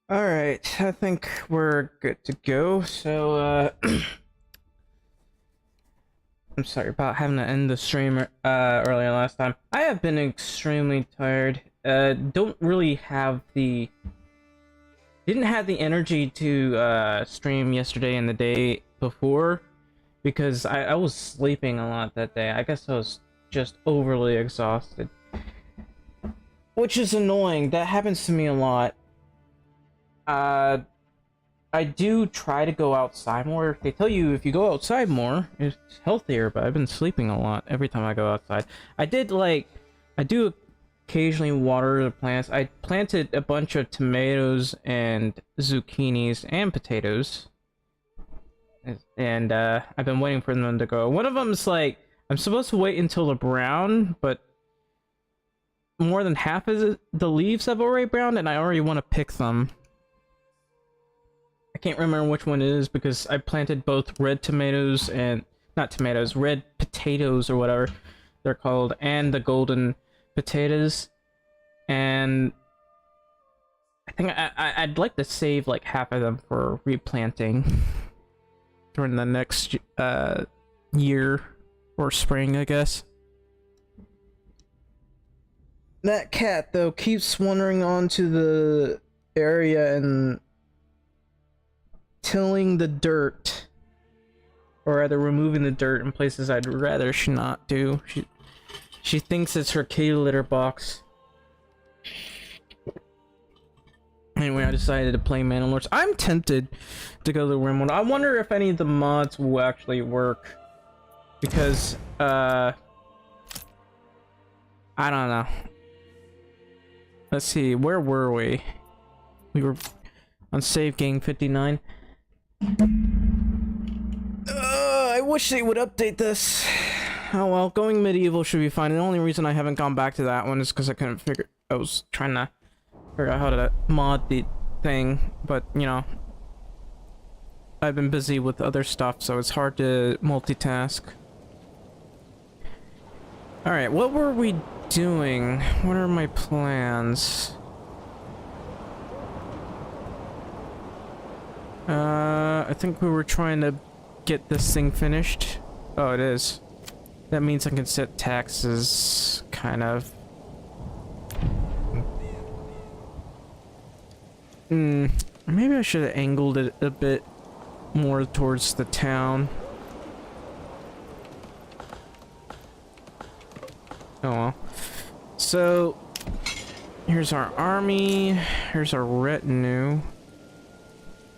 Alright, I think we're good to go. I'm sorry about having to end the stream earlier last time. I have been extremely tired. Don't really have the... Didn't have the energy to stream yesterday and the day before because I was sleeping a lot that day. I guess I was just overly exhausted. Which is annoying. That happens to me a lot. I do try to go outside more. They tell you if you go outside more, it's healthier, but I've been sleeping a lot every time I go outside. I do occasionally water the plants. I planted a bunch of tomatoes and zucchinis and potatoes. And, I've been waiting for them to grow. One of them's like, I'm supposed to wait until they're brown, but more than half of the leaves have already browned, and I already want to pick them. I can't remember which one it is because I planted both red tomatoes and not tomatoes, red potatoes or whatever they're called, and the golden potatoes. And I think I'd like to save like half of them for replanting during the next year or spring, I guess. That cat though keeps wandering onto the area and tilling the dirt, or rather removing the dirt in places I'd rather she not do. She thinks it's her kitty litter box. Anyway, I decided to play Manor. I'm tempted to go to the Rim one. I wonder if any of the mods will actually work, because I don't know. Let's see, where were we? We were on Save Game 59. I wish they would update this. Oh well, going medieval should be fine. The only reason I haven't gone back to that one is because I couldn't figure... I was trying to figure out how to mod the thing, but, you know... I've been busy with other stuff, so it's hard to multitask. Alright, what were we doing? What are my plans? I think we were trying to get this thing finished. Oh, it is. That means I can set taxes, kind of. Maybe I should have angled it a bit more towards the town. Oh well. So, here's our army, here's our retinue.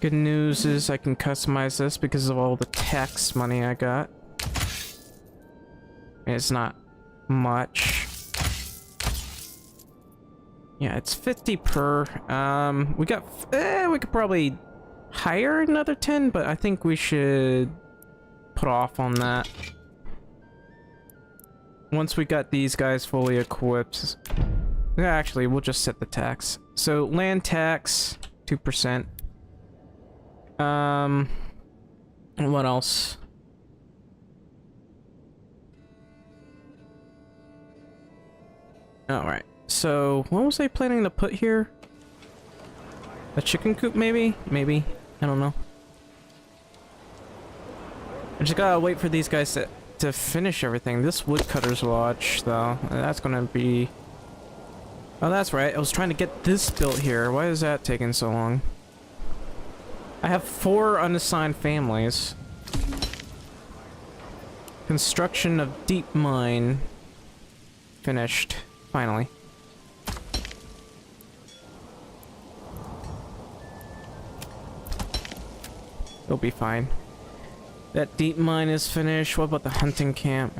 Good news is I can customize this because of all the tax money I got. It's not much. Yeah, it's 50 per. We could probably hire another 10, but I think we should put off on that. Once we got these guys fully equipped. Actually, we'll just set the tax. So, land tax, 2%. What else? Alright, so what was I planning to put here? A chicken coop, maybe? Maybe. I don't know. I just gotta wait for these guys to finish everything. This woodcutter's lodge, though, that's gonna be... Oh, that's right. I was trying to get this built here. Why is that taking so long? I have 4 unassigned families. Construction of deep mine. Finished. Finally. It'll be fine. That deep mine is finished. What about the hunting camp?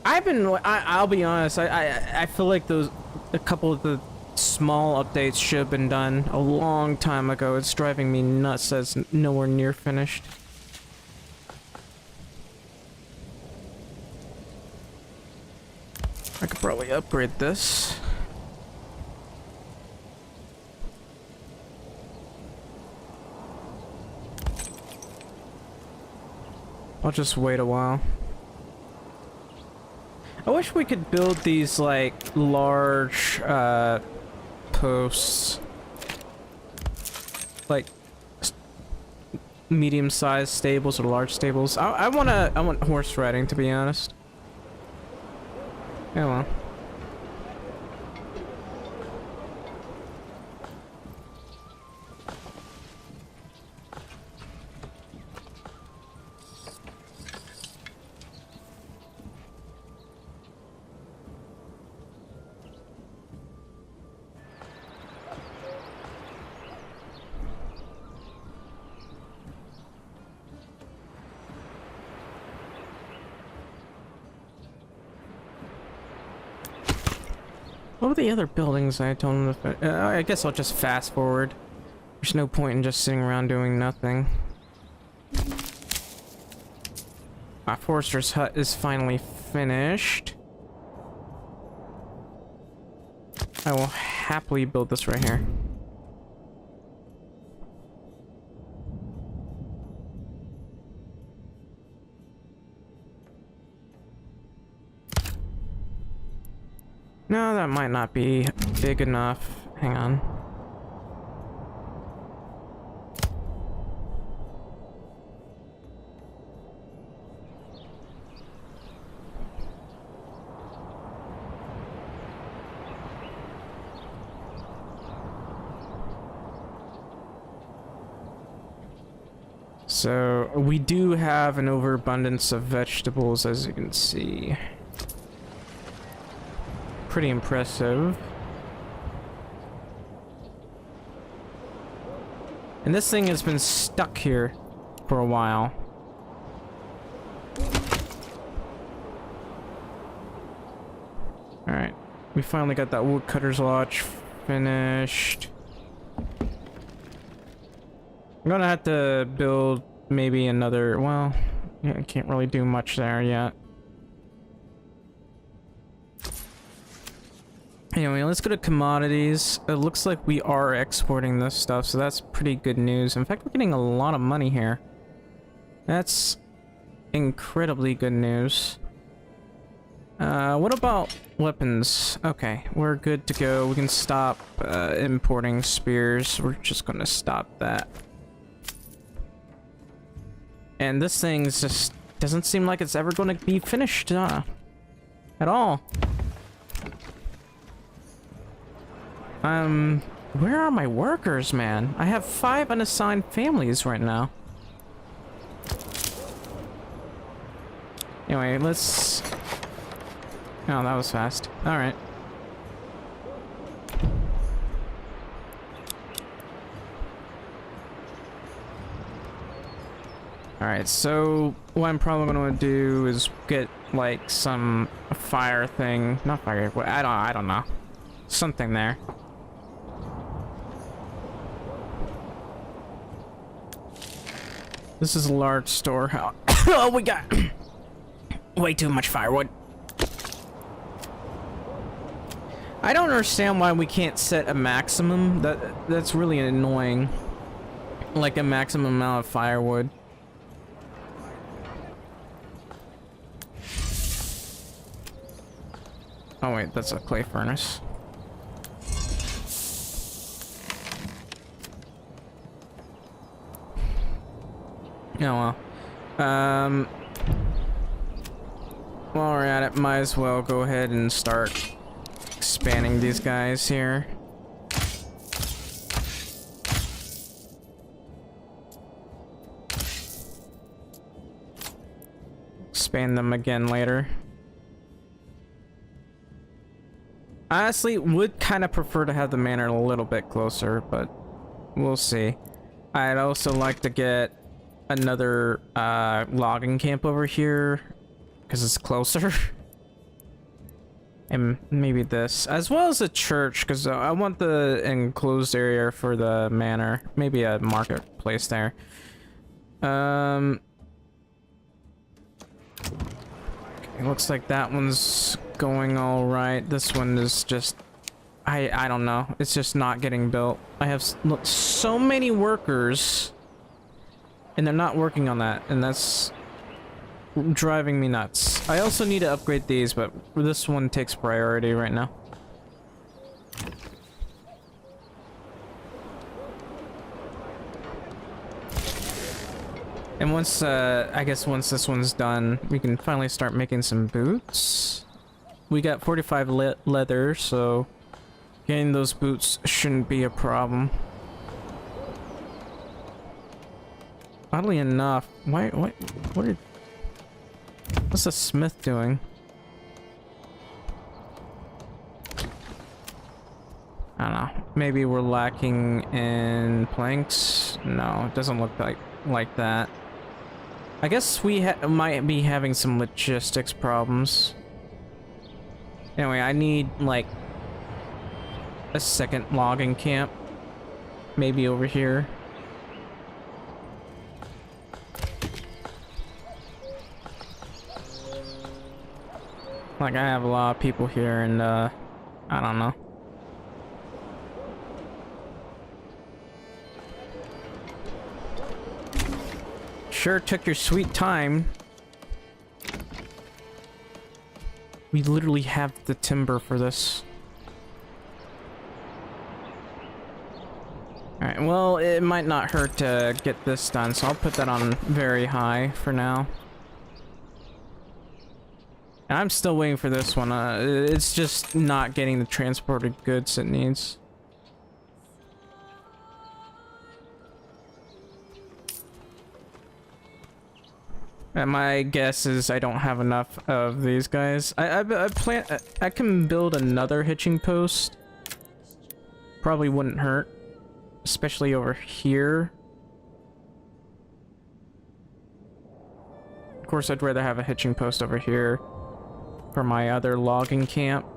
I'll be honest, I feel like a couple of the small updates should have been done a long time ago. It's driving me nuts that it's nowhere near finished. I could probably upgrade this. I'll just wait a while. I wish we could build these, like, large, posts medium-sized stables or large stables. I want horse riding, to be honest. Yeah, well. What were the other buildings I told him to... I guess I'll just fast forward. There's no point in just sitting around doing nothing. My forester's hut is finally finished. I will happily build this right here. No, that might not be big enough. Hang on. So, we do have an overabundance of vegetables, as you can see. Pretty impressive. And this thing has been stuck here for a while. Alright. We finally got that woodcutter's lodge finished. I'm gonna have to build maybe another... Well, yeah, I can't really do much there yet. Anyway, let's go to commodities. It looks like we are exporting this stuff, so that's pretty good news. In fact, we're getting a lot of money here. That's incredibly good news. What about weapons? Okay, we're good to go. We can stop importing spears. We're just gonna stop that. And this thing just doesn't seem like it's ever gonna be finished at all. Where are my workers, man? I have 5 unassigned families right now. Anyway, let's... Oh, that was fast. Alright. Alright, so what I'm probably gonna do is get, like, some fire thing. Not fire, I don't know. Something there. This is a large storehouse. Oh, we got way too much firewood. I don't understand why we can't set a maximum. That's really annoying. Like a maximum amount of firewood. Oh wait, that's a clay furnace. Oh well. While we're at it, might as well go ahead and start expanding these guys here. Expand them again later. I honestly would kind of prefer to have the manor a little bit closer, but we'll see. I'd also like to get another logging camp over here because it's closer. And maybe this, as well as a church, because I want the enclosed area for the manor. Maybe a marketplace there. Okay, looks like that one's going all right. This one is just, I don't know. It's just not getting built. I have so many workers, and they're not working on that, and that's driving me nuts. I also need to upgrade these, but this one takes priority right now. And once, I guess once this one's done, we can finally start making some boots. We got 45 leather, so getting those boots shouldn't be a problem. Oddly enough, what's the smith doing? I don't know. Maybe we're lacking in planks? No, it doesn't look like that. I guess we might be having some logistics problems. Anyway, I need, like, a second logging camp. Maybe over here. Like, I have a lot of people here, and, I don't know. Sure took your sweet time. We literally have the timber for this. Alright, well, it might not hurt to get this done, so I'll put that on very high for now. And I'm still waiting for this one. It's just not getting the transported goods it needs. And my guess is I don't have enough of these guys. I can build another hitching post. Probably wouldn't hurt, especially over here. Of course, I'd rather have a hitching post over here for my other logging camp.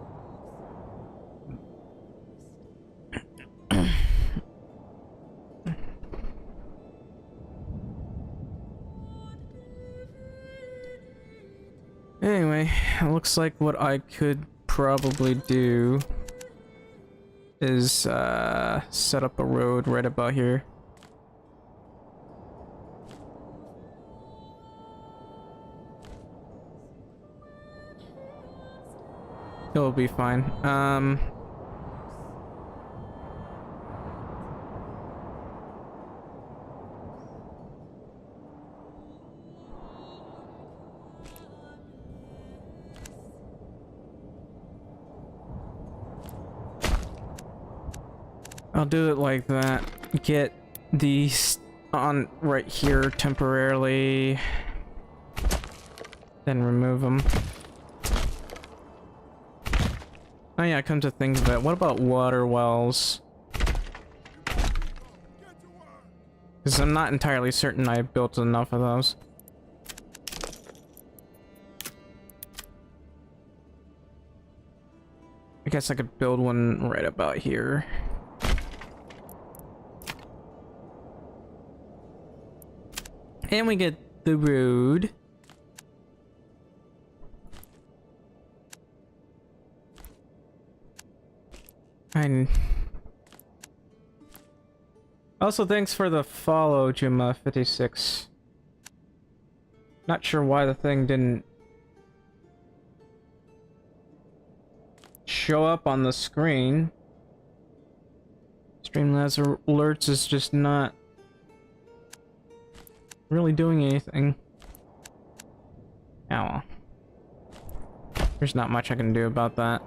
Anyway, it looks like what I could probably do is set up a road right about here. It'll be fine. I'll do it like that. Get these on right here temporarily, then remove them. Oh yeah, come to think of it, what about water wells? Because I'm not entirely certain I built enough of those. I guess I could build one right about here. And we get the road. And also thanks for the follow, Juma56. Not sure why the thing didn't show up on the screen. Streamlabs alerts is just not really doing anything. Oh well. There's not much I can do about that.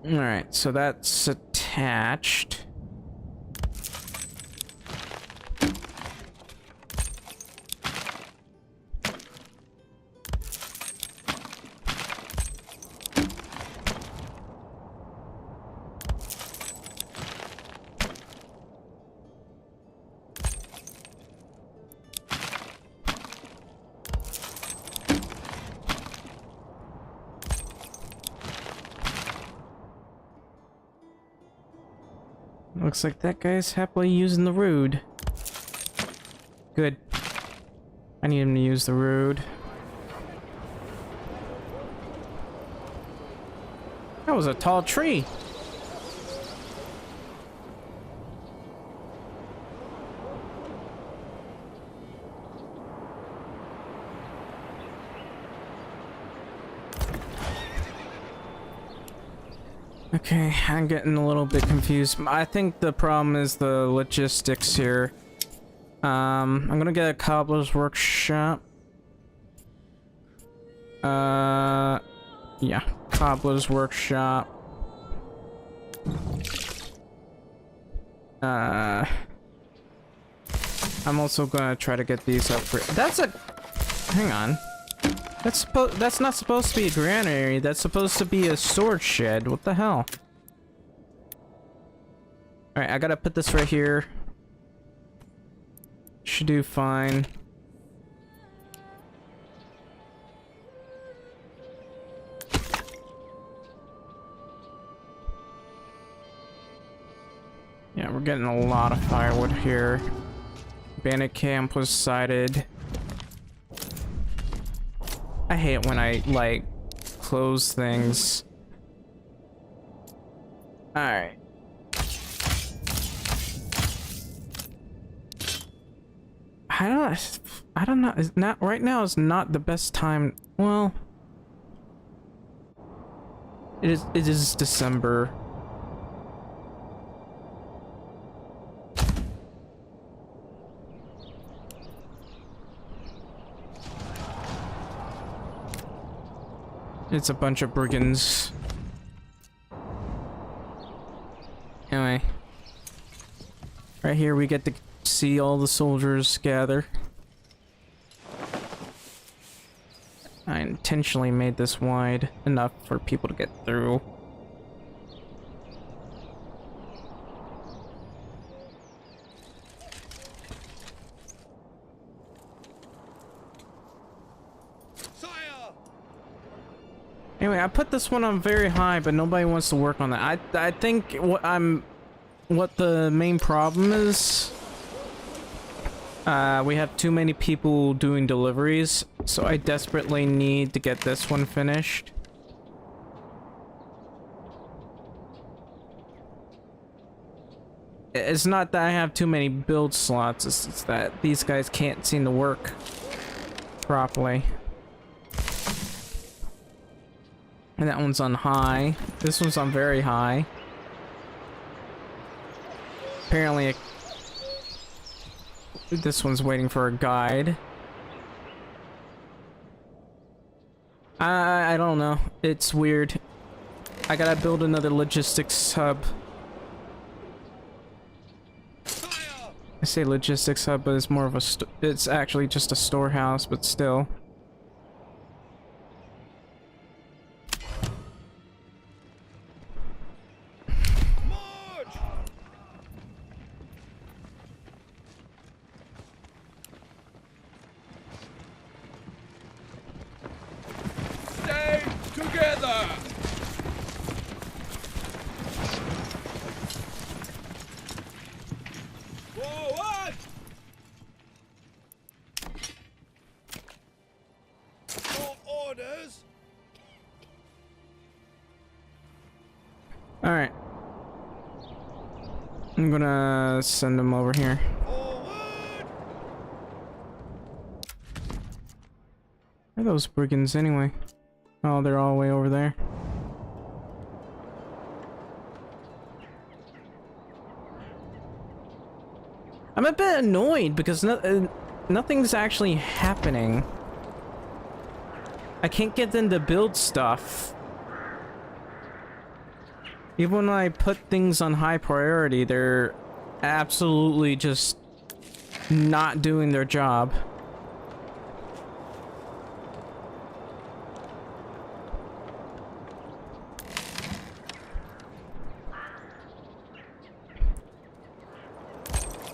Alright, so that's attached. Looks like that guy's happily using the road. Good. I need him to use the road. That was a tall tree. Okay, I'm getting a little bit confused. I think the problem is the logistics here. I'm gonna get a cobbler's workshop. Yeah, cobbler's workshop. I'm also gonna try to get these upgrades. That's a... Hang on. That's not supposed to be a granary. That's supposed to be a storage shed. What the hell? Alright, I gotta put this right here. Should do fine. Yeah, we're getting a lot of firewood here. Bandit camp was sighted. I hate when I, like, close things. Alright. I don't know. It's not, right now is not the best time. Well, it is December. It's a bunch of brigands. Anyway. Right here we get to see all the soldiers gather. I intentionally made this wide enough for people to get through. Anyway, I put this one on very high, but nobody wants to work on that. I think what the main problem is, we have too many people doing deliveries, so I desperately need to get this one finished. It's not that I have too many build slots, it's that these guys can't seem to work properly. And that one's on high. This one's on very high. Apparently, this one's waiting for a guide. I don't know. It's weird. I gotta build another logistics hub. I say logistics hub, but it's more of a it's actually just a storehouse, but still. Alright. I'm gonna send them over here. Where are those brigands anyway? Oh, they're all the way over there. I'm a bit annoyed because nothing's actually happening. I can't get them to build stuff. Even when I put things on high priority, they're absolutely just not doing their job.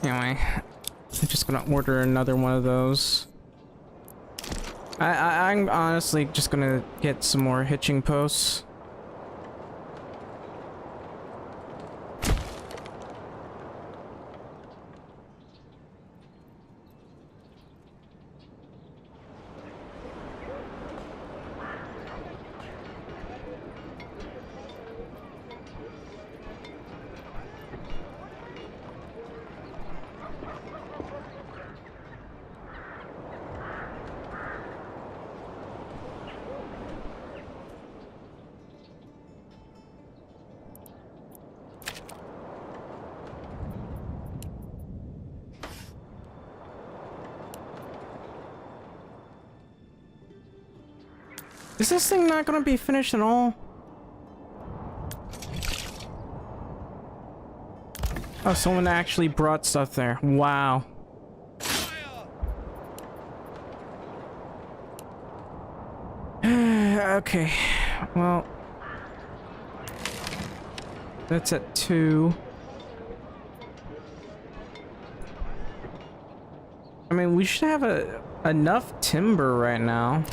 Anyway, I'm just gonna order another one of those. I'm honestly just gonna get some more hitching posts. Is this thing not gonna be finished at all? Oh, someone actually brought stuff there. Wow. Okay, well, that's at 2. I mean, we should have enough timber right now.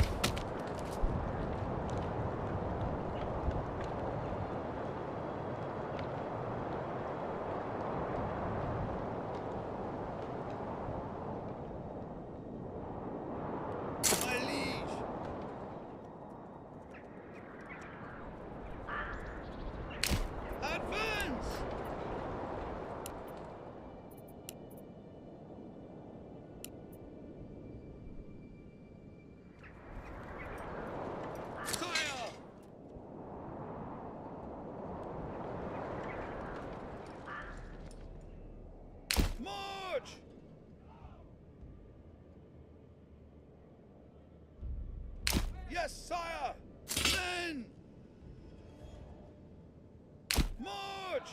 Yes, sire! Men! March!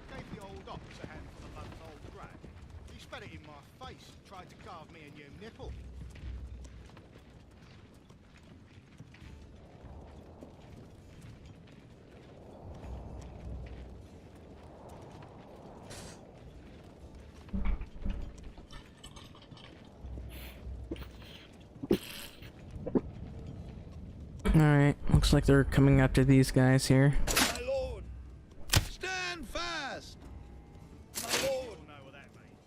Gave the old ox a handful of Mum's old rag. He spat it in my face, tried to carve me a new nipple. Alright, looks like they're coming after these guys here. My lord! Stand fast! My lord! Know what that means.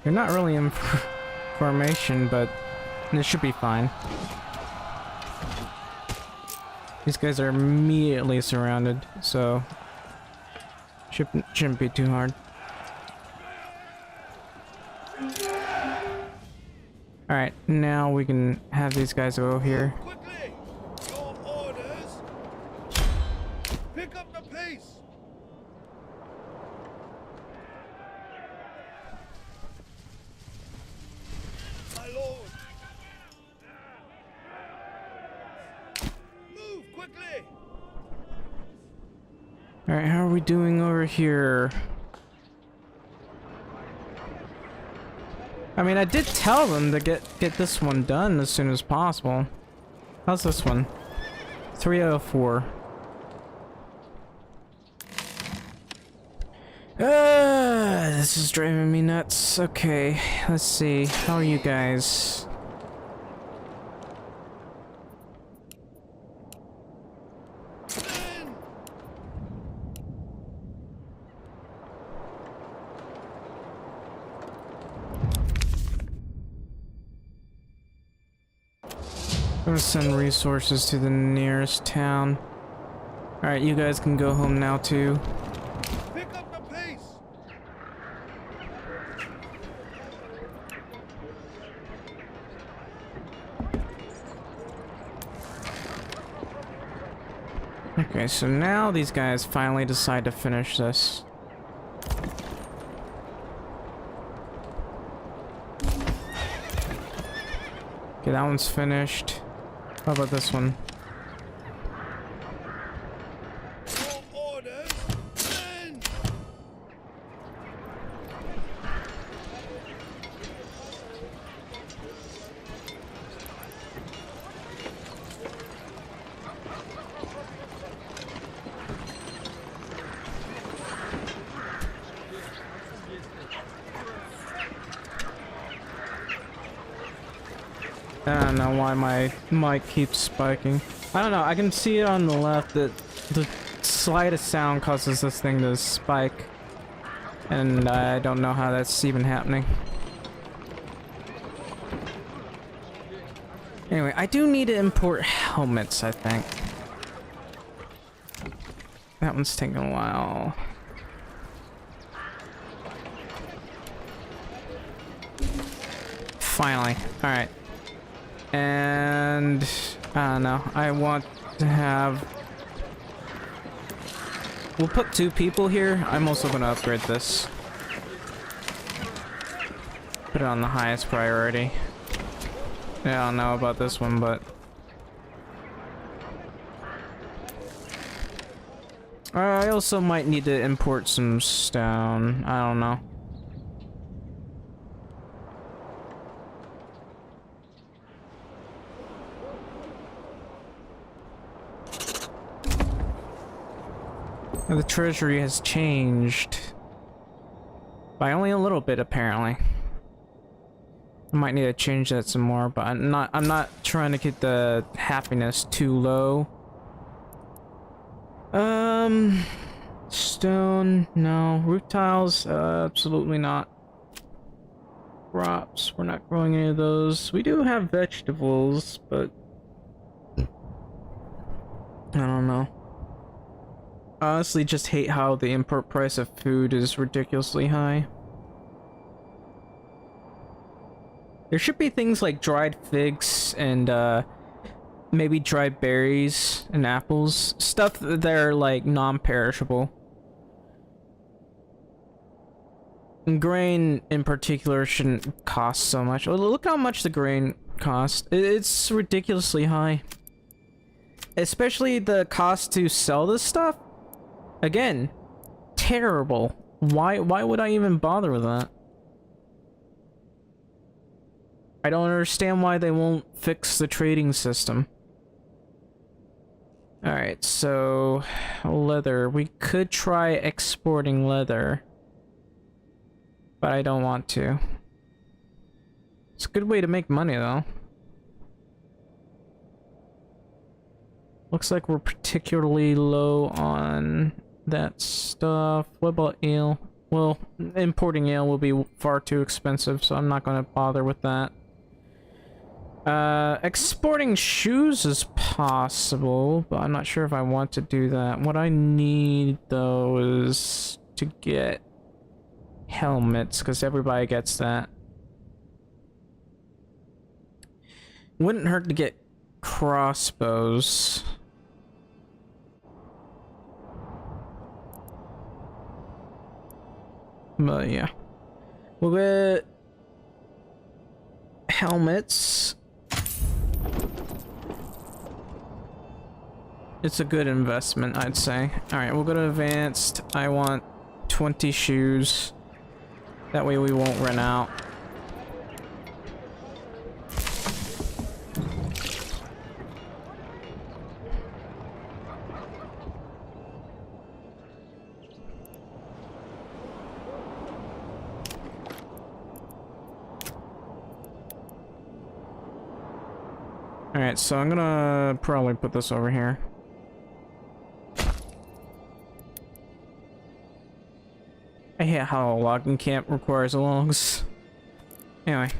You're not really in formation, but this should be fine. These guys are immediately surrounded, so shouldn't be too hard. Alright, now we can have these guys go here. Quickly! Your orders! Pick up the pace! My lord! Move quickly! Alright, how are we doing over here? I mean, I did tell them to get this one done as soon as possible. How's this one? 3 out of 4. This is driving me nuts. Okay, let's see. How are you guys? I'm gonna send resources to the nearest town. Alright, you guys can go home now too. Pick up the pace! Okay, so now these guys finally decide to finish this. Okay, that one's finished. How about this one? Your orders! Men! I don't know why my mic keeps spiking. I don't know, I can see it on the left that the slightest sound causes this thing to spike. And I don't know how that's even happening. Anyway, I do need to import helmets, I think. That one's taking a while. Finally. Alright. And I don't know. I want to have... We'll put 2 people here. I'm also going to upgrade this. Put it on the highest priority. Yeah, I don't know about this one, but... I also might need to import some stone. I don't know. The treasury has changed. By only a little bit, apparently. I might need to change that some more, but I'm not trying to get the happiness too low. Stone, no. Roof tiles, absolutely not. Crops, we're not growing any of those. We do have vegetables, but I don't know. I honestly just hate how the import price of food is ridiculously high. There should be things like dried figs and maybe dried berries and apples. Stuff that are like non-perishable. And grain in particular shouldn't cost so much. Look how much the grain costs. It's ridiculously high. Especially the cost to sell this stuff. Again, terrible. Why would I even bother with that? I don't understand why they won't fix the trading system. Alright, so leather. We could try exporting leather, but I don't want to. It's a good way to make money, though. Looks like we're particularly low on that stuff. What about ale? Well, importing ale will be far too expensive, so I'm not going to bother with that. Exporting shoes is possible, but I'm not sure if I want to do that. What I need, though, is to get helmets, because everybody gets that. Wouldn't hurt to get crossbows. But yeah. We'll get helmets. It's a good investment, I'd say. Alright, we'll go to advanced. I want 20 shoes. That way we won't run out. Alright, so I'm gonna probably put this over here. I hate how a logging camp requires logs. Anyway.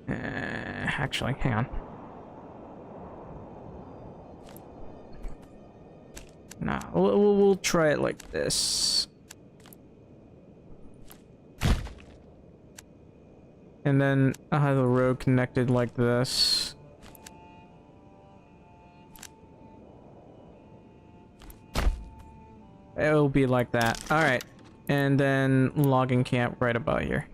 Actually, hang on. Nah, we'll try it like this. And then I'll have the road connected like this. It'll be like that. Alright. And then logging camp right about here.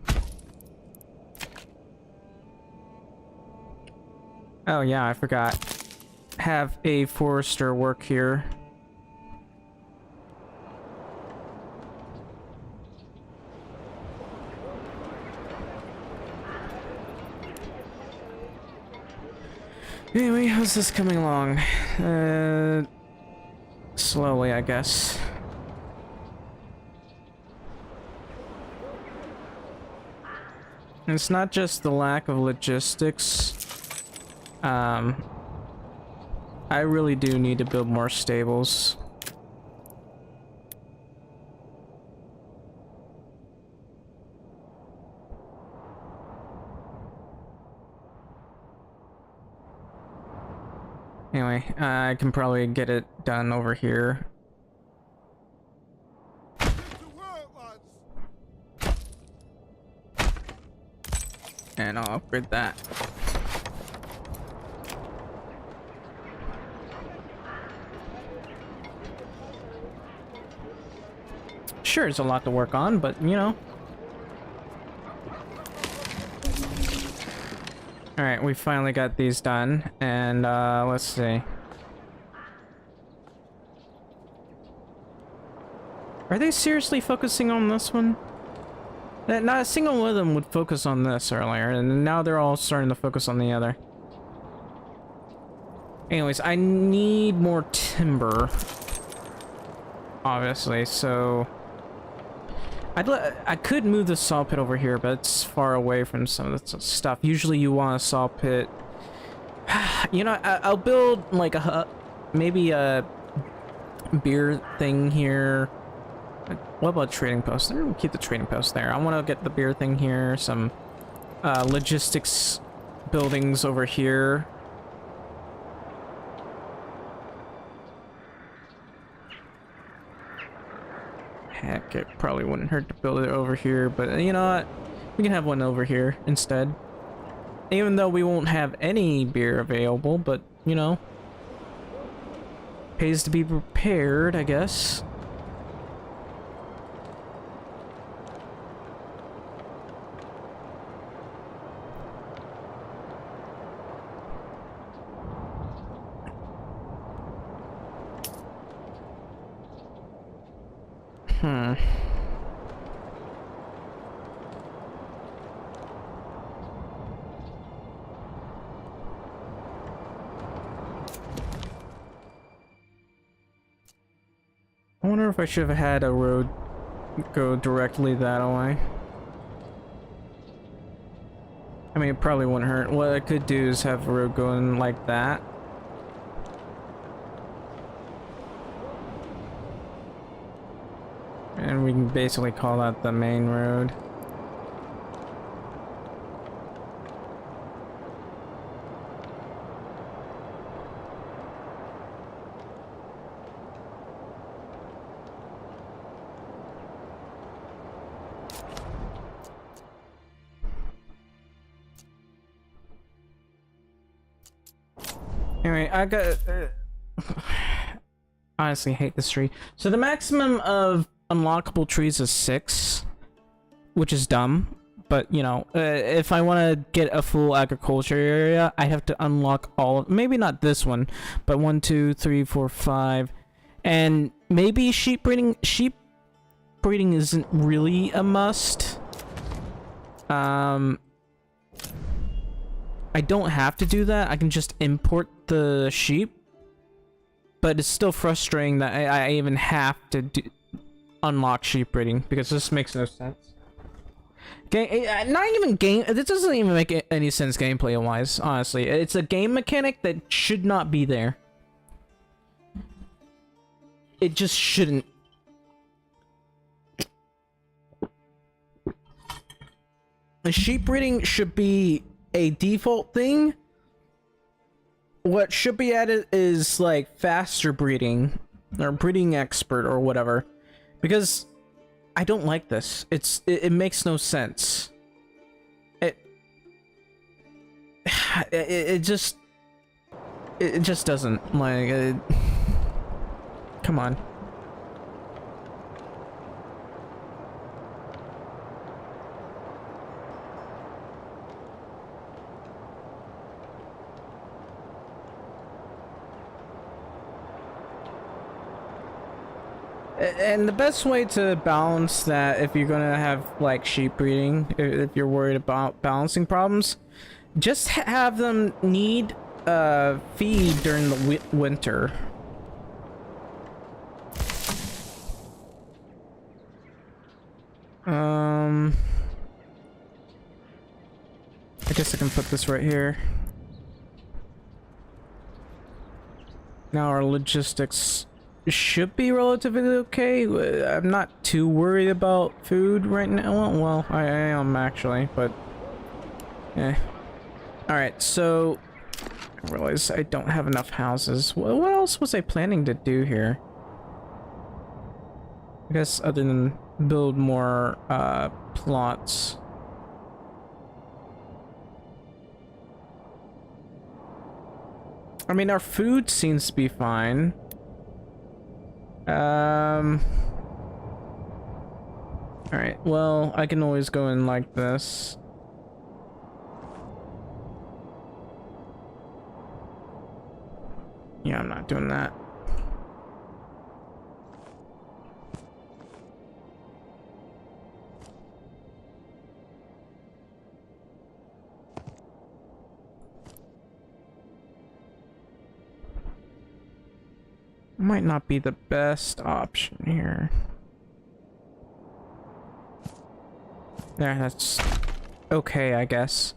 Oh yeah, I forgot. Have a forester work here. Anyway, how's this coming along? Slowly, I guess. It's not just the lack of logistics. I really do need to build more stables. Anyway, I can probably get it done over here. To work, lads. And I'll upgrade that. Sure, it's a lot to work on, but you know. Alright, we finally got these done, and let's see. Are they seriously focusing on this one? Not a single one of them would focus on this earlier, and now they're all starting to focus on the other. Anyways, I need more timber. Obviously, so... I could move the saw pit over here, but it's far away from some of the stuff. Usually you want a saw pit... You know, I'll build like a... maybe a beer thing here. What about trading post? I'm gonna keep the trading post there. I want to get the beer thing here. Some logistics buildings over here. Heck, it probably wouldn't hurt to build it over here, but you know what? We can have one over here instead. Even though we won't have any beer available, but you know, pays to be prepared, I guess. I wonder if I should have had a road go directly that way. I mean, it probably wouldn't hurt. What I could do is have a road going like that. And we can basically call that the main road. Anyway, I got... honestly hate this tree. So the maximum of unlockable trees is 6, which is dumb. But, you know, if I want to get a full agriculture area, I have to unlock all of... maybe not this one, but 1, 2, 3, 4, 5. And maybe sheep breeding... sheep breeding isn't really a must. I don't have to do that. I can just import the sheep. But it's still frustrating that I even have to unlock sheep breeding, because this makes no sense. Not even game... this doesn't even make any sense gameplay-wise, honestly. It's a game mechanic that should not be there. It just shouldn't. The sheep breeding should be a default thing. What should be added is like faster breeding or breeding expert or whatever, because I don't like this. It makes no sense. It just doesn't, like, come on. And the best way to balance that, if you're gonna have like sheep breeding, if you're worried about balancing problems, just have them need feed during the winter. I guess I can put this right here. Now our logistics should be relatively okay. I'm not too worried about food right now. Well, I am actually, but yeah. Alright, so I realize I don't have enough houses. What else was I planning to do here? I guess other than build more plots. I mean, our food seems to be fine. Alright, well, I can always go in like this. Yeah, I'm not doing that. Might not be the best option here. Yeah, that's okay, I guess.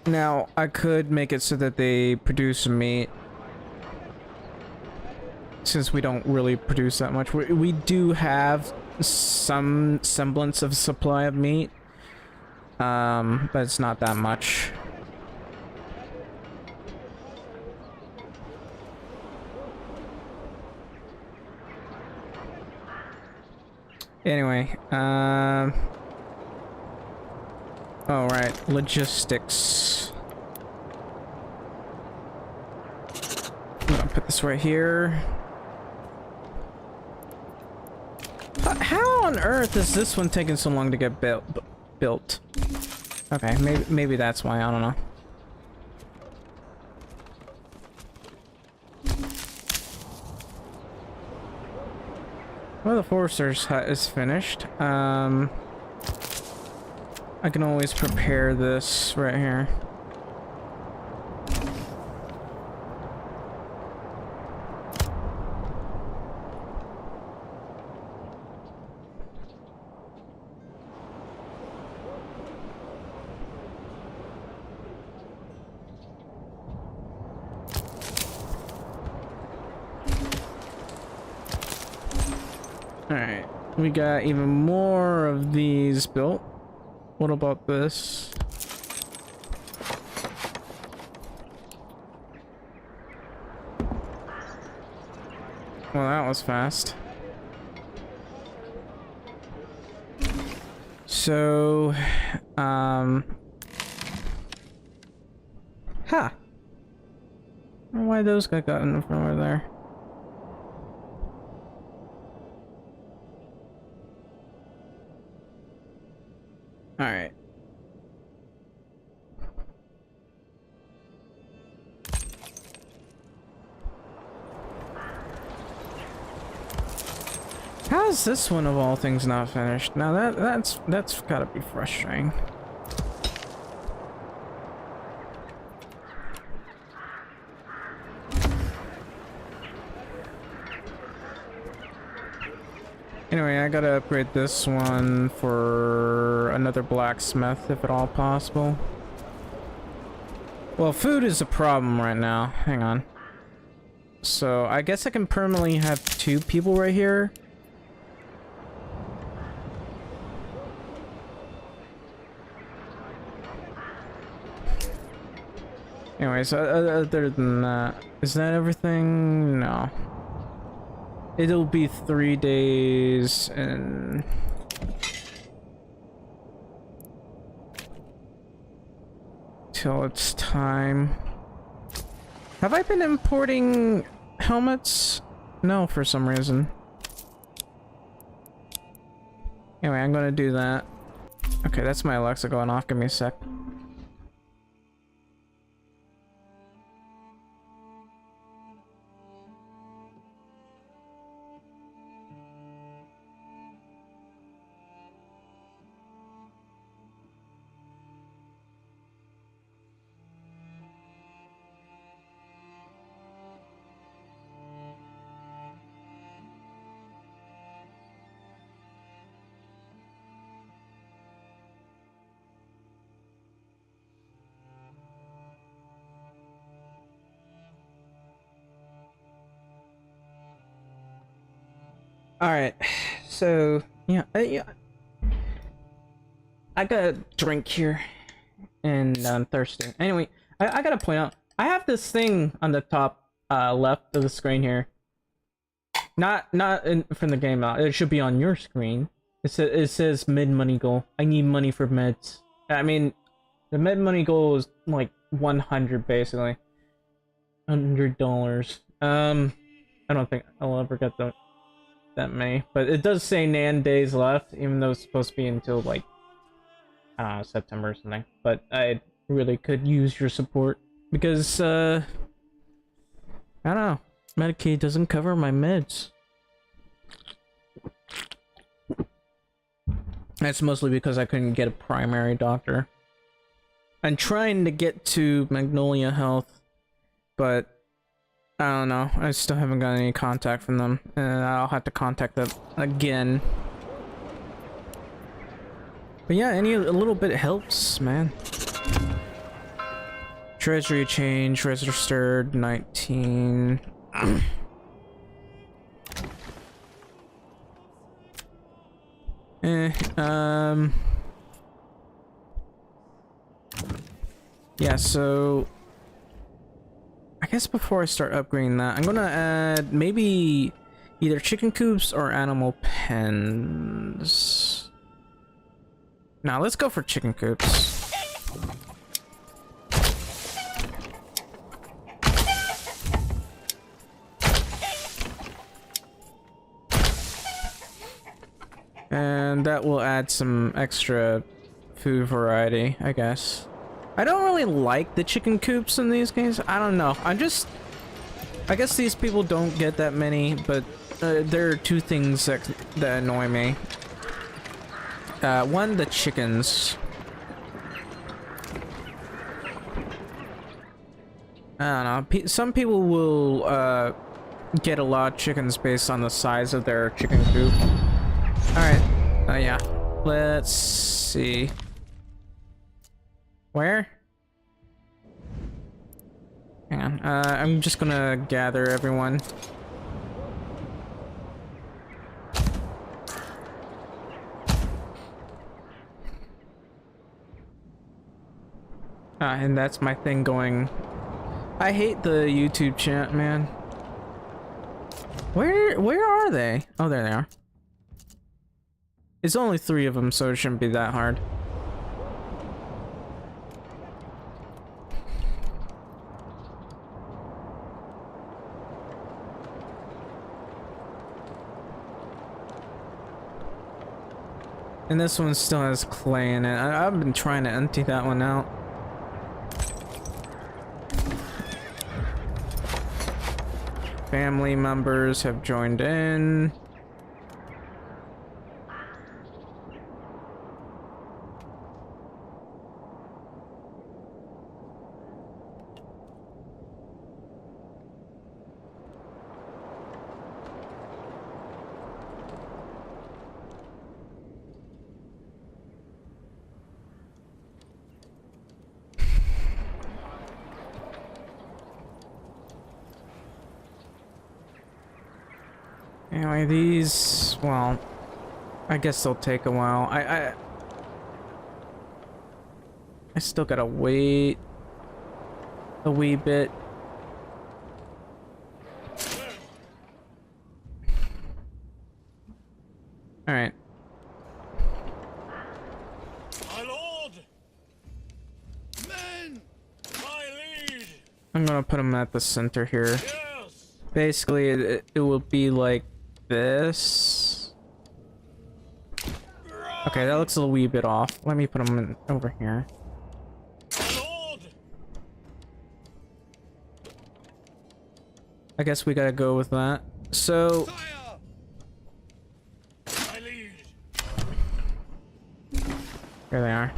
Now, I could make it so that they produce meat. Since we don't really produce that much. We do have some semblance of supply of meat. But it's not that much. Anyway, oh right, logistics. I'm gonna put this right here. How on earth is this one taking so long to get built? Okay, maybe that's why, I don't know. Well, the forester's hut is finished. I can always prepare this right here. Alright, we got even more of these built. What about this? Well, that was fast. So, huh. I don't know why those got gotten from over there. Alright. How is this one of all things not finished? Now that's gotta be frustrating. Anyway, I gotta upgrade this one for another blacksmith, if at all possible. Well, food is a problem right now. Hang on. So, I guess I can permanently have 2 people right here. Anyways, other than that, is that everything? No. It'll be 3 days and... till it's time. Have I been importing helmets? No, for some reason. Anyway, I'm gonna do that. Okay, that's my Alexa going off. Give me a sec. All right, so yeah, yeah, I got a drink here, and I'm thirsty. Anyway, I gotta point out, I have this thing on the top left of the screen here. Not from the game out. It should be on your screen. It says mid money goal. I need money for meds. I mean, the mid money goal is like 100 basically. $100. I don't think I'll ever get that many, but it does say Nan days left, even though it's supposed to be until like I don't know, September or something. But I really could use your support because I don't know, Medicaid doesn't cover my meds. That's mostly because I couldn't get a primary doctor. I'm trying to get to Magnolia Health, but I don't know. I still haven't got any contact from them, and I'll have to contact them again. But yeah, a little bit helps, man. Treasury change registered 19. Yeah, so I guess before I start upgrading that, I'm gonna add maybe either chicken coops or animal pens. Now let's go for chicken coops. And that will add some extra food variety, I guess. I don't really like the chicken coops in these games. I don't know. I guess these people don't get that many, but there are two things that annoy me. One, the chickens. I don't know. Some people will get a lot of chickens based on the size of their chicken coop. Alright. Yeah. Let's see. Where? Hang on. I'm just gonna gather everyone. And that's my thing going. I hate the YouTube chat, man. Where are they? Oh, there they are. It's only 3 of them, so it shouldn't be that hard. And this one still has clay in it. I've been trying to empty that one out. Family members have joined in. Anyway, these, well, I guess they'll take a while. I still gotta wait a wee bit. All right. My lord! Men! My lead! I'm gonna put them at the center here. Yes! Basically, it will be like this. Okay, that looks a wee bit off. Let me put them over here. My lord! I guess we gotta go with that. So, Fire! My lead! here they are.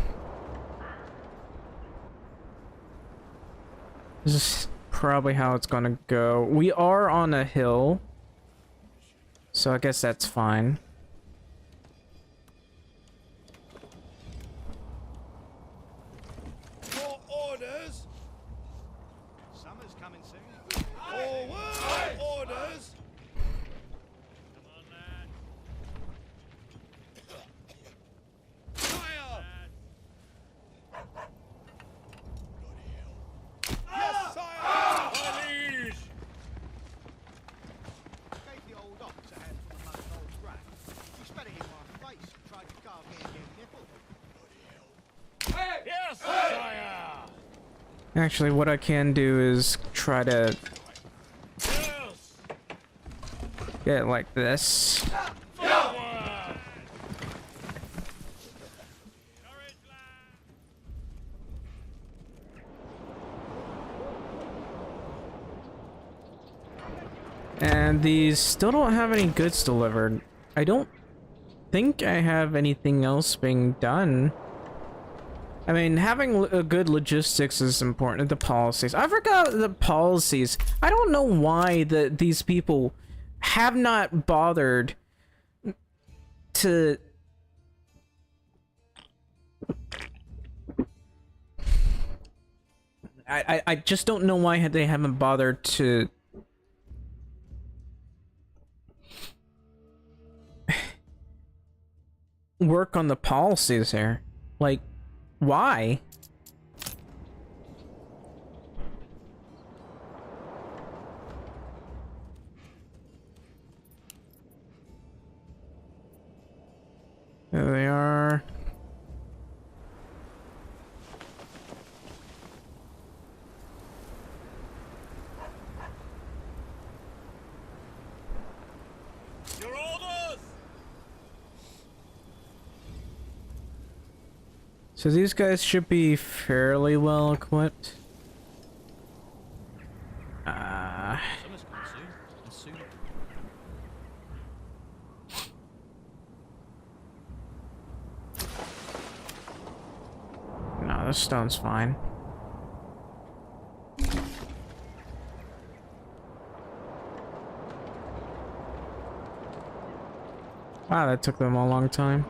This is probably how it's gonna go. We are on a hill, so I guess that's fine. For orders! Summer's coming soon. Forward! Orders! Come on, lad. Actually, what I can do is try to Yes. get it like this. And these still don't have any goods delivered. I don't think I have anything else being done. I mean, having a good logistics is important. The policies. I forgot the policies. I don't know why these people have not bothered to... I just don't know why they haven't bothered to... work on the policies here. Like, why? There they are. Your orders. So these guys should be fairly well equipped. Summer's coming soon, and sooner. No, this stone's fine. Wow, that took them a long time.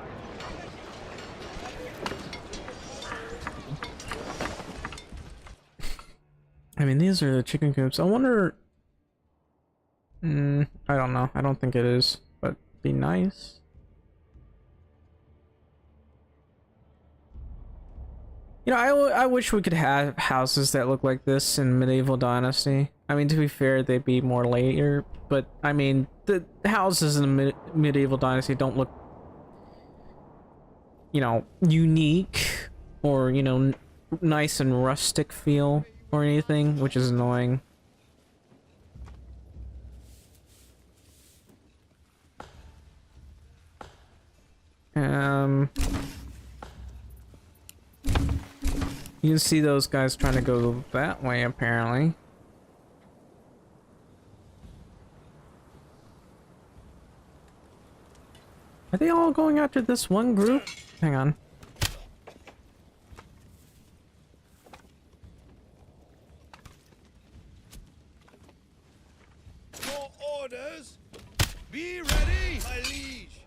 I mean, these are the chicken coops. I wonder... I don't know. I don't think it is, but be nice. You know, I wish we could have houses that look like this in Medieval Dynasty. I mean, to be fair, they'd be more later, but I mean, the houses in the Medieval Dynasty don't look, you know, unique or, you know, nice and rustic feel or anything, which is annoying. You can see those guys trying to go that way, apparently. Are they all going after this one group? Hang on. Your orders. Be ready, my liege.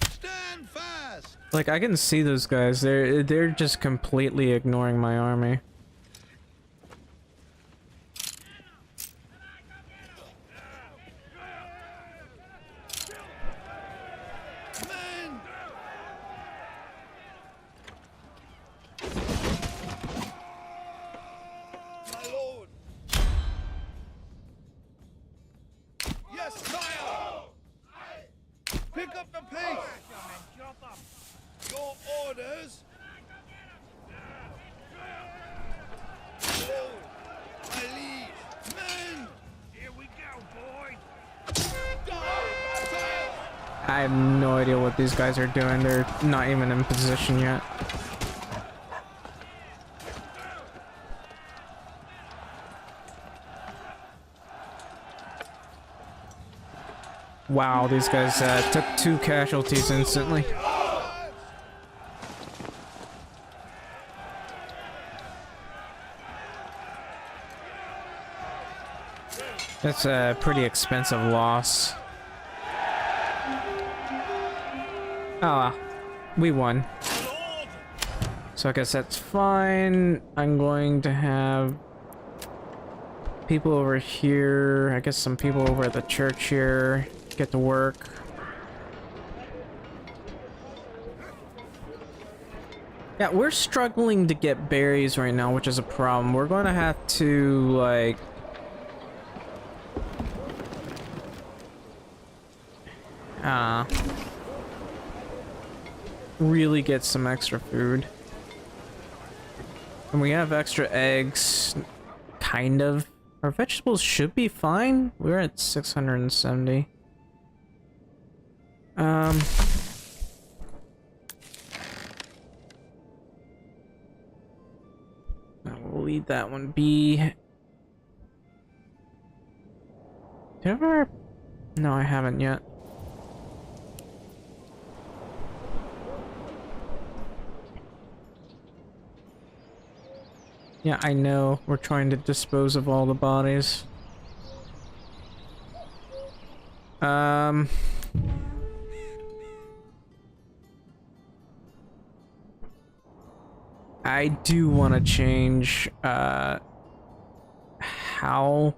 Stand fast. Like, I can see those guys. They're just completely ignoring my army. Men. My lord. Yes, sire. Pick up the pace. Your orders. Lord, my liege. Men. Here we go, boys. I have no idea what these guys are doing. They're not even in position yet. Wow, these guys took 2 casualties instantly. That's a pretty expensive loss. Ah, we won. So I guess that's fine. I'm going to have people over here. I guess some people over at the church here get to work. Yeah, we're struggling to get berries right now, which is a problem. We're going to have to, like... really get some extra food. And we have extra eggs, kind of. Our vegetables should be fine. We're at 670. We'll leave that one be. Did I ever? No, I haven't yet. Yeah, I know. We're trying to dispose of all the bodies. I do want to change, how...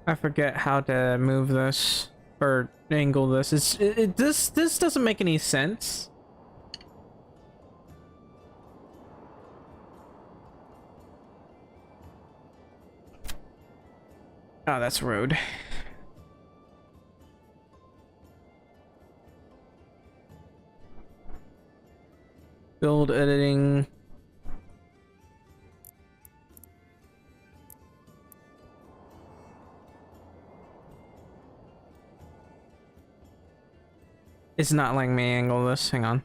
I forget how to move this or angle this. This doesn't make any sense. Oh, that's road. Build editing. It's not letting me angle this. Hang on.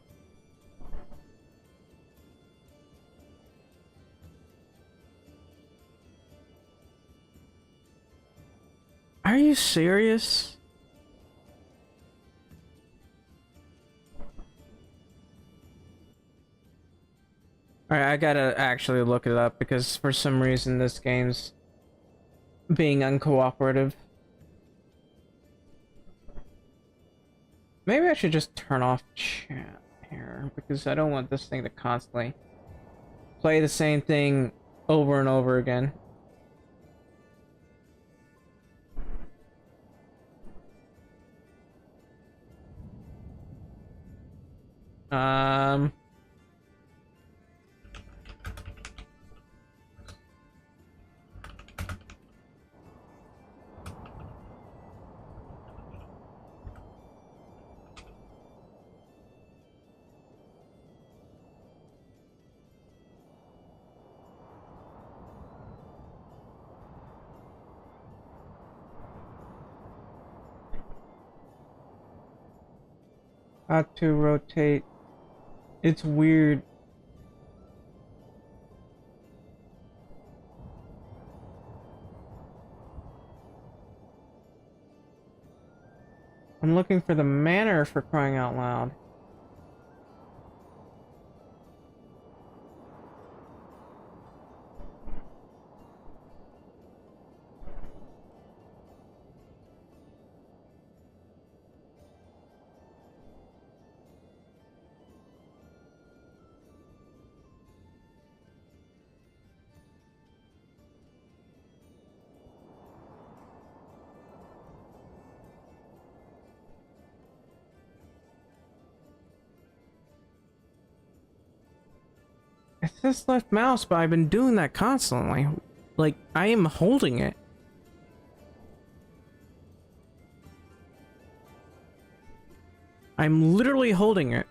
Are you serious? Alright, I gotta actually look it up because for some reason this game's being uncooperative. Maybe I should just turn off chat here because I don't want this thing to constantly play the same thing over and over again. How to rotate. It's weird. I'm looking for the manor for crying out loud. It says left mouse, but I've been doing that constantly. Like, I am holding it. I'm literally holding it.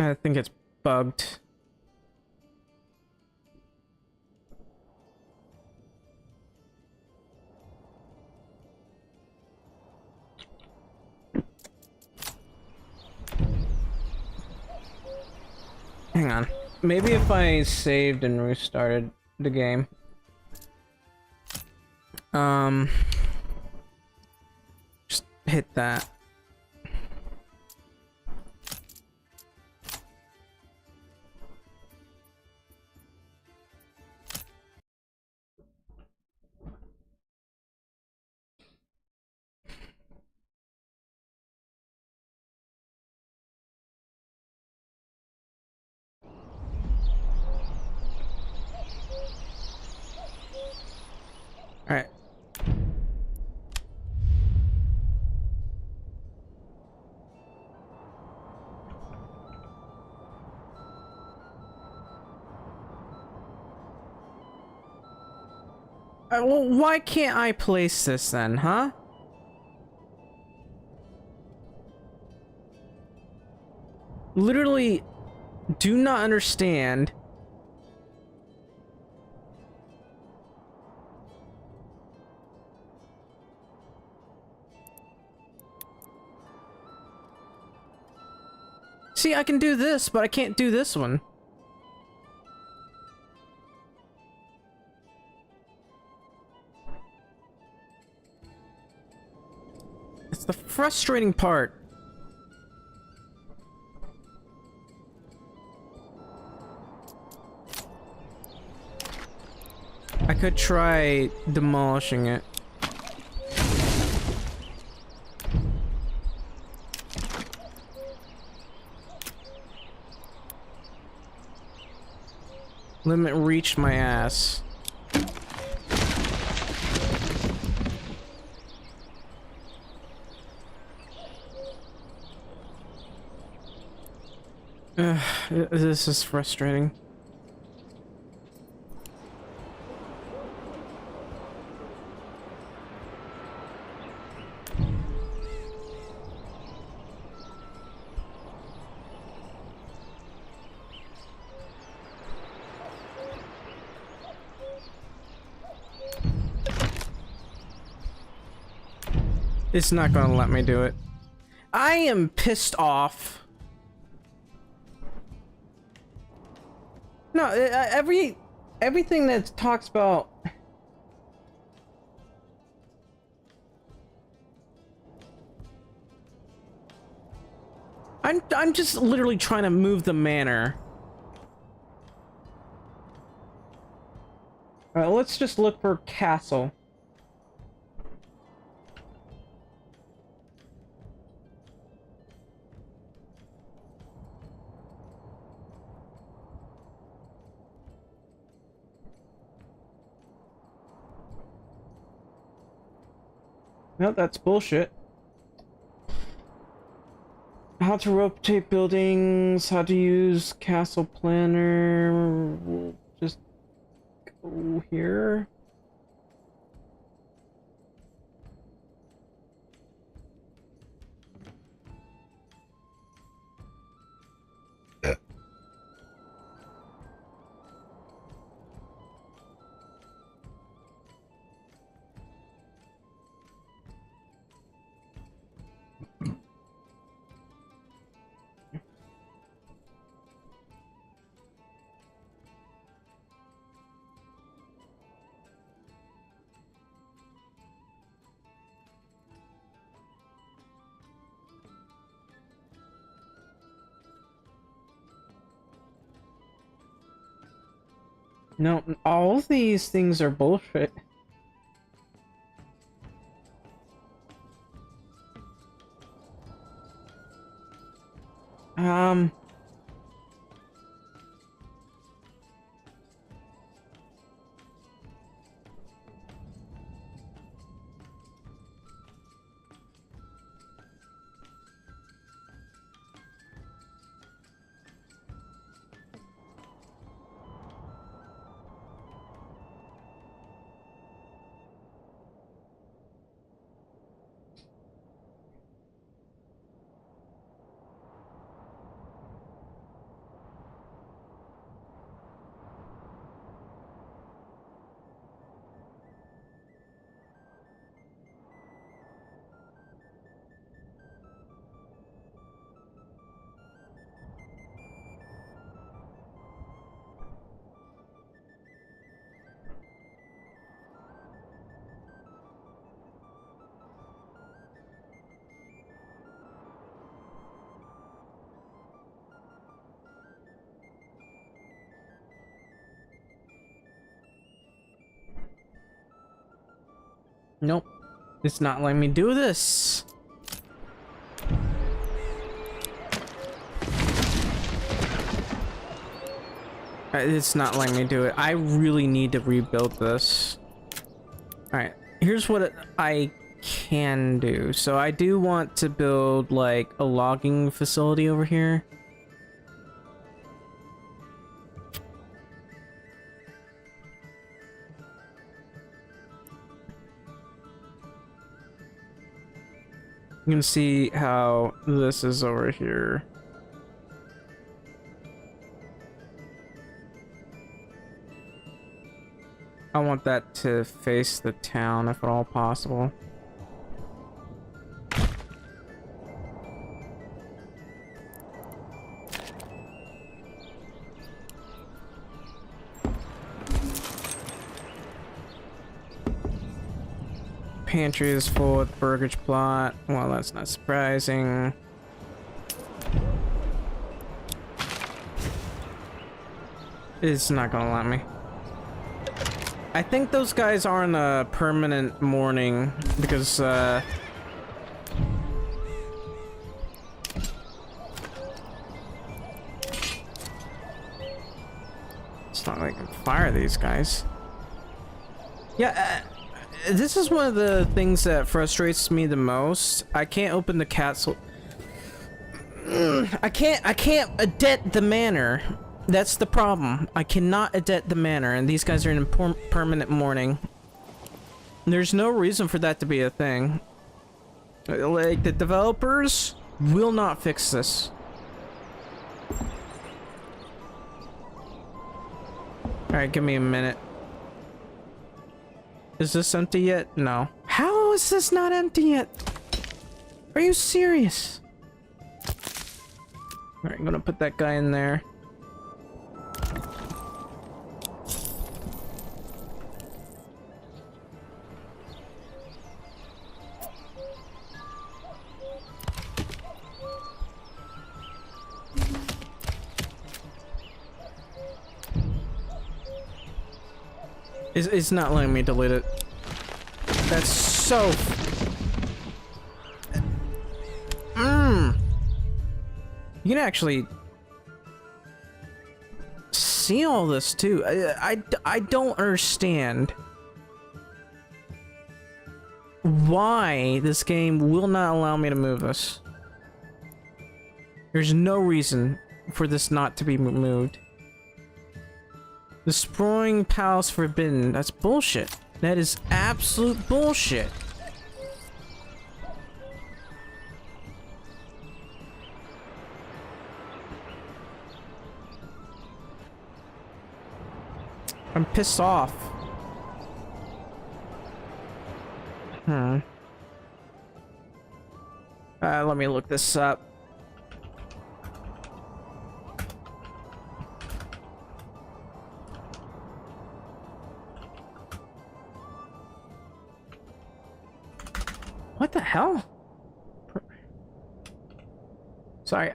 I think it's bugged. Hang on. Maybe if I saved and restarted the game. Just hit that. Well, why can't I place this then, huh? Literally, do not understand. See, I can do this, but I can't do this one. It's the frustrating part. I could try demolishing it. Limit reached my ass. This is frustrating. It's not gonna let me do it. I am pissed off. No, everything that talks about I'm just literally trying to move the manor. Alright, let's just look for castle. No, that's bullshit. How to rotate buildings, how to use castle planner. We'll just go here. No, all these things are bullshit. Nope. It's not letting me do this. It's not letting me do it. I really need to rebuild this. Alright, here's what I can do. So I do want to build like a logging facility over here. You can see how this is over here. I want that to face the town if at all possible. Pantry is full with burgage plot. Well, that's not surprising. It's not gonna let me. I think those guys are in a permanent mourning because it's not like I can fire these guys. Yeah, this is one of the things that frustrates me the most. I can't open the castle. I can't adet the manor. That's the problem. I cannot adet the manor, and these guys are in permanent mourning. There's no reason for that to be a thing. Like, the developers will not fix this. Alright, give me a minute. Is this empty yet? No. How is this not empty yet? Are you serious? Alright, I'm gonna put that guy in there. It's not letting me delete it. That's so... You can actually see all this too. I don't understand why this game will not allow me to move this. There's no reason for this not to be moved. Destroying palace forbidden. That's bullshit. That is absolute bullshit. I'm pissed off. Let me look this up. What the hell? Sorry.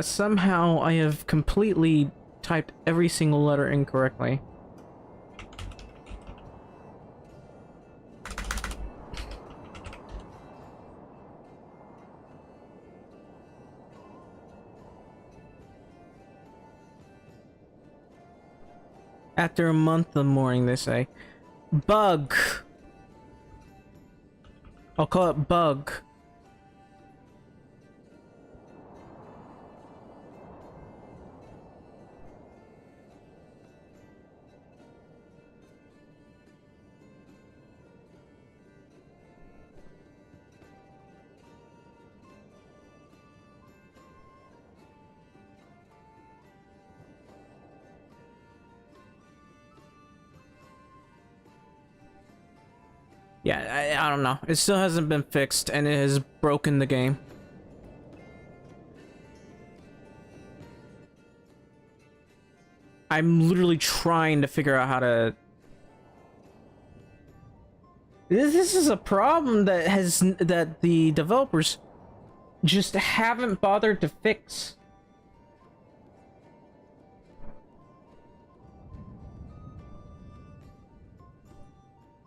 Somehow I have completely typed every single letter incorrectly. After a month of mourning, they say. Bug. I'll call it bug. Yeah, I don't know. It still hasn't been fixed, and it has broken the game. I'm literally trying to figure out how to... This is a problem that the developers just haven't bothered to fix.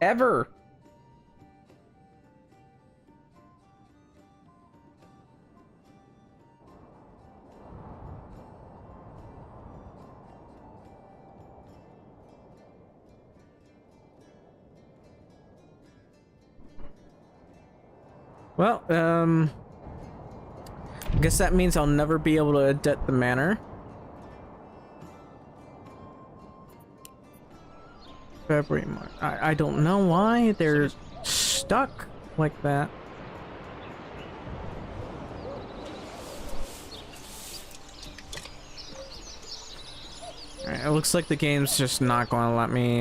Ever. Well, I guess that means I'll never be able to adet the manor. February, March. I don't know why they're stuck like that. Alright, it looks like the game's just not going to let me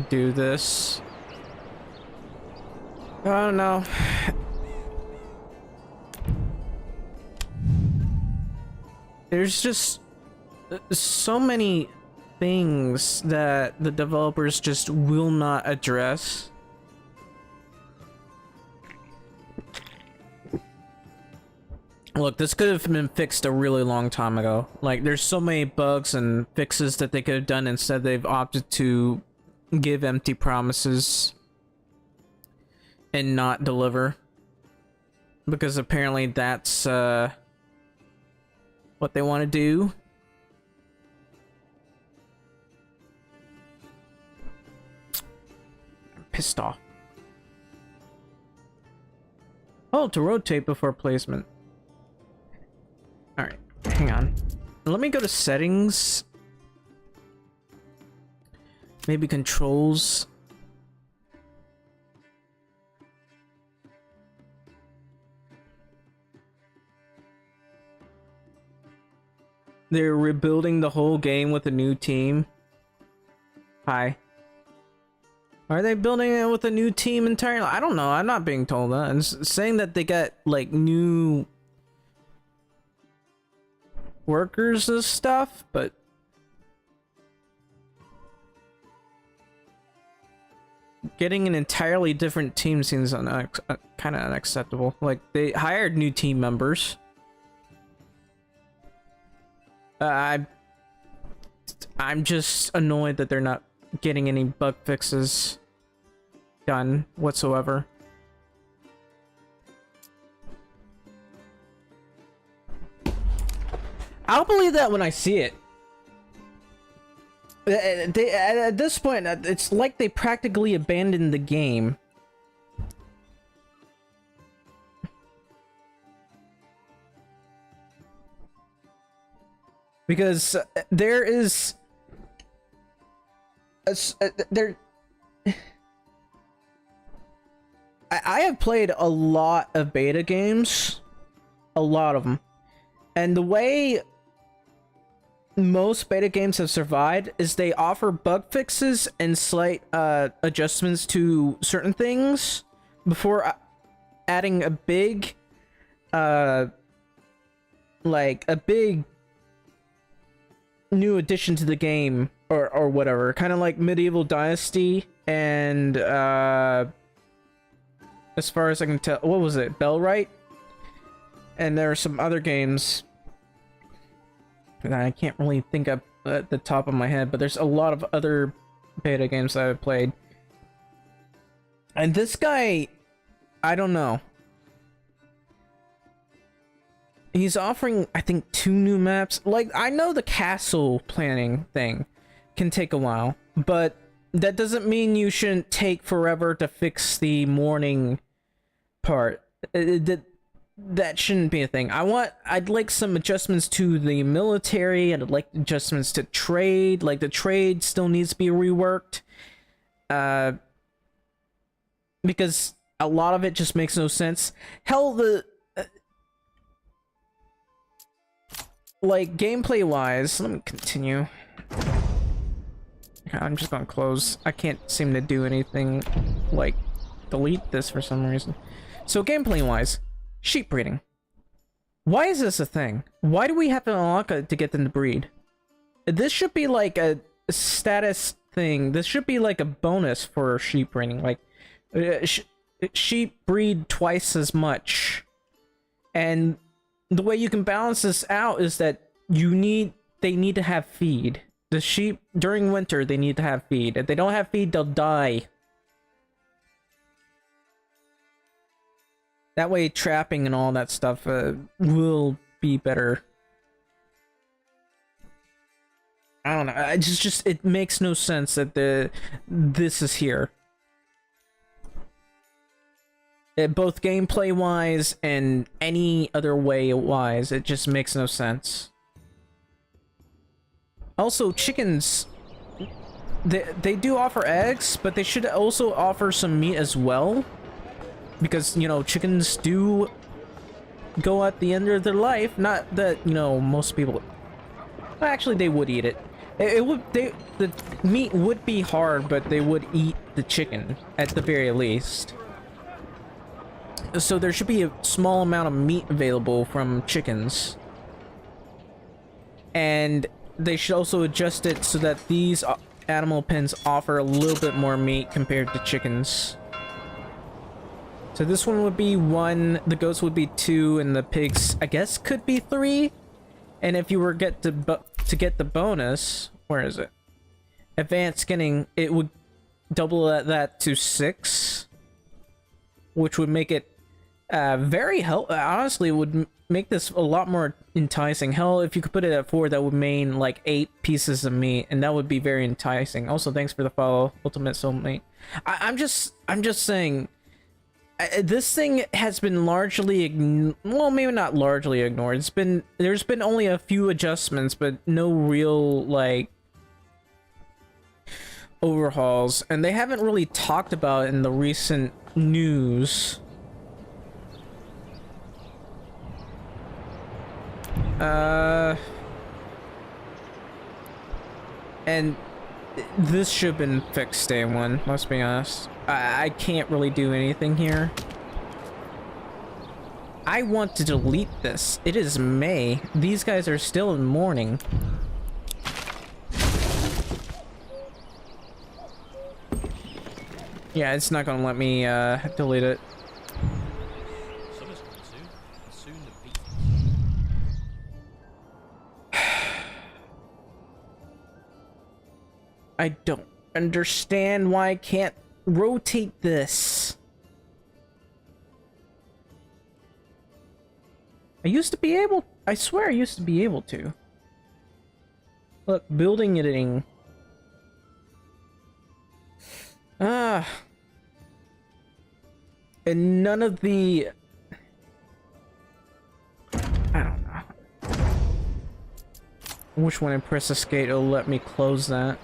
do this. I don't know. There's just so many things that the developers just will not address. Look, this could have been fixed a really long time ago. Like, there's so many bugs and fixes that they could have done. Instead, they've opted to give empty promises and not deliver. Because apparently that's, what they want to do. I'm pissed off. Oh, to rotate before placement. Alright, hang on. Let me go to settings. Maybe controls. They're rebuilding the whole game with a new team. Hi. Are they building it with a new team entirely? I don't know. I'm not being told that. It's saying that they got, like, new workers and stuff, but getting an entirely different team seems kind of unacceptable. Like, they hired new team members. I'm just annoyed that they're not getting any bug fixes done whatsoever. I'll believe that when I see it. At this point, it's like they practically abandoned the game. Because there is there I have played a lot of beta games, a lot of them, and the way most beta games have survived is they offer bug fixes and slight adjustments to certain things before adding a big like a big new addition to the game or whatever, kind of like Medieval Dynasty and as far as I can tell, what was it, Bellwright? And there are some other games that I can't really think of at the top of my head, but there's a lot of other beta games that I've played. And this guy, I don't know. He's offering, I think, 2 new maps. Like, I know the castle planning thing can take a while, but that doesn't mean you shouldn't take forever to fix the morning part. That shouldn't be a thing. I'd like some adjustments to the military, and I'd like adjustments to trade. Like, the trade still needs to be reworked. Because a lot of it just makes no sense. Hell, like, gameplay wise, let me continue. I'm just gonna close. I can't seem to do anything like delete this for some reason. So gameplay wise, sheep breeding. Why is this a thing? Why do we have to unlock it to get them to breed? This should be like a status thing. This should be like a bonus for sheep breeding. Like, sheep breed twice as much, and the way you can balance this out is that they need to have feed. The sheep during winter, they need to have feed. If they don't have feed, they'll die. That way trapping and all that stuff will be better. I don't know. It makes no sense that this is here. Both gameplay wise and any other way wise, it just makes no sense. Also, chickens they do offer eggs, but they should also offer some meat as well, because you know chickens do go at the end of their life. Not that you know most people. Well, actually, they would eat it. It would the meat would be hard, but they would eat the chicken at the very least. So there should be a small amount of meat available from chickens. And they should also adjust it so that these animal pens offer a little bit more meat compared to chickens. So this one would be 1, the goats would be 2, and the pigs, I guess, could be 3. And if you were get to get the bonus, where is it? Advanced skinning, it would double that to 6, which would make it very honestly, it would make this a lot more enticing. Hell, if you could put it at 4, that would mean like 8 pieces of meat, and that would be very enticing. Also, thanks for the follow, Ultimate Soulmate. I'm just saying, this thing has been largely well, maybe not largely ignored. There's been only a few adjustments, but no real like overhauls, and they haven't really talked about it in the recent news. And this should have been fixed day 1, let's be honest. I can't really do anything here. I want to delete this. It is May. These guys are still in mourning. Yeah, it's not gonna let me delete it. Summer's coming soon. And soon the beef. I don't understand why I can't rotate this. I used to be able... I swear I used to be able to. Look, building editing. Ah. And none of the... I don't know. I wish when I press escape it'll let me close that.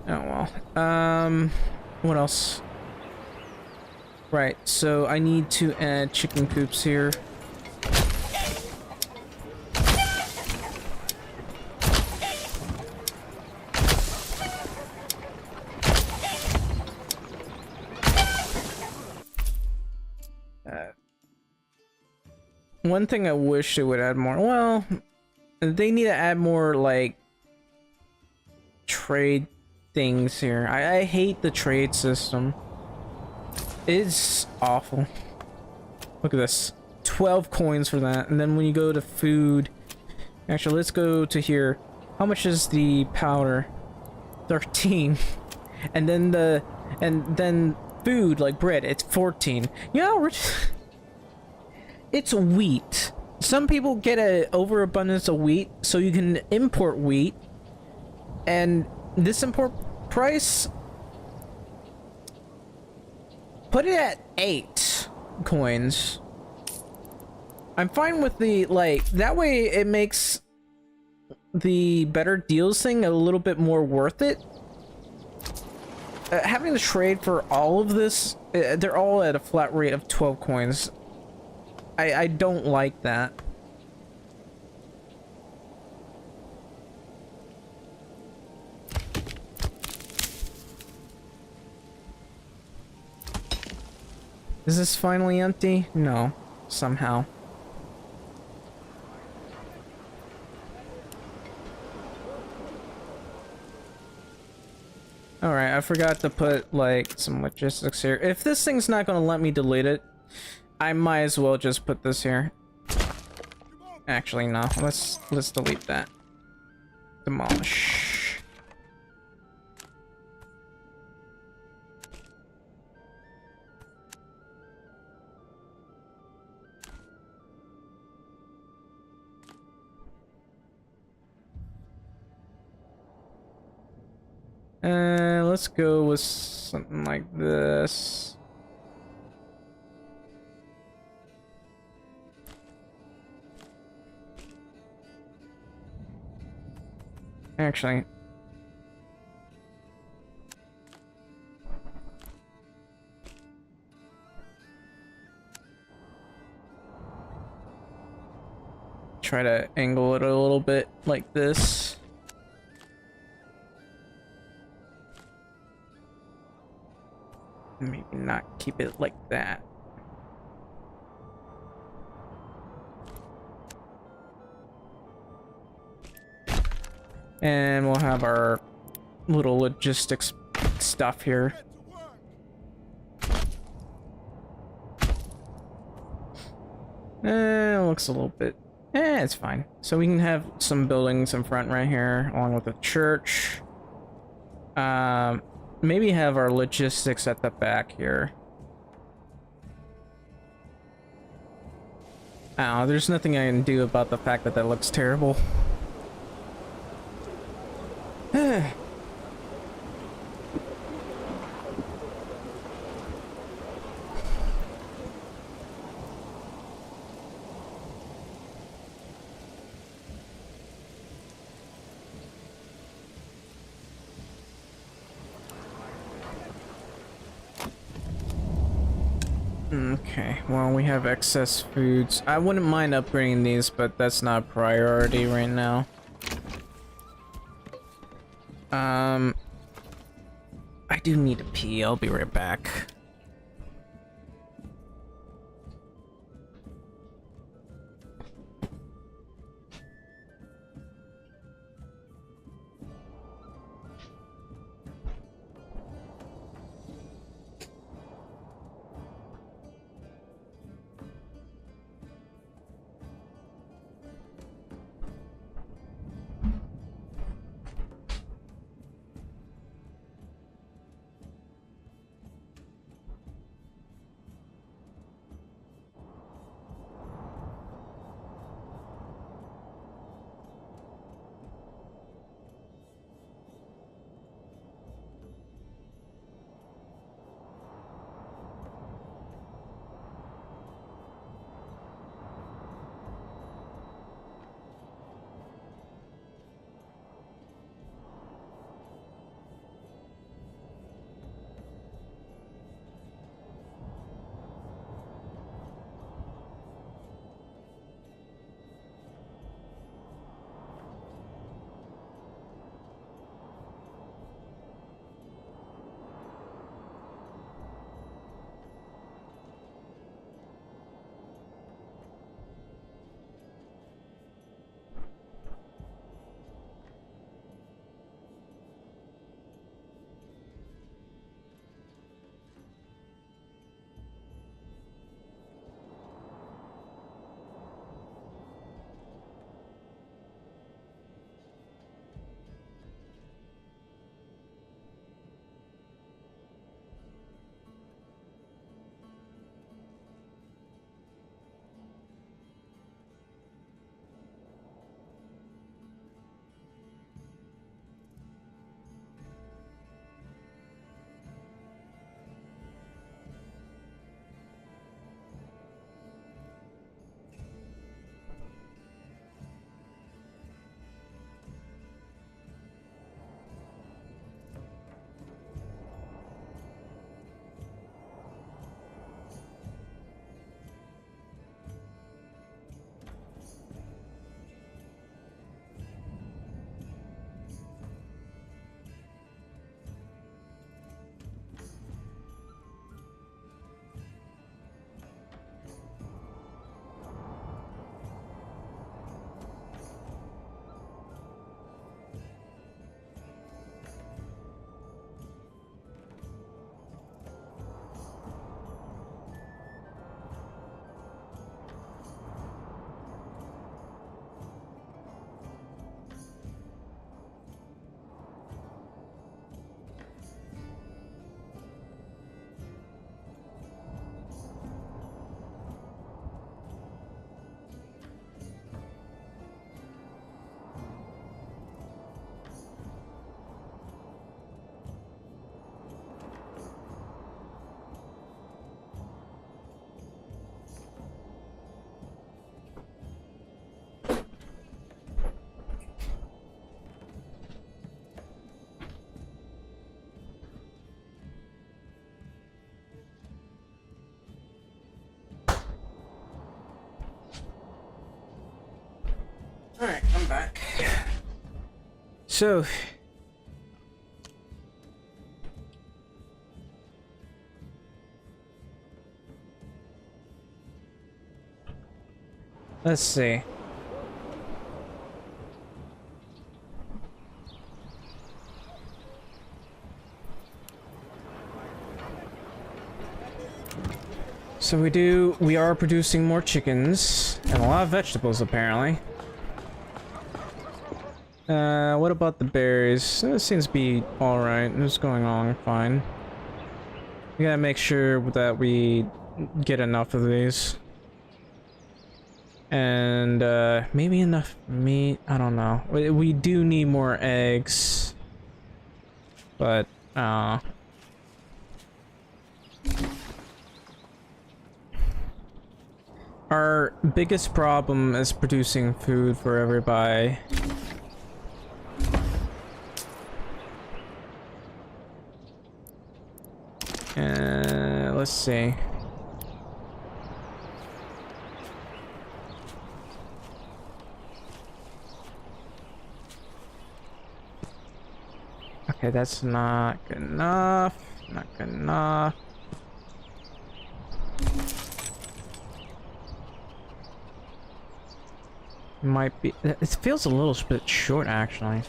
Oh well. What else? Right, so I need to add chicken coops here. One thing I wish they would add more, well, they need to add more, like, trade things here. I hate the trade system. It's awful. Look at this. 12 coins for that. And then when you go to food... Actually, let's go to here. How much is the powder? 13. And then food, like bread, it's 14. You know, it's wheat. Some people get an overabundance of wheat, so you can import wheat. And this import price, put it at 8 coins. I'm fine with the, like, that way it makes the better deals thing a little bit more worth it. Having to trade for all of this, they're all at a flat rate of 12 coins. I don't like that. Is this finally empty? No, somehow. Alright, I forgot to put, like, some logistics here. If this thing's not gonna let me delete it, I might as well just put this here. Actually, no. Let's delete that. Demolish. Let's go with something like this. Actually, try to angle it a little bit like this. Maybe not keep it like that. And we'll have our little logistics stuff here. It looks a little bit... it's fine. So we can have some buildings in front right here, along with the church. Maybe have our logistics at the back here. Oh, there's nothing I can do about the fact that that looks terrible. Okay, well, we have excess foods. I wouldn't mind upgrading these, but that's not a priority right now. I do need to pee. I'll be right back. Alright, I'm back. So... let's see. So we are producing more chickens and a lot of vegetables apparently. What about the berries? It seems to be alright. It's going on fine. We gotta make sure that we get enough of these. And, maybe enough meat? I don't know. We do need more eggs. But, our biggest problem is producing food for everybody. Let's see. Okay, that's not good enough. Not good enough. Might be. It feels a little bit short, actually.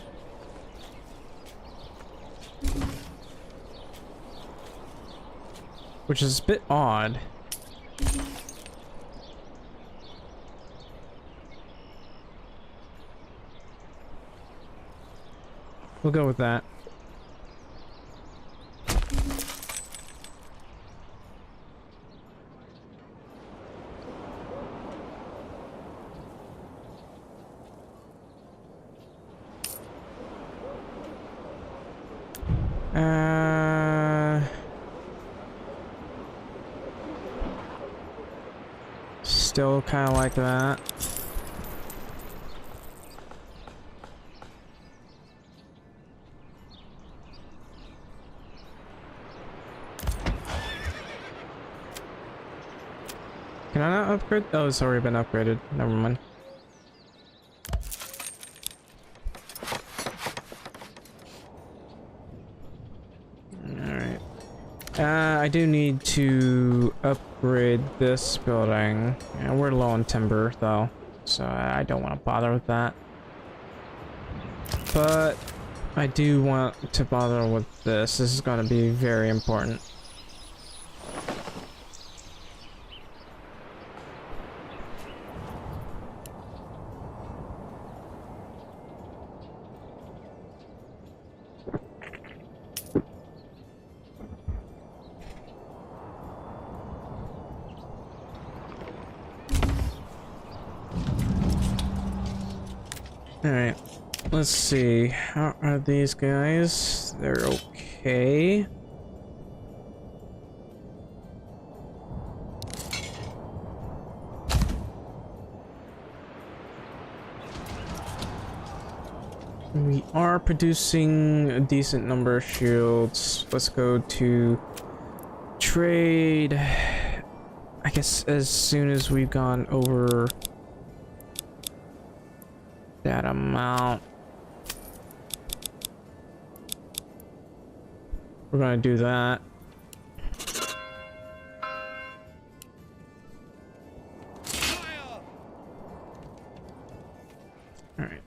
Which is a bit odd. We'll go with that. Still kind of like that. Can I not upgrade? Oh, it's already been upgraded. Never mind. Alright. I do need to upgrade this building. Yeah, we're low on timber, though, so I don't want to bother with that. But I do want to bother with this. This is going to be very important. Alright, let's see. How are these guys? They're okay. We are producing a decent number of shields. Let's go to trade. I guess as soon as we've gone over that amount, we're gonna do that. All right.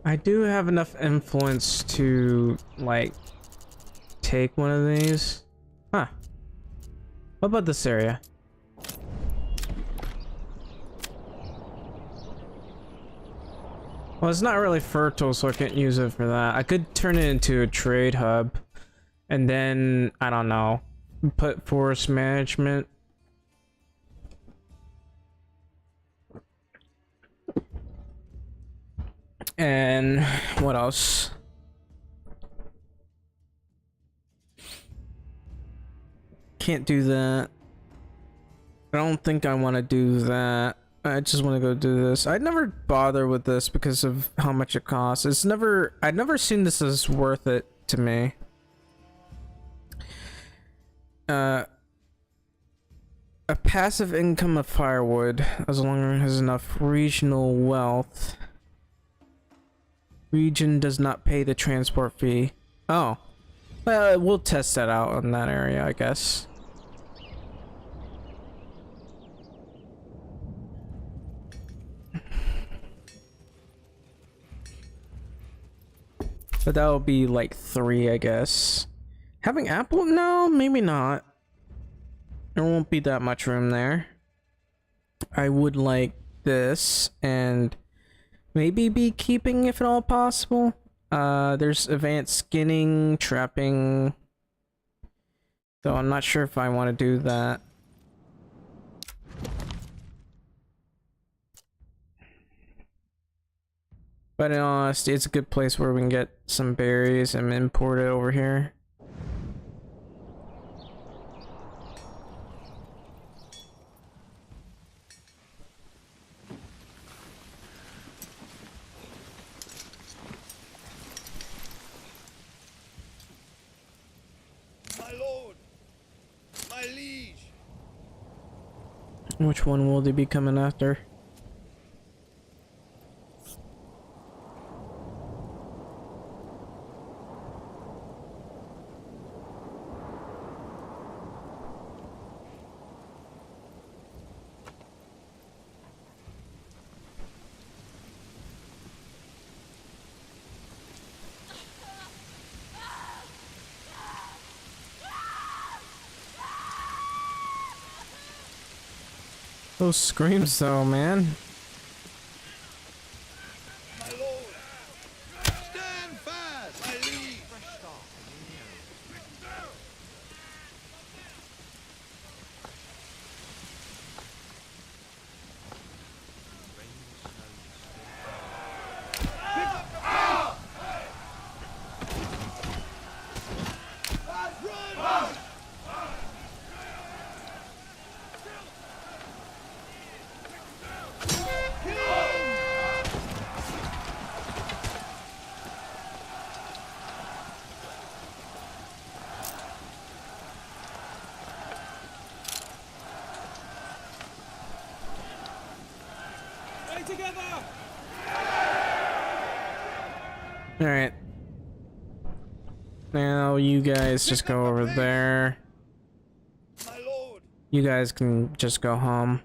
I do have enough influence to, like, take one of these. Huh. What about this area? Well, it's not really fertile, so I can't use it for that. I could turn it into a trade hub, and then, I don't know, put forest management. And what else? can't do that. I don't think I want to do that. I just want to go do this. I'd never bother with this because of how much it costs. I'd never seen this as worth it to me. A passive income of firewood, as long as it has enough regional wealth. Region does not pay the transport fee. Oh. Well, we'll test that out on that area, I guess. But that'll be like 3, I guess. Having apple? No, maybe not. There won't be that much room there. I would like this and maybe beekeeping if at all possible. There's advanced skinning, trapping. Though I'm not sure if I want to do that. But in all honesty, it's a good place where we can get some berries and import it over here. My lord, my liege. Which one will they be coming after? Those screams though, man. My lord, stand fast, my liege. Alright. Now you guys just go over there. My lord, You guys can just go home.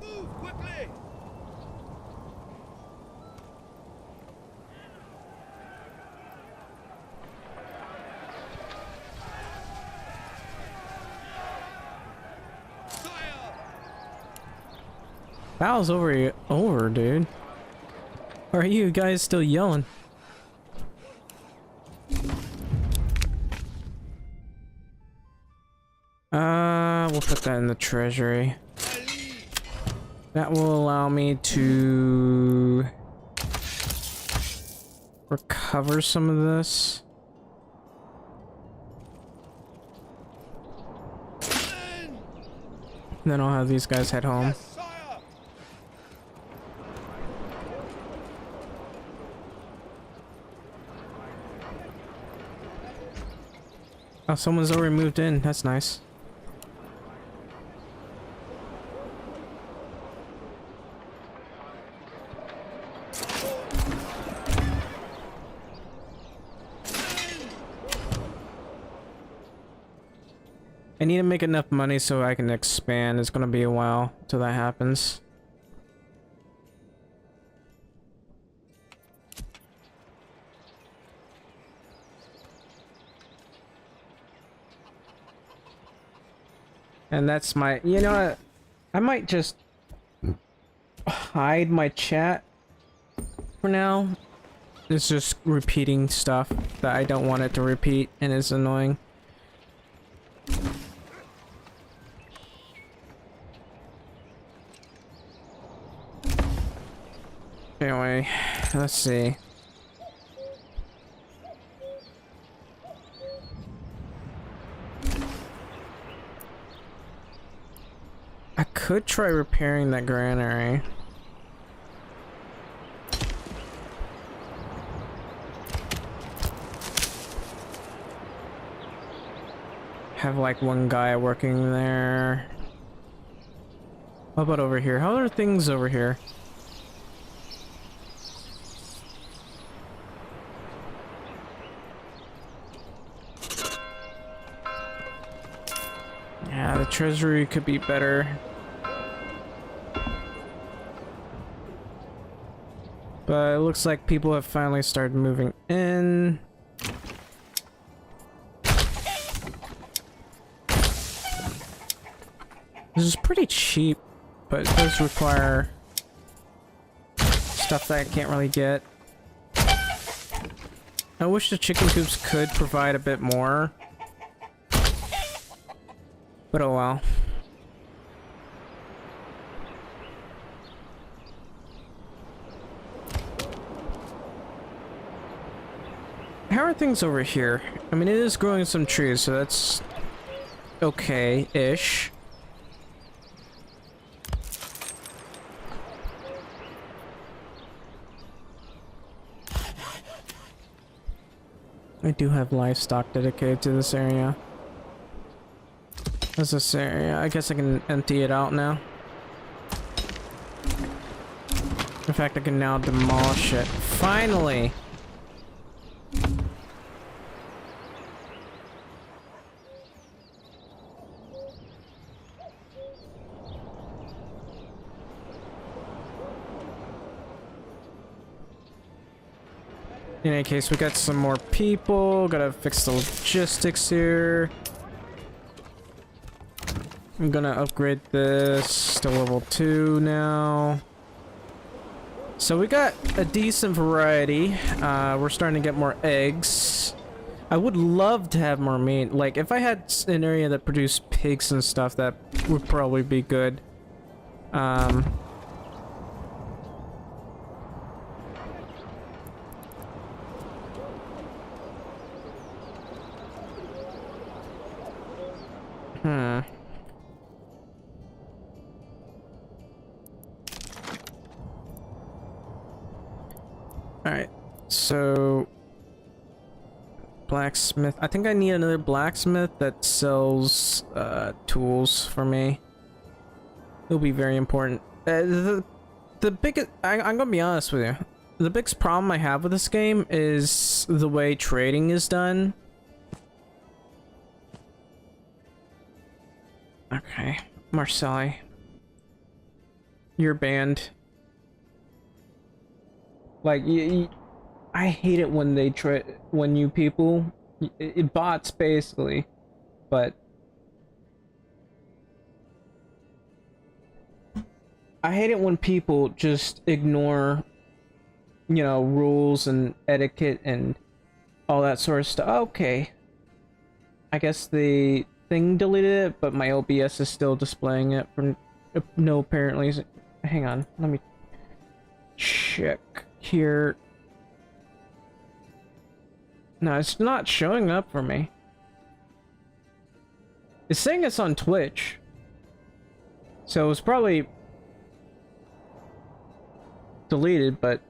move quickly. Sire, Battle's over, dude. Or are you guys still yelling? We'll put that in the treasury. my liege. That will allow me to recover some of this. Men, Then I'll have these guys head home. yes, sire. Oh, someone's already moved in. That's nice. I need to make enough money so I can expand. It's gonna be a while till that happens. And that's my, you know what? I might just hide my chat for now. It's just repeating stuff that I don't want it to repeat and it's annoying. Anyway, let's see. could try repairing that granary. Have like one guy working there. How about over here? How are things over here? Yeah, the treasury could be better. But it looks like people have finally started moving in. This is pretty cheap, but it does require stuff that I can't really get. I wish the chicken coops could provide a bit more. But oh well. How are things over here? I mean, it is growing some trees, so that's okay-ish. I do have livestock dedicated to this area. What's this area? I guess I can empty it out now. In fact, I can now demolish it. Finally! In any case, we got some more people. Gotta fix the logistics here. I'm gonna upgrade this to level 2 now. So we got a decent variety. We're starting to get more eggs. I would love to have more meat. Like, if I had an area that produced pigs and stuff, that would probably be good. Alright, so... blacksmith. I think I need another blacksmith that sells, tools for me. It'll be very important. The biggest... I'm gonna be honest with you. The biggest problem I have with this game is the way trading is done. Okay, Marcelli. You're banned. Like, I hate it when they when you people, it bots basically, but I hate it when people just ignore, you know, rules and etiquette and all that sort of stuff. Okay, I guess the thing deleted it, but my OBS is still displaying it for no apparent reason. Hang on, let me check here. No, it's not showing up for me. It's saying it's on Twitch. So it's probably deleted, but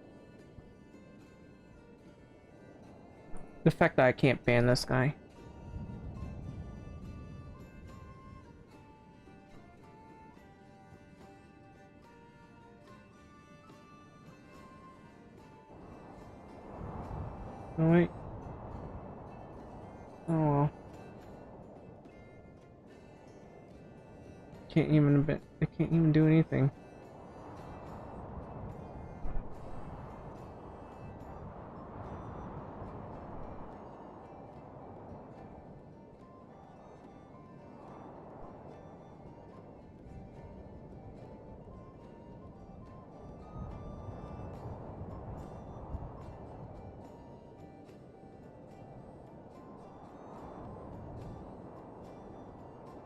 the fact that I can't ban this guy. Oh wait. Oh well. Can't even I can't even do anything.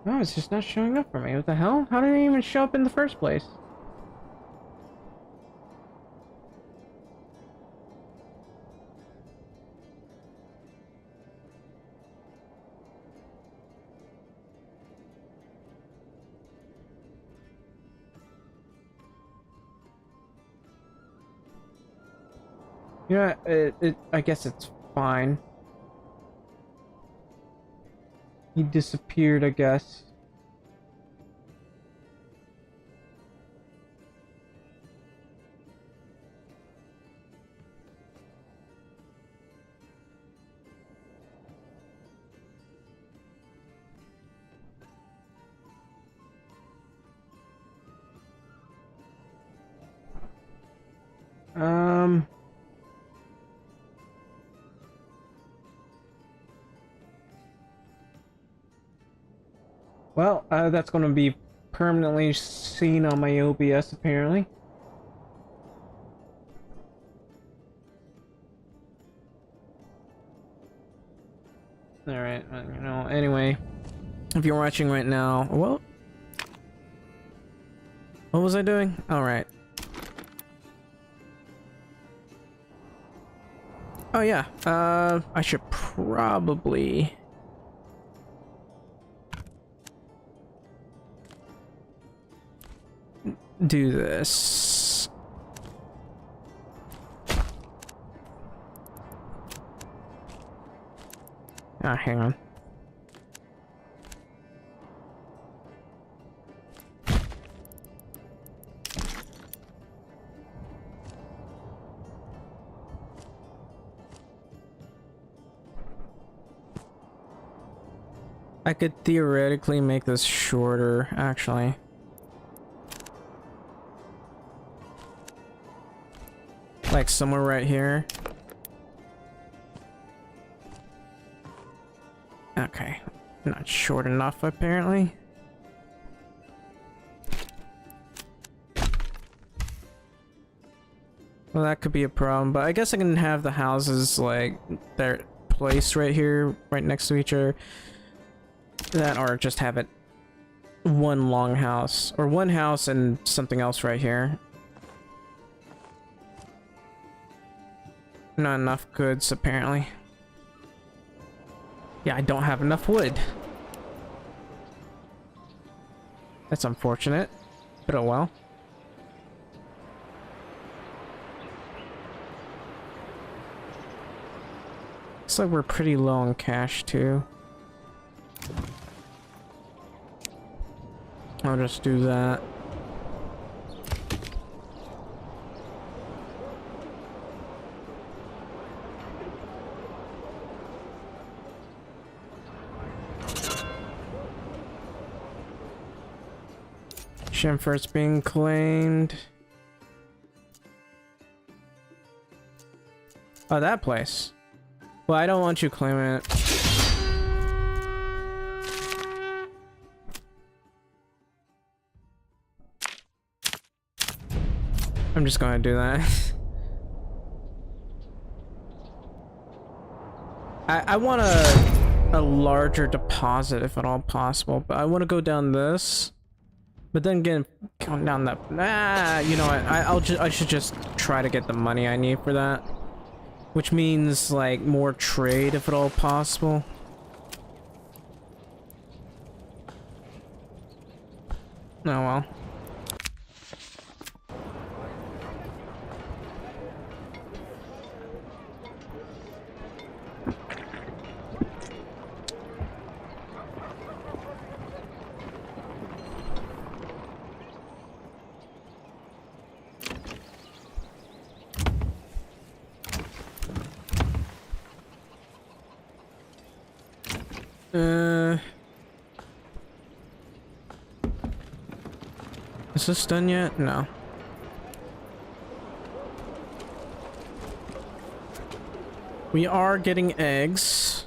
No, it's just not showing up for me. What the hell? How did it even show up in the first place? You know, I guess it's fine. He disappeared, I guess. Um... Well, that's going to be permanently seen on my OBS, apparently. Alright, you know, anyway. If you're watching right now... Well... What was I doing? Alright. Oh yeah, I should probably... do this. Ah, hang on. I could theoretically make this shorter, actually. Like somewhere right here. Okay. Not short enough, apparently. Well, that could be a problem, but I guess I can have the houses, like, they're placed right here, right next to each other. That, or just have it one long house. Or one house and something else right here. Not enough goods, apparently. Yeah, I don't have enough wood. That's unfortunate. But oh well. Looks like we're pretty low on cash, too. I'll just do that. Shamford's being claimed. Oh, that place. Well, I don't want you claiming it. I'm just gonna do that. I want a larger deposit if at all possible, but I want to go down this. But then again, going down that, you know what? I should just try to get the money I need for that, which means like more trade if at all possible. Oh well. Is this done yet? No. We are getting eggs,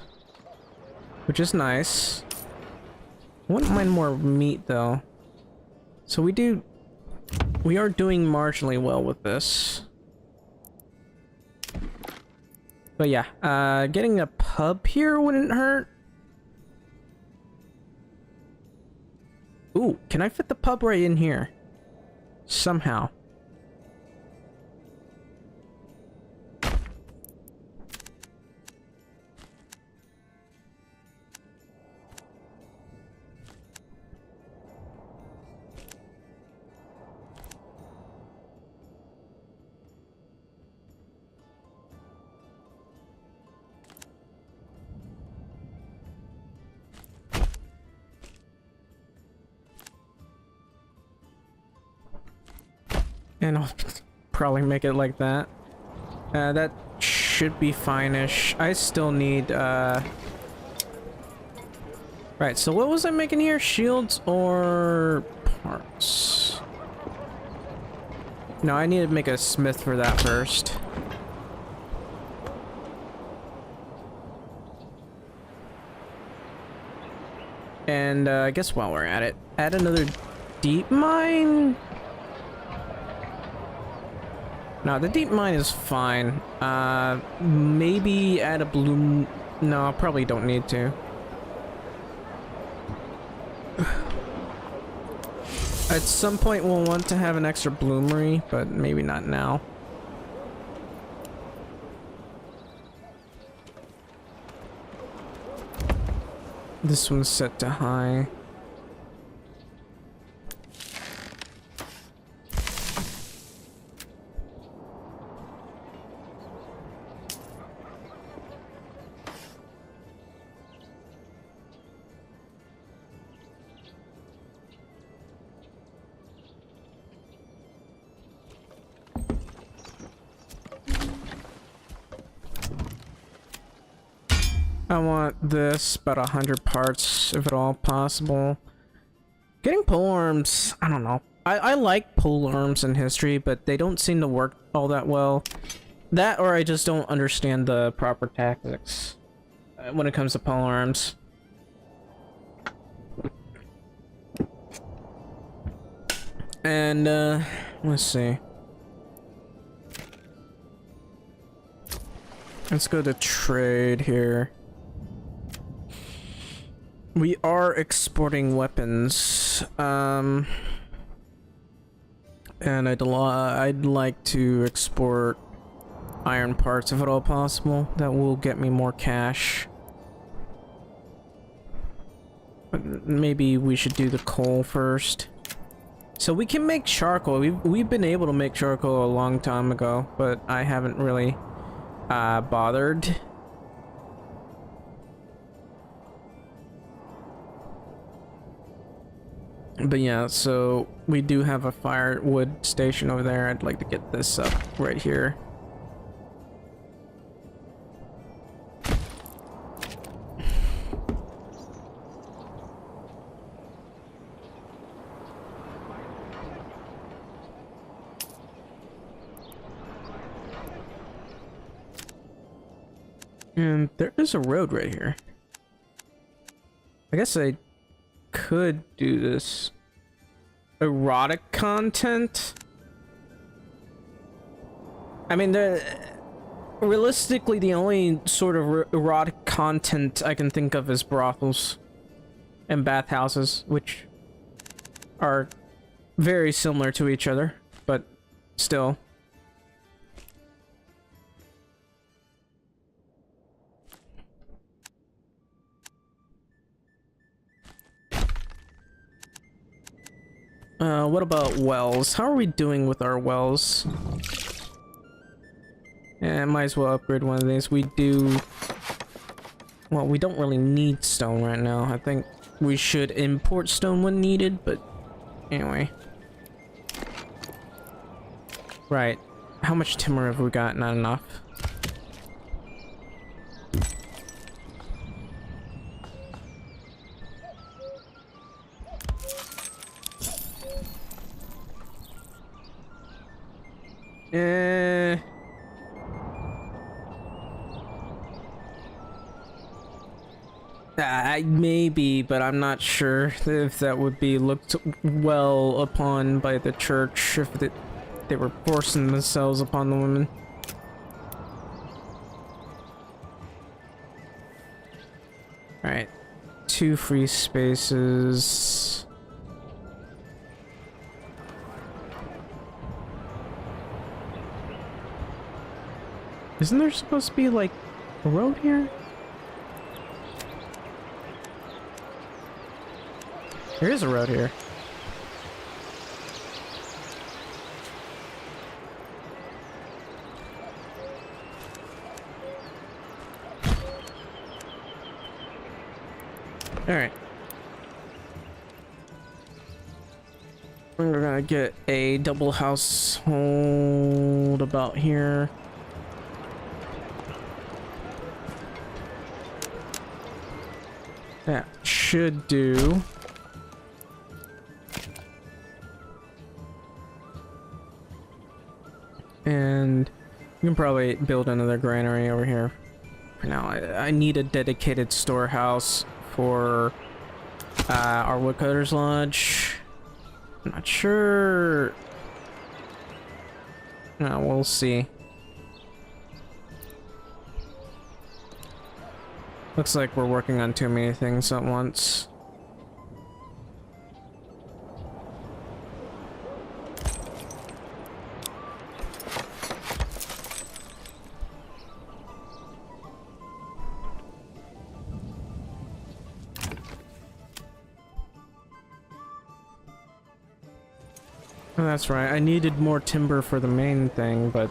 which is nice. I wouldn't mind more meat though. So we are doing marginally well with this. But yeah, getting a pub here wouldn't hurt. Ooh, can I fit the pub right in here? Somehow. And I'll probably make it like that. That should be fine-ish. I still need, Right, so what was I making here? Shields or parts? No, I need to make a smith for that first. And, I guess while we're at it, add another deep mine? No, the deep mine is fine. Maybe add a bloom... No, I probably don't need to. At some point we'll want to have an extra bloomery, but maybe not now. This one's set to high. I want this, about 100 parts, if at all possible. Getting polearms, I don't know. I like polearms in history, but they don't seem to work all that well. That, or I just don't understand the proper tactics when it comes to polearms. And, let's see. Let's go to trade here. We are exporting weapons, and I'd like to export iron parts if at all possible. That will get me more cash. But maybe we should do the coal first. So we can make charcoal. We've been able to make charcoal a long time ago, but I haven't really bothered. But yeah, so we do have a firewood station over there. I'd like to get this up right here. And there is a road right here. I guess I could do this. Erotic content? I mean, realistically, the only sort of erotic content I can think of is brothels and bathhouses, which are very similar to each other, but still. What about wells? How are we doing with our wells? Yeah, might as well upgrade one of these. We do... Well, we don't really need stone right now. I think we should import stone when needed, but anyway. Right. How much timber have we got? Not enough. Maybe, but I'm not sure if that would be looked well upon by the church if they were forcing themselves upon the women. Alright. 2 free spaces. Isn't there supposed to be, like, a road here? There is a road here. All right. We're gonna get a double household about here. That should do. And you can probably build another granary over here. For now, I need a dedicated storehouse for our woodcutter's lodge. I'm not sure. No, we'll see. Looks like we're working on too many things at once. Oh, that's right. I needed more timber for the main thing, but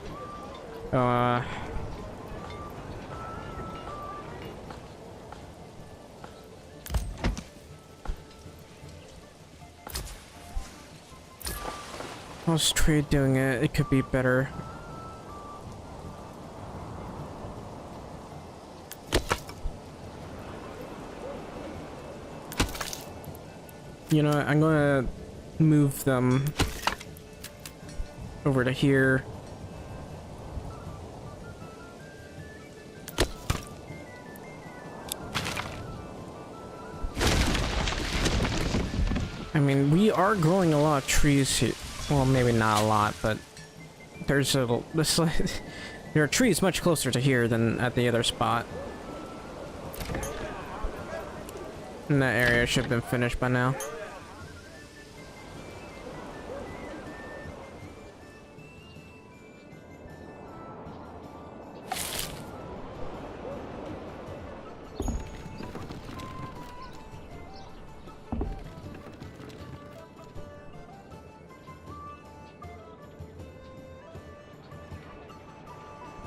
how's trade doing it? It could be better. You know, I'm gonna move them over to here. I mean, we are growing a lot of trees here. Well, maybe not a lot, but there's a there are trees much closer to here than at the other spot. And that area should have been finished by now.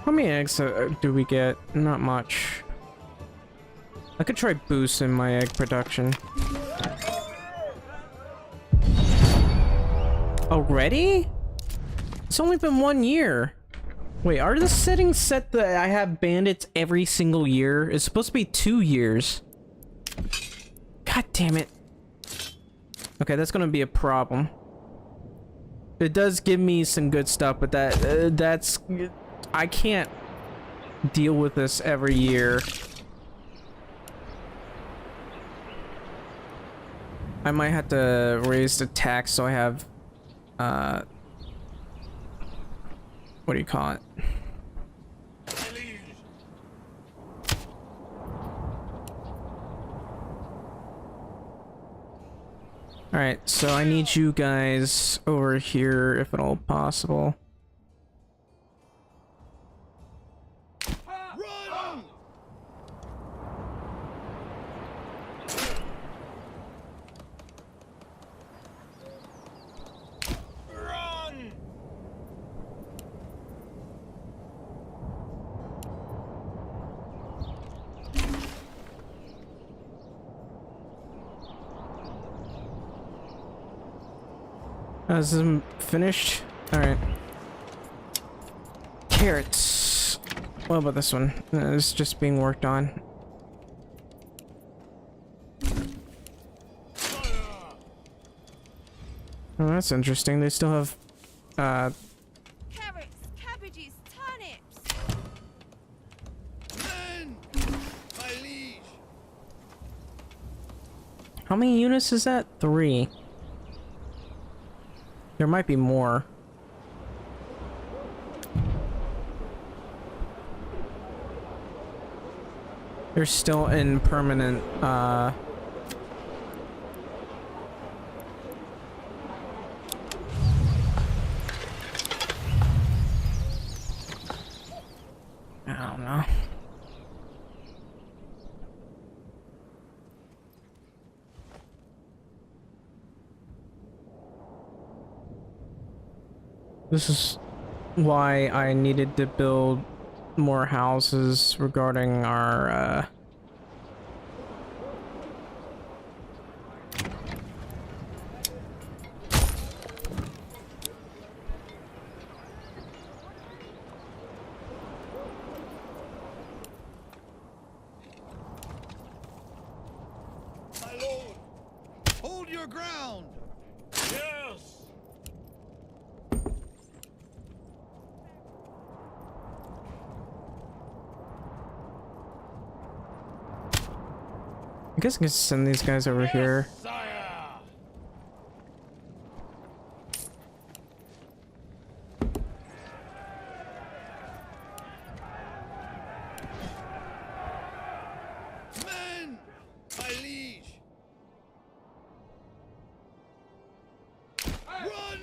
How many eggs do we get? Not much. I could try boosting my egg production. Already? It's only been 1 year. Wait, are the settings set that I have bandits every single year? It's supposed to be 2 years. God damn it. Okay, that's gonna be a problem. It does give me some good stuff, but that's... I can't deal with this every year. I might have to raise the tax so I have, what do you call it? Alright, so I need you guys over here if at all possible. Run! Run! Is this finished? Alright. Carrots. What about this one? It's just being worked on. Oh, that's interesting. They still have, Carrots, cabbages, turnips. Men! My liege! how many units is that? 3. There might be more. They're still in permanent, I don't know. This is why I needed to build more houses regarding our, ground! Yes! I guess I can send these guys over here. Sire! Men! My liege! Run!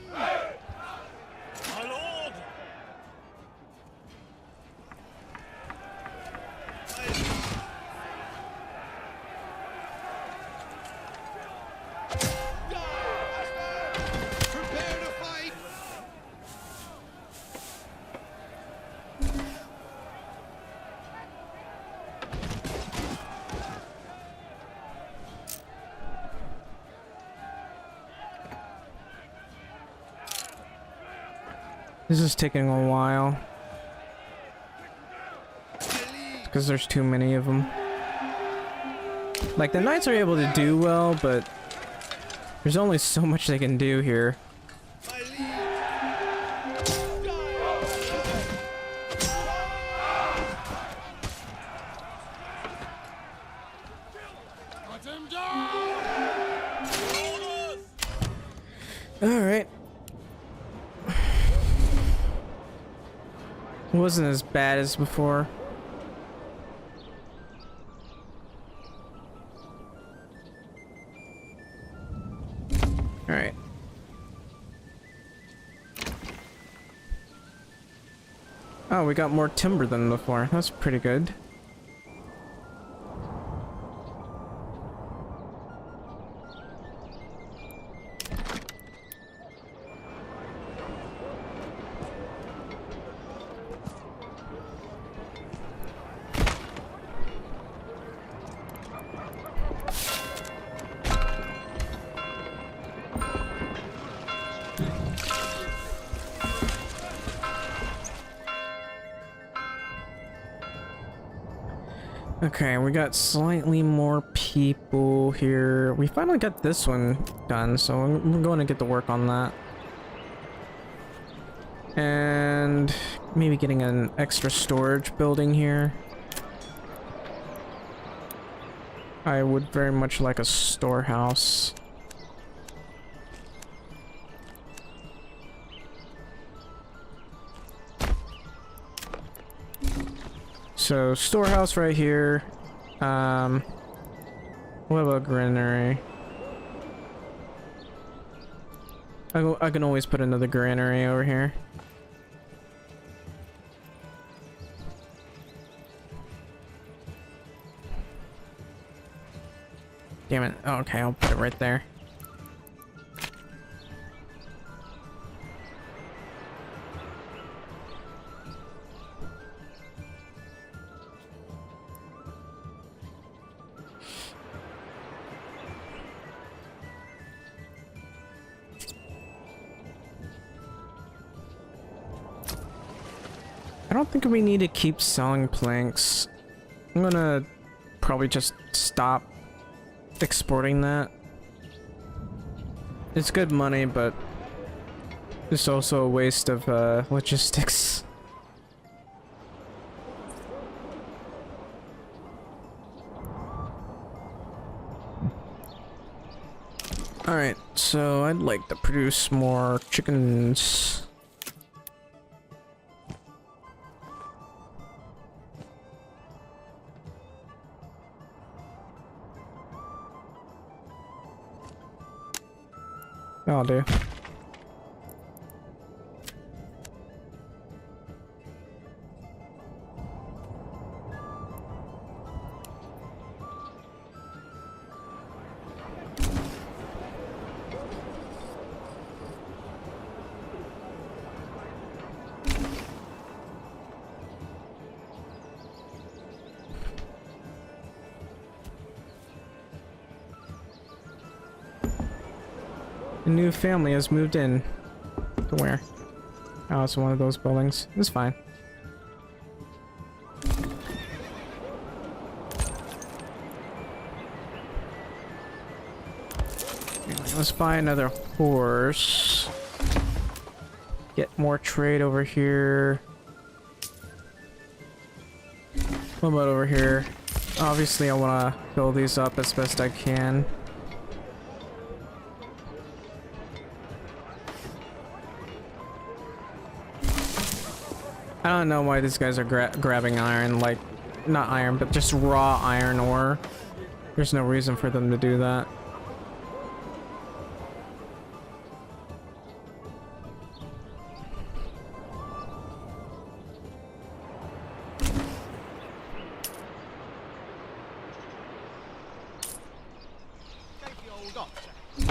My lord! Prepare to fight! This is taking a while My liege! because there's too many of them. Like, the knights are able to do well, but there's only so much they can do here. My liege! Cut him down! Alright. It wasn't as bad as before. Alright. Oh, we got more timber than before. That's pretty good. Okay, we got slightly more people here. We finally got this one done, so we're going to get to work on that. And maybe getting an extra storage building here. I would very much like a storehouse. So, storehouse right here. What about granary? I can always put another granary over here. Damn it. Oh, okay, I'll put it right there. I don't think we need to keep selling planks. I'm gonna probably just stop exporting that. It's good money, but it's also a waste of logistics. Alright, so I'd like to produce more chickens. I'll do. A new family has moved in. To where? Oh, it's one of those buildings. It's fine. Anyway, let's buy another horse. Get more trade over here. What about over here? Obviously, I want to build these up as best I can. I don't know why these guys are grabbing iron, like, not iron, but just raw iron ore. There's no reason for them to do that.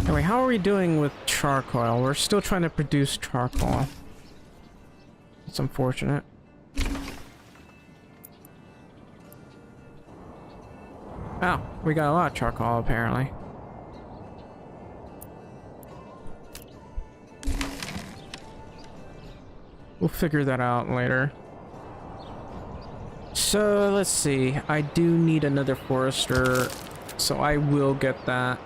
Anyway, how are we doing with charcoal? We're still trying to produce charcoal. It's unfortunate. Oh, we got a lot of charcoal apparently. We'll figure that out later. So let's see. I do need another forester, so I will get that.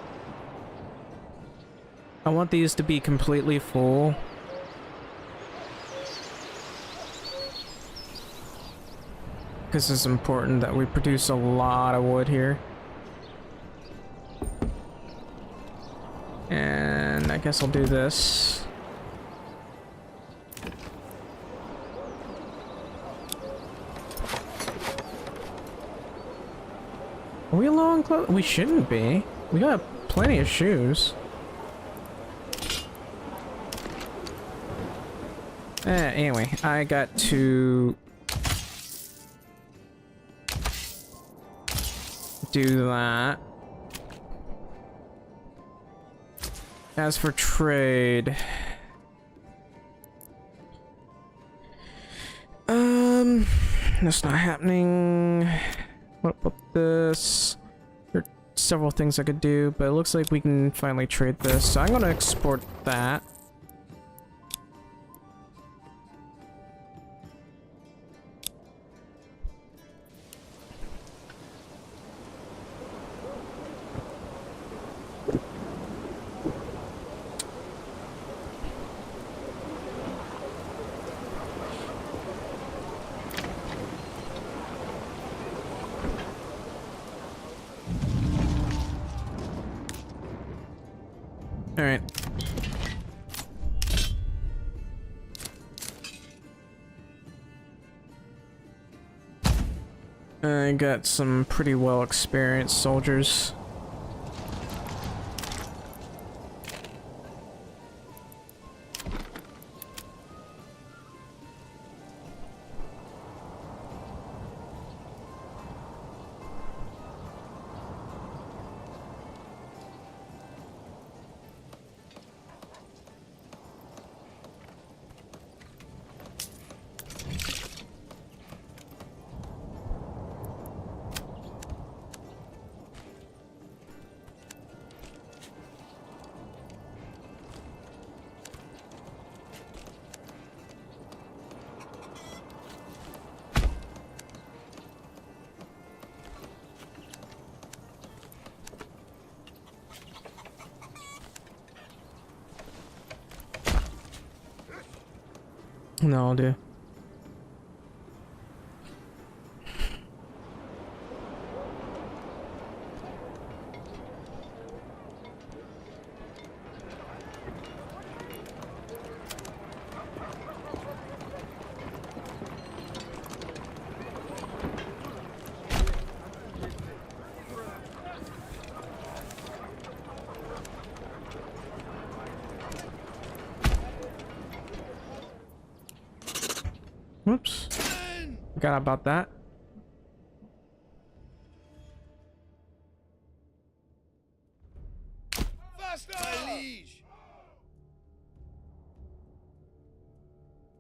I want these to be completely full. Because it's important that we produce a lot of wood here. And I guess I'll do this. Are we low on clothes? We shouldn't be. We got plenty of shoes. Anyway, I got to do that. As for trade, that's not happening. What about this? There are several things I could do, but it looks like we can finally trade this. So I'm gonna export that. All right. I got some pretty well experienced soldiers. No, I'll do. Whoops. Forgot about that. Faster! My liege!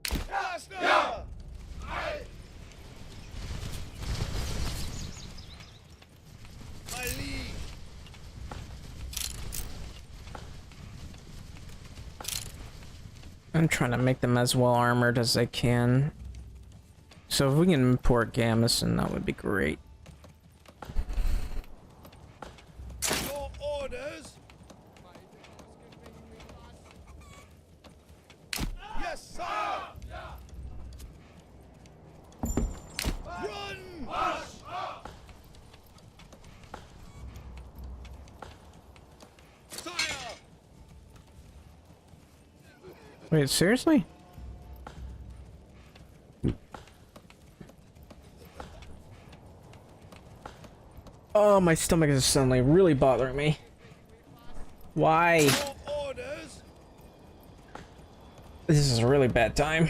Faster! Yeah. My liege! I'm trying to make them as well armored as I can. So if we can import Gamison, that would be great. Your orders? Wait, seriously? Oh, my stomach is suddenly really bothering me. Why? Your orders. This is a really bad time.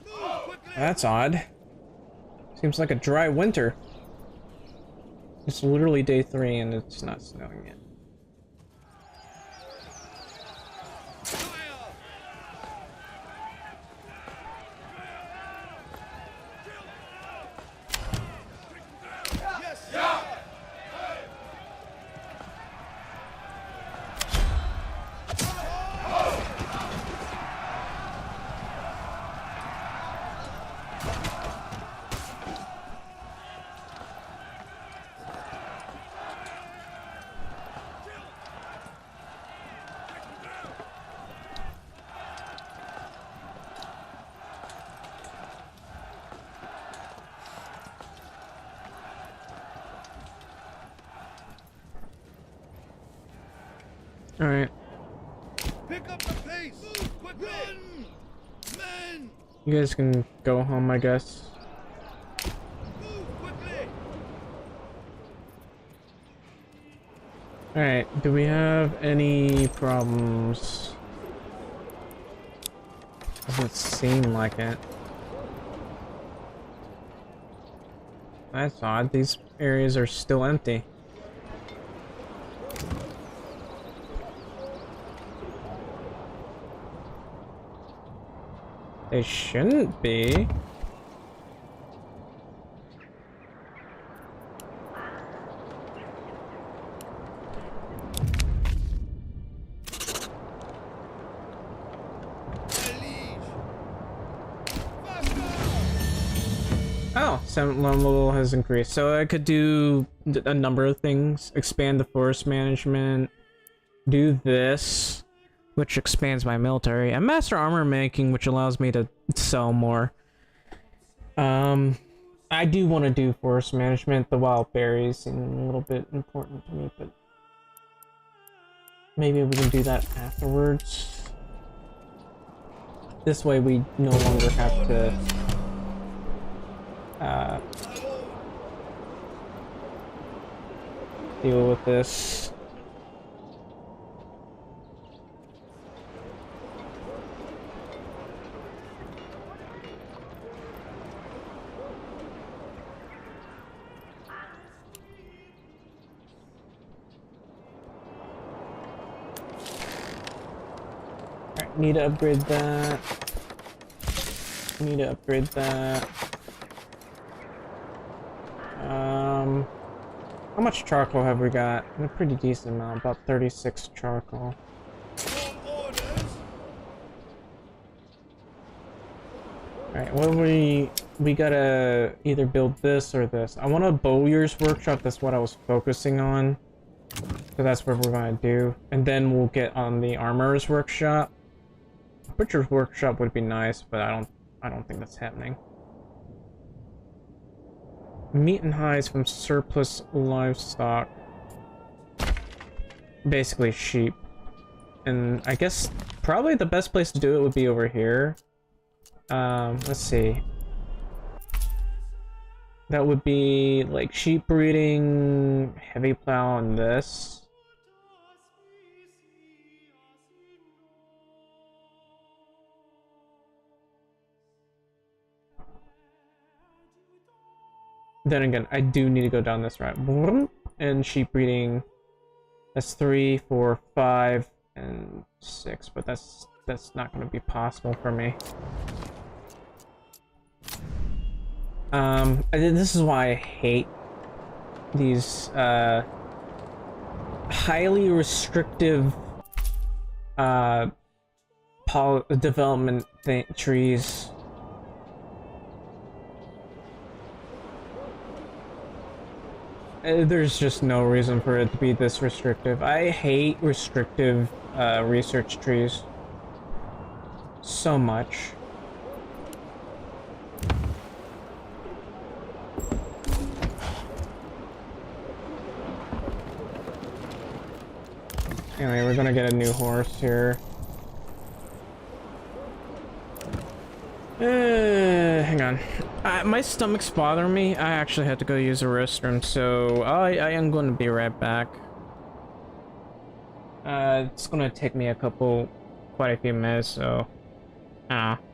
Move quickly. That's odd. Seems like a dry winter. It's literally day 3 and it's not snowing yet. Yes, sir. Alright. Pick up the pace. Move quickly. Run. Men. You guys can go home, I guess. Move quickly. Alright, do we have any problems? Doesn't seem like it. That's odd, these areas are still empty. They shouldn't be. Oh, sound level has increased. So I could do a number of things. Expand the forest management. Do this, which expands my military. And master armor making, which allows me to sell more. I do want to do forest management. The wild berries seem a little bit important to me, but maybe we can do that afterwards. This way we no longer have to deal with this. Alright, need to upgrade that. Need to upgrade that. How much charcoal have we got? A pretty decent amount, about 36 charcoal. Alright, well we gotta either build this or this. I want a bowyer's workshop, that's what I was focusing on. So that's what we're gonna do. And then we'll get on the armorer's workshop. Butcher's workshop would be nice, but I don't think that's happening. Meat and hides from surplus livestock. Basically sheep. And I guess probably the best place to do it would be over here. Let's see. That would be like sheep breeding, heavy plow, and this. Then again, I do need to go down this route. And sheep breeding. That's 3, 4, 5, and 6, but that's not going to be possible for me. This is why I hate these highly restrictive development trees. There's just no reason for it to be this restrictive. I hate restrictive research trees so much. Anyway, we're gonna get a new horse here. Hang on. My stomach's bothering me. I actually had to go use the restroom, so I am going to be right back. It's gonna take me quite a few minutes, so I don't know.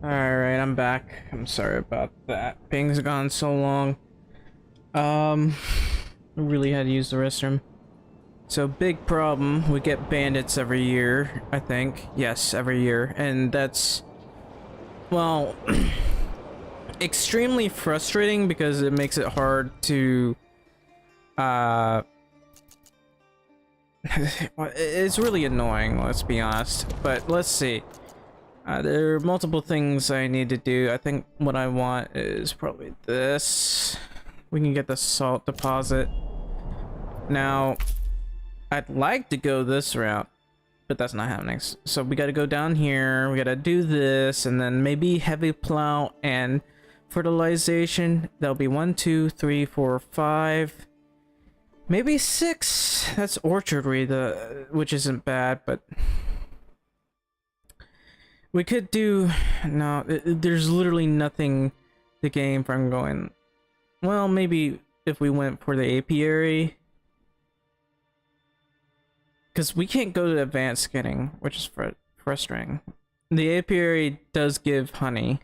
Alright, I'm back. I'm sorry about that. Things have gone so long. Really had to use the restroom. So, big problem. We get bandits every year, I think. Yes, every year. And that's, well, extremely frustrating because it makes it hard to, it's really annoying, let's be honest. But let's see. There are multiple things I need to do. I think what I want is probably this. We can get the salt deposit. Now, I'd like to go this route, but that's not happening. So we gotta go down here, we gotta do this, and then maybe heavy plow and fertilization. That'll be 1, 2, 3, 4, 5. Maybe 6. That's orchardry, which isn't bad, but we could do... No, there's literally nothing to gain from going... Well, maybe if we went for the apiary. Because we can't go to advanced skinning, which is frustrating. The apiary does give honey.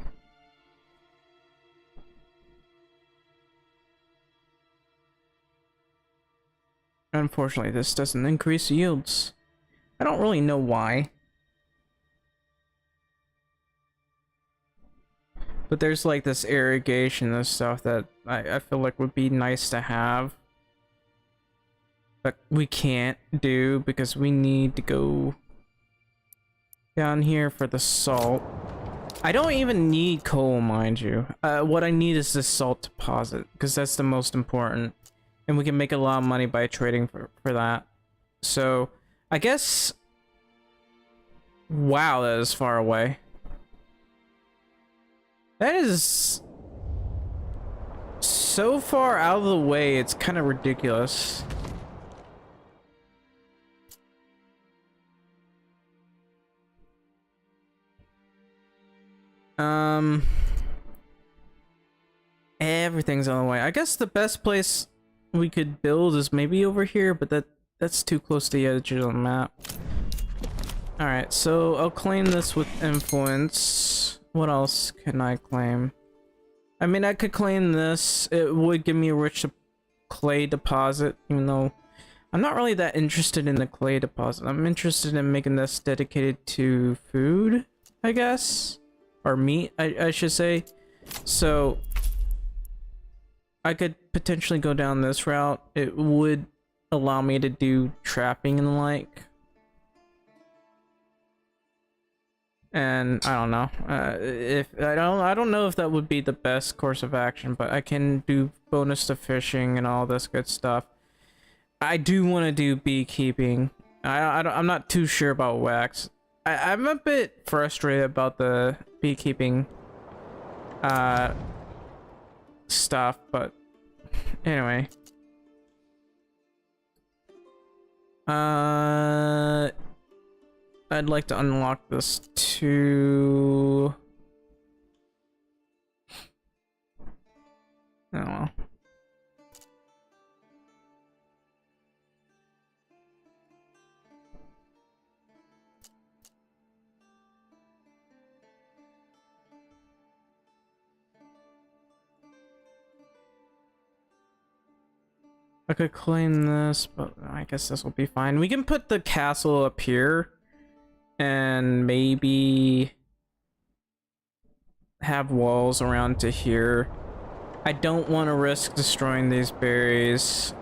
Unfortunately, this doesn't increase yields. I don't really know why. But there's like this irrigation and stuff that I feel like would be nice to have. But we can't do because we need to go down here for the salt. I don't even need coal, mind you. What I need is the salt deposit because that's the most important. And we can make a lot of money by trading for that. So, I guess... Wow, that is far away. That is... so far out of the way, it's kind of ridiculous. Everything's on the way. I guess the best place we could build is maybe over here, but that's too close to the edge of the map. Alright, so I'll claim this with influence. What else can I claim? I mean, I could claim this. It would give me a rich clay deposit, even though I'm not really that interested in the clay deposit. I'm interested in making this dedicated to food, I guess. Or meat, I should say. So I could potentially go down this route. It would allow me to do trapping and the like. And I don't know. If I don't know if that would be the best course of action, but I can do bonus to fishing and all this good stuff. I do want to do beekeeping. I'm not too sure about wax. I'm a bit frustrated about the beekeeping stuff, but anyway. I'd like to unlock this too. Oh well. I could claim this, but I guess this will be fine. We can put the castle up here and maybe have walls around to here. I don't want to risk destroying these berries.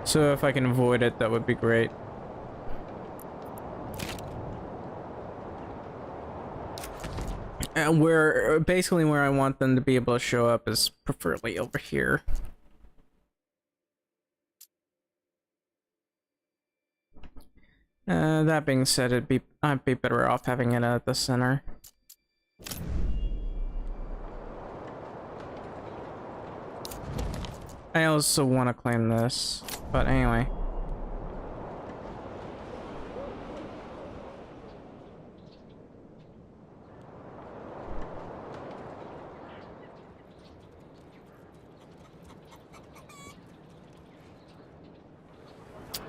So if I can avoid it, that would be great. And basically where I want them to be able to show up is preferably over here. That being said, I'd be better off having it at the center. I also want to claim this, but anyway.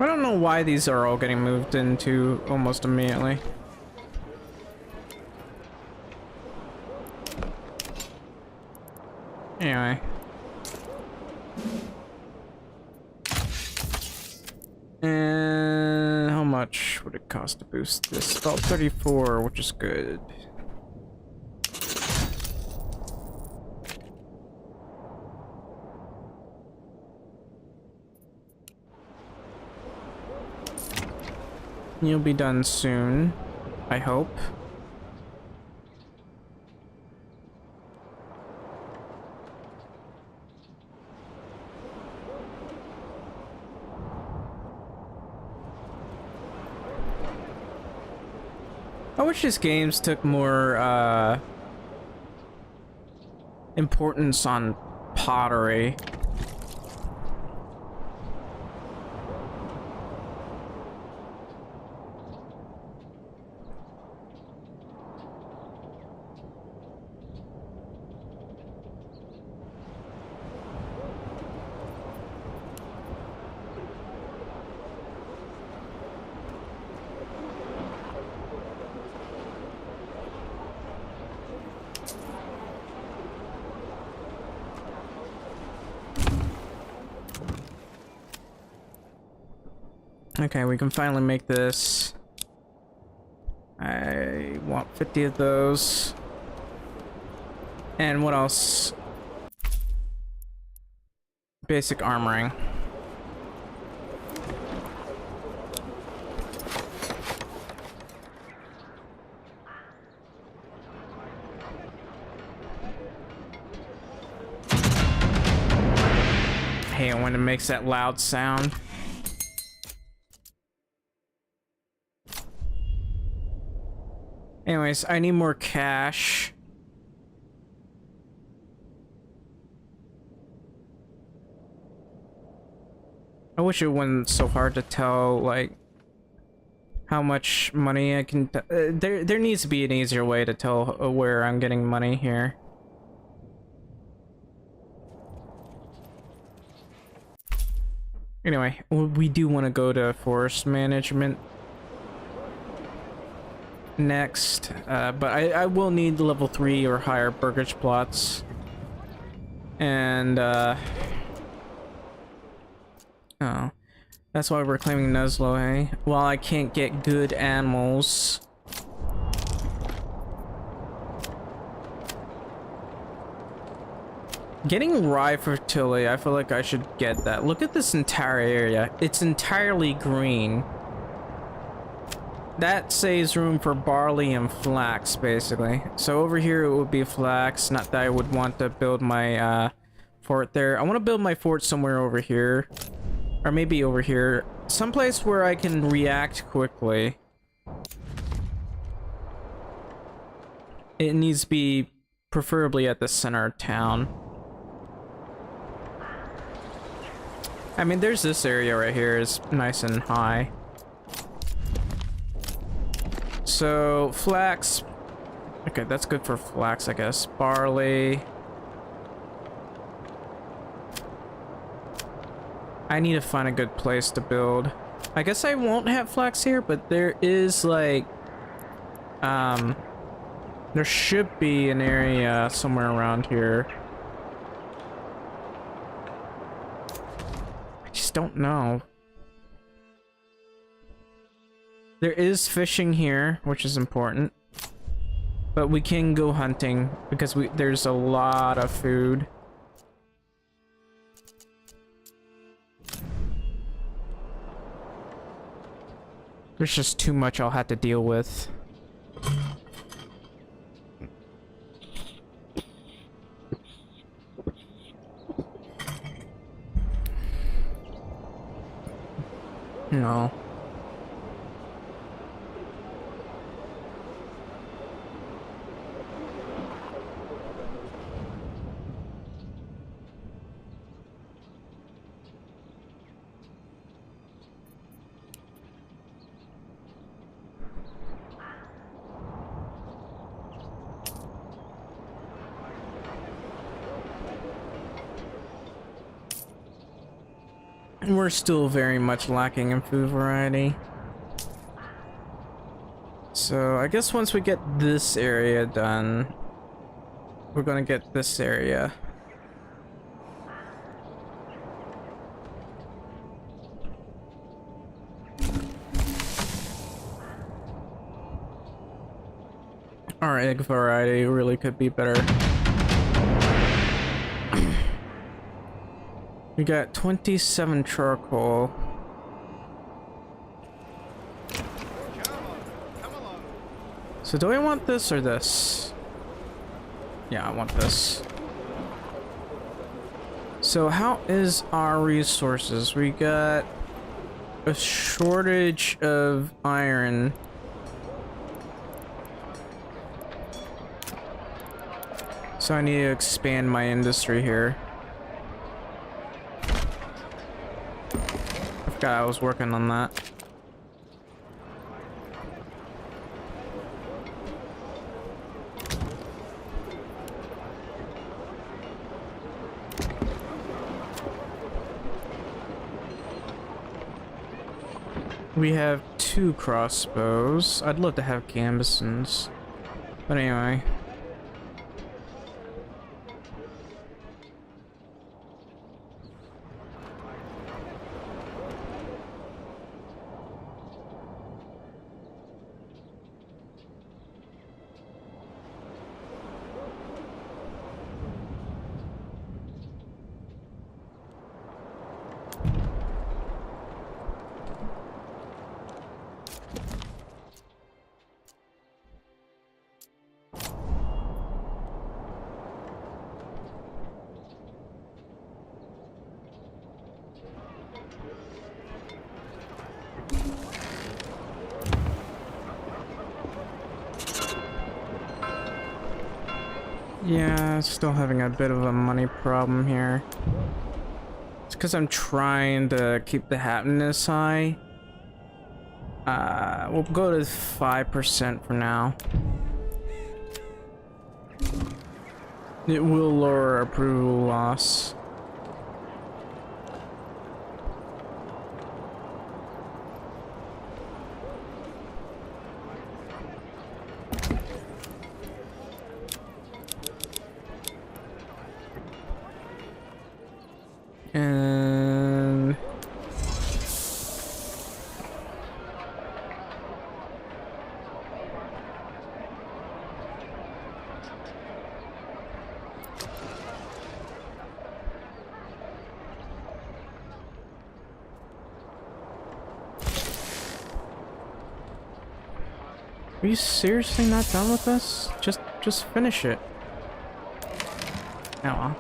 I don't know why these are all getting moved into almost immediately. Anyway. And how much would it cost to boost this? About 34, which is good. You'll be done soon, I hope. I wish these games took more importance on pottery. Okay, we can finally make this. I want 50 of those. And what else? Basic armoring. I hate it when it makes that loud sound. Anyways, I need more cash. I wish it wasn't so hard to tell, like, how much money I can... there needs to be an easier way to tell where I'm getting money here. Anyway, we do want to go to forest management next, but I will need level 3 or higher burgage plots. And, oh. That's why we're claiming Nuzlocke, eh? Well, I can't get good animals. Getting rye fertility, I feel like I should get that. Look at this entire area. It's entirely green. That saves room for barley and flax, basically. So over here it would be flax. Not that I would want to build my fort there. I want to build my fort somewhere over here. Or maybe over here. Someplace where I can react quickly. It needs to be preferably at the center of town. I mean, there's this area right here is nice and high. So, flax. Okay, that's good for flax, I guess. Barley. I need to find a good place to build. I guess I won't have flax here, but there is, like... there should be an area somewhere around here. I just don't know. There is fishing here, which is important. But we can go hunting because there's a lot of food. There's just too much I'll have to deal with. No. We're still very much lacking in food variety. So I guess once we get this area done, we're gonna get this area. Our egg variety really could be better. We got 27 charcoal. Come along. So do I want this or this? Yeah, I want this. So how is our resources? We got a shortage of iron. So I need to expand my industry here. I forgot I was working on that. We have 2 crossbows. I'd love to have gambesons. But anyway. Yeah, still having a bit of a money problem here. It's because I'm trying to keep the happiness high. We'll go to 5% for now. It will lower approval loss. And are you seriously not done with this? Just finish it. Oh well.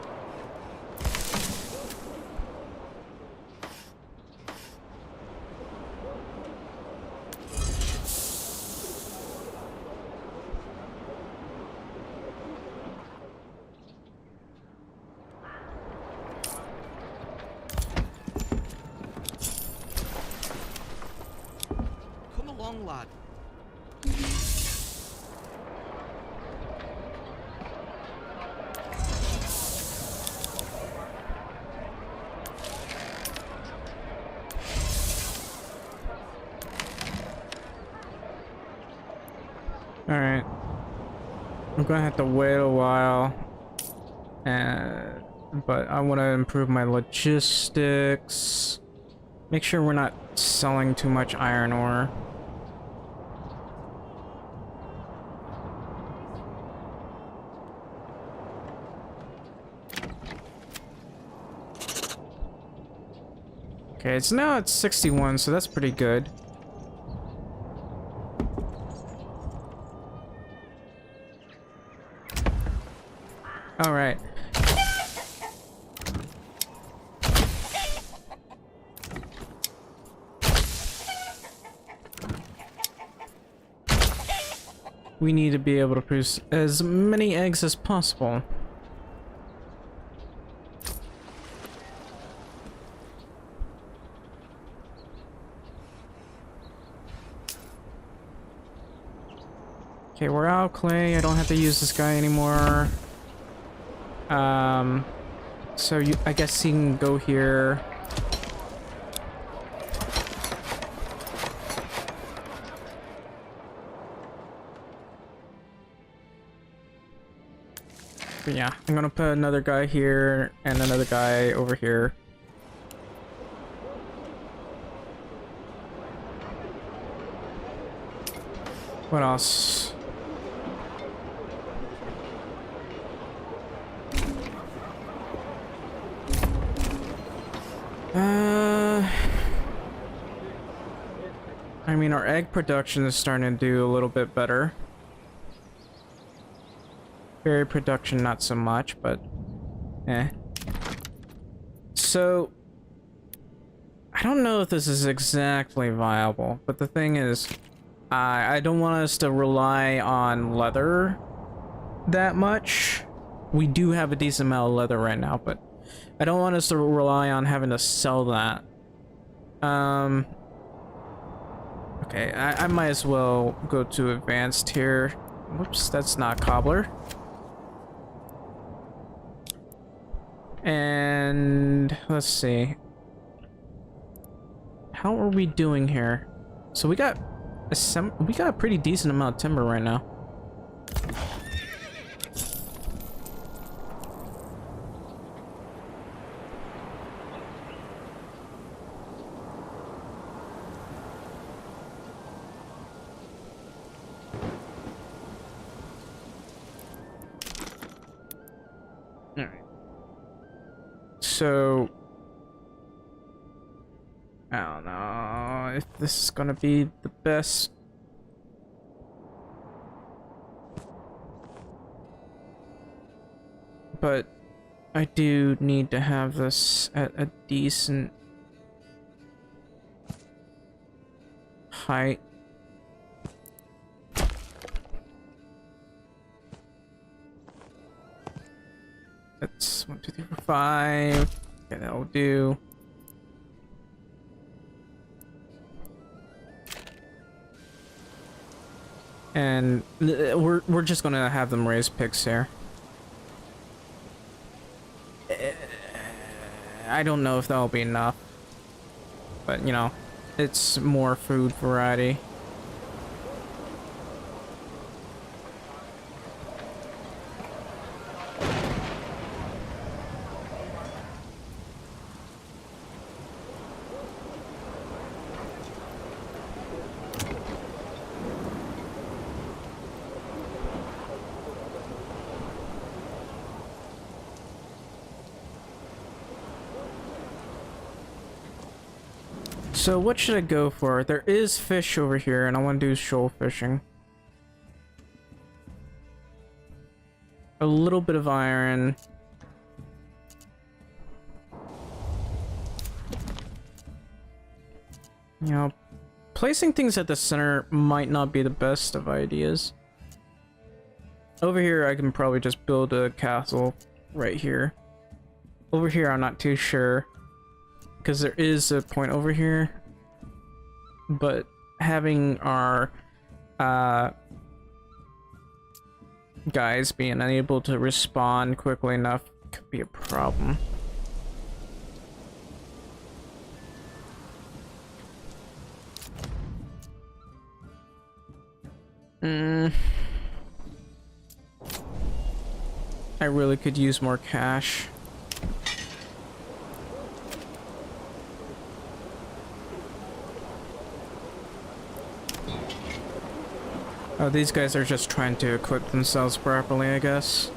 Come along, lad. Alright. I'm gonna have to wait a while. But I want to improve my logistics. Make sure we're not selling too much iron ore. Okay, it's now at 61, so that's pretty good. All right. We need to be able to produce as many eggs as possible. Okay, we're out of clay. I don't have to use this guy anymore. So I guess you can go here. But yeah, I'm gonna put another guy here and another guy over here. What else? I mean, our egg production is starting to do a little bit better. Berry production, not so much, but eh. So, I don't know if this is exactly viable, but the thing is, I don't want us to rely on leather that much. We do have a decent amount of leather right now, but I don't want us to rely on having to sell that. Okay, I might as well go to advanced here. Whoops, that's not cobbler. And let's see. How are we doing here? So we got a pretty decent amount of timber right now. All right. So I don't know if this is gonna be the best. But I do need to have this at a decent height. That's 1, 2, 3, 4, 5. Okay, that'll do. And we're just gonna have them raise pigs here. I don't know if that'll be enough, but you know, it's more food variety. So what should I go for? There is fish over here, and I want to do shoal fishing. A little bit of iron. You know, placing things at the center might not be the best of ideas. Over here, I can probably just build a castle right here. Over here, I'm not too sure, because there is a point over here, but having our guys being unable to respond quickly enough could be a problem. I really could use more cash. Oh, these guys are just trying to equip themselves properly, I guess.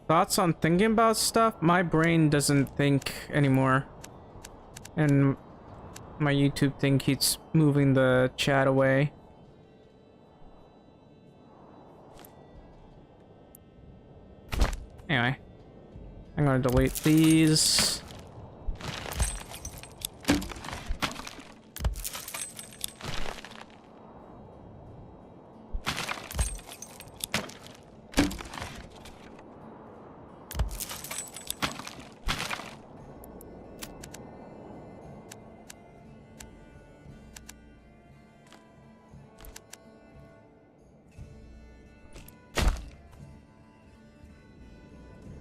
Thoughts on thinking about stuff? My brain doesn't think anymore. And My YouTube thing keeps moving the chat away. Anyway, I'm gonna delete these.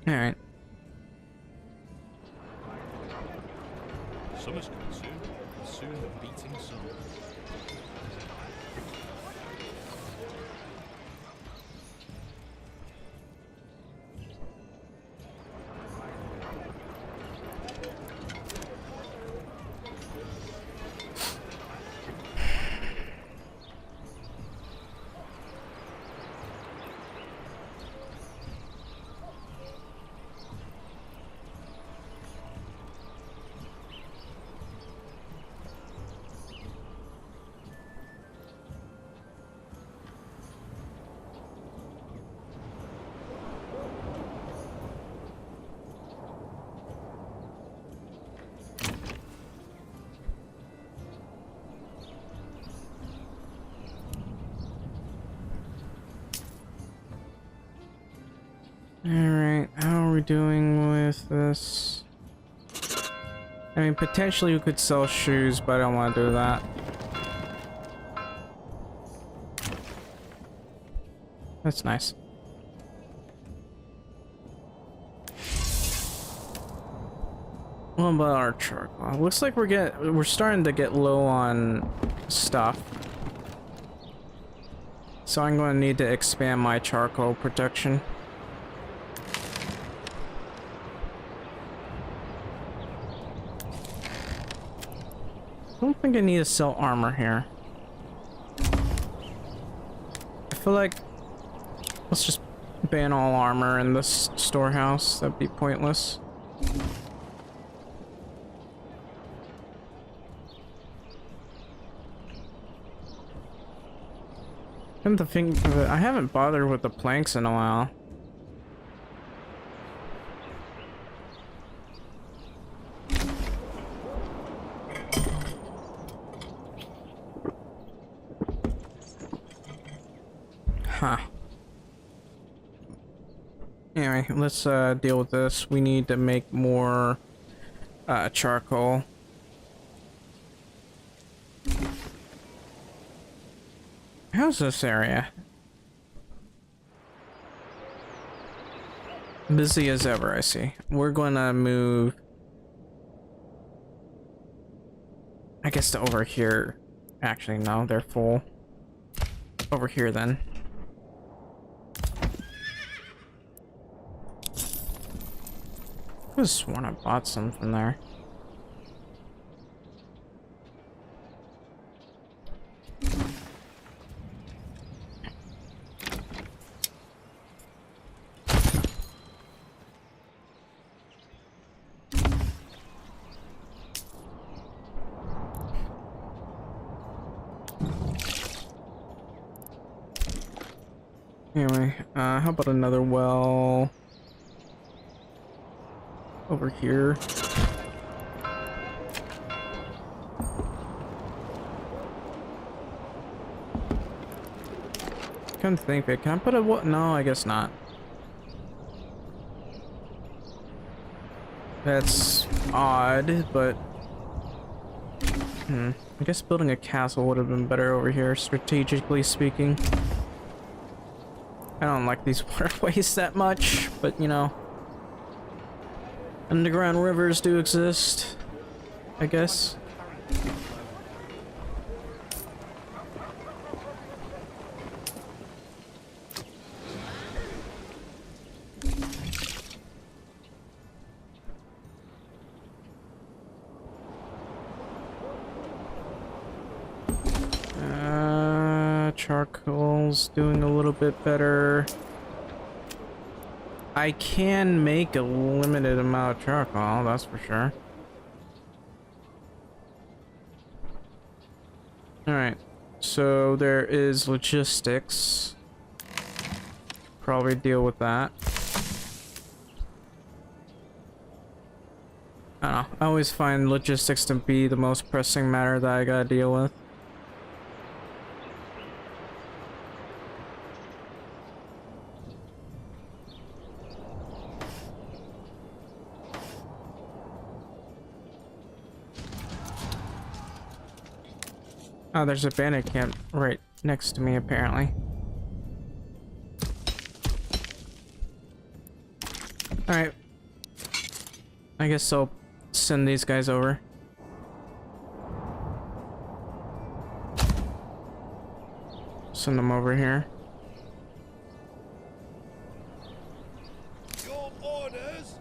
Alright. Summer's coming soon, and soon the beating sun. Alright, how are we doing with this? I mean, potentially we could sell shoes, but I don't want to do that. That's nice. What about our charcoal? Looks like we're starting to get low on stuff. So I'm going to need to expand my charcoal production. I don't think I need to sell armor here. I feel like let's just ban all armor in this storehouse. That'd be pointless. Come to think of it, I haven't bothered with the planks in a while. Huh. Anyway, let's deal with this. We need to make more charcoal. How's this area? Busy as ever, I see. We're gonna move, I guess, to over here. Actually, no, they're full. Over here, then. I could have sworn I bought some from there. Anyway, how about another well over here? Come to think of it, can I put a what? No, I guess not. That's odd, but I guess building a castle would have been better over here, strategically speaking. I don't like these waterways that much, but you know, underground rivers do exist, I guess. Charcoal's doing a little bit better. I can make a limited amount of charcoal, that's for sure. Alright. So there is logistics. Probably deal with that. I don't know. I always find logistics to be the most pressing matter that I gotta deal with. Oh, there's a bandit camp right next to me, apparently. Alright. I guess I'll send these guys over. Send them over here. Your orders.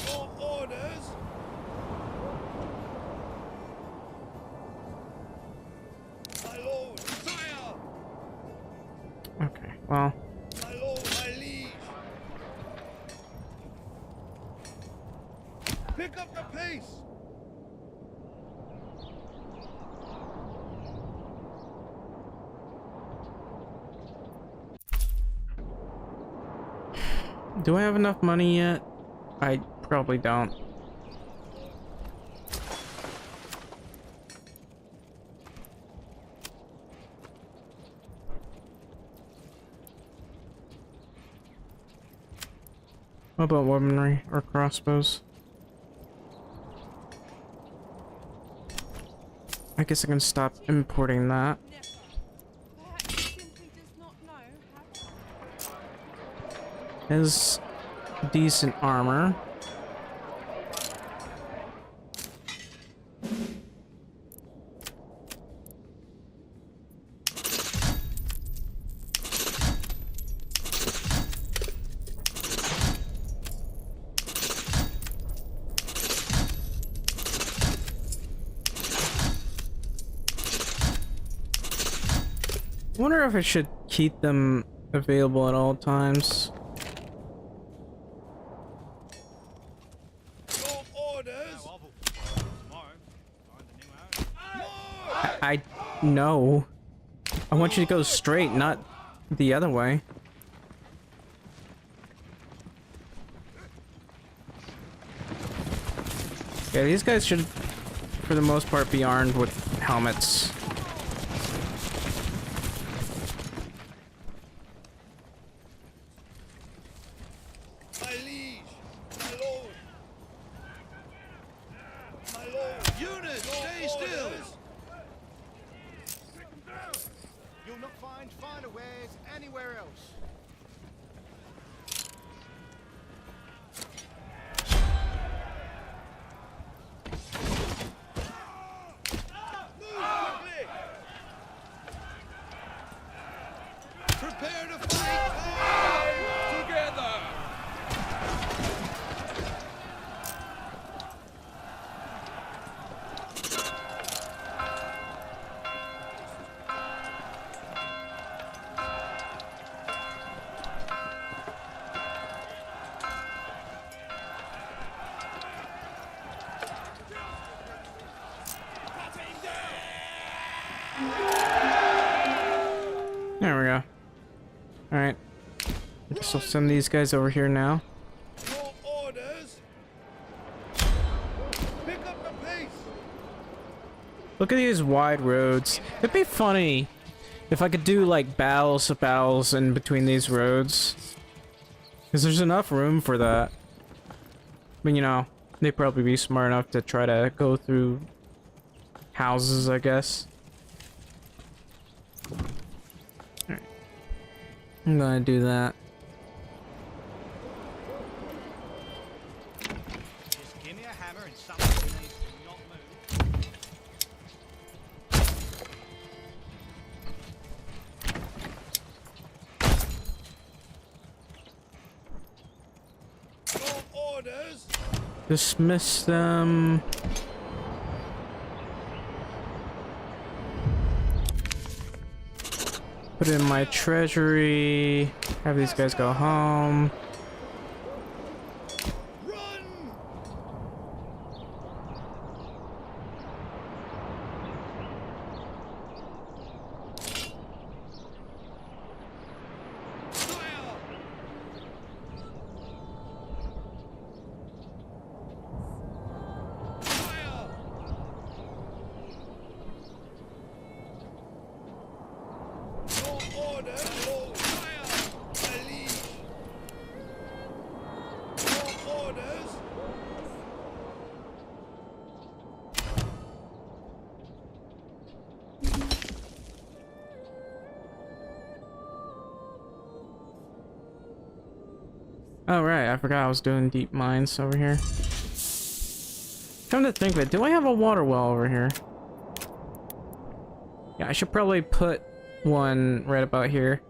Your orders. My lord, sire. Okay, well. My lord, my liege. Pick up the pace. Do I have enough money yet? I probably don't. What about weaponry or crossbows? I guess I can stop importing that. Never. Perhaps he simply does not know how. Has decent armor. I wonder if I should keep them available at all times. Your orders. No, tomorrow, find a new house. More. I know. I want you to go straight, not the other way. Yeah, these guys should, for the most part, be armed with helmets. My liege, my lord. My lord. Unit, stay still. You'll not find finer wares anywhere else. Prepare to fight. Together. There we go. Alright. So send these guys over here now. Your orders. Pick up the pace. Look at these wide roads. It'd be funny if I could do like battles in between these roads. Because there's enough room for that. But you know, they'd probably be smart enough to try to go through houses, I guess. Alright. I'm gonna do that. Just give me a hammer and something needs to not move. Your orders. Dismiss them. Put it in my treasury. Have these guys go home. Run. Order, all fire! My liege! All orders! Oh right, I forgot I was doing deep mines over here. Come to think of it, do I have a water well over here? Yeah, I should probably put one right about here.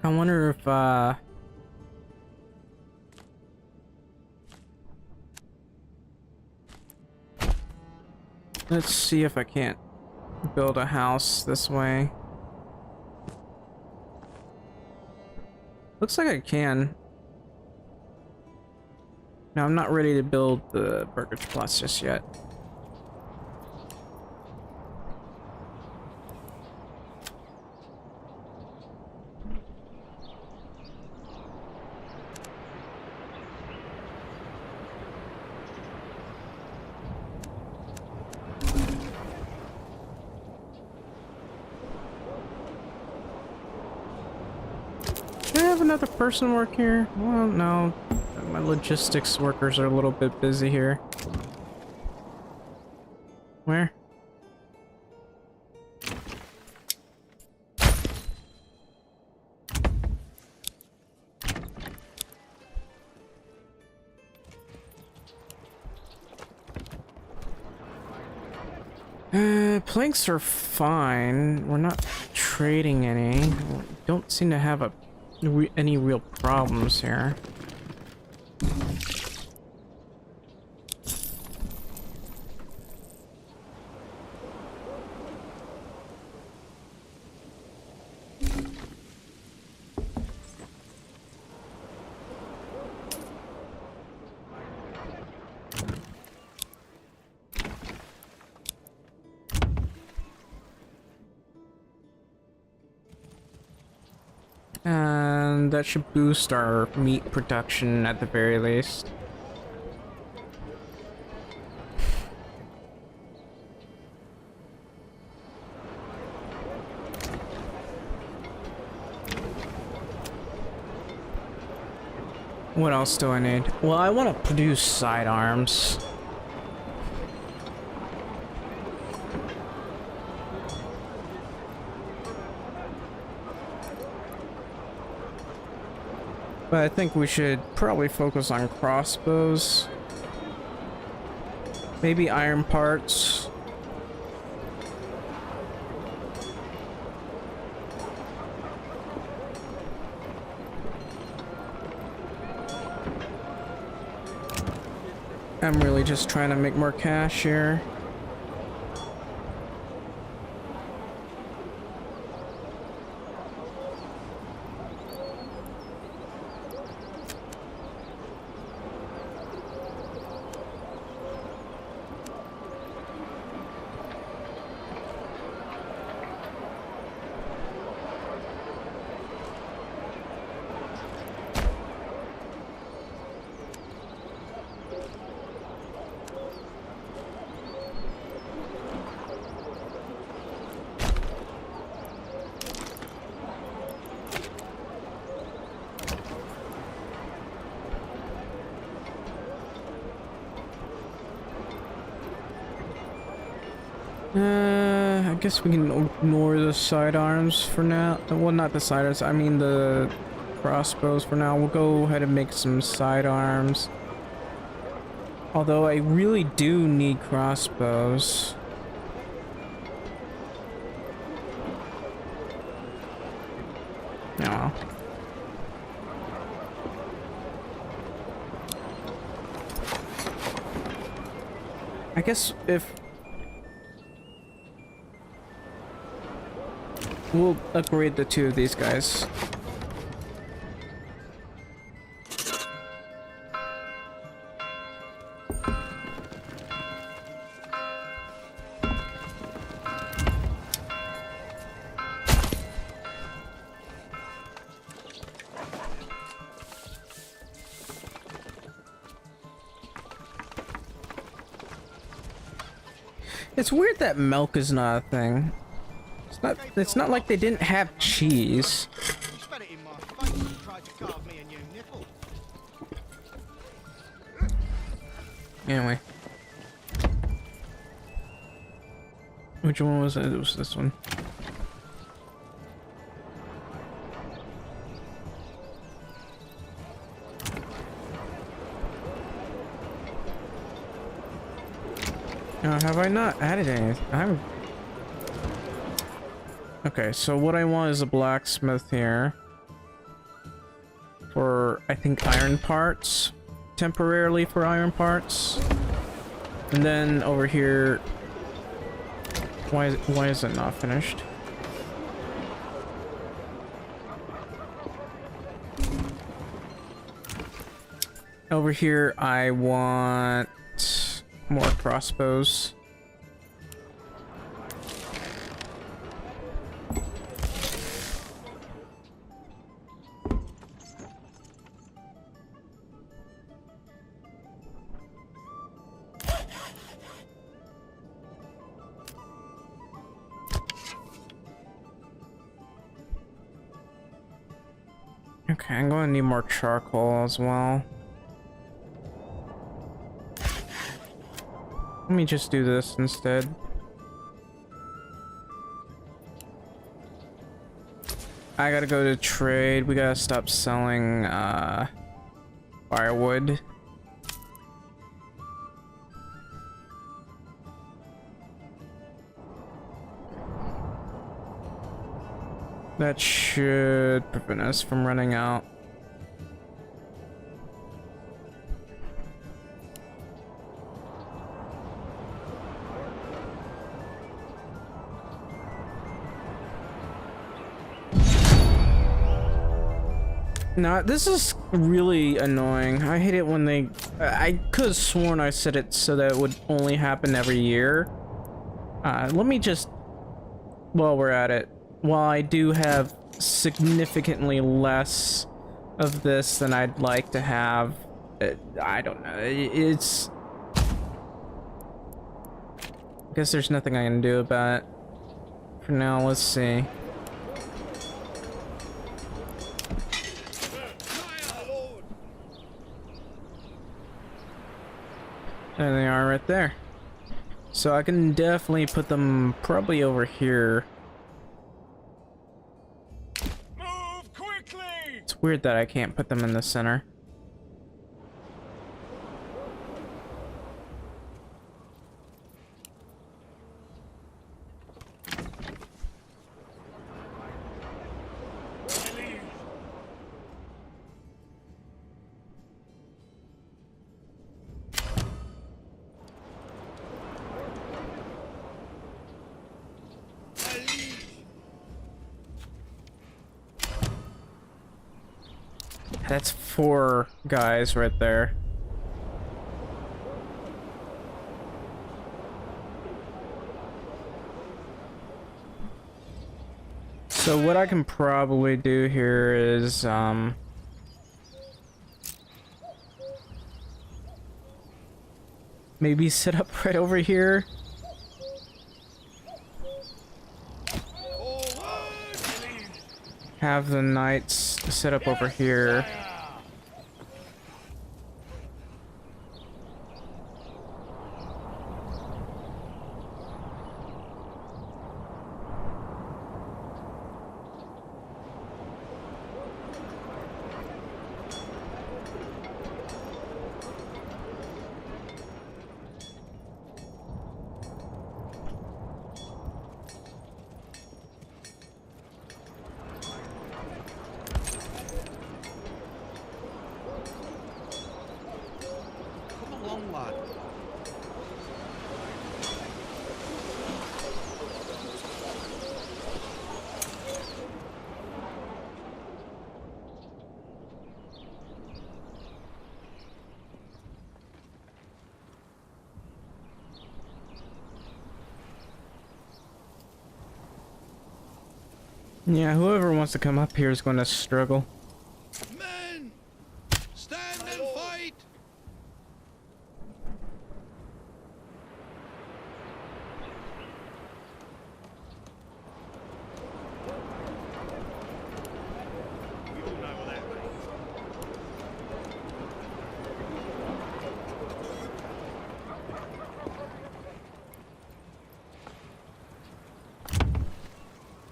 I wonder if, let's see if I can't build a house this way. Looks like I can. Now, I'm not ready to build the Burgage Plus just yet. Do I have another person work here? Well, no. My logistics workers are a little bit busy here. Where? Planks are fine. We're not trading any. We don't seem to have any real problems here. And that should boost our meat production at the very least. What else do I need? Well, I want to produce sidearms. But I think we should probably focus on crossbows. Maybe iron parts. I'm really just trying to make more cash here. I guess we can ignore the sidearms for now. Well, not the sidearms, I mean the crossbows for now. We'll go ahead and make some sidearms. Although I really do need crossbows. Yeah. I guess if we'll upgrade the two of these guys. It's weird that milk is not a thing. It's not like they didn't have cheese. He spat it in my face and tried to carve me a new nipple. Anyway. Which one was it? It was this one. Have I not added anything? I haven't. Okay, so what I want is a blacksmith here. For, I think, iron parts. Temporarily for iron parts. And then over here... Why is it not finished? Over here, I want more crossbows. Okay, I'm going to need more charcoal as well. Let me just do this instead. I gotta go to trade. We gotta stop selling firewood. That should prevent us from running out. No, this is really annoying. I hate it when they... I could have sworn I said it so that it would only happen every year. Let me just... While we're at it, while I do have significantly less of this than I'd like to have, I don't know, it's... I guess there's nothing I can do about it. For now, let's see. There they are right there. So I can definitely put them probably over here. Move quickly! It's weird that I can't put them in the center. That's 4 guys right there. So what I can probably do here is, maybe set up right over here. Have the knights set up over here. Yeah, whoever wants to come up here is going to struggle. Men! Stand and fight! We all know what that means.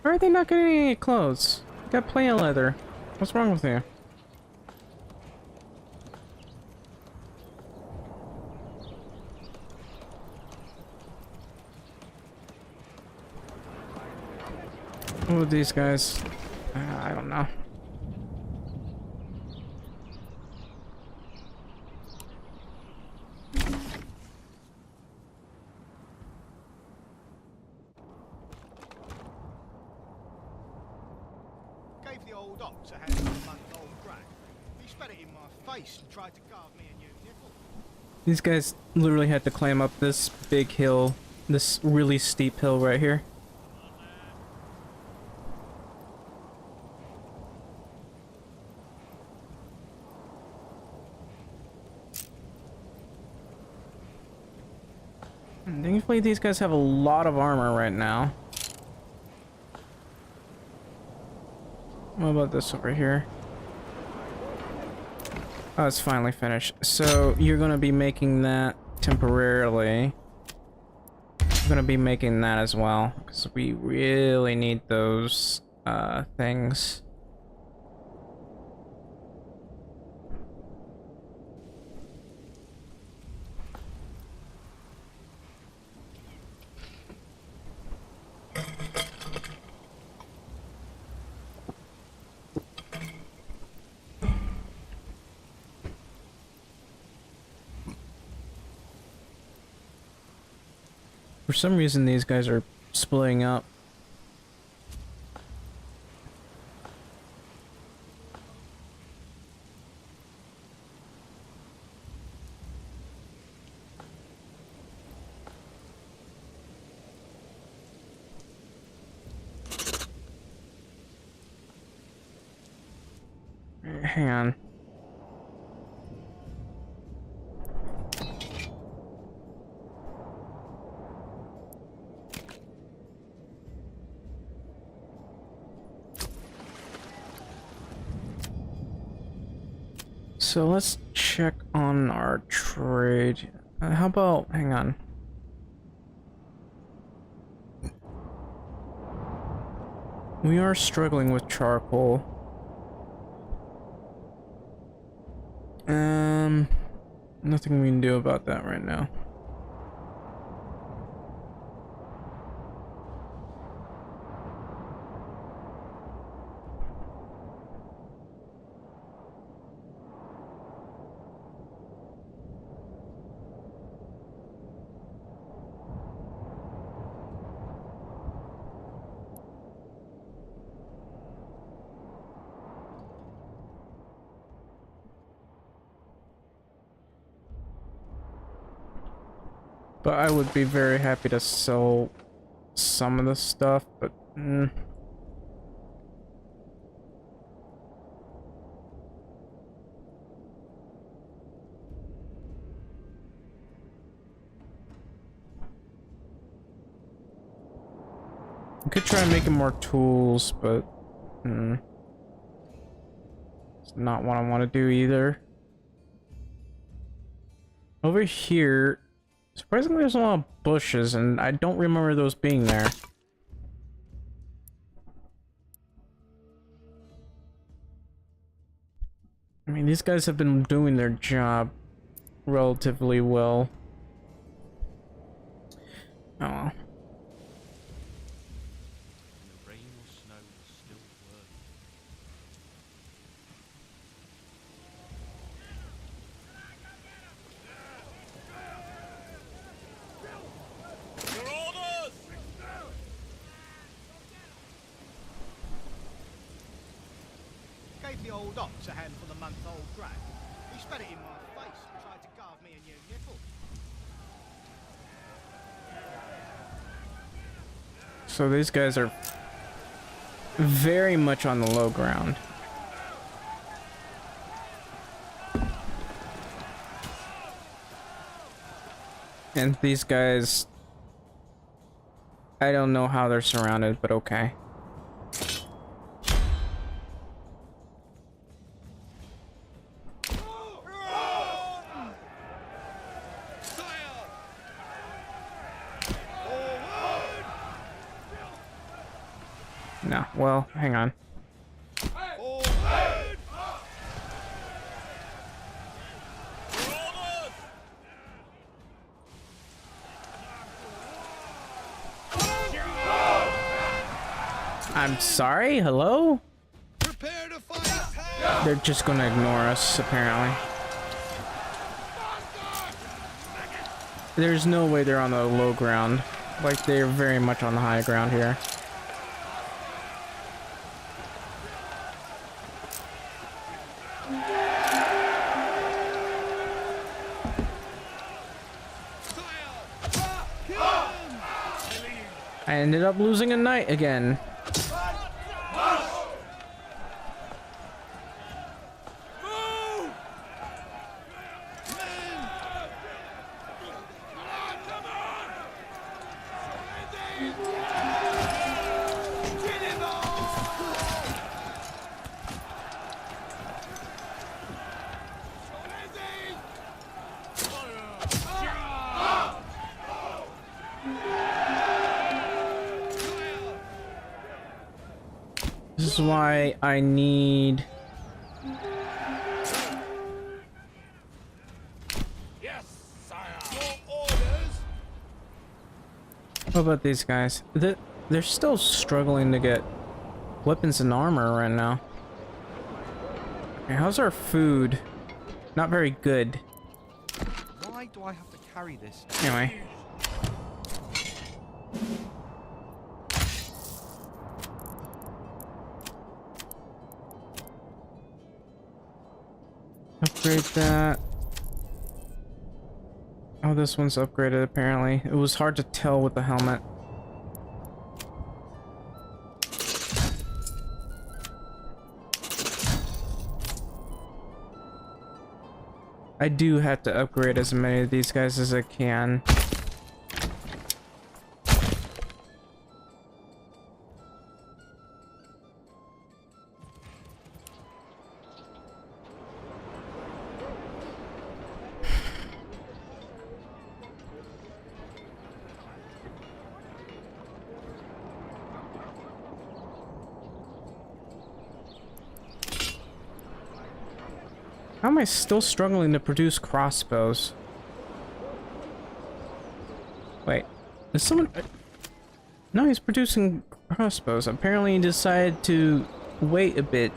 Why are they not getting any clothes? Got plenty of leather. What's wrong with you? Oh, these guys. I don't know. Gave the old ox a handful of month-old grain. He spat it in my face and tried to carve me a new nipple. These guys literally had to climb up this big hill, this really steep hill right here. And thankfully, these guys have a lot of armor right now. What about this over here? Oh, it's finally finished. So you're gonna be making that temporarily. I'm gonna be making that as well because we really need those things. For some reason, these guys are splitting up. Hang on. So let's check on our trade. How about, hang on. We are struggling with charcoal. Nothing we can do about that right now. But I would be very happy to sell some of the stuff, but I could try making more tools, but it's not what I want to do either. Over here, surprisingly, there's a lot of bushes, and I don't remember those being there. I mean, these guys have been doing their job relatively well. Oh well. The rain or snow is still working. Your orders! Gave the old ox a handful of month-old grain. He spat it in my face and tried to carve me a new nipple. So these guys are very much on the low ground. And these guys, I don't know how they're surrounded, but okay. No, well, hang on. I'm sorry, hello? Prepare to fight. They're just gonna ignore us, apparently. There's no way they're on the low ground. Like, they're very much on the high ground here. I ended up losing a knight again. This is why I need... Yes, sire. Your orders. What about these guys? They're still struggling to get weapons and armor right now. Okay, how's our food? Not very good. Why do I have to carry this? Anyway. Upgrade that. Oh, this one's upgraded apparently. It was hard to tell with the helmet. I do have to upgrade as many of these guys as I can. How am I still struggling to produce crossbows? Wait, is someone... No, he's producing crossbows. Apparently he decided to wait a bit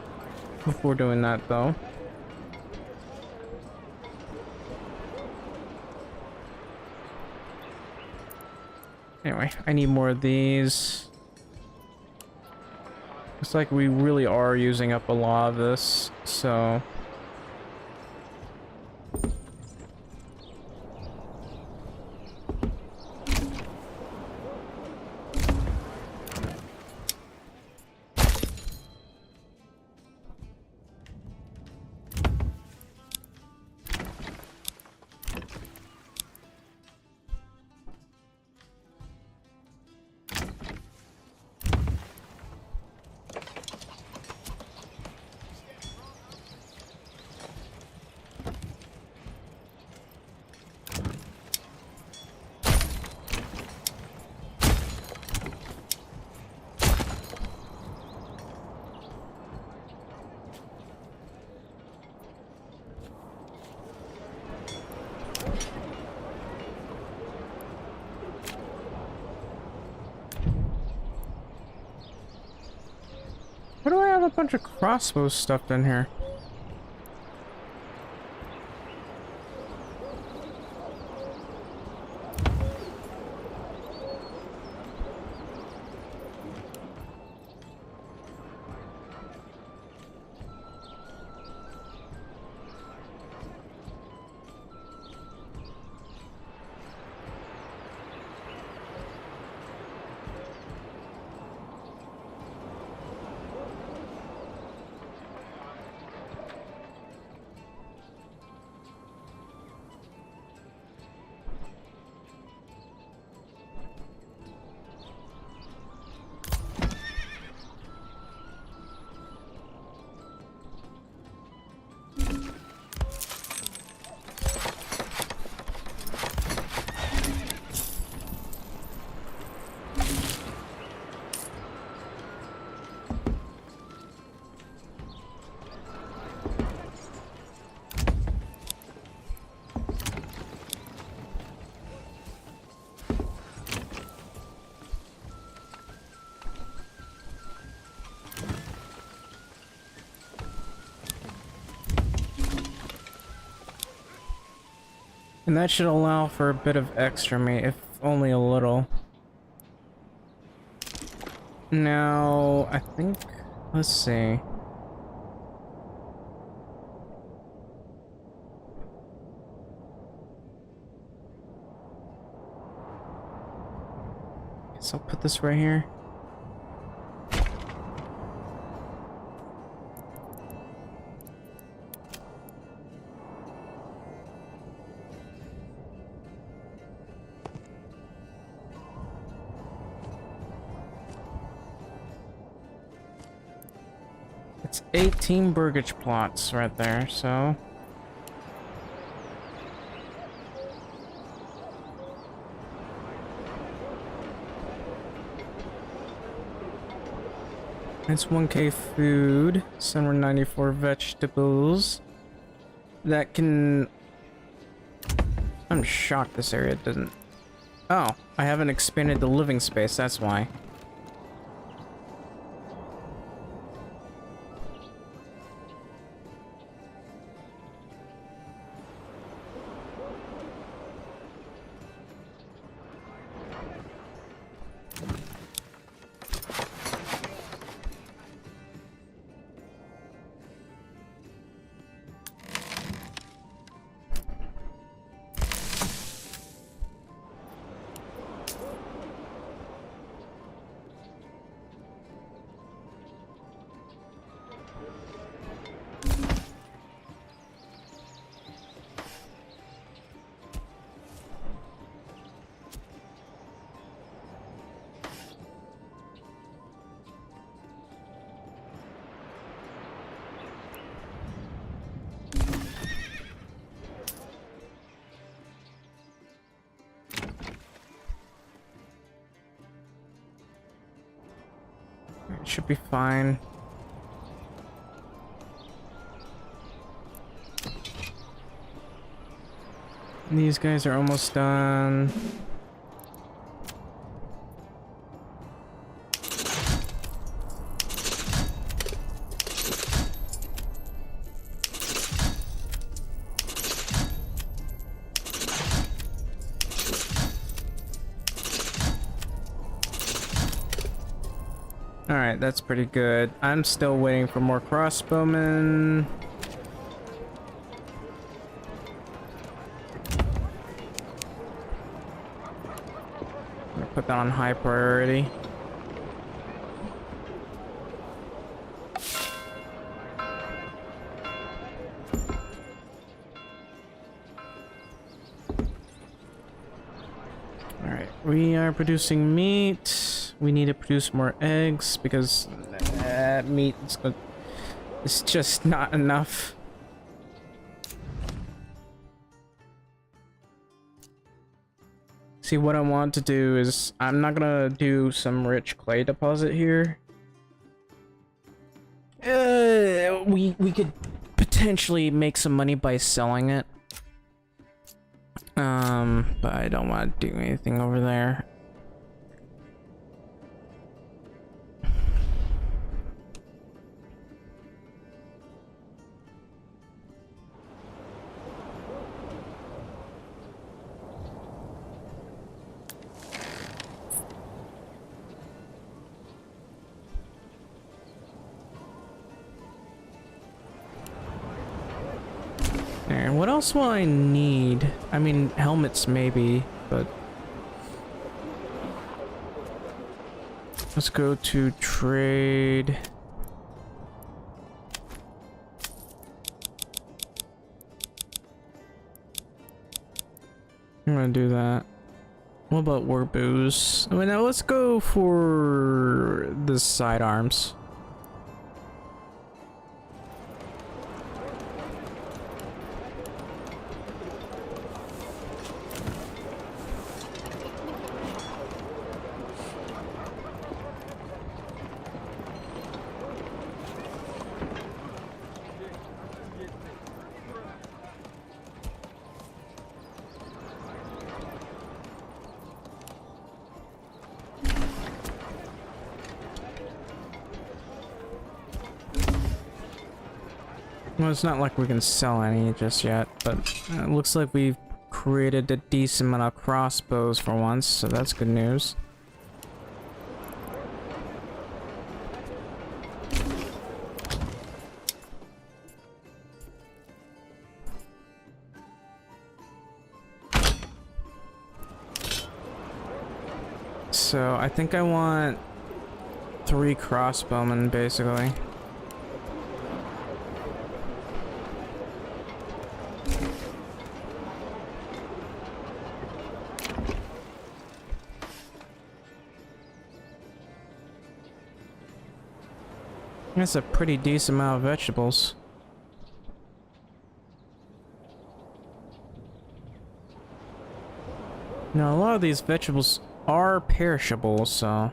before doing that, though. Anyway, I need more of these. Looks like we really are using up a lot of this, so... Why do I have a bunch of crossbows stuffed in here? And that should allow for a bit of extra meat, if only a little. Now, I think... Let's see. Guess I'll put this right here. It's 18 burgage plots right there, so... It's 1k food, 794 vegetables. That can... I'm shocked this area doesn't... Oh, I haven't expanded the living space, that's why. It should be fine. These guys are almost done. Alright, that's pretty good. I'm still waiting for more crossbowmen. I'm gonna put that on high priority. Alright, we are producing meat. We need to produce more eggs because meat is good. It's just not enough. See, what I want to do is I'm not gonna do some rich clay deposit here. We could potentially make some money by selling it. But I don't want to do anything over there. And what else will I need? I mean, helmets maybe, but... Let's go to trade. I'm gonna do that. What about war booze? I mean, now let's go for the sidearms. Well, it's not like we can sell any just yet, but it looks like we've upgraded a decent amount of crossbows for once, so that's good news. So I think I want 3 crossbowmen, basically. That's a pretty decent amount of vegetables. Now, a lot of these vegetables are perishable, so...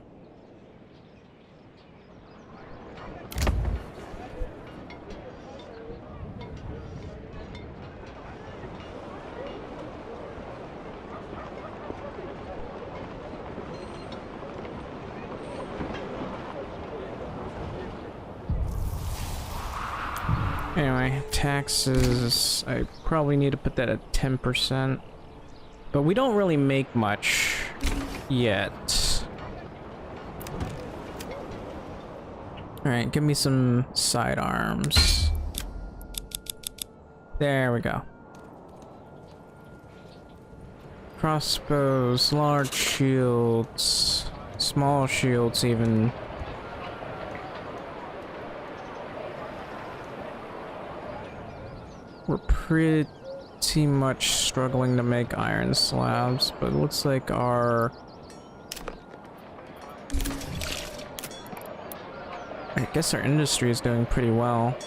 Anyway, taxes, I probably need to put that at 10%. But we don't really make much yet. Alright, give me some sidearms. There we go. Crossbows, large shields, small shields even. We're pretty much struggling to make iron slabs, but it looks like our... I guess our industry is doing pretty well.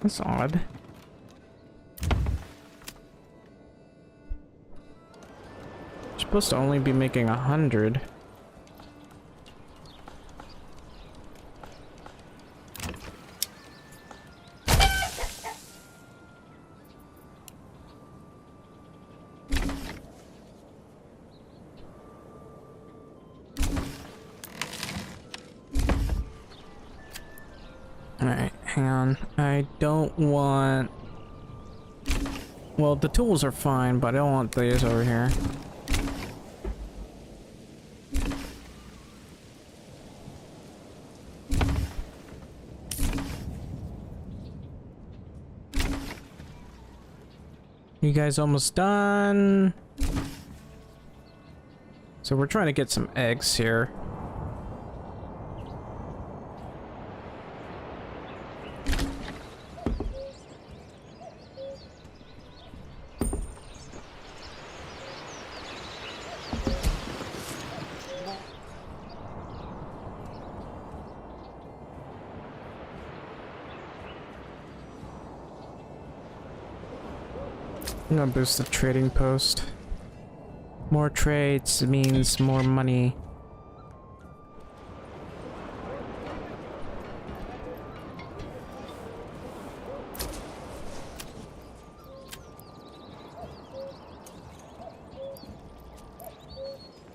That's odd. You're supposed to only be making 100. Alright, hang on. I don't want... Well, the tools are fine, but I don't want these over here. You guys almost done? So we're trying to get some eggs here. I'm gonna boost the trading post. More trades means more money.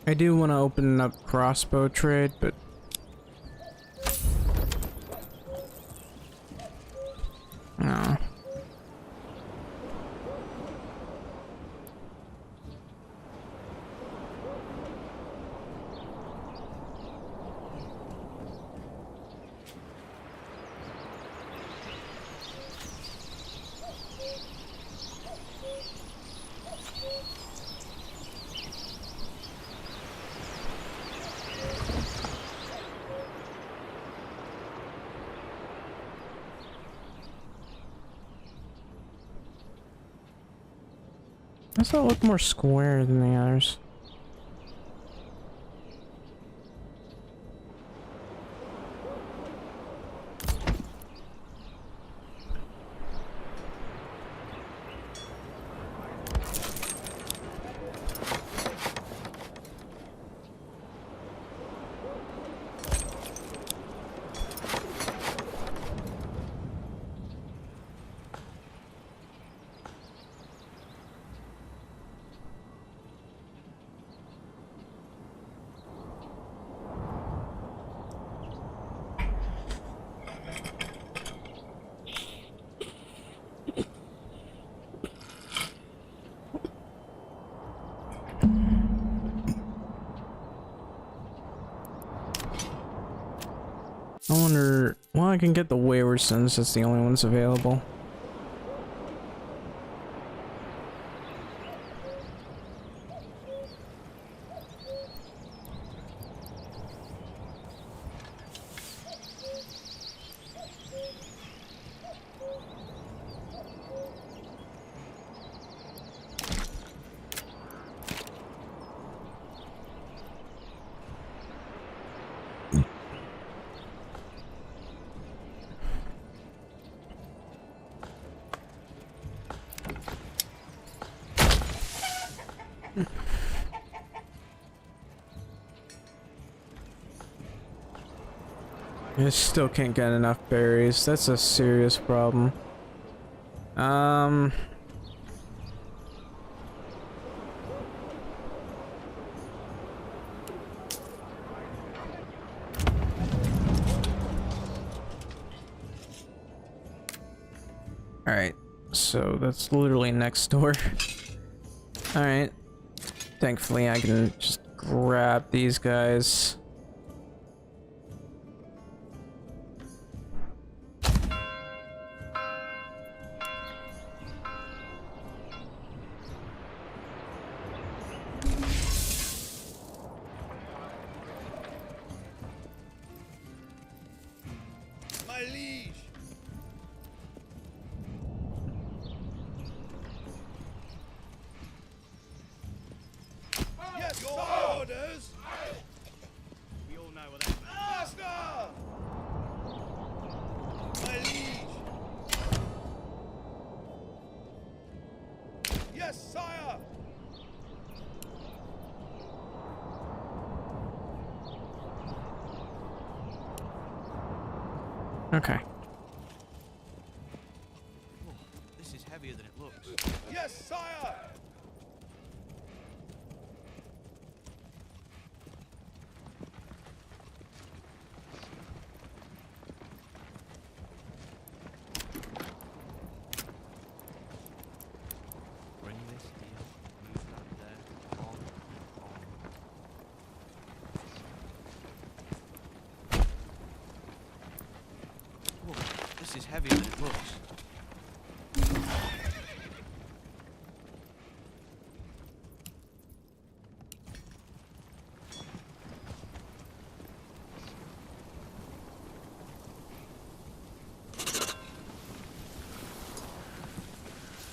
I do want to open up crossbow trade, but no. Does that look more square than the others? I wonder... Well, I can get the wayward since it's the only ones available. I still can't get enough berries. That's a serious problem. Alright, so that's literally next door. Alright. Thankfully I can just grab these guys. My liege. Yes, your orders. We all know what that means. Master. My liege. Yes, sire. Okay. Oh, this is heavier than it looks. Yes, sire. Bring this here, move that there, on. Oh, this is heavier than it looks.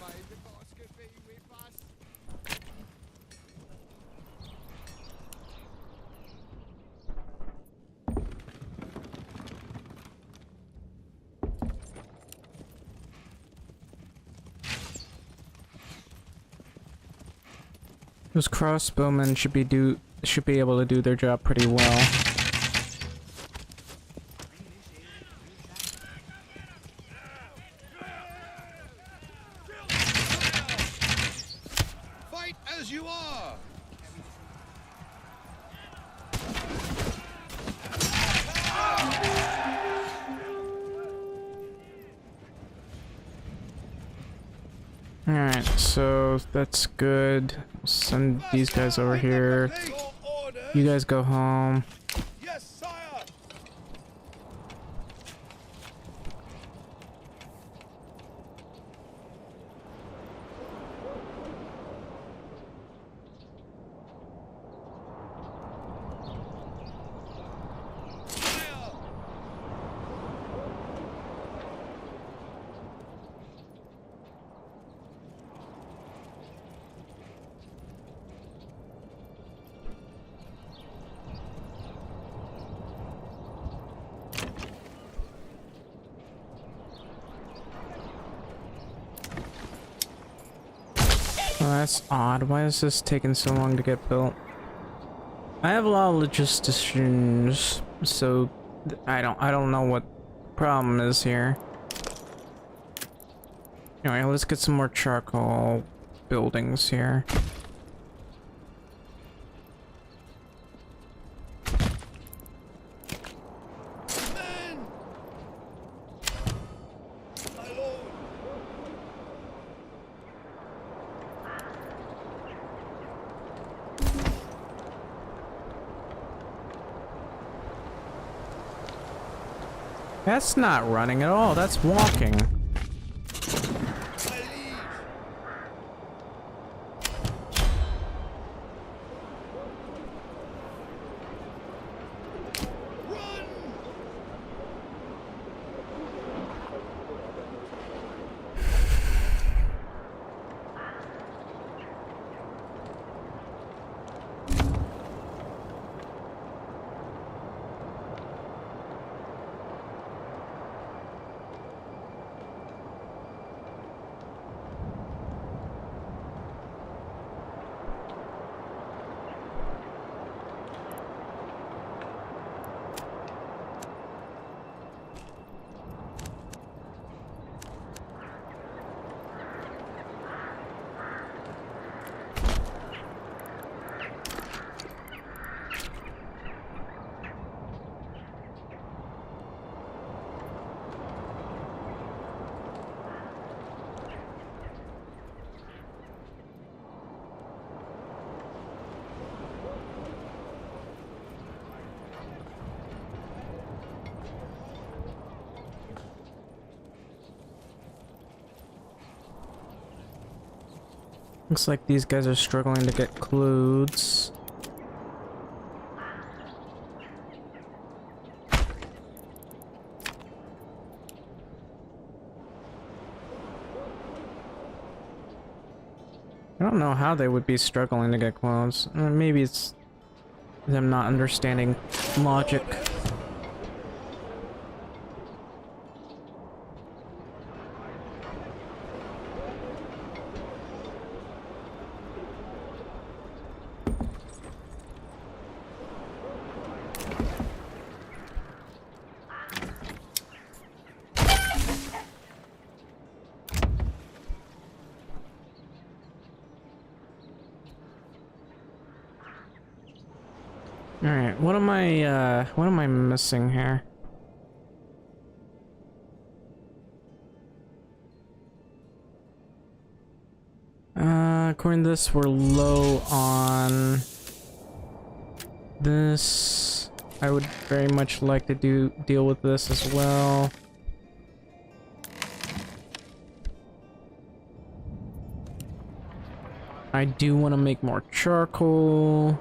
May the basket be with us. Those crossbowmen should be able to do their job pretty well. Fight as you are. Alright, so that's good. We'll send these guys over here. Your orders. You guys go home. Yes, sire. Sire. Oh, that's odd. Why is this taking so long to get built? I have a lot of logisticians, so I don't know what problem is here. Anyway, let's get some more charcoal buildings here. Men. My lord. That's not running at all, that's walking. Looks like these guys are struggling to get clothes. I don't know how they would be struggling to get clothes. Maybe it's them not understanding logic. Alright, what am I missing here? According to this, we're low on this. I would very much like to deal with this as well. I do want to make more charcoal.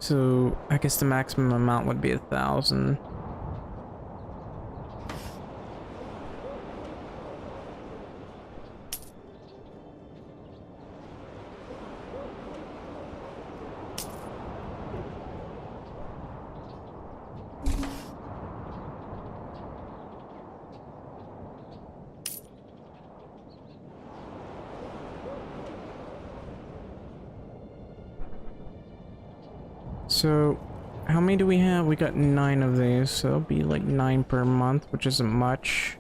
So I guess the maximum amount would be 1,000. So, how many do we have? We got 9 of these, so it'll be like 9 per month, which isn't much.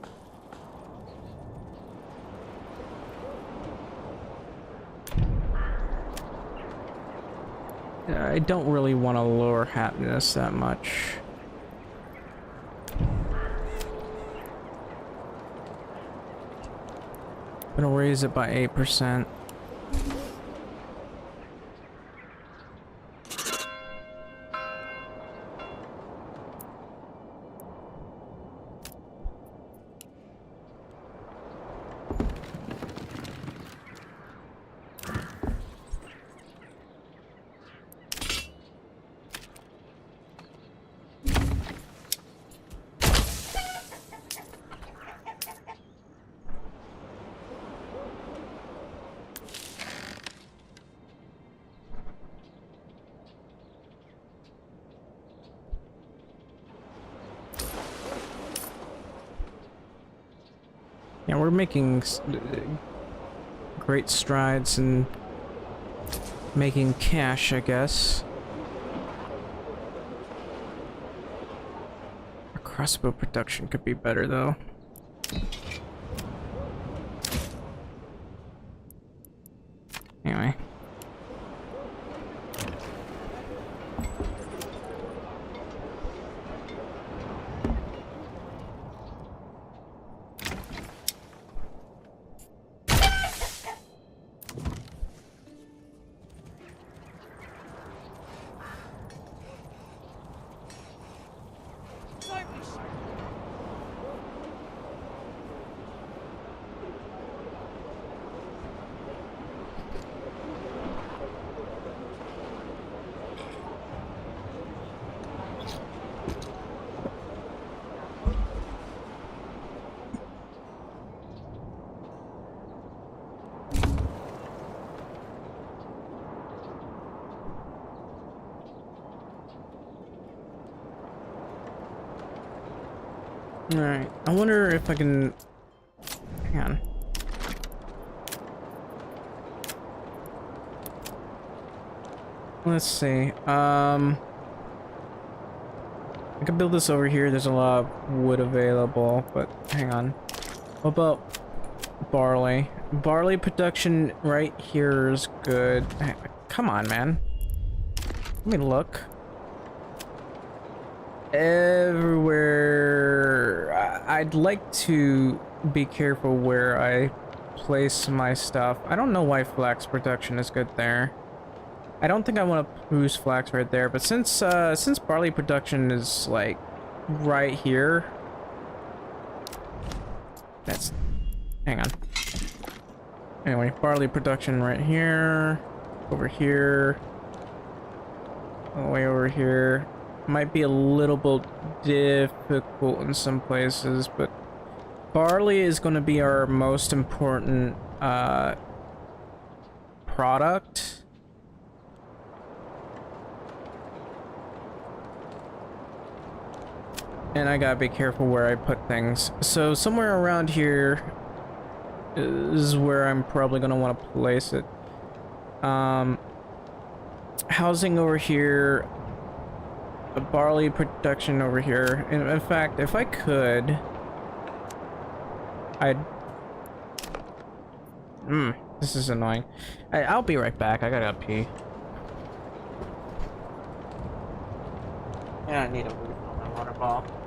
I don't really want to lower happiness that much. I'm gonna raise it by 8%. Yeah, we're making great strides in making cash, I guess. Our crossbow production could be better, though. Anyway. Alright, I wonder if I can... Hang on. Let's see, I could build this over here, there's a lot of wood available, but hang on. What about barley? Barley production right here is good. Come on, man. Let me look. Everywhere. I'd like to be careful where I place my stuff. I don't know why flax production is good there. I don't think I want to boost flax right there, but since barley production is like right here, that's... Hang on. Anyway, barley production right here, over here, all the way over here. Might be a little bit difficult in some places, but barley is going to be our most important product. And I gotta be careful where I put things. So somewhere around here is where I'm probably gonna want to place it. Housing over here, barley production over here. In fact, if I could, I'd... this is annoying. I'll be right back. I gotta pee. Yeah, I need a refill on my water bottle.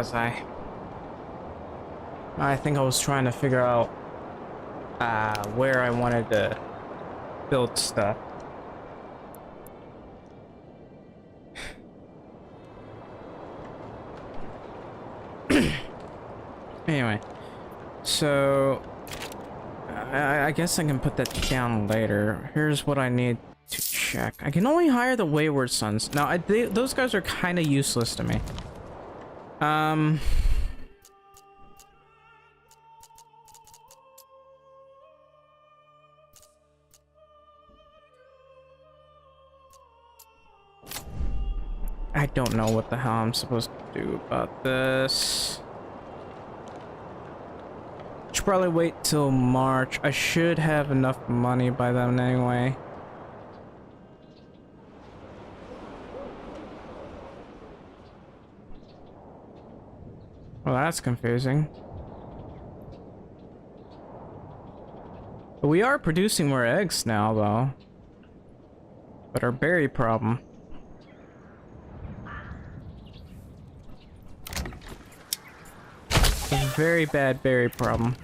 was I? I think I was trying to figure out where I wanted to build stuff. Anyway, so I guess I can put that down later. Here's what I need to check. I can only hire the Wayward Sons. Now, those guys are kind of useless to me. I don't know what the hell I'm supposed to do about this. Should probably wait till March. I should have enough money by then anyway. Well, that's confusing. But we are producing more eggs now, though. But our berry problem. A very bad berry problem.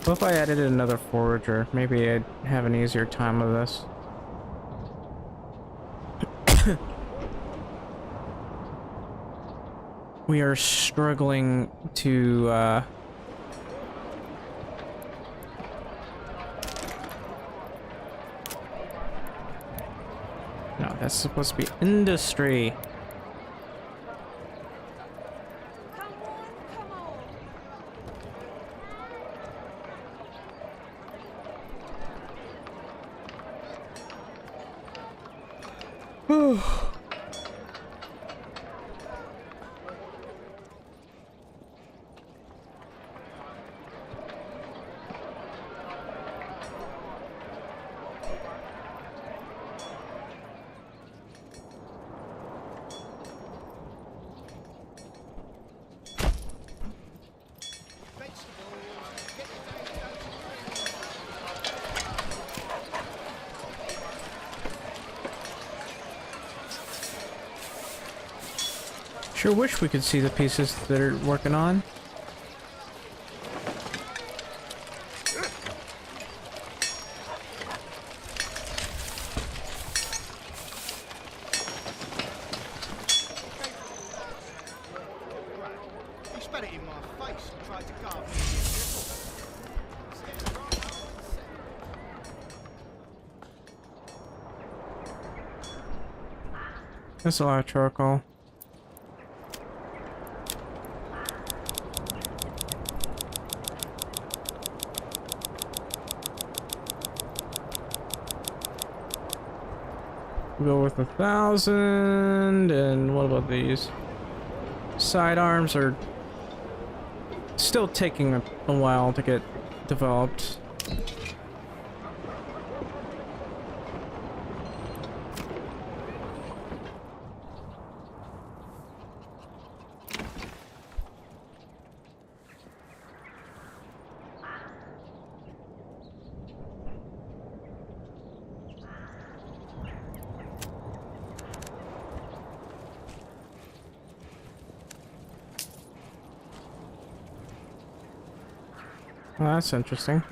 What if I added another forager? Maybe I'd have an easier time with this. We are struggling to, no, that's supposed to be industry. Come on, come on. Sure wish we could see the pieces that they're working on. He spat it in my face and tried to carve me a That's a lot of charcoal. We'll go with 1,000, and what about these? Sidearms are still taking a while to get developed. Well, that's interesting.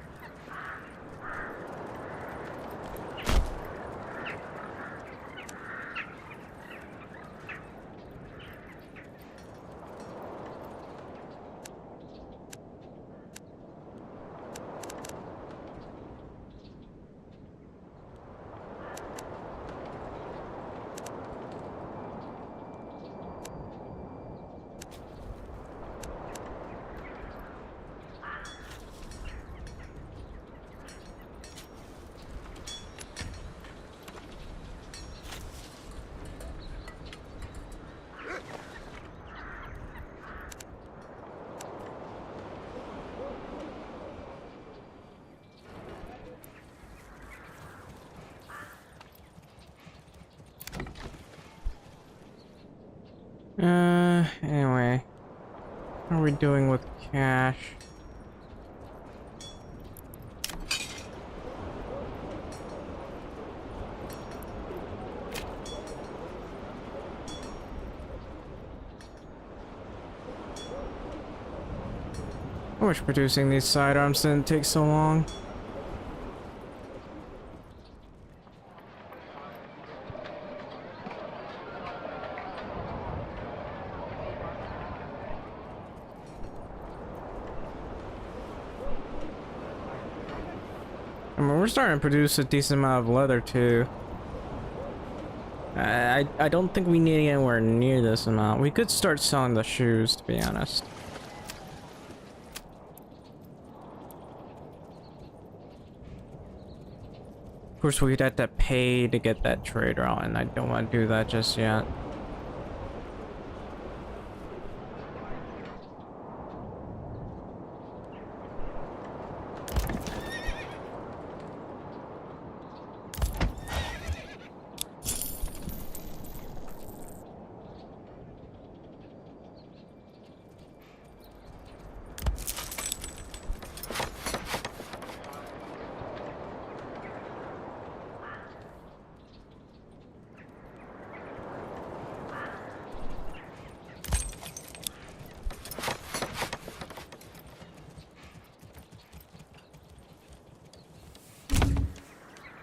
Anyway. How are we doing with cash? wish producing these sidearms didn't take so long. I mean, we're starting to produce a decent amount of leather too. I don't think we need anywhere near this amount. We could start selling the shoes, to be honest. Of course, we'd have to pay to get that trade route, and I don't want to do that just yet.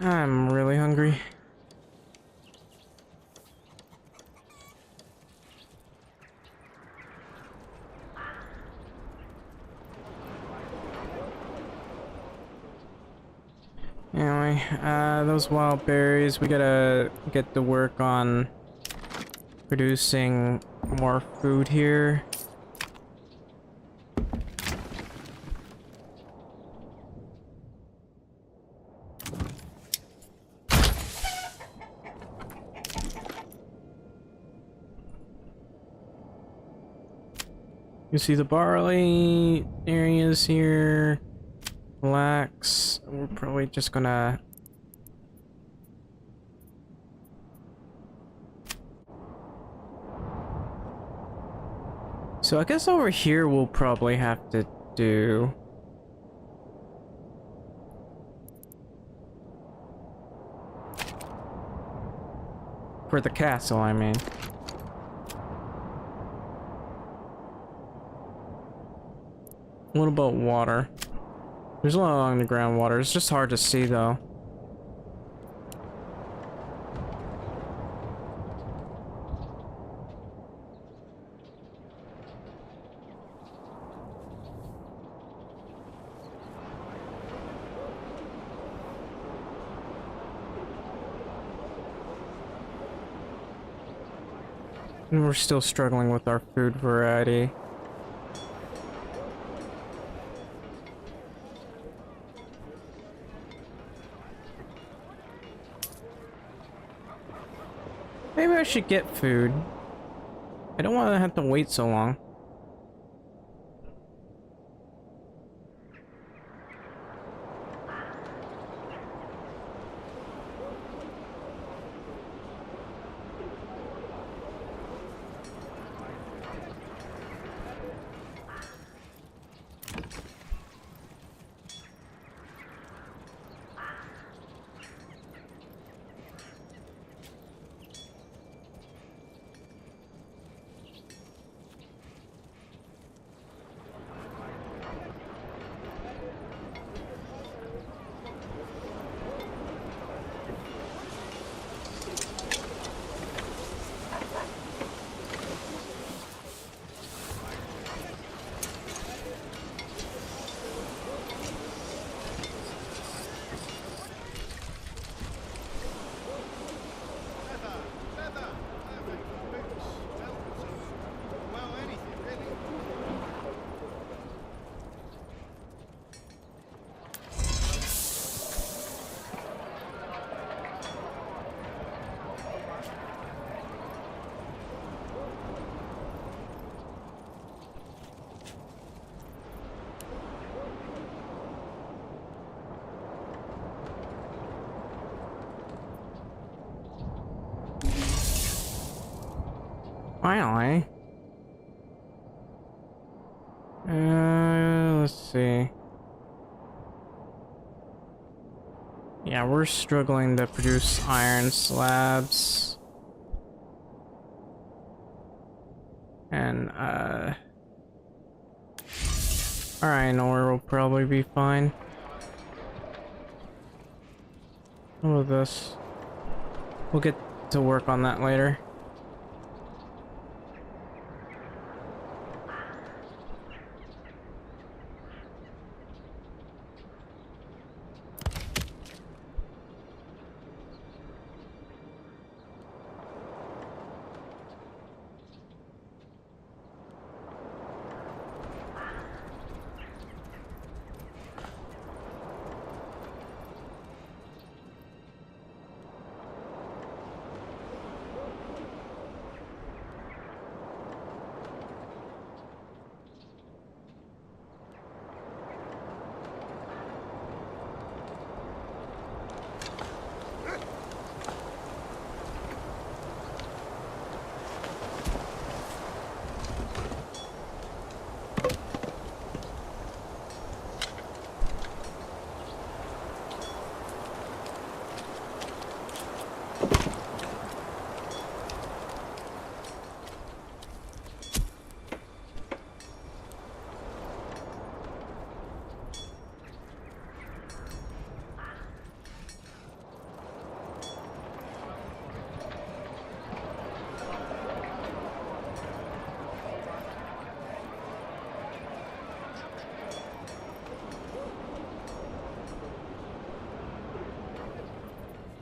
I'm really hungry. Anyway, those wild berries, we gotta get to work on producing more food here. You see the barley areas here, flax. We're probably just gonna so I guess over here we'll probably have to do for the castle, I mean. What about water? There's a lot of underground water. It's just hard to see, though. And we're still struggling with our food variety. Maybe I should get food. I don't want to have to wait so long. Finally. Let's see. Yeah, we're struggling to produce iron slabs. And, Alright, Nor will probably be fine. What about this? We'll get to work on that later.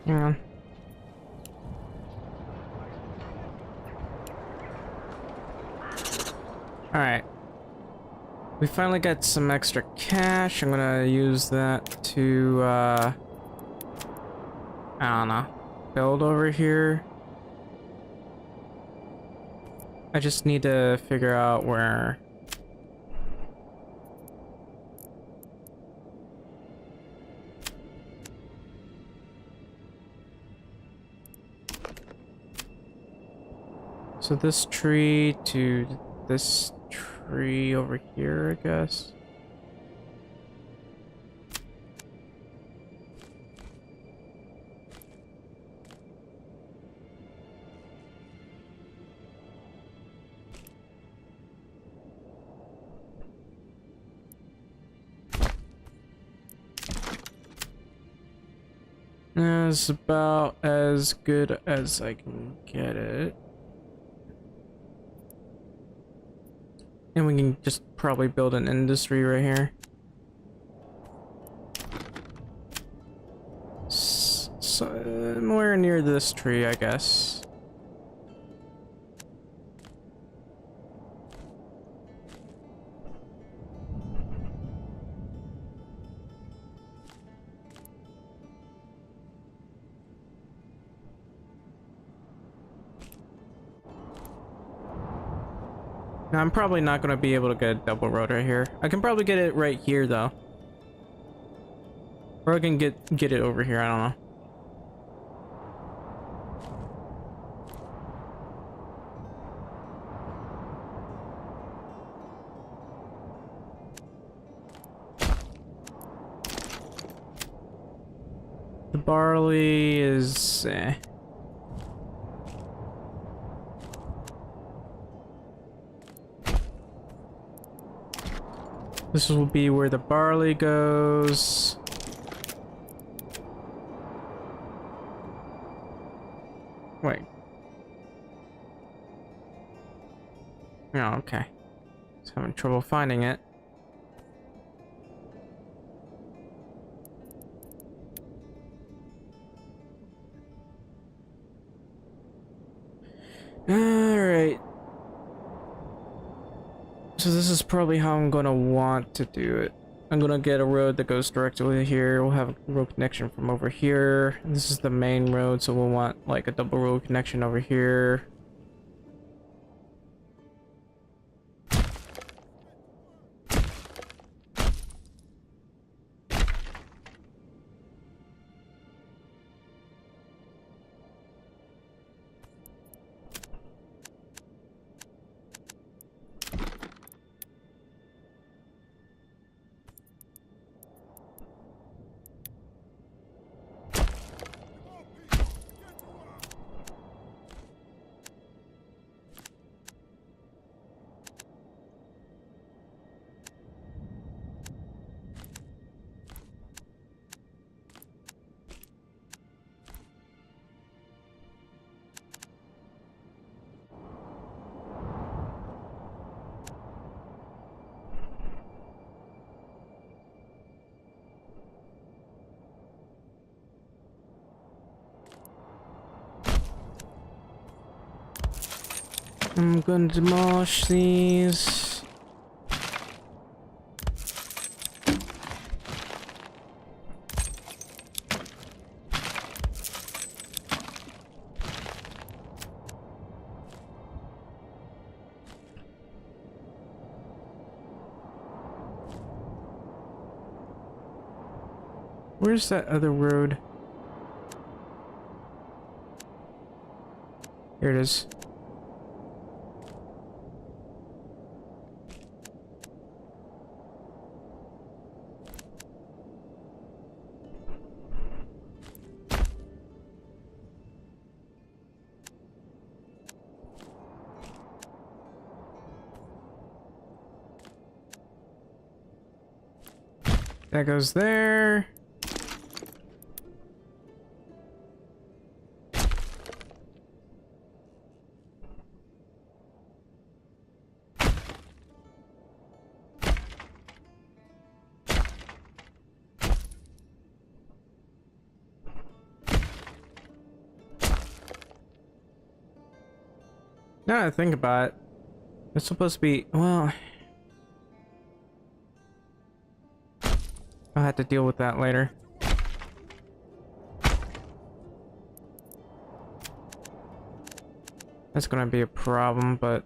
Hang on. Alright. We finally got some extra cash. I'm gonna use that to, I don't know, build over here. I just need to figure out where... So this tree to this tree over here, I guess. It's about as good as I can get it. And we can just probably build an industry right here. Somewhere near this tree, I guess. Now, I'm probably not going to be able to get a double road right here. I can probably get it right here, though. Or I can get it over here, I don't know. The barley is... This will be where the barley goes. Wait. Oh, okay. Just having trouble finding it. Alright. So this is probably how I'm gonna want to do it. I'm gonna get a road that goes directly here. We'll have a road connection from over here. This is the main road, so we'll want like a double road connection over here. I'm gonna demolish these. Where's that other road? Here it is. That goes there. Now that I think about it, it's supposed to be, well, I'll have to deal with that later. That's gonna be a problem, but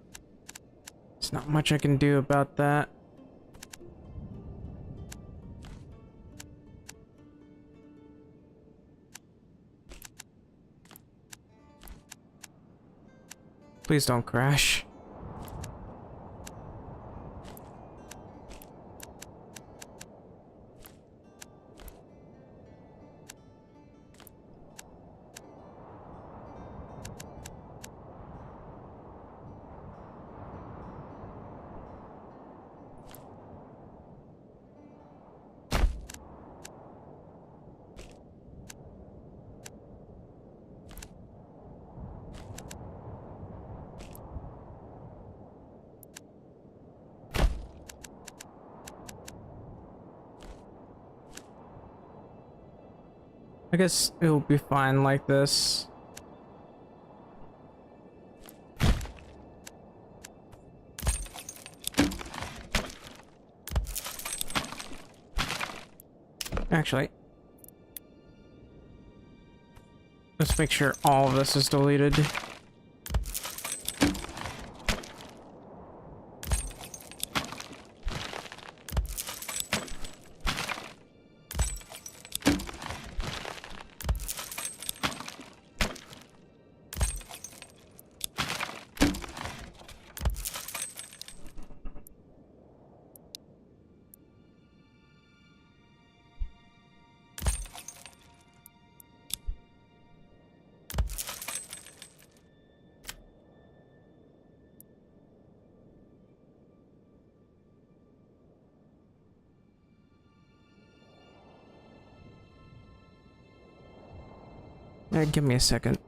there's not much I can do about that. Please don't crash. I guess it'll be fine like this. Actually, let's make sure all of this is deleted. Give me a second.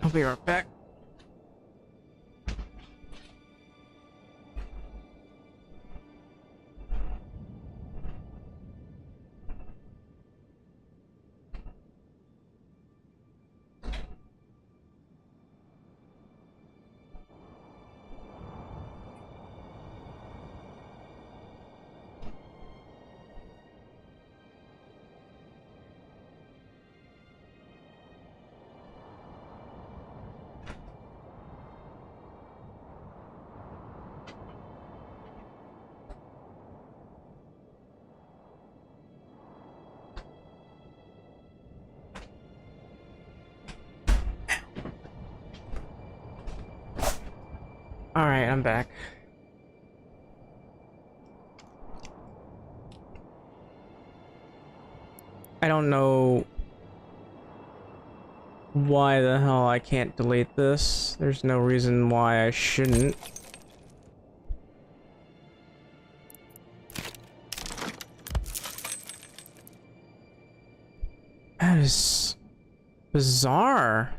I'll be right back. Alright, I'm back. I don't know why the hell I can't delete this. There's no reason why I shouldn't. That is bizarre.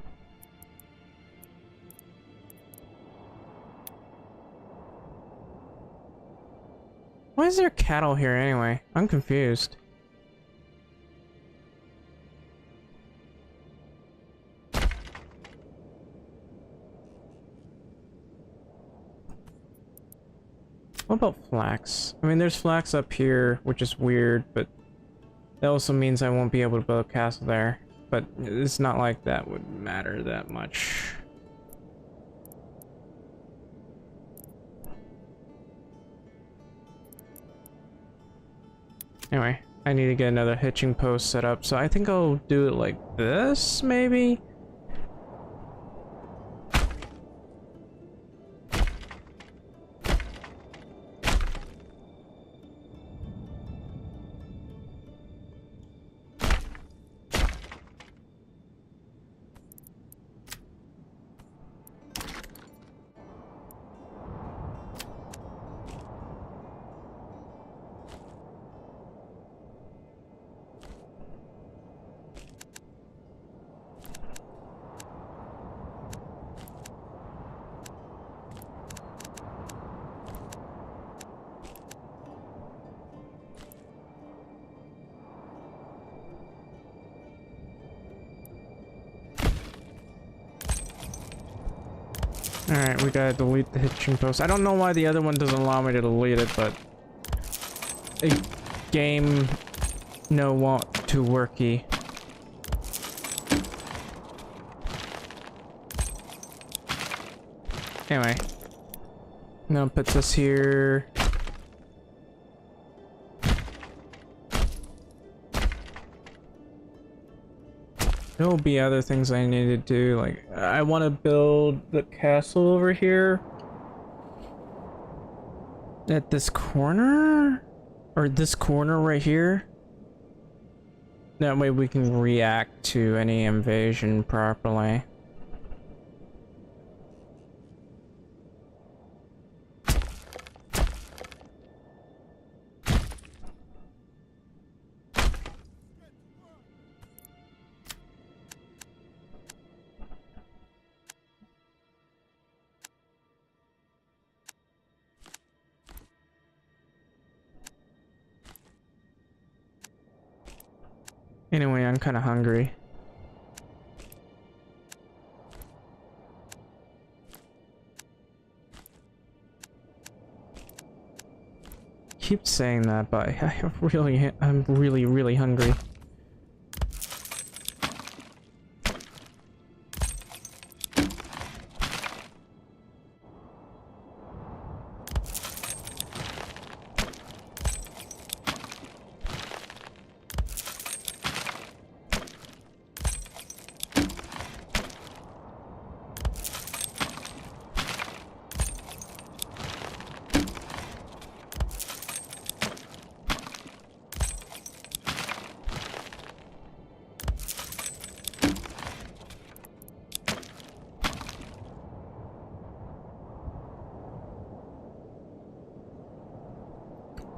Why is there cattle here anyway? I'm confused. What about flax? I mean, there's flax up here, which is weird, but that also means I won't be able to build a castle there. But it's not like that would matter that much. Anyway, I need to get another hitching post set up, so I think I'll do it like this, maybe? Alright, we gotta delete the hitching post. I don't know why the other one doesn't allow me to delete it, but... a game no want too worky. Anyway. I'm gonna put this here. There will be other things I need to do, like I want to build the castle over here at this corner, or this corner right here. That way we can react to any invasion properly. Anyway, I'm kind of hungry. Keep saying that, but I'm really hungry.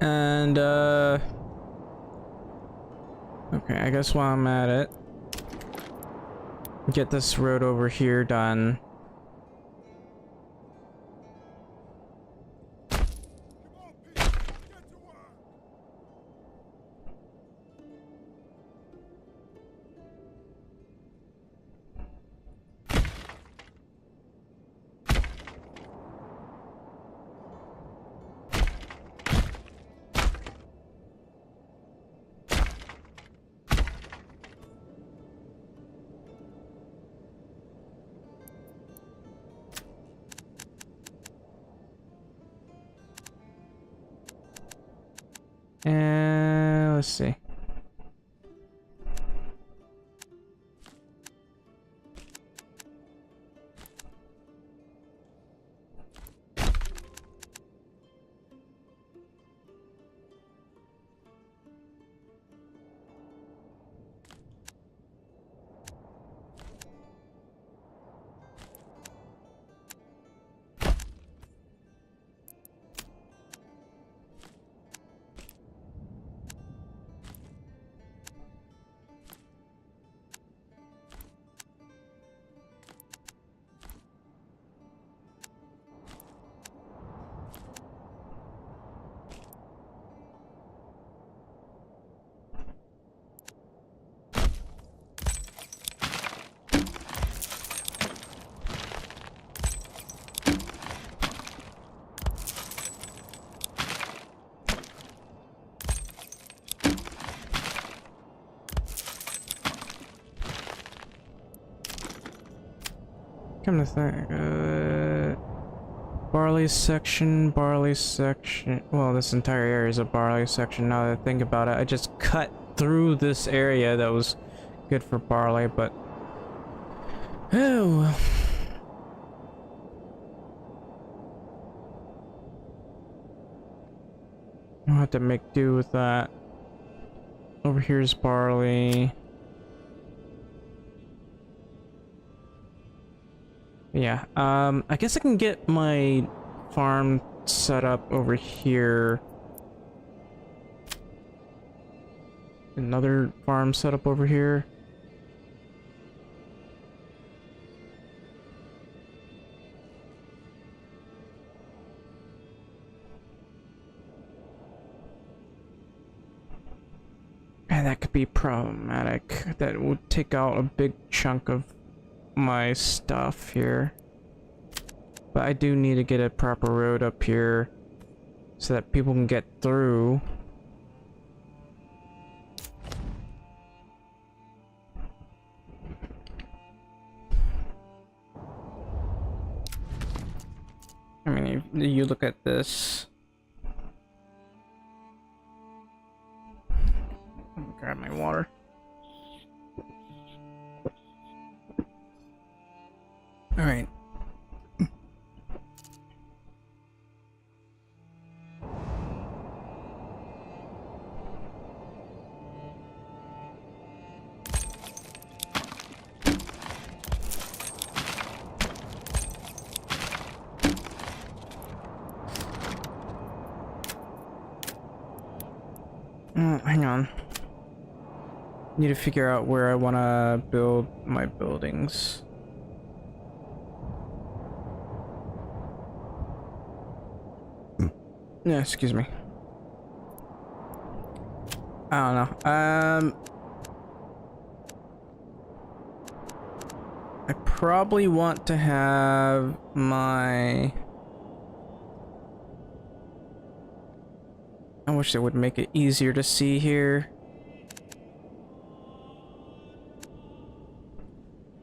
And, okay, I guess while I'm at it, get this road over here done. And let's see. Come to think, barley section. Well, this entire area is a barley section. Now that I think about it, I just cut through this area that was good for barley, but oh well. I'll have to make do with that. Over here's barley. Yeah, I guess I can get my farm set up over here. Another farm set up over here. And that could be problematic. That would take out a big chunk of my stuff here. But I do need to get a proper road up here so that people can get through. I mean, if you look at this. Let me grab my water. All right. Hang on. Need to figure out where I want to build my buildings. Yeah, excuse me. I don't know. I probably want to have my... I wish that would make it easier to see here.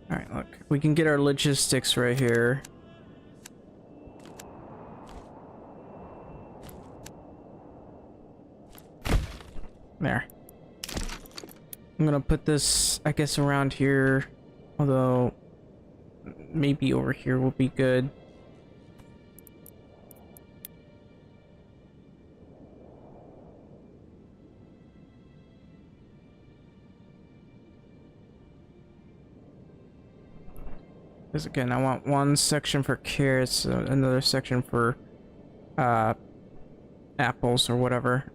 Alright, look. We can get our logistics right here. There. I'm gonna put this, I guess, around here. Although, maybe over here will be good. Because again, I want one section for carrots, another section for apples or whatever.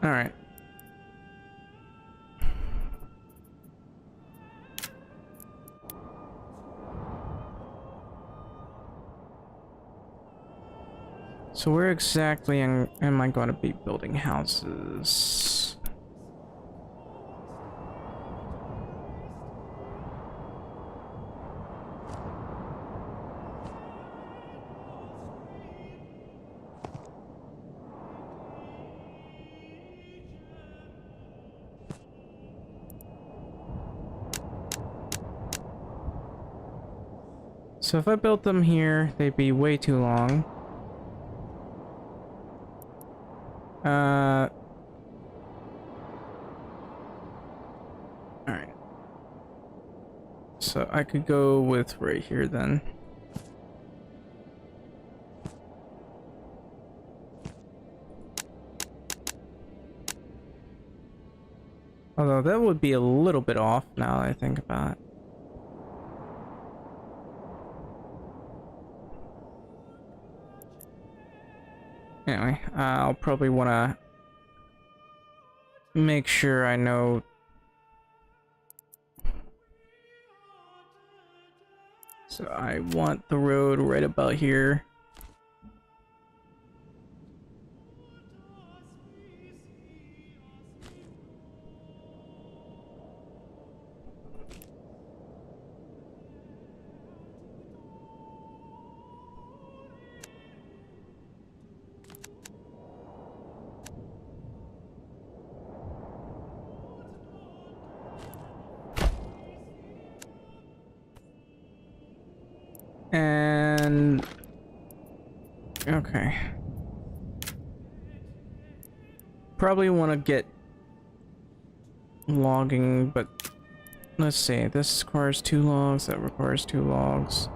All right. So where exactly am I going to be building houses? So if I built them here, they'd be way too long. Alright. So I could go with right here then. Although that would be a little bit off now that I think about it. Anyway, I'll probably want to make sure I know. So I want the road right about here. Okay. Probably want to get logging, but let's see. This requires 2 logs. That requires 2 logs.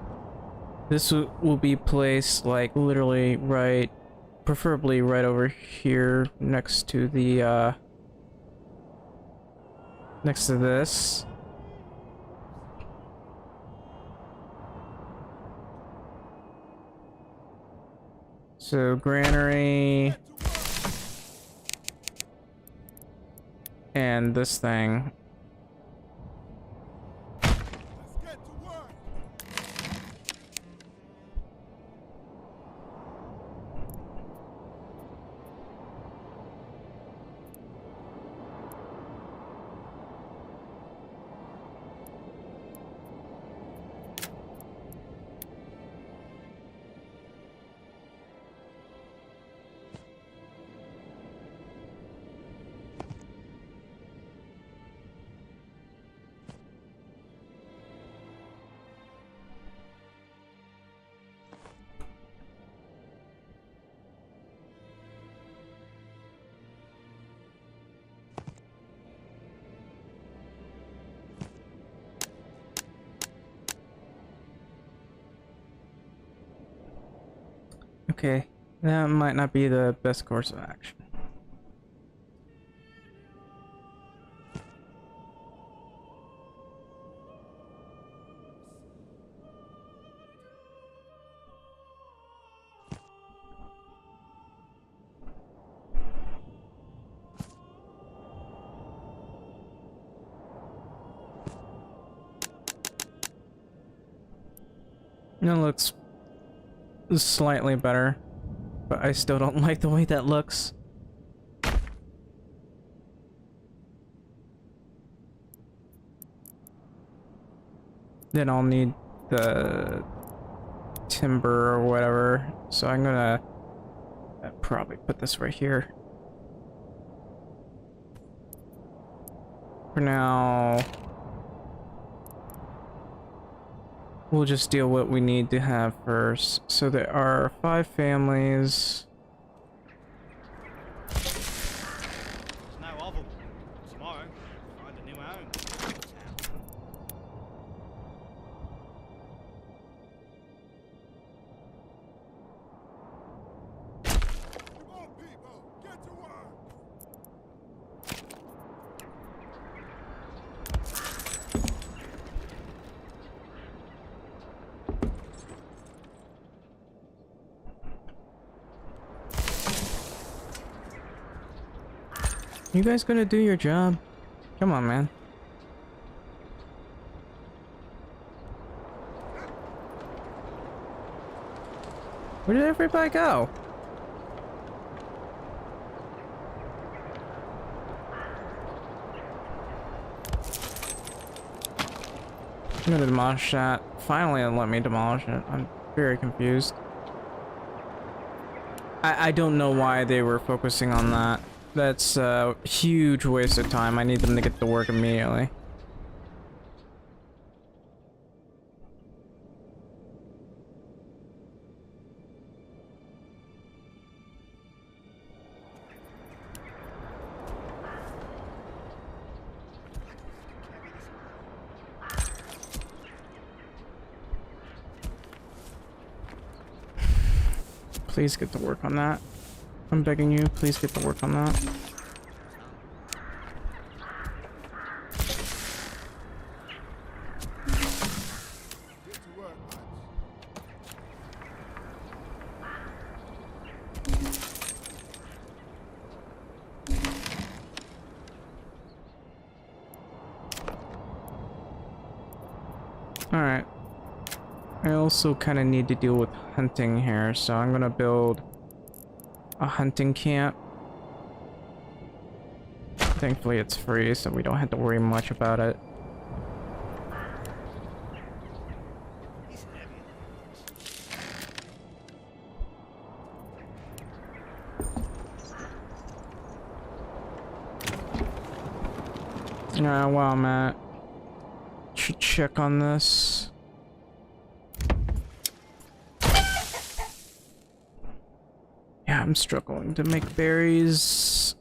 This will be placed like literally right, preferably right over here next to the next to this. So granary and this thing. Let's get to work. Okay, that might not be the best course of action. It looks slightly better, but I still don't like the way that looks. Then I'll need the timber or whatever, so I'm gonna probably put this right here. For now, we'll just deal what we need to have first. So there are 5 families. There's no of 'em. Tomorrow, find a new home. Come on, people, get to work. You guys gonna do your job? Come on, man. Where did everybody go? I'm gonna demolish that. Finally, let me demolish it. I'm very confused. I don't know why they were focusing on that. That's a huge waste of time. I need them to get to work immediately. Please get to work on that. I'm begging you, please get to work on that. Get to work, lads. Alright. I also kind of need to deal with hunting here, so I'm gonna build a hunting camp. Thankfully it's free, so we don't have to worry much about it. He's heavy. Yeah, while I'm at, should check on this. I'm struggling to make berries.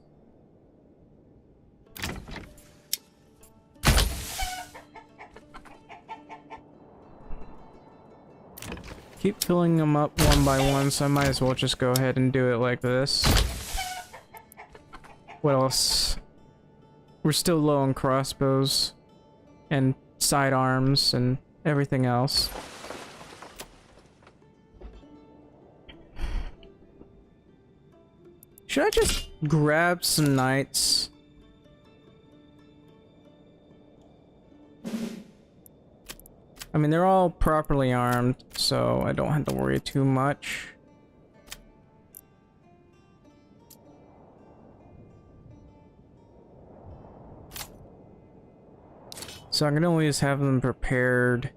Keep filling them up one by one, so I might as well just go ahead and do it like this. What else? We're still low on crossbows and sidearms and everything else. Should I just grab some knights? I mean, they're all properly armed, so I don't have to worry too much. So I can always have them prepared.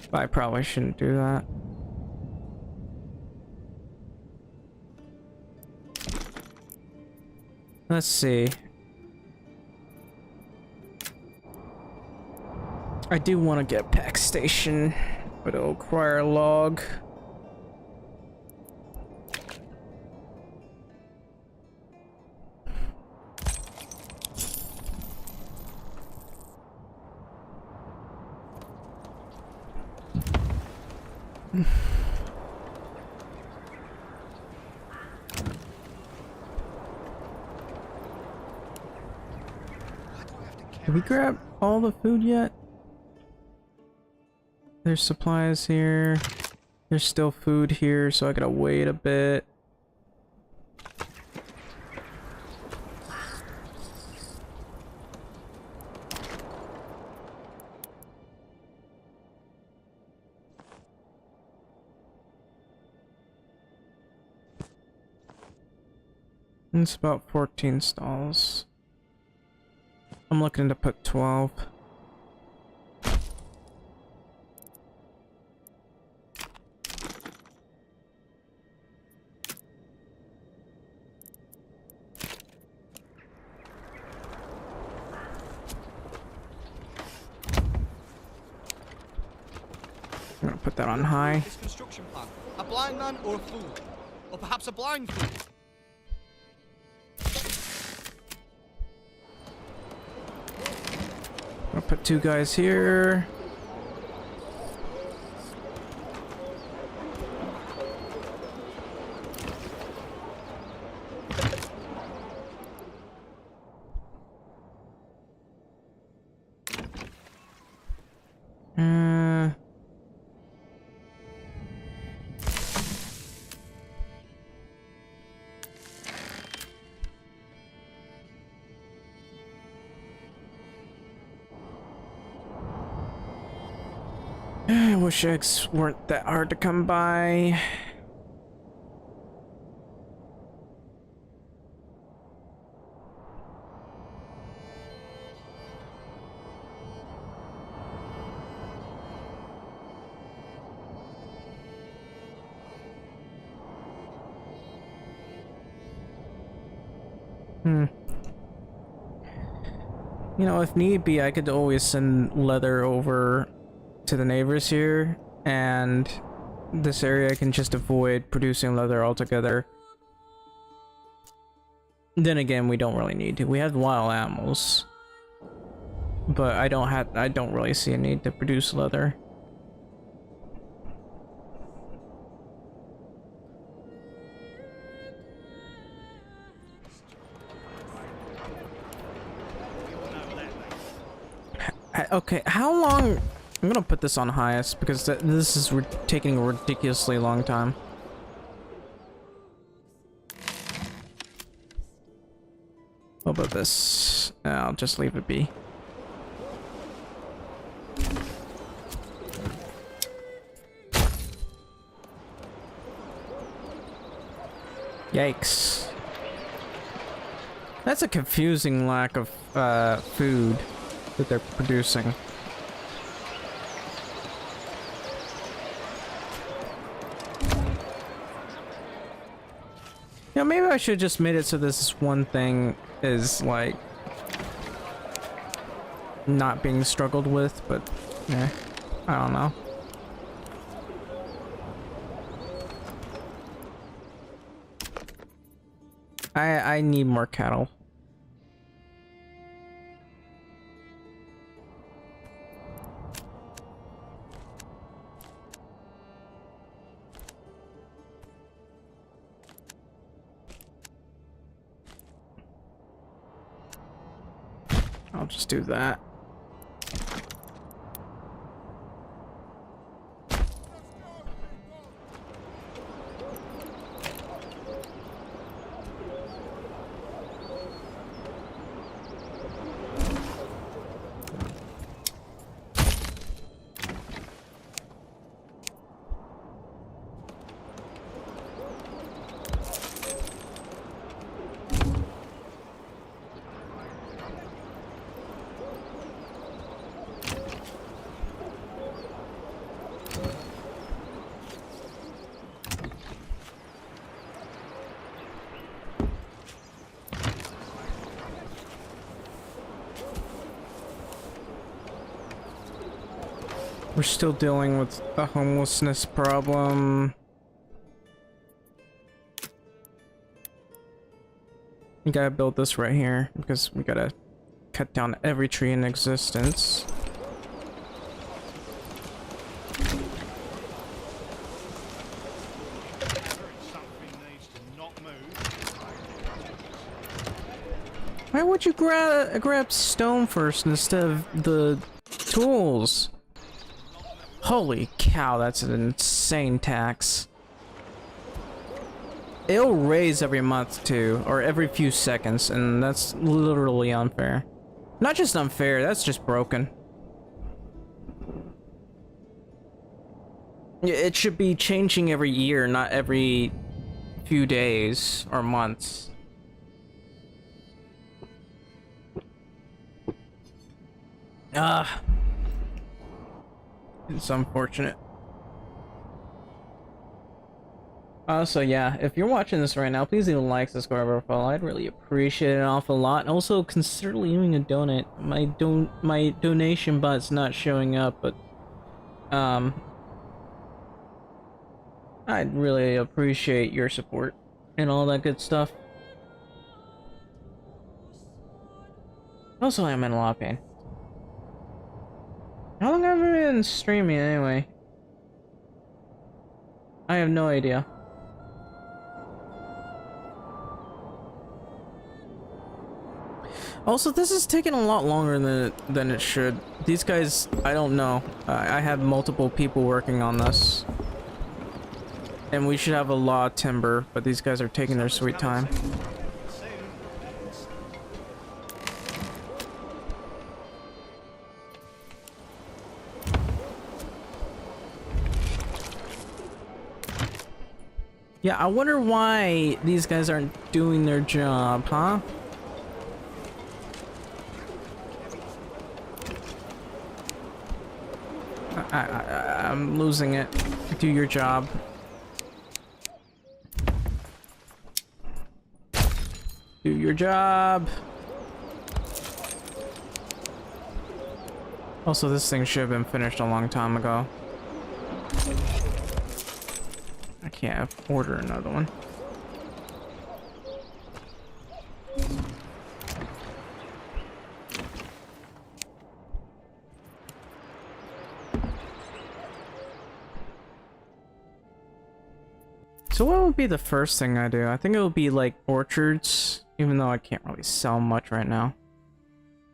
But I probably shouldn't do that. Let's see. I do want to get a pack station, but it'll require a log. Did we grab all the food yet? There's supplies here. There's still food here, so I gotta wait a bit. It's about 14 stalls. I'm looking to put 12. I'm gonna put that on high. This construction plan. A blind man or a fool? Or perhaps a blind fool? I'll put 2 guys here. I wish eggs weren't that hard to come by. You know, if need be, I could always send leather over to the neighbors here, and this area can just avoid producing leather altogether. Then again, we don't really need to. We have wild animals, but I don't really see a need to produce leather. Okay, how long? I'm gonna put this on highest because this is taking a ridiculously long time. What about this? I'll just leave it be. Yikes. That's a confusing lack of food that they're producing. You know, maybe I should have just made it so this one thing is like not being struggled with, but yeah, I don't know. I need more cattle. I'll just do that. We're still dealing with a homelessness problem. We gotta build this right here because we gotta cut down every tree in existence. Something needs to not move. Why would you grab stone first instead of the tools? Holy cow, that's an insane tax. It'll raise every month too, or every few seconds, and that's literally unfair. Not just unfair, that's just broken. It should be changing every year, not every few days or months. It's unfortunate. So yeah, if you're watching this right now, please leave a like, subscribe, or follow. I'd really appreciate it an awful lot. And also consider leaving a donate. My donation but's not showing up, but I'd really appreciate your support and all that good stuff. Also, I'm in a lot of pain. How long have I been streaming anyway? I have no idea. Also, this is taking a lot longer than it should. These guys, I don't know. I have multiple people working on this. And we should have a lot of timber, but these guys are taking their sweet time. Yeah, I wonder why these guys aren't doing their job, huh? I'm losing it. Do your job. Do your job. Also, this thing should have been finished a long time ago. I can't order another one. So what would be the first thing I do? I think it would be like orchards, even though I can't really sell much right now.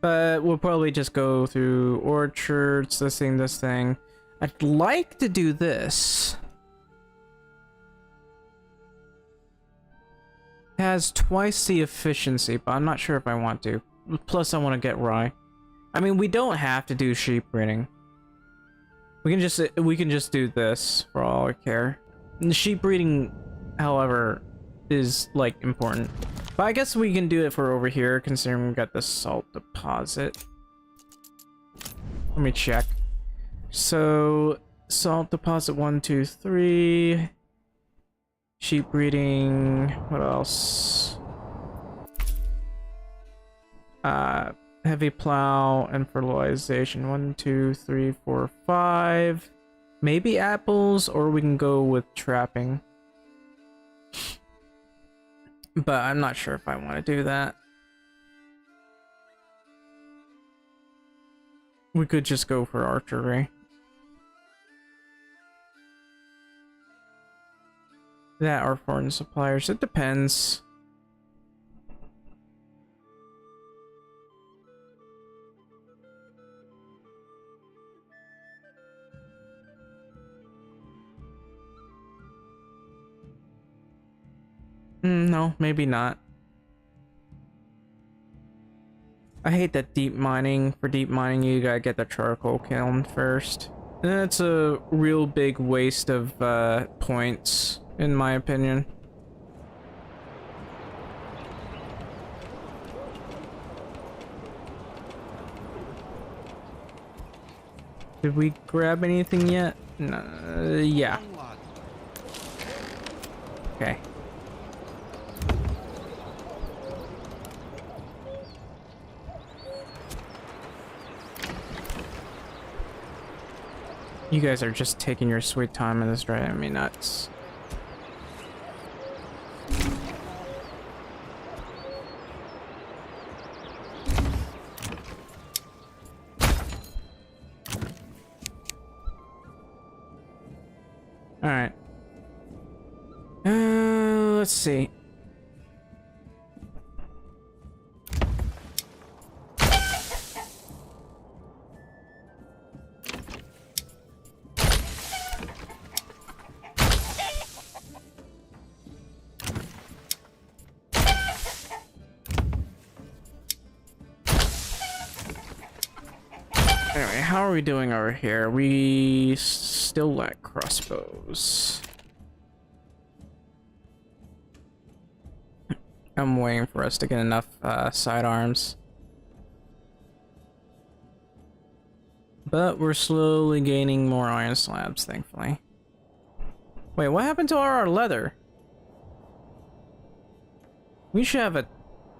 But we'll probably just go through orchards, this thing. I'd like to do this. It has twice the efficiency, but I'm not sure if I want to. Plus, I want to get rye. I mean, we don't have to do sheep breeding. We can just do this for all I care. And the sheep breeding, however, is like important. But I guess we can do it for over here, considering we got the salt deposit. Let me check. So, salt deposit 1, 2, 3. Sheep breeding. What else? Heavy plow and fertilization. 1, 2, 3, 4, 5. Maybe apples, or we can go with trapping. But I'm not sure if I want to do that. We could just go for archery. That or foreign suppliers. It depends. No, maybe not. I hate that deep mining. For deep mining, you gotta get the charcoal kiln first. And it's a real big waste of points, in my opinion. Did we grab anything yet? No, yeah. Okay. You guys are just taking your sweet time in this, driving me nuts. Alright. Let's see. Anyway, how are we doing over here? We still lack crossbows. I'm waiting for us to get enough sidearms. But we're slowly gaining more iron slabs, thankfully. Wait, what happened to our leather? We should have a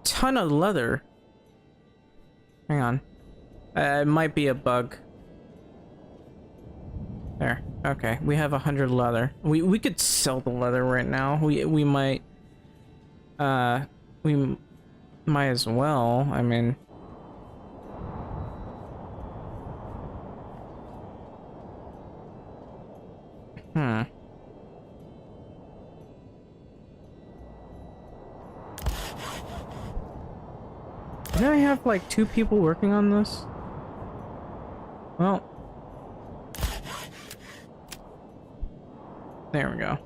ton of leather. Hang on. It might be a bug. There. Okay, we have 100 leather. We could sell the leather right now. We might. We might as well. I mean. Did I have like 2 people working on this? Well, there we go.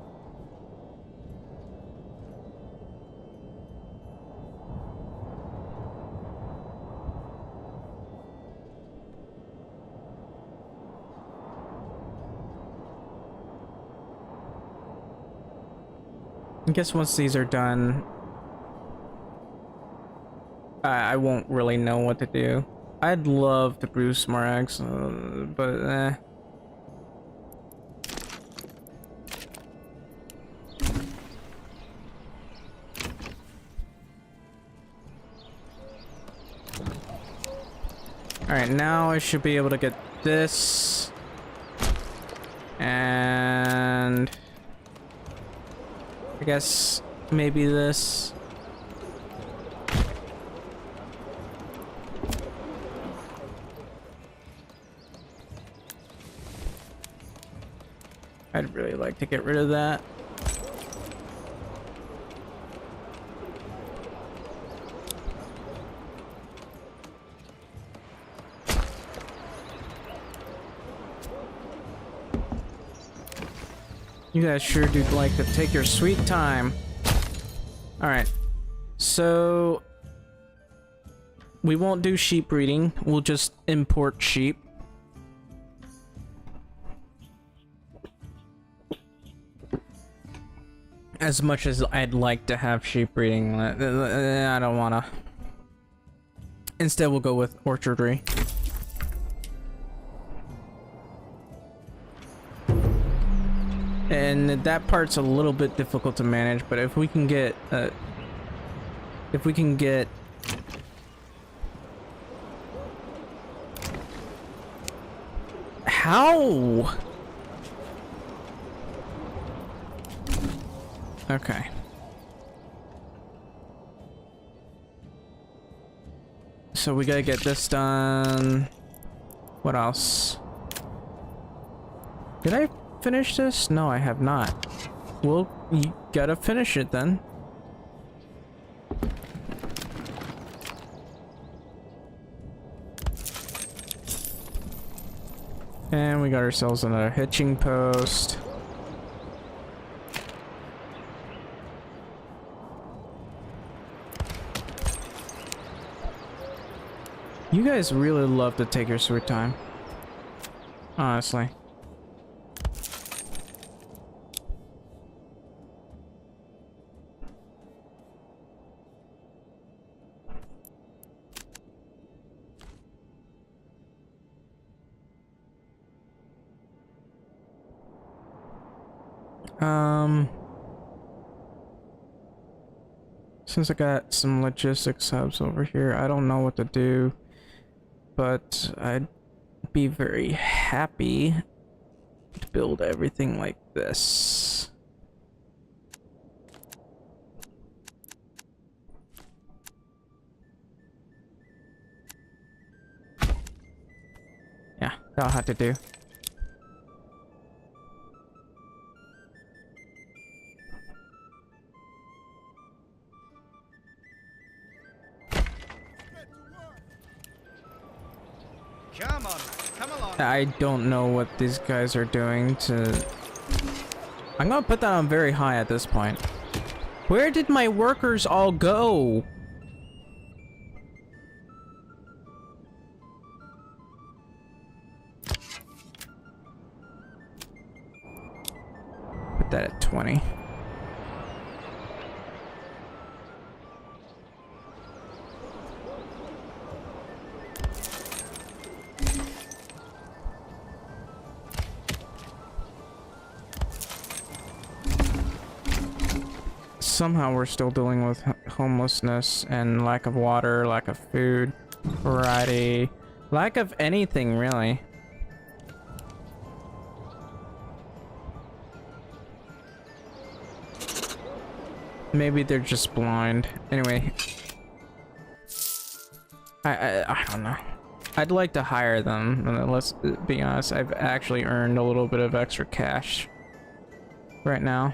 I guess once these are done, I won't really know what to do. I'd love to brew some more eggs, but eh. Alright, now I should be able to get this. And I guess maybe this. I'd really like to get rid of that. You guys sure do like to take your sweet time. Alright. So we won't do sheep breeding. We'll just import sheep. As much as I'd like to have sheep breeding, I don't wanna. Instead, we'll go with orchardry. And that part's a little bit difficult to manage, but if we can get, how? Okay. So we gotta get this done. What else? Did I finish this? No, I have not. Well, you gotta finish it then. And we got ourselves another hitching post. You guys really love to take your sweet time. Honestly. Since I got some logistics hubs over here, I don't know what to do, but I'd be very happy to build everything like this. Yeah, that'll have to do. Come on, come along. I don't know what these guys are doing to... I'm gonna put that on very high at this point. Where did my workers all go? Put that at 20. Somehow we're still dealing with homelessness and lack of water, lack of food, variety, lack of anything really. Maybe they're just blind. Anyway, I don't know. I'd like to hire them. Let's be honest. I've actually earned a little bit of extra cash right now.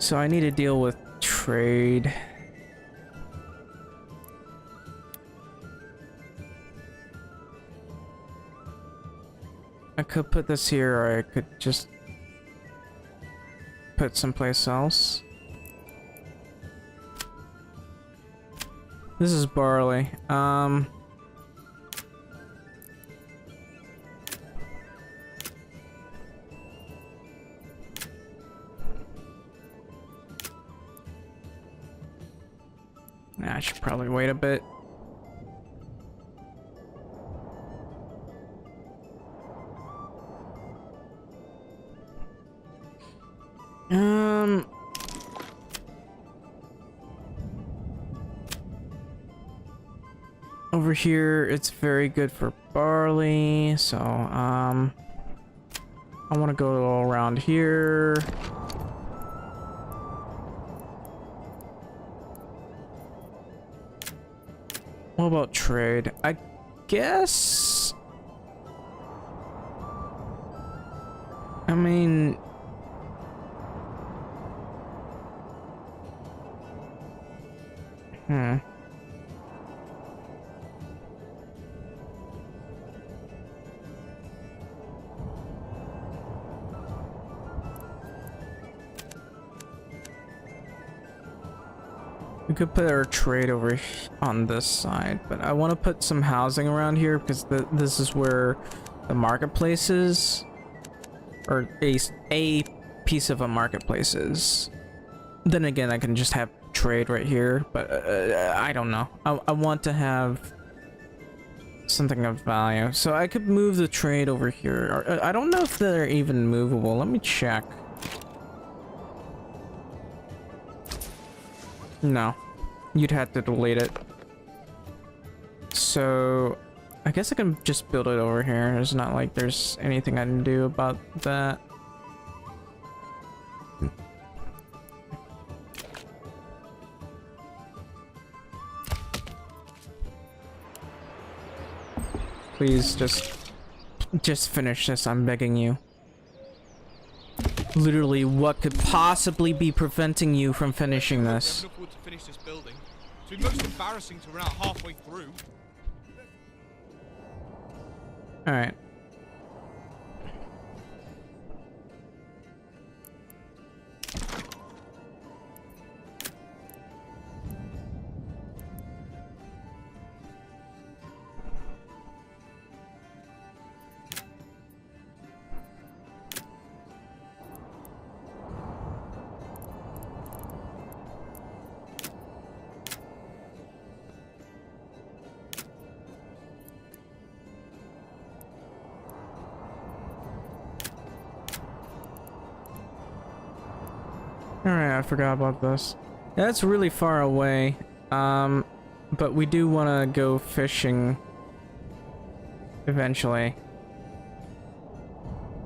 So I need to deal with trade. I could put this here, or I could just put someplace else. This is barley. I should probably wait a bit. Over here, it's very good for barley, so, I want to go around here. What about trade? I guess... I mean... We could put our trade over on this side, but I want to put some housing around here because this is where the marketplace is, or a piece of a marketplace is. Then again, I can just have trade right here, but I don't know. I want to have something of value, so I could move the trade over here. Or, I don't know if they're even movable. Let me check. No, you'd have to delete it. So I guess I can just build it over here. It's not like there's anything I can do about that. Please just finish this, I'm begging you. Literally, what could possibly be preventing you from finishing this? Enough wood to finish this building. It's been most embarrassing to run out halfway through. Alright. Alright, I forgot about this. That's really far away. But we do want to go fishing eventually.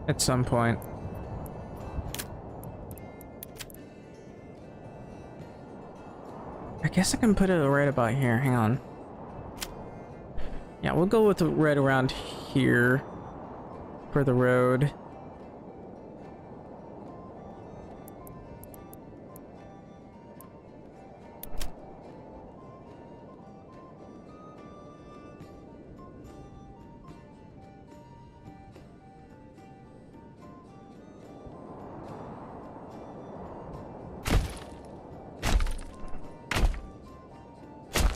At some point. I guess I can put it right about here. Hang on. Yeah, we'll go with it right around here for the road.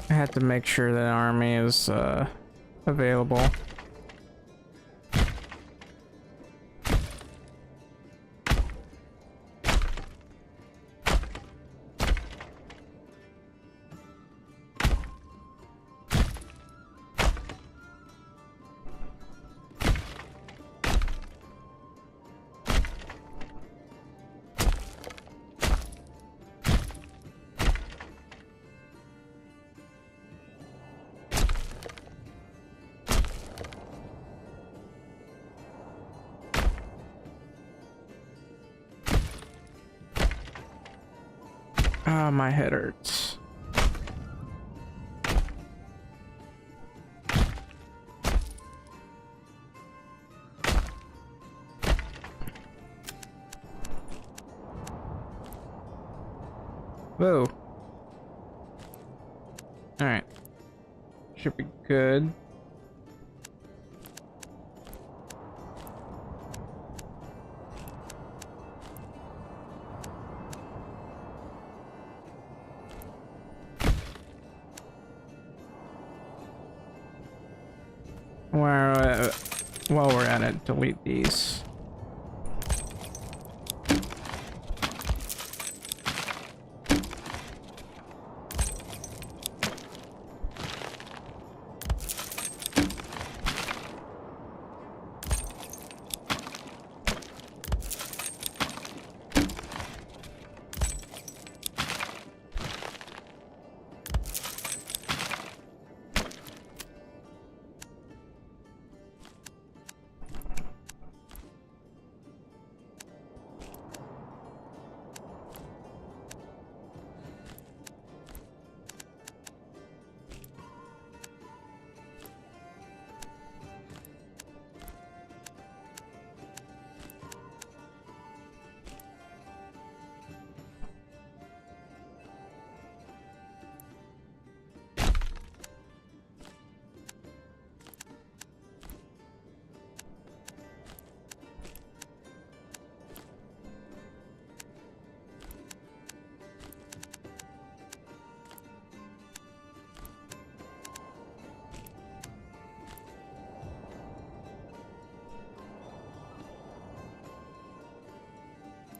I had to make sure that army is available. Ah, my head hurts. Whoa. Alright. Should be good. While we're at it, delete these.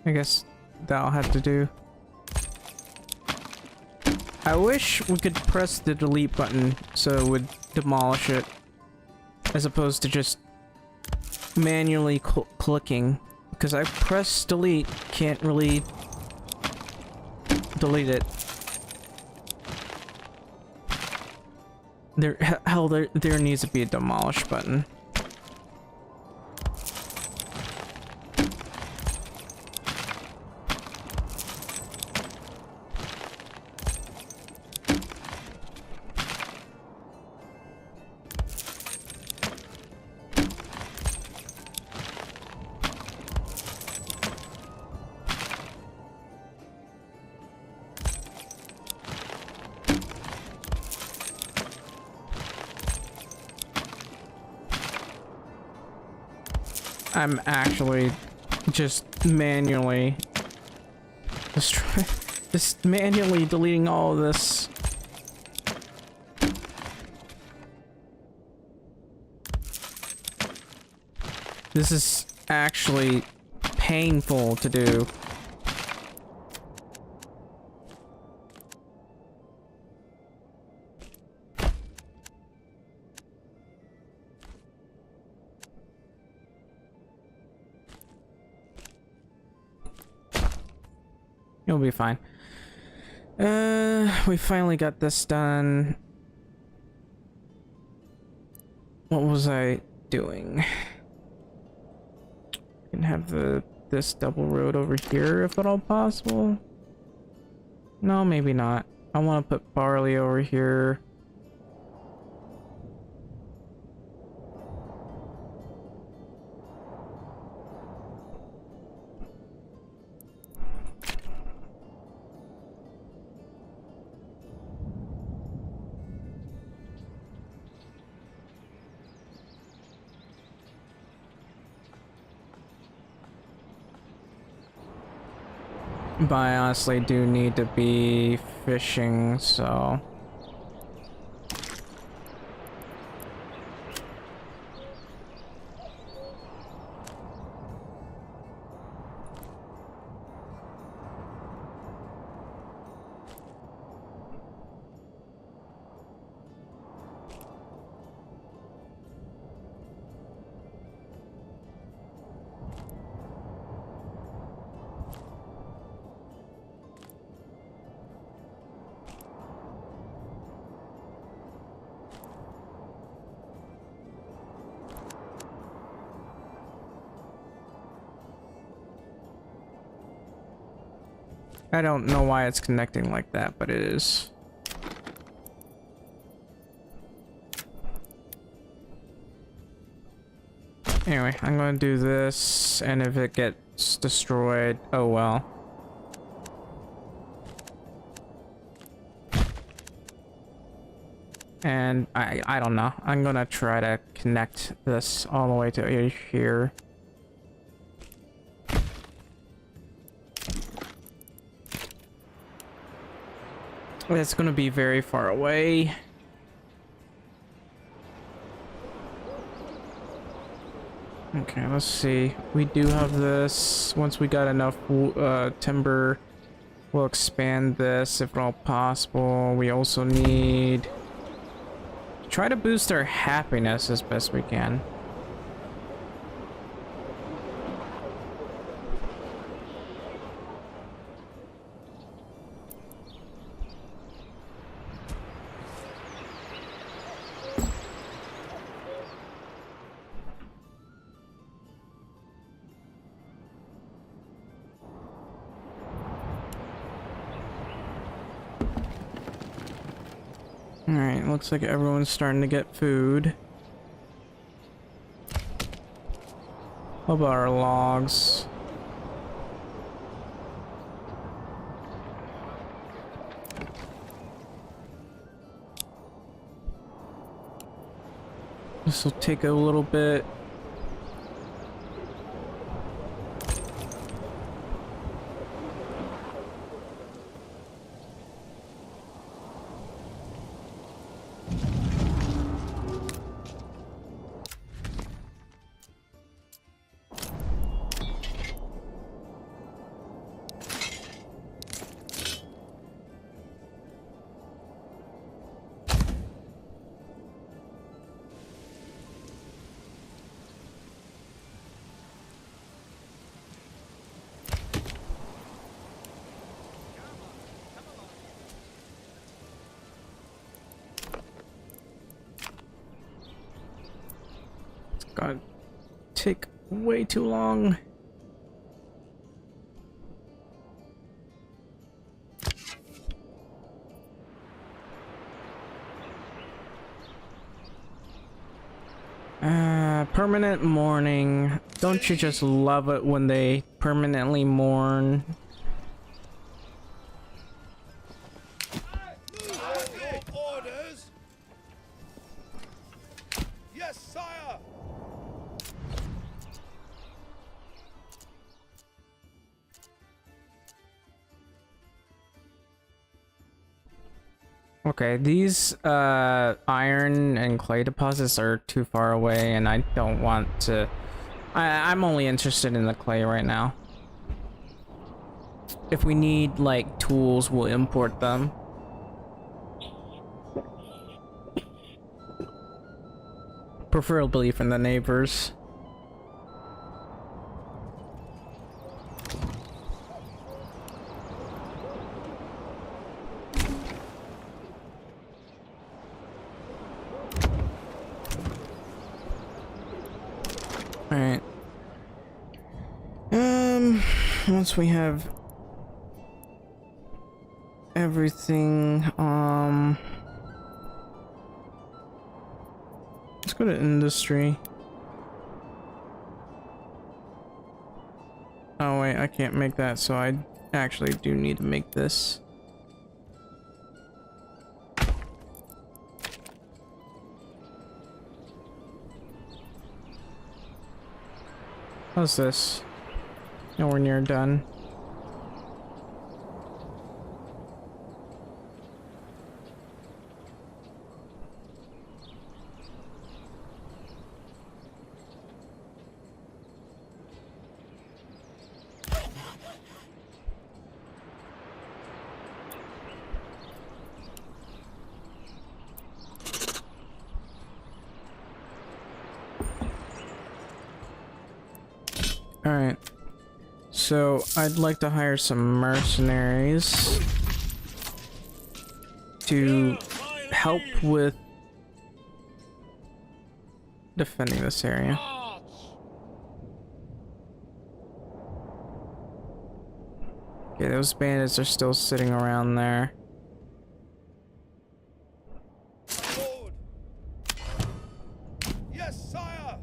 I guess that'll have to do. I wish we could press the delete button so it would demolish it, as opposed to just manually clicking. Because I press delete, can't really delete it. There needs to be a demolish button. I'm actually just manually just manually deleting all of this. This is actually painful to do. You'll be fine. We finally got this done. What was I doing? Can have this double road over here if at all possible. No, maybe not. I want to put barley over here. But I honestly do need to be fishing, so... I don't know why it's connecting like that, but it is. Anyway, I'm gonna do this, and if it gets destroyed, oh well. And I don't know. I'm gonna try to connect this all the way to here. It's gonna be very far away. Okay, let's see. We do have this. Once we got enough timber, we'll expand this if at all possible. We also need... try to boost our happiness as best we can. Alright, looks like everyone's starting to get food. How about our logs? This will take a little bit. gonna take way too long. Permanent mourning. Don't you just love it when they permanently mourn? Your orders? Yes, sire. Okay, these iron and clay deposits are too far away, and I don't want to. I'm only interested in the clay right now. If we need like tools, we'll import them. Preferably from the neighbors. Alright. Once we have everything, let's go to industry. Oh wait, I can't make that, so I actually do need to make this. How's this? Nowhere near done. Alright, so I'd like to hire some mercenaries to help with defending this area. Okay, those bandits are still sitting around there. Lord. Yes, sire.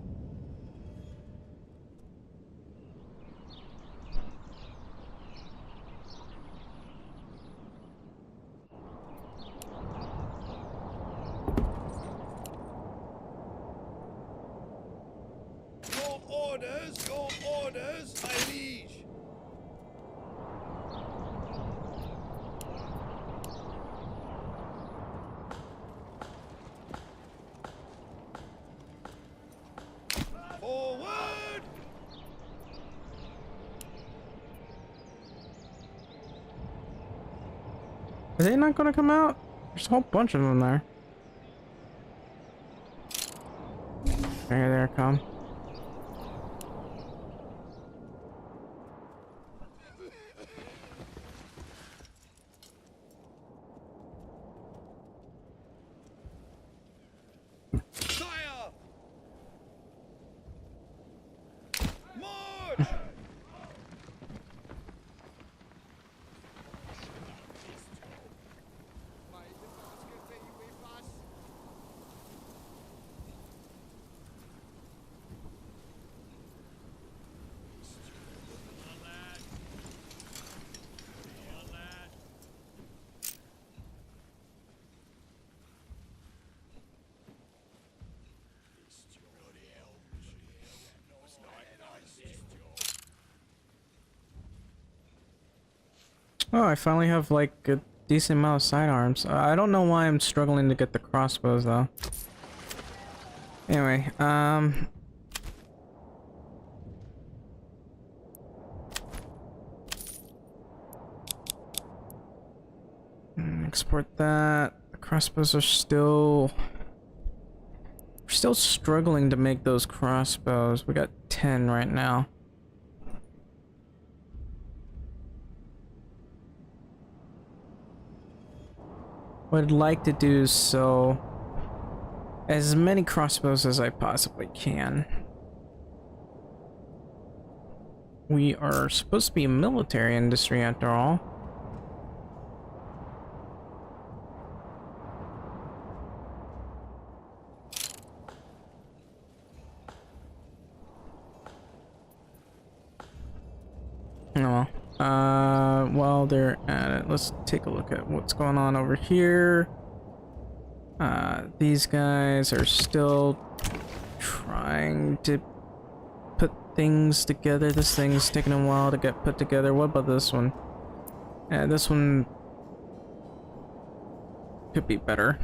Your orders, my liege. Forward! Are they not gonna come out? There's a whole bunch of them there. There, come. Sire! March! Oh, I finally have like a decent amount of sidearms. I don't know why I'm struggling to get the crossbows though. Anyway, export that. The crossbows are still... We're still struggling to make those crossbows. We got 10 right now. What I'd like to do is sell as many crossbows as I possibly can. We are supposed to be a military industry after all. Oh, while they're at it, let's take a look at what's going on over here. These guys are still trying to put things together. This thing's taking a while to get put together. What about this one? Yeah, this one could be better.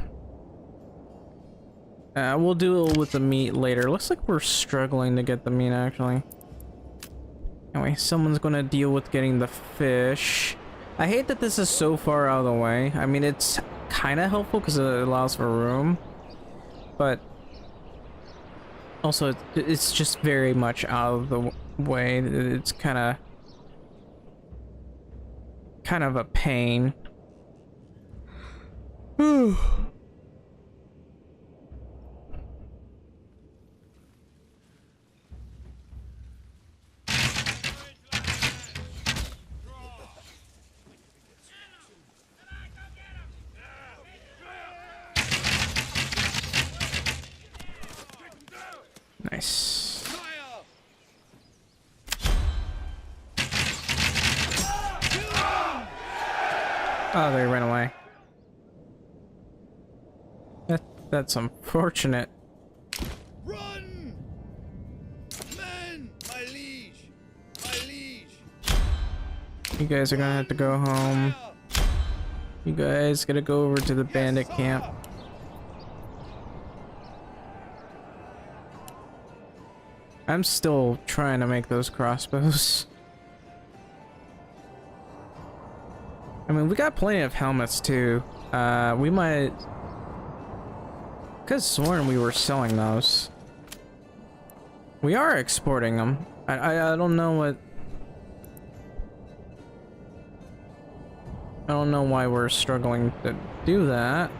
We'll deal with the meat later. Looks like we're struggling to get the meat, actually. Anyway, someone's gonna deal with getting the fish. I hate that this is so far out of the way. I mean, it's kind of helpful because it allows for room, but also it's just very much out of the way. It's kind of a pain. Nice. Oh, they ran away. That's unfortunate. Run! Men! My liege! My liege! You guys are gonna have to go home. You guys gotta go over to the bandit camp. I'm still trying to make those crossbows. I mean, we got plenty of helmets too. We might... Could've sworn we were selling those. We are exporting them. I don't know what... I don't know why we're struggling to do that.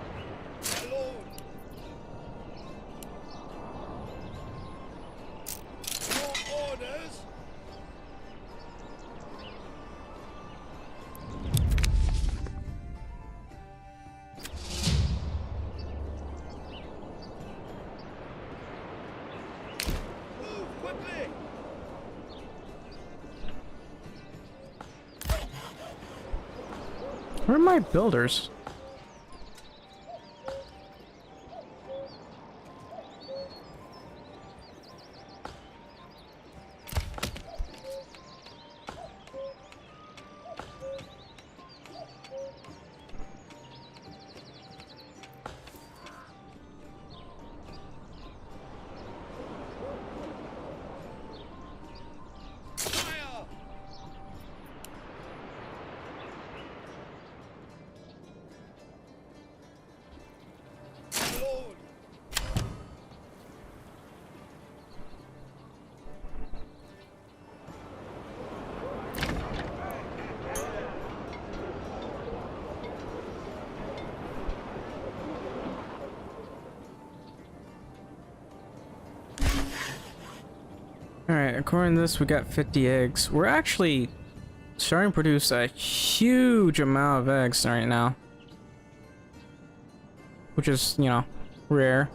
Where are my builders? Alright, according to this, we got 50 eggs. We're actually starting to produce a huge amount of eggs right now. Which is, you know, rare.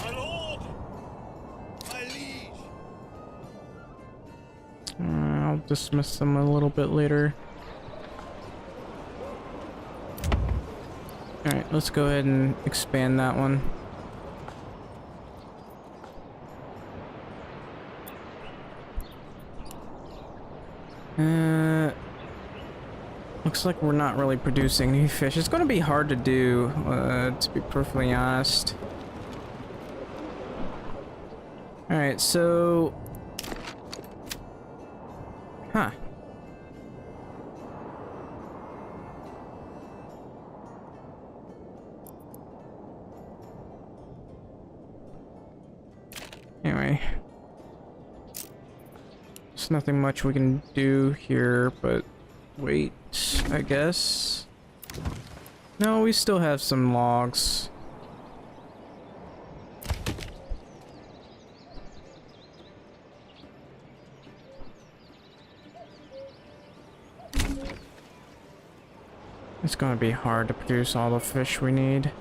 My lord! My liege! I'll dismiss them a little bit later. Alright, let's go ahead and expand that one. Looks like we're not really producing new fish. It's going to be hard to do, to be perfectly honest. Alright, so... Huh. Anyway. There's nothing much we can do here, but wait, I guess. No, we still have some logs. It's gonna be hard to produce all the fish we need.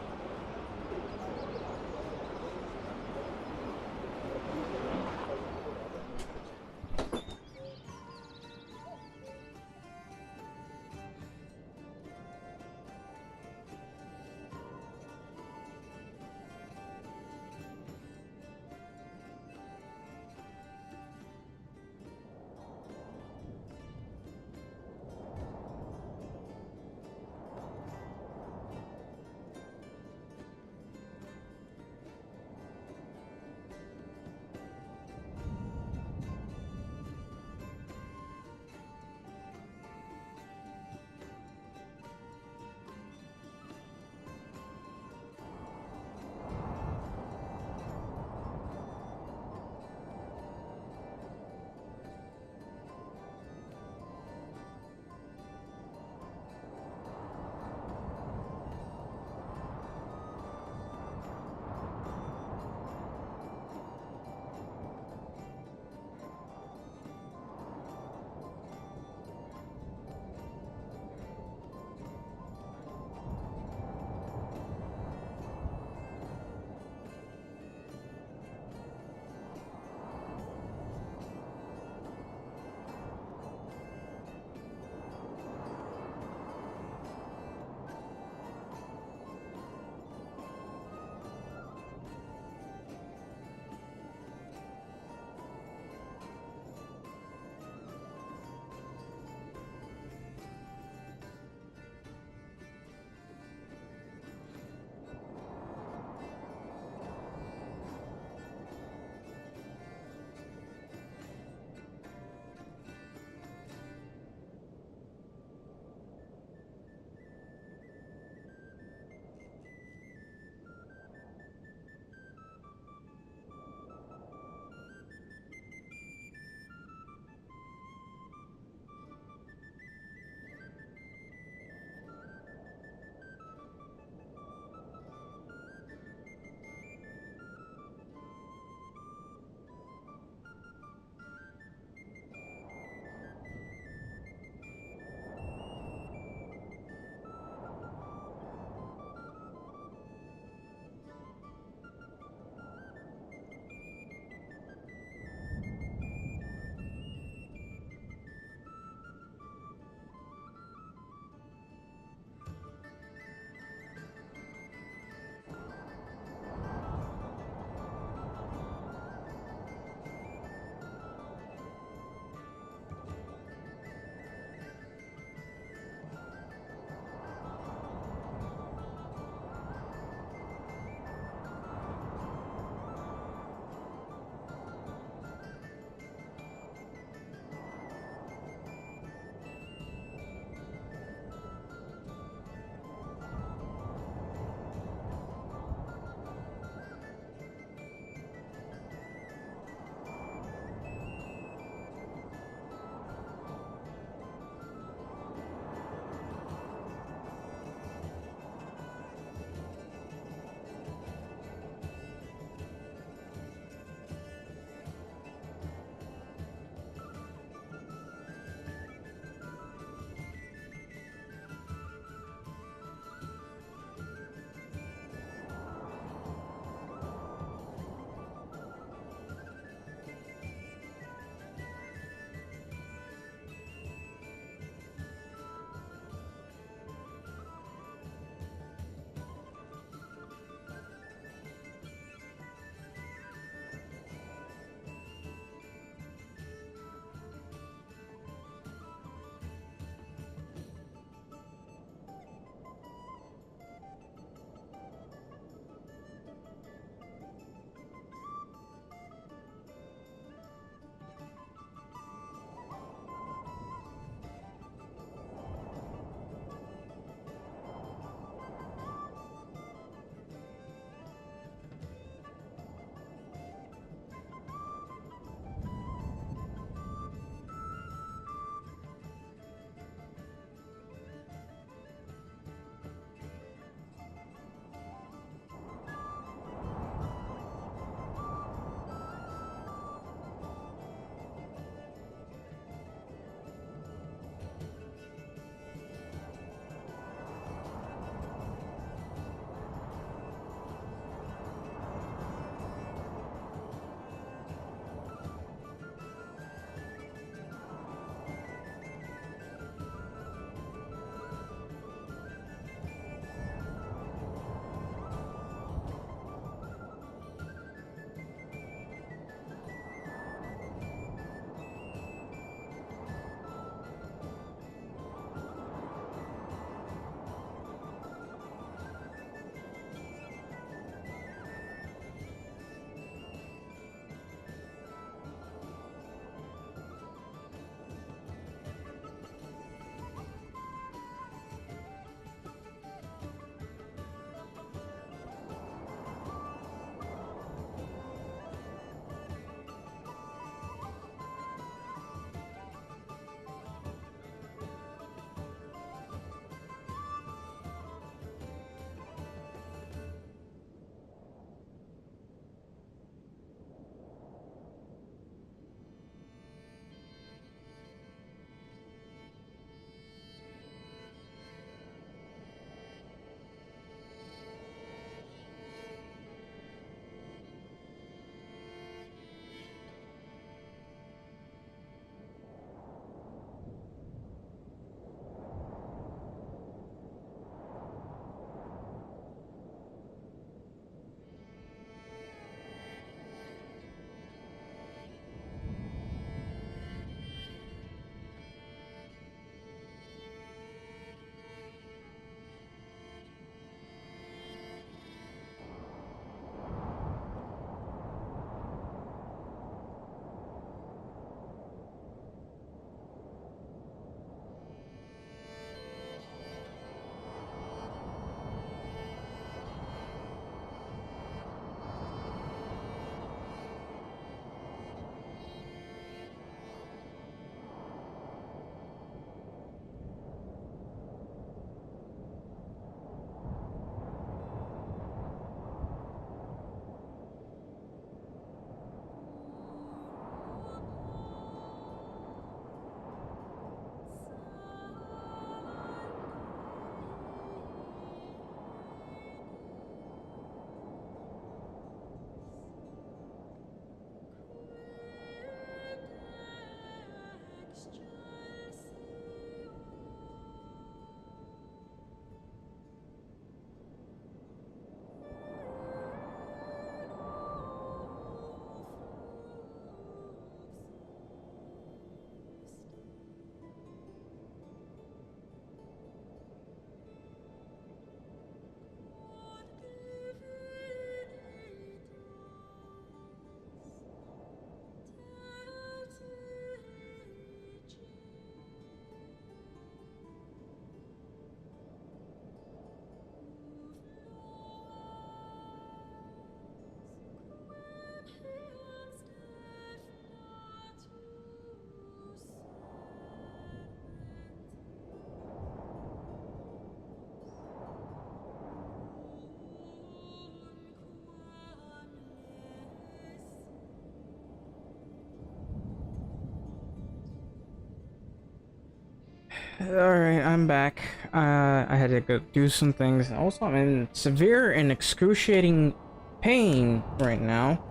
Alright, I'm back. I had to go do some things. Also, I'm in severe and excruciating pain right now.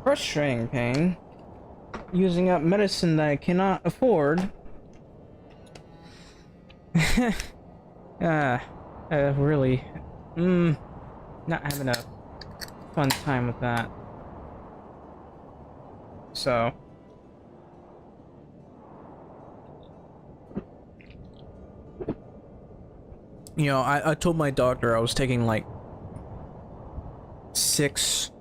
Frustrating pain. Using up medicine that I cannot afford. Really, not having a fun time with that. So, you know, I told my doctor I was taking like 6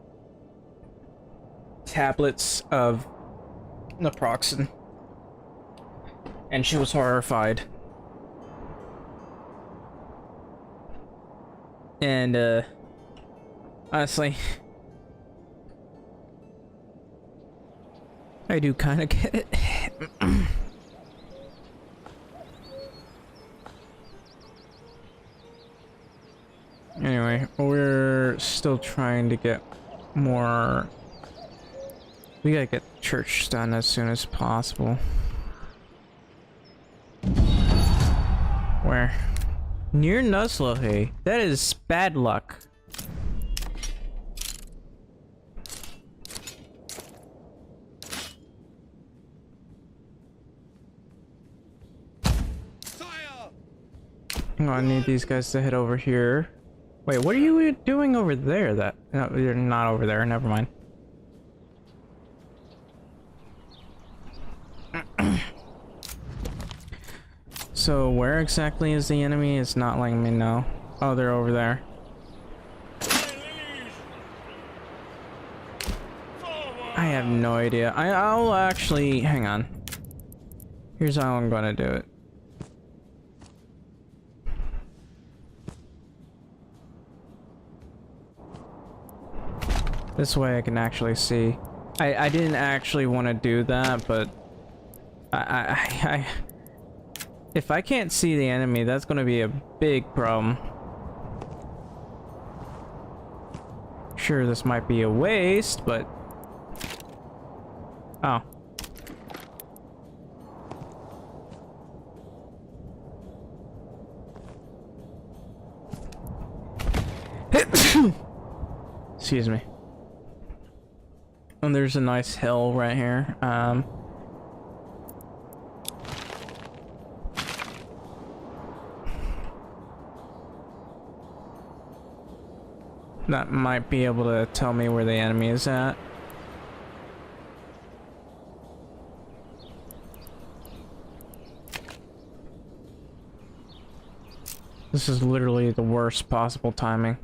tablets of naproxen, and she was horrified. And honestly, I do kind of get it. Anyway, we're still trying to get more. We gotta get church done as soon as possible. Where? Near Nuzlocke. That is bad luck. Oh, I need these guys to head over here. Wait, what are you doing over there? That no, you're not over there. Never mind. So where exactly is the enemy? It's not letting me know. Oh, they're over there. I have no idea. I'll actually hang on. Here's how I'm gonna do it. This way I can actually see. I didn't actually want to do that, but if I can't see the enemy, that's gonna be a big problem. Sure, this might be a waste, but oh. Excuse me. And there's a nice hill right here. That might be able to tell me where the enemy is at. This is literally the worst possible timing.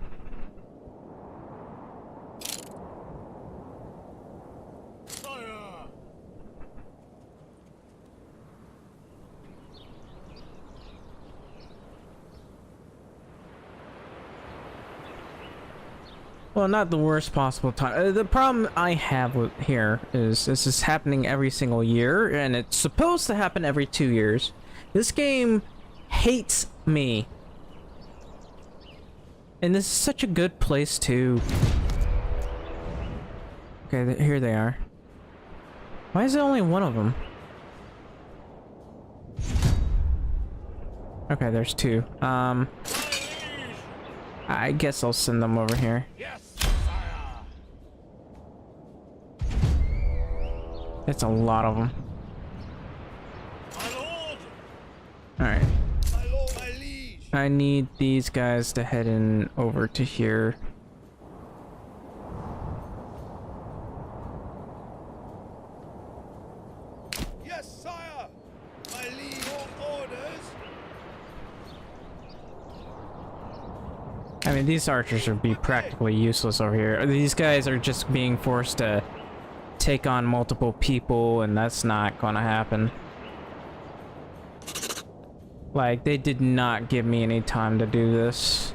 Well, not the worst possible time. The problem I have with here is this is happening every single year, and it's supposed to happen every 2 years. This game hates me. And this is such a good place too. Okay, here they are. Why is there only one of them? Okay, there's 2. I guess I'll send them over here. That's a lot of them. Alright. I need these guys to head in over to here. Yes, sire. My liege, your orders. I mean, these archers would be practically useless over here. These guys are just being forced to take on multiple people, and that's not gonna happen. Like, they did not give me any time to do this.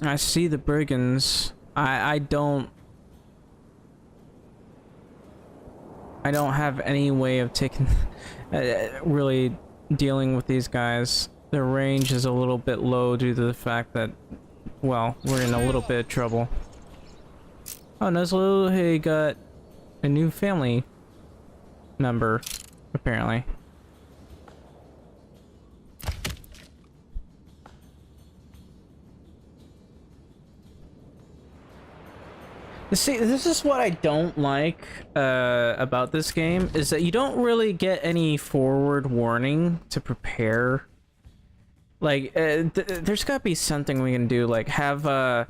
I see the brigands. I don't have any way of taking really dealing with these guys. Their range is a little bit low due to the fact that, well, we're in a little bit of trouble. Oh, Nuzlo, hey, got a new family member, apparently. See, this is what I don't like about this game, is that you don't really get any forward warning to prepare. Like, there's gotta be something we can do, like have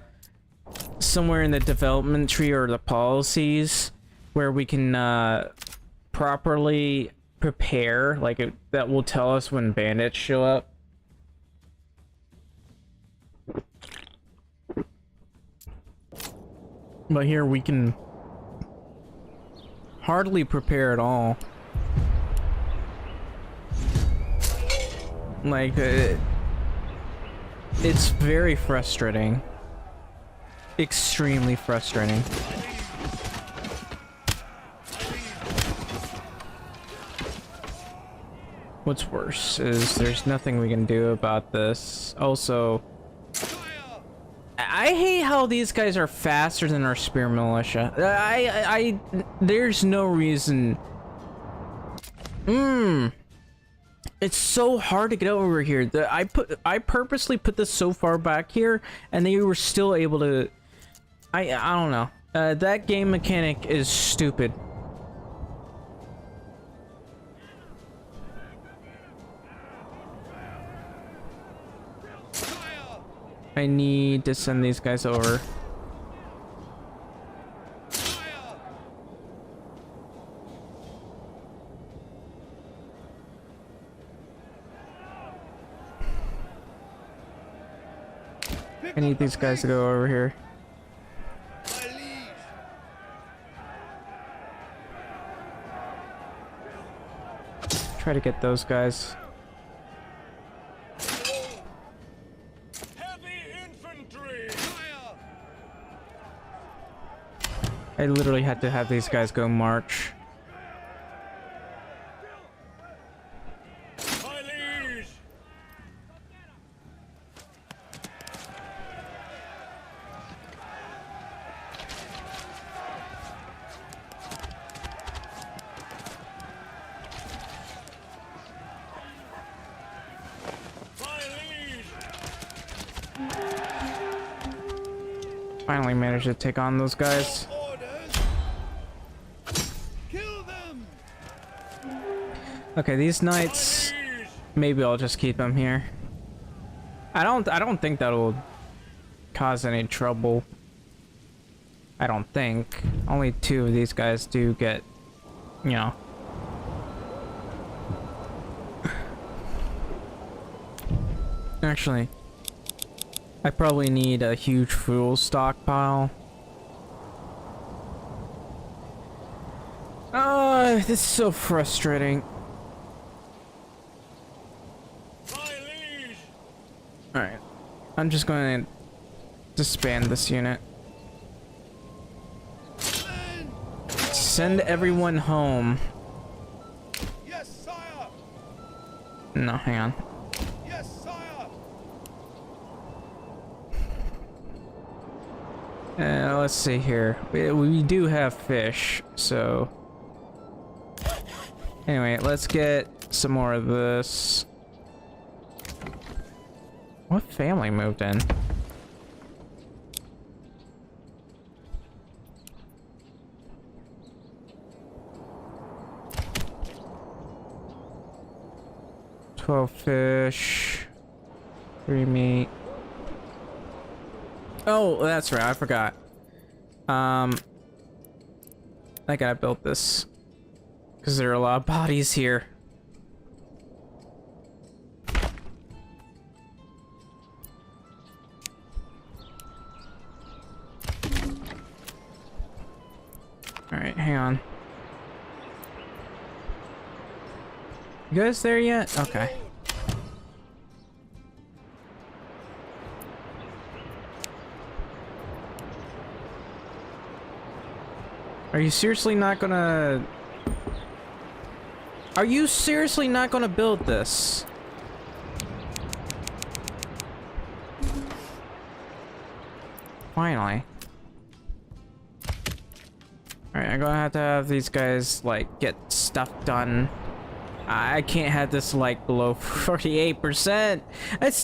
somewhere in the development tree or the policies where we can properly prepare, like that will tell us when bandits show up. But here we can hardly prepare at all. Like, it's very frustrating. Extremely frustrating. What's worse is there's nothing we can do about this. Also, I hate how these guys are faster than our spear militia. There's no reason. It's so hard to get over here. I purposely put this so far back here, and they were still able to. I don't know. That game mechanic is stupid. I need to send these guys over. I need these guys to go over here. Try to get those guys. I literally had to have these guys go march. Finally managed to take on those guys. Okay, these knights, maybe I'll just keep them here. I don't think that'll cause any trouble. I don't think. Only 2 of these guys do get, you know. Actually, I probably need a huge fuel stockpile. This is so frustrating. Alright, I'm just going to disband this unit. Send everyone home. Yes, sire. No, hang on. Yes, sire. Let's see here. We do have fish, so... Anyway, let's get some more of this. What family moved in? $12 fish, 3 meat. Oh, that's right, I forgot. I gotta build this because there are a lot of bodies here. Alright, hang on. You guys there yet? Okay. Are you seriously not gonna... Are you seriously not gonna build this? Finally. Alright, I'm gonna have to have these guys, like, get stuff done. I can't have this, like, below 48%.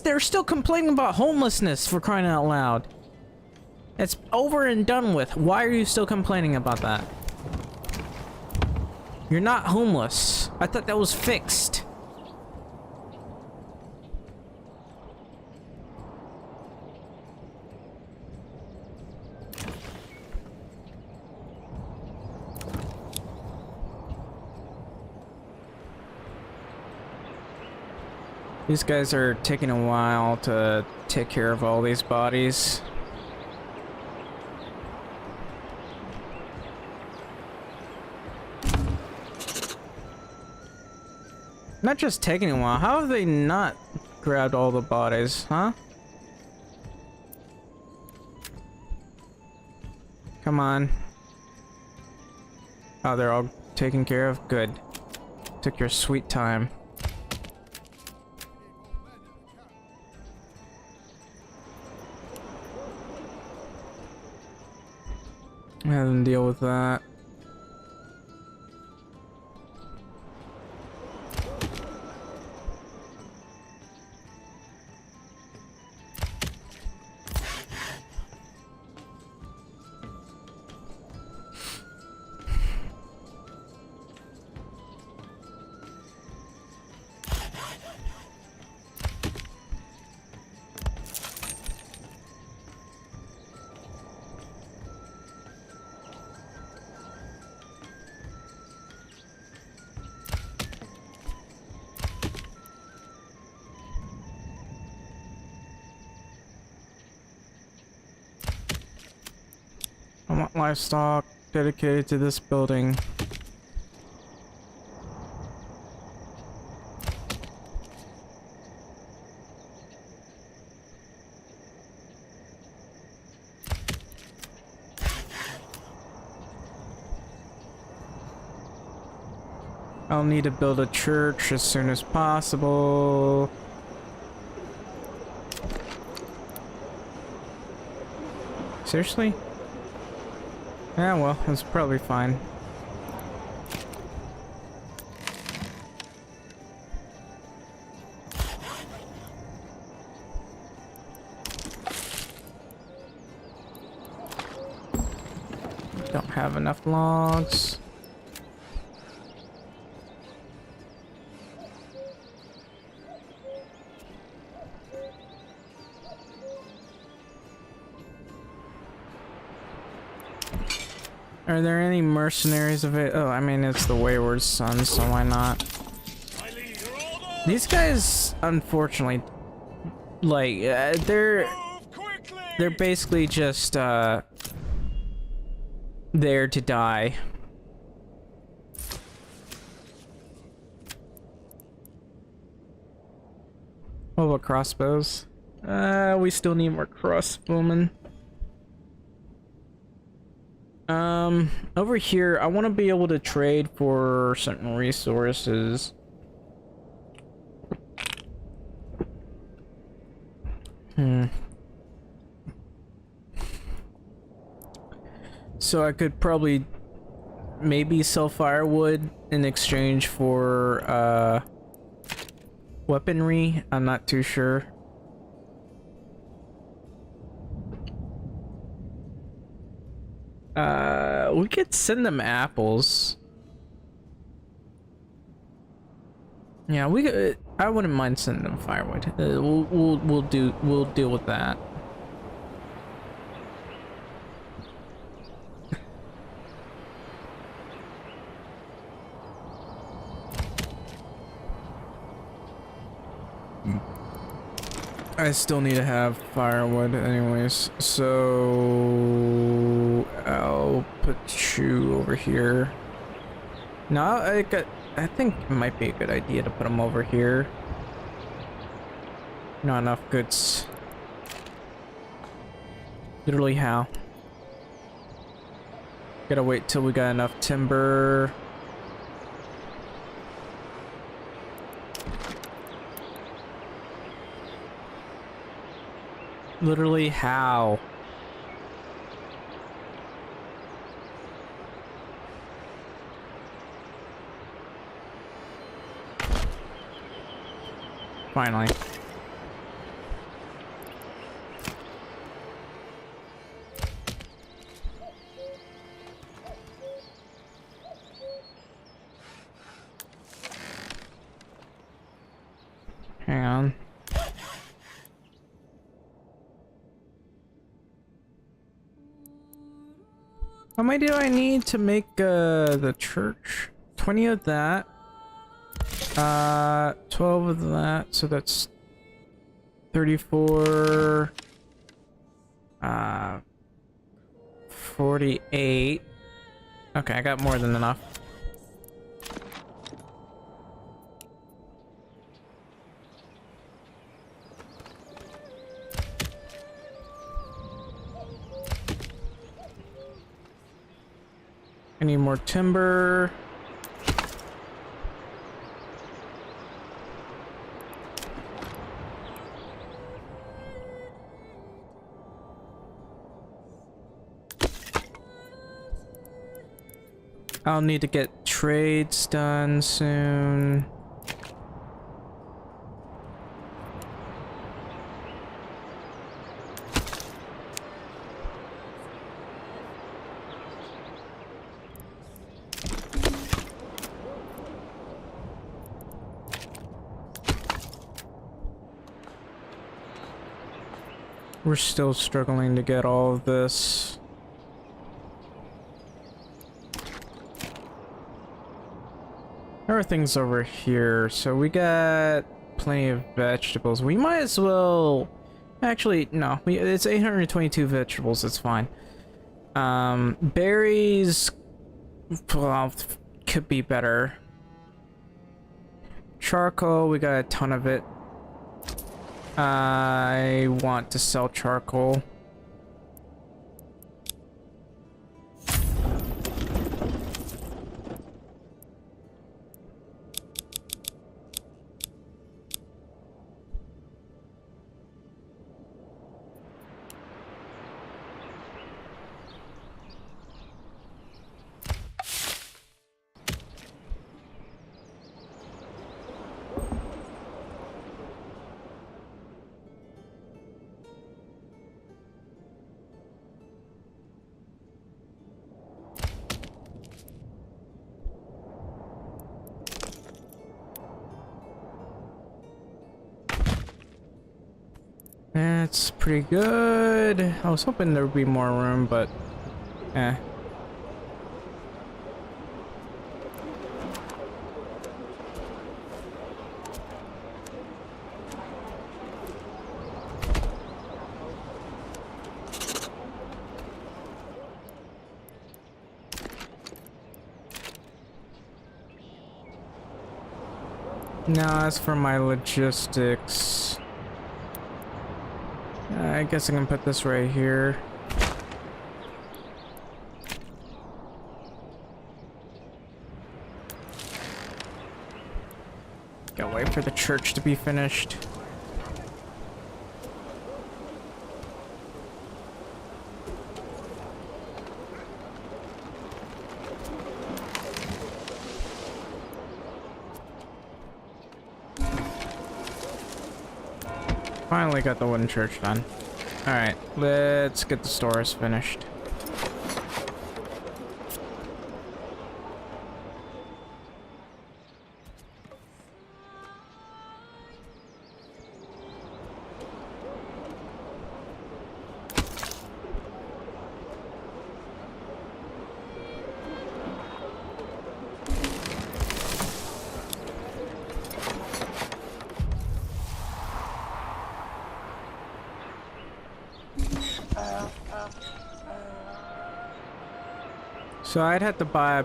They're still complaining about homelessness, for crying out loud. It's over and done with. Why are you still complaining about that? You're not homeless. I thought that was fixed. These guys are taking a while to take care of all these bodies. Not just taking a while, how have they not grabbed all the bodies, huh? Come on. Oh, they're all taken care of? Good. Took your sweet time. Have them deal with that. I want livestock dedicated to this building. I'll need to build a church as soon as possible. Seriously? Yeah, well, it's probably fine. Don't have enough logs. Are there any mercenaries of it? Oh, I mean, it's the Wayward Son, so why not? These guys, unfortunately, like, they're basically just, there to die. What about crossbows? We still need more crossbowmen. Over here, I want to be able to trade for certain resources. So I could probably maybe sell firewood in exchange for, weaponry. I'm not too sure. We could send them apples. Yeah, we could, I wouldn't mind sending them firewood. We'll deal with that. I still need to have firewood anyways, so I'll put you over here. No, I think it might be a good idea to put them over here. Not enough goods. Literally how? Gotta wait till we got enough timber. Literally, how? Finally. Hang on. How many do I need to make the church? 20 of that. 12 of that, so that's 34. 48. Okay, I got more than enough. I need more timber. I'll need to get trades done soon. We're still struggling to get all of this. Everything's over here, so we got plenty of vegetables. We might as well... Actually, no. It's 822 vegetables, it's fine. Berries... Well, could be better. Charcoal, we got a ton of it. I want to sell charcoal. That's pretty good. I was hoping there would be more room, but eh. Now, as for my logistics, I guess I can put this right here. Gotta wait for the church to be finished. Finally got the wooden church done. Alright, let's get the stores finished. So I'd have to buy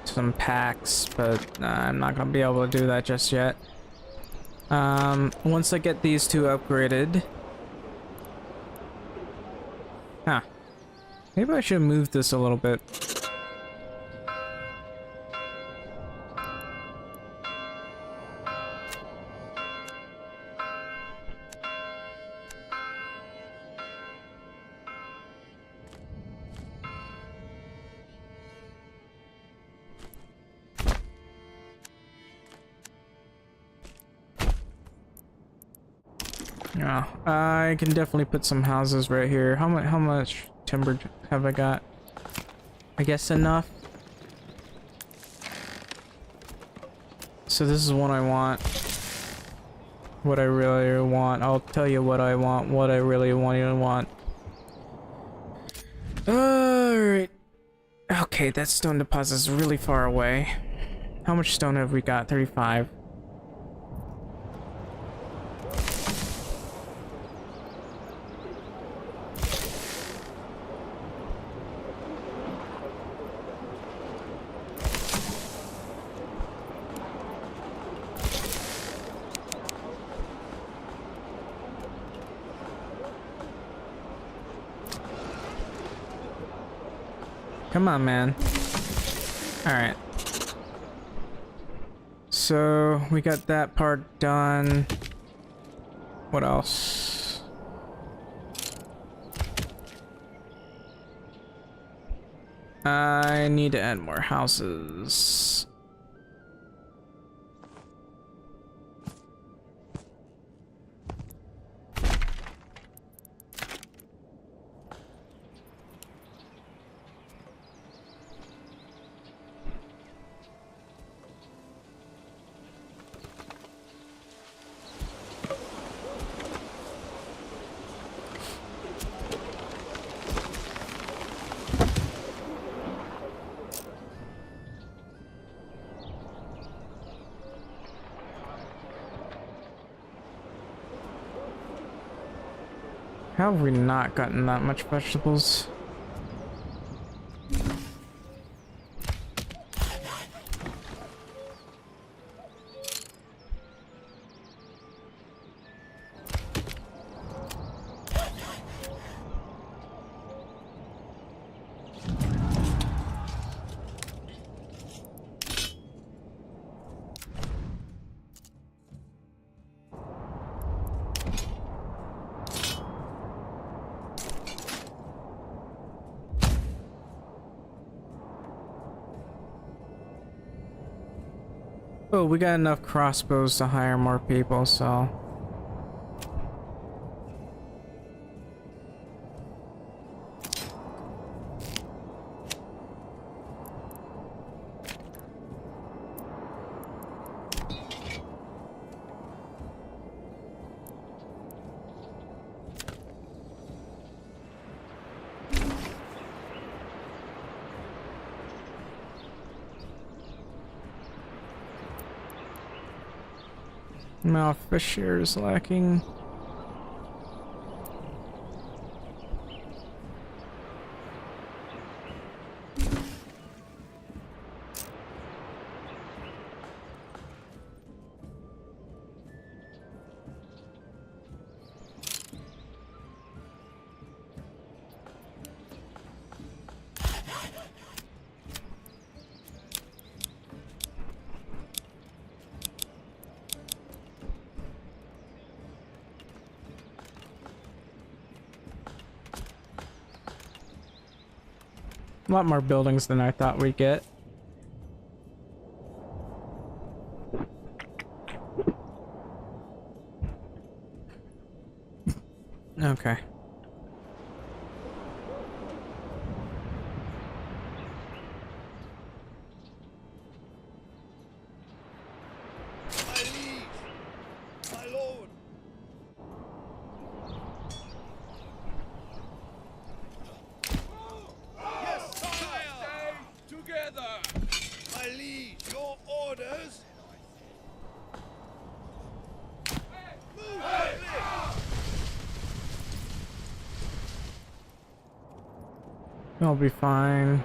some packs, but I'm not gonna be able to do that just yet. Once I get these two upgraded. Huh. Maybe I should move this a little bit. Yeah, I can definitely put some houses right here. How much timber have I got? I guess enough. So this is what I want. What I really want. I'll tell you what I want. What I really want. Alright. Okay, that stone deposit is really far away. How much stone have we got? 35. Come on, man. Alright. So, we got that part done. What else? I need to add more houses. How have we not gotten that much vegetables? Oh, we got enough crossbows to hire more people, so... Now fish here is lacking. A lot more buildings than I thought we'd get. Okay. My liege, my lord. Yes, sire. Stay together. My liege, your orders. Move quickly. I'll be fine.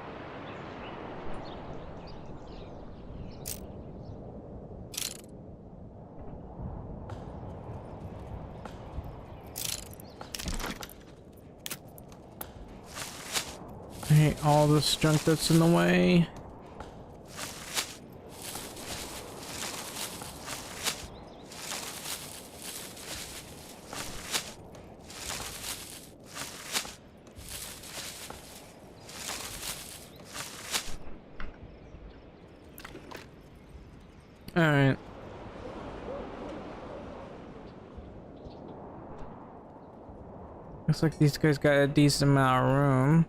I hate all this junk that's in the way. Alright. Looks like these guys got a decent amount of room.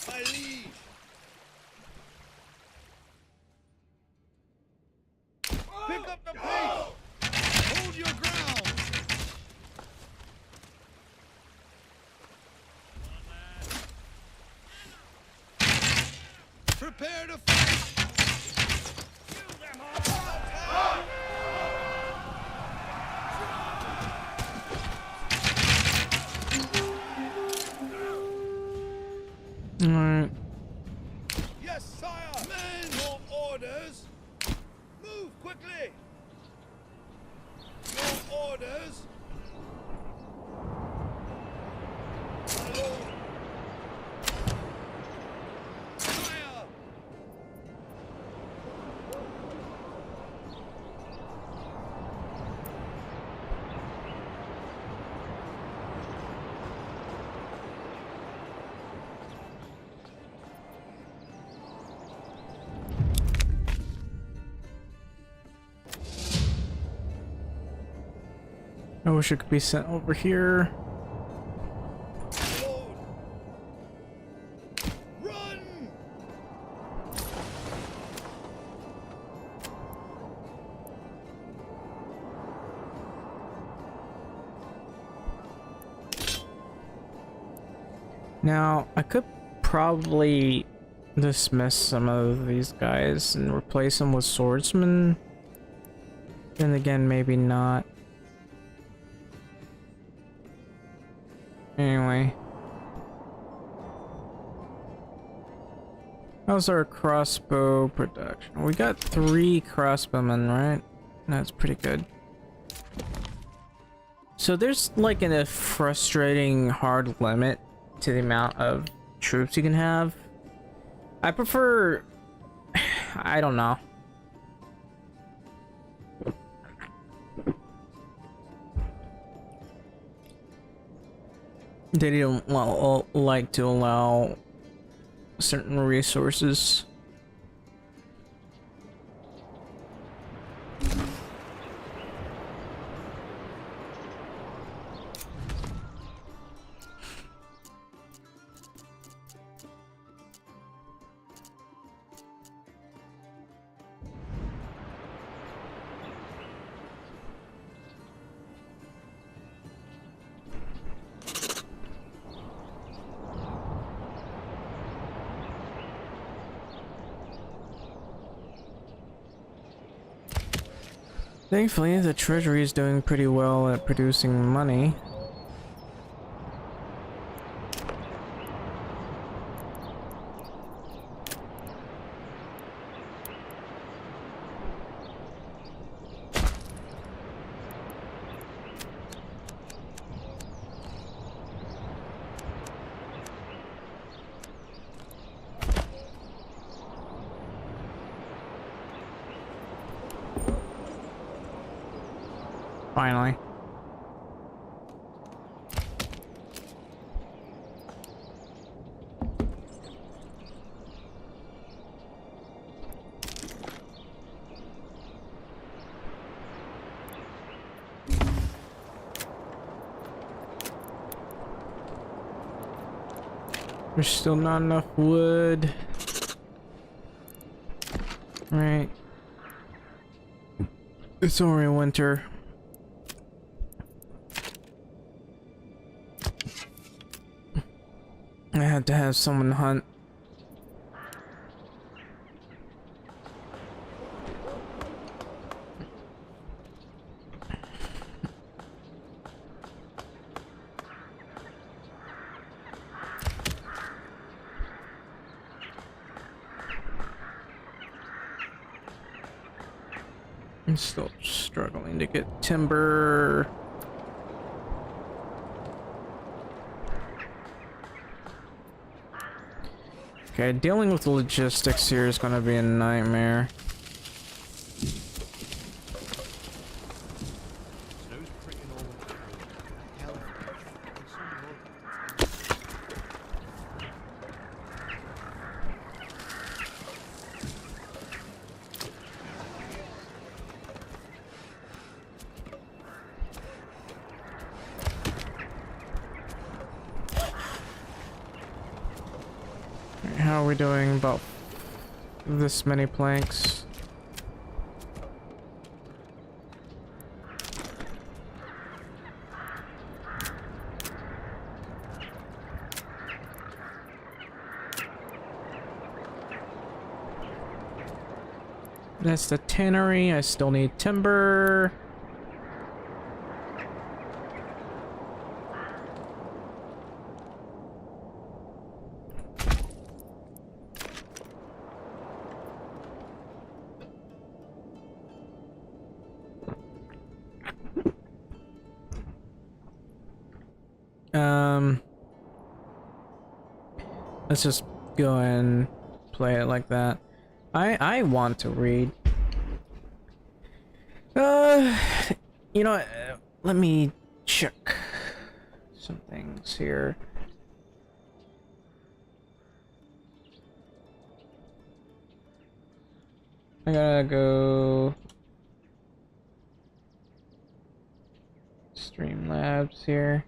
My liege! Pick up the pace! Hold your ground! Prepare to fight! Kill them all! Alright. Yes, sire! Men! Your orders! Move quickly! Your orders! My lord! Fire! I wish it could be sent over here. Lord! Run! Now, I could probably dismiss some of these guys and replace them with swordsmen. Then again, maybe not. Anyway. How's our crossbow production? We got 3 crossbowmen, right? That's pretty good. So there's like a frustrating hard limit to the amount of troops you can have. I prefer... I don't know. They don't like to allow certain resources. Thankfully, the treasury is doing pretty well at producing money. Finally. There's still not enough wood. Right. It's already winter. I had to have someone hunt. I'm still struggling to get timber. Okay, dealing with the logistics here is going to be a nightmare. Snow's pretty normal. Hell, in some How are we doing about this many planks? That's the tannery. I still need timber. Let's just go and play it like that. I want to read. You know what? Let me check some things here. I gotta go Streamlabs here.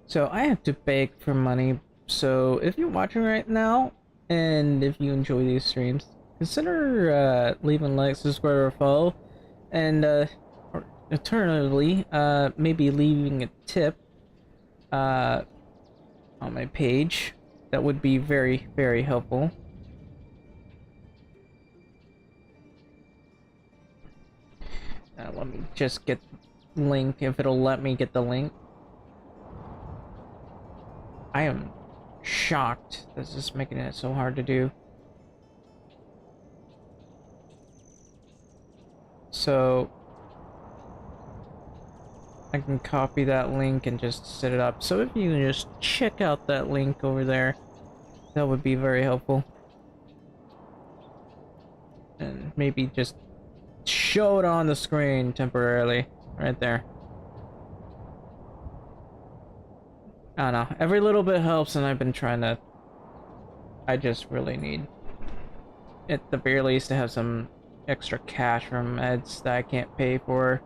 So I have to beg for money. So if you're watching right now and if you enjoy these streams, consider leaving a like, subscribe, or follow, and or alternatively, maybe leaving a tip on my page. That would be very, very helpful. Let me just get the link, if it'll let me get the link. I am shocked this is making it so hard to do. So I can copy that link and just set it up. So if you can just check out that link over there, that would be very helpful. And maybe just show it on the screen temporarily, right there. I don't know. Every little bit helps, and I've been trying to. I just really need, at the very least, to have some extra cash from meds that I can't pay for,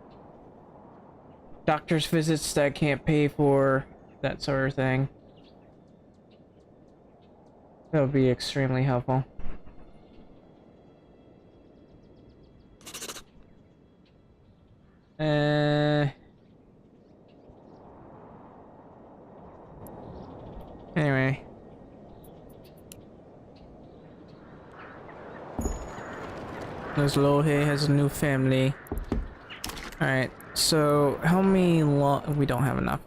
doctor's visits that I can't pay for, that sort of thing. That would be extremely helpful. Anyway. There's Lohe has a new family. Alright, so how many we don't have enough.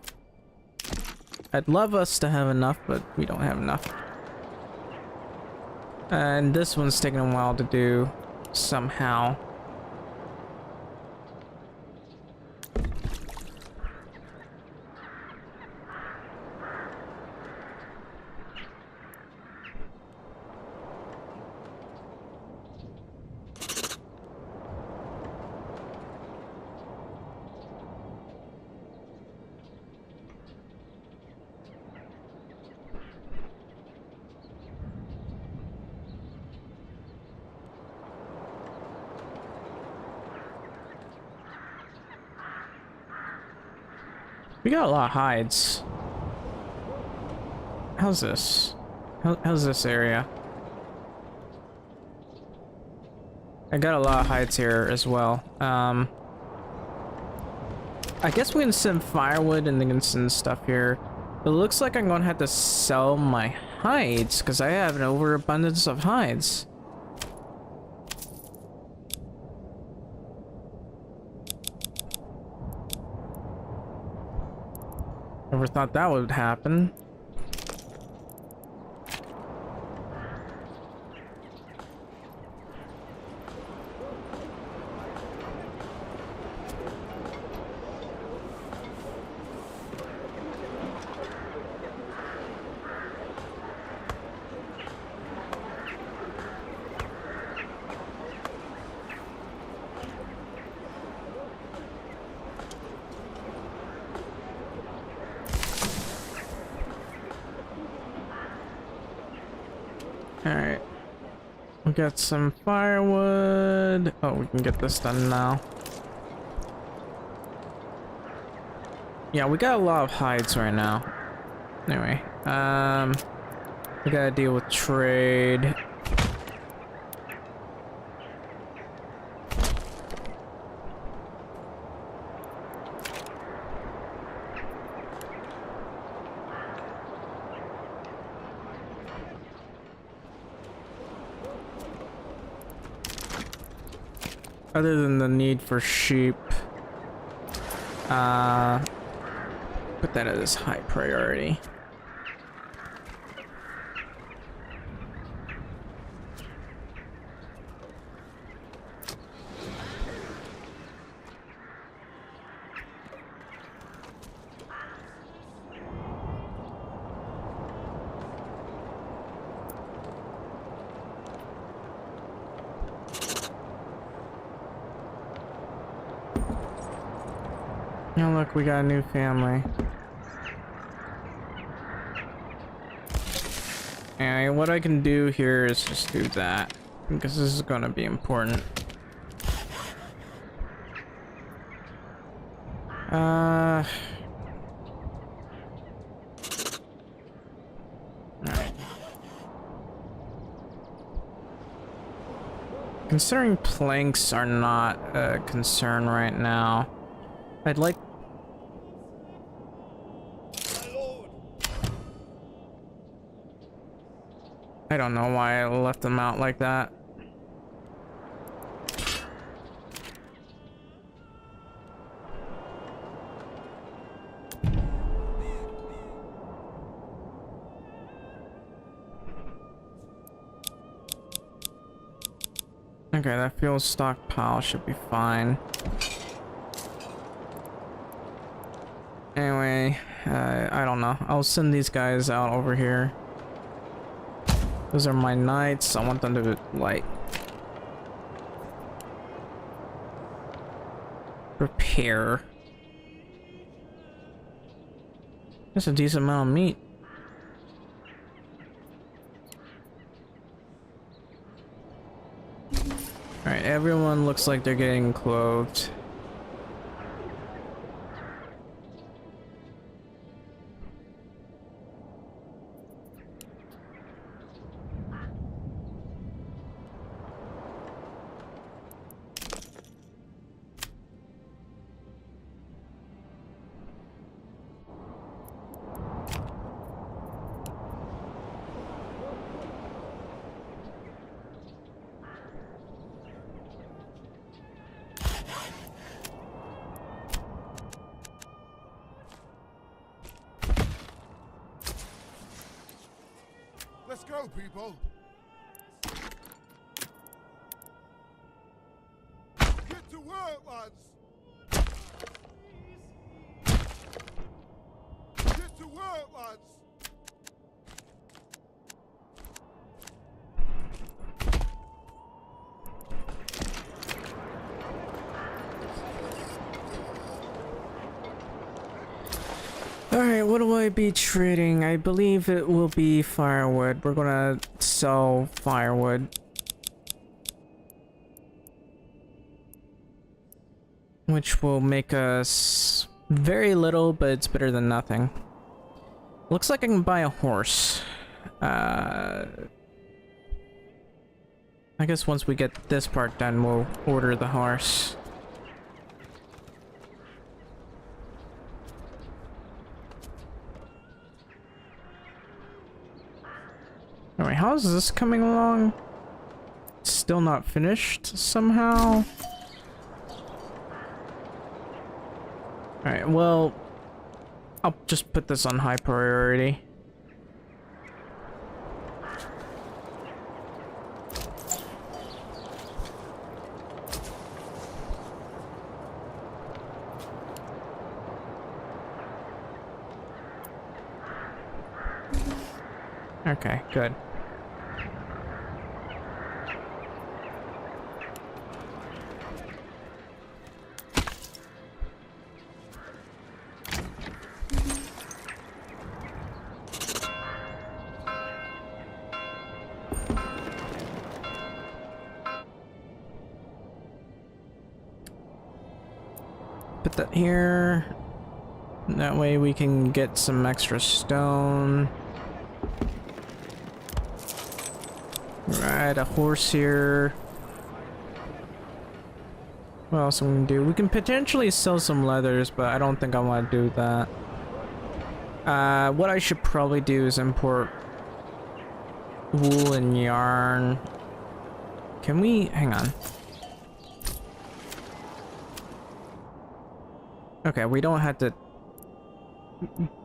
I'd love us to have enough, but we don't have enough. And this one's taking a while to do somehow. We got a lot of hides. How's this? How's this area? I got a lot of hides here as well. I guess we can send firewood and then can send stuff here. It looks like I'm gonna have to sell my hides because I have an overabundance of hides. Never thought that would happen. Alright. We got some firewood. Oh, we can get this done now. Yeah, we got a lot of hides right now. Anyway, we gotta deal with trade. Other than the need for sheep, put that as high priority. Oh, look, we got a new family. Anyway, what I can do here is just do that, because this is gonna be important. Alright. Considering planks are not a concern right now, I'd like... I don't know why I left them out like that. Okay, that fuel stockpile should be fine. Anyway, I don't know. I'll send these guys out over here. Those are my knights. I want them to, like, prepare. That's a decent amount of meat. Alright, everyone looks like they're getting clothed. Let's go, people. Get to work, lads. Get to work, lads. Alright, what do I be trading? I believe it will be firewood. We're gonna sell firewood. Which will make us very little, but it's better than nothing. Looks like I can buy a horse. I guess once we get this part done, we'll order the horse. Alright, how is this coming along? Still not finished somehow? Alright, well, I'll just put this on high priority. Okay, good. Put that here. That way we can get some extra stone. Right, a horse here. What else we can do? We can potentially sell some leathers, but I don't think I want to do that. What I should probably do is import wool and yarn. Can we... hang on. Okay, we don't have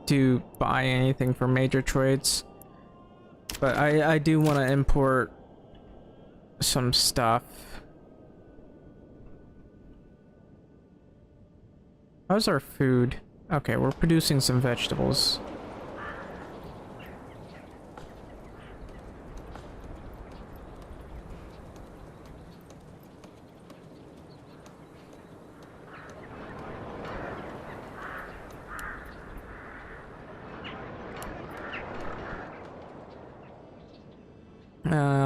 to buy anything for major trades. But I do want to import some stuff. How's our food? Okay, we're producing some vegetables.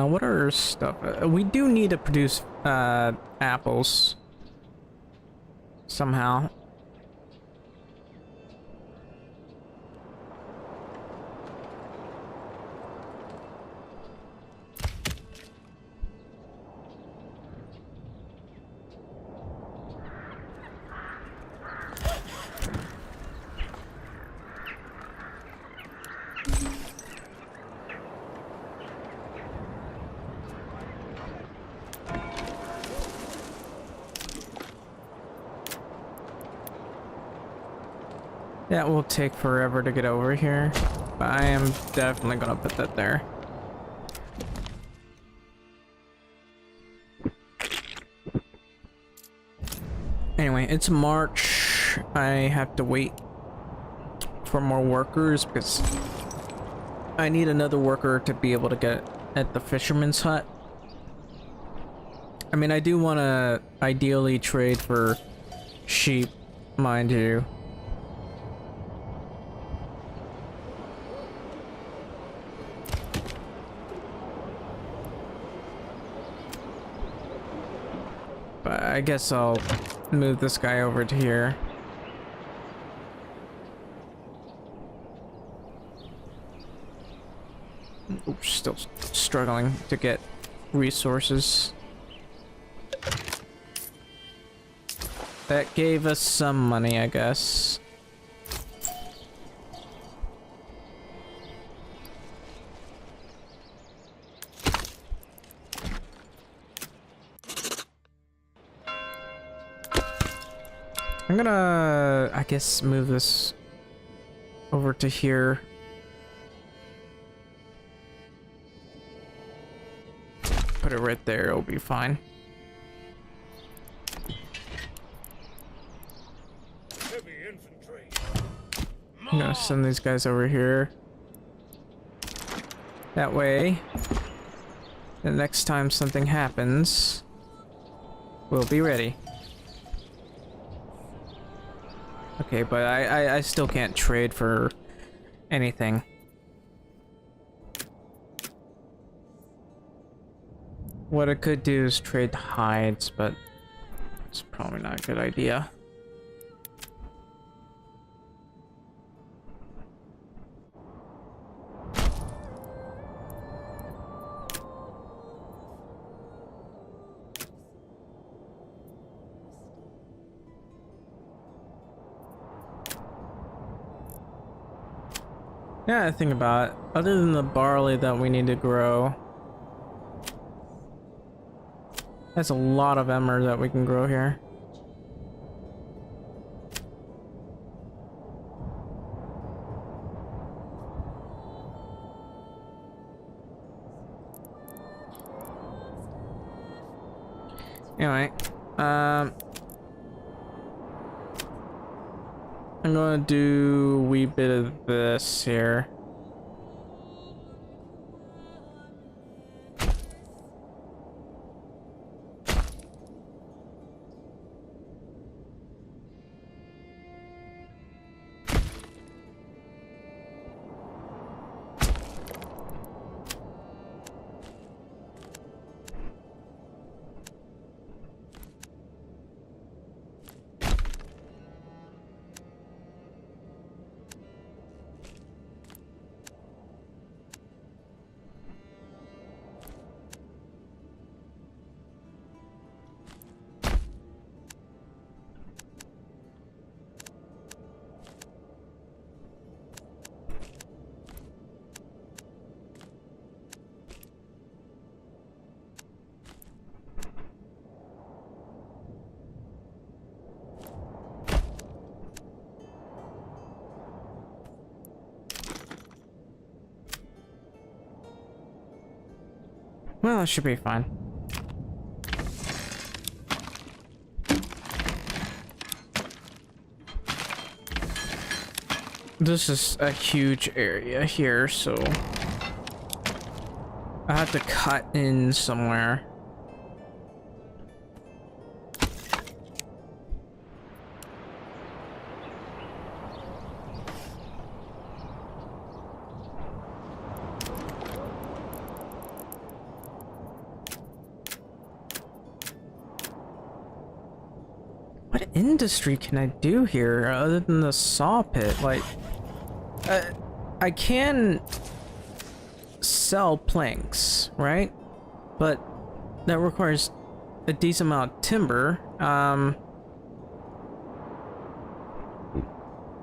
What are stuff? We do need to produce apples somehow. That will take forever to get over here, but I am definitely gonna put that there. Anyway, it's March. I have to wait for more workers because I need another worker to be able to get at the fisherman's hut. I mean, I do want to ideally trade for sheep, mind you. But I guess I'll move this guy over to here. Oops, still struggling to get resources. That gave us some money, I guess. I'm gonna, I guess, move this over to here. Put it right there, it'll be fine. Heavy infantry. I'm gonna send these guys over here. That way, the next time something happens, we'll be ready. Okay, but I still can't trade for anything. What I could do is trade hides, but it's probably not a good idea. Yeah, I think about it. Other than the barley that we need to grow, there's a lot of emmer that we can grow here. Anyway, I'm gonna do a wee bit of this here. Well, it should be fine. This is a huge area here, so I have to cut in somewhere. What industry can I do here other than the saw pit? Like, I can sell planks, right? But that requires a decent amount of timber.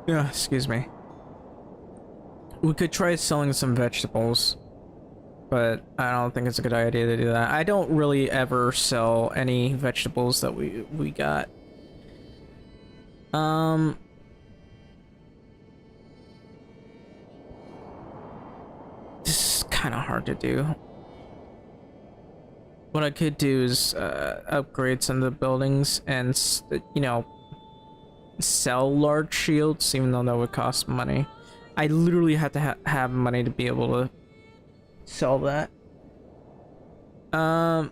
Yeah, excuse me. We could try selling some vegetables, but I don't think it's a good idea to do that. I don't really ever sell any vegetables that we got. This is kind of hard to do. What I could do is upgrade some of the buildings and, you know, sell large shields, even though that would cost money. I literally have to have money to be able to sell that. How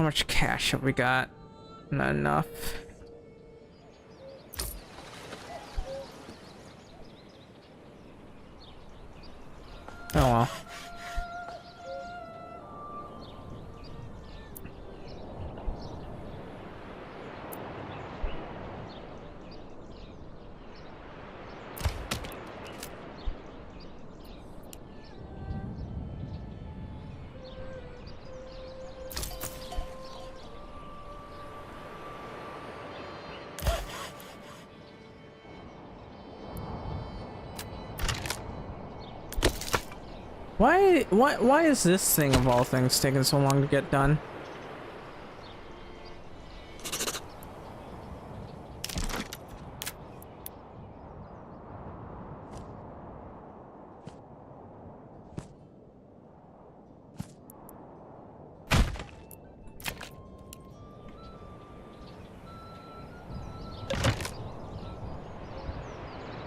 much cash have we got? Not enough. Oh well. Why is this thing of all things taking so long to get done?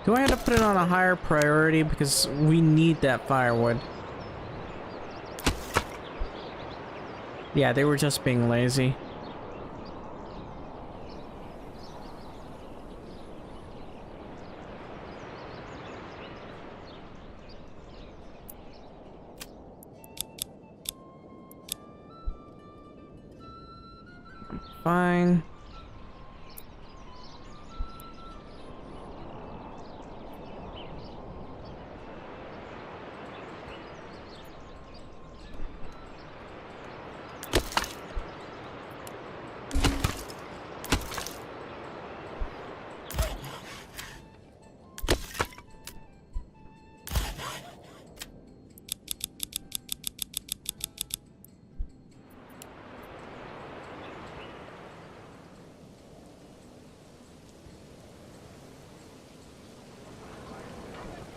Do I have to put it on a higher priority because we need that firewood? Yeah, they were just being lazy. Fine.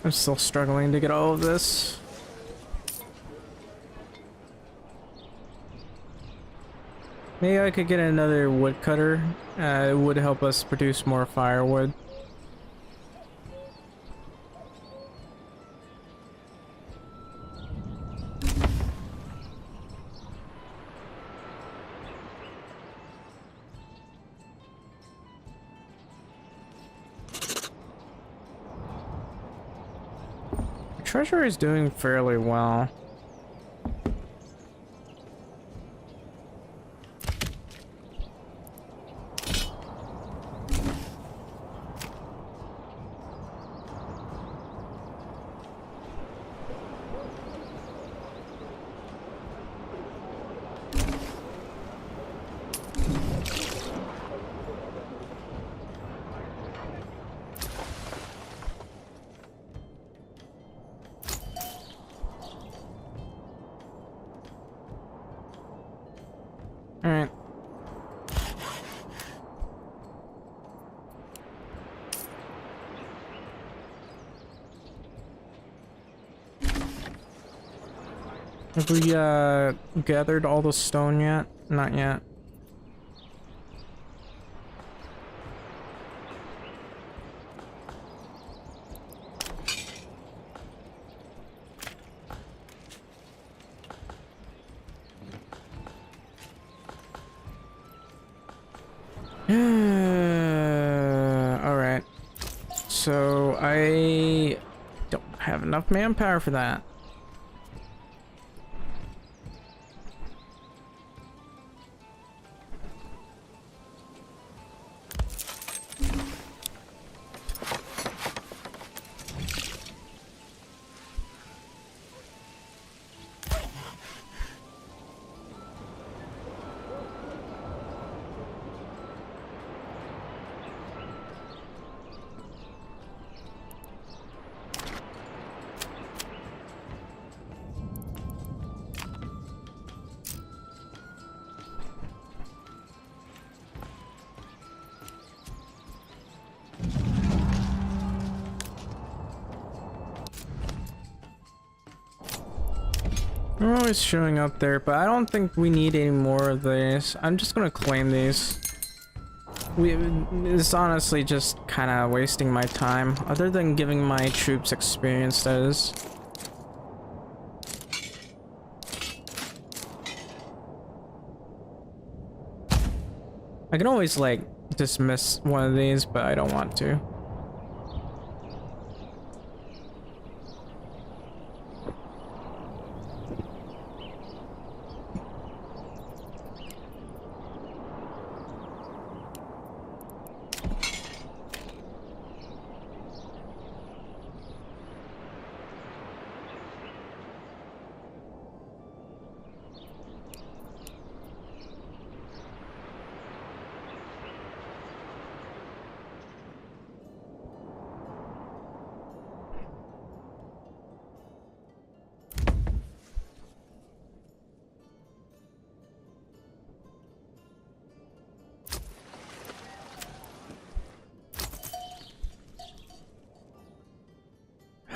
I'm still struggling to get all of this. Maybe I could get another woodcutter. It would help us produce more firewood. Treasure is doing fairly well. Have we gathered all the stone yet? Not yet. Alright. So I don't have enough manpower for that. They're always showing up there, but I don't think we need any more of these. I'm just gonna claim these. It's honestly just kind of wasting my time, other than giving my troops experience, that is. I can always, like, dismiss one of these, but I don't want to.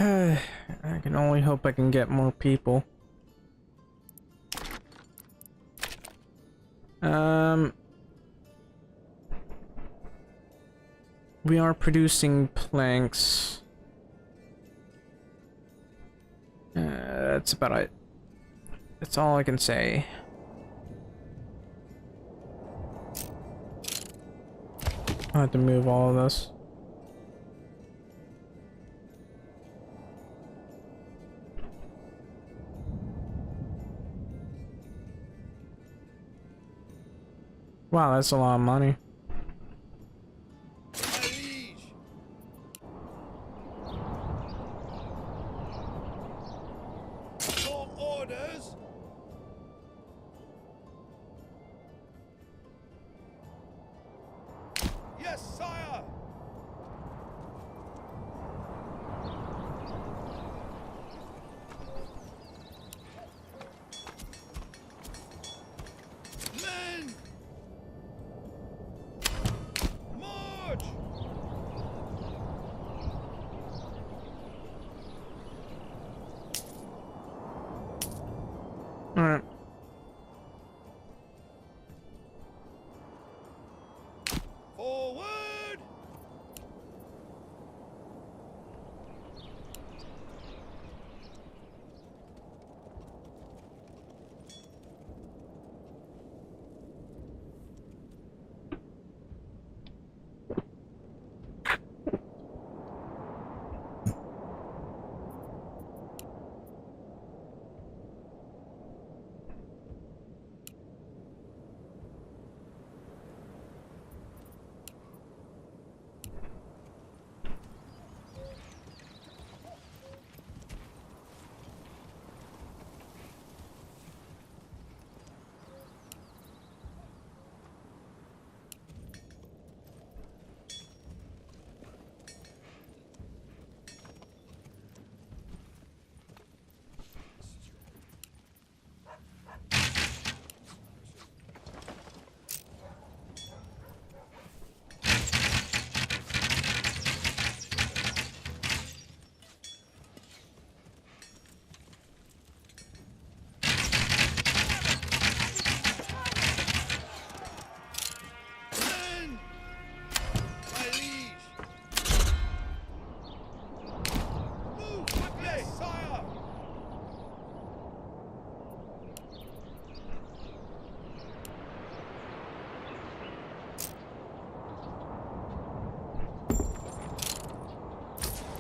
I can only hope I can get more people. We are producing planks. That's about it. That's all I can say. I'll have to move all of this. Wow, that's a lot of money. My liege. Your orders. Yes, sire. Men. March!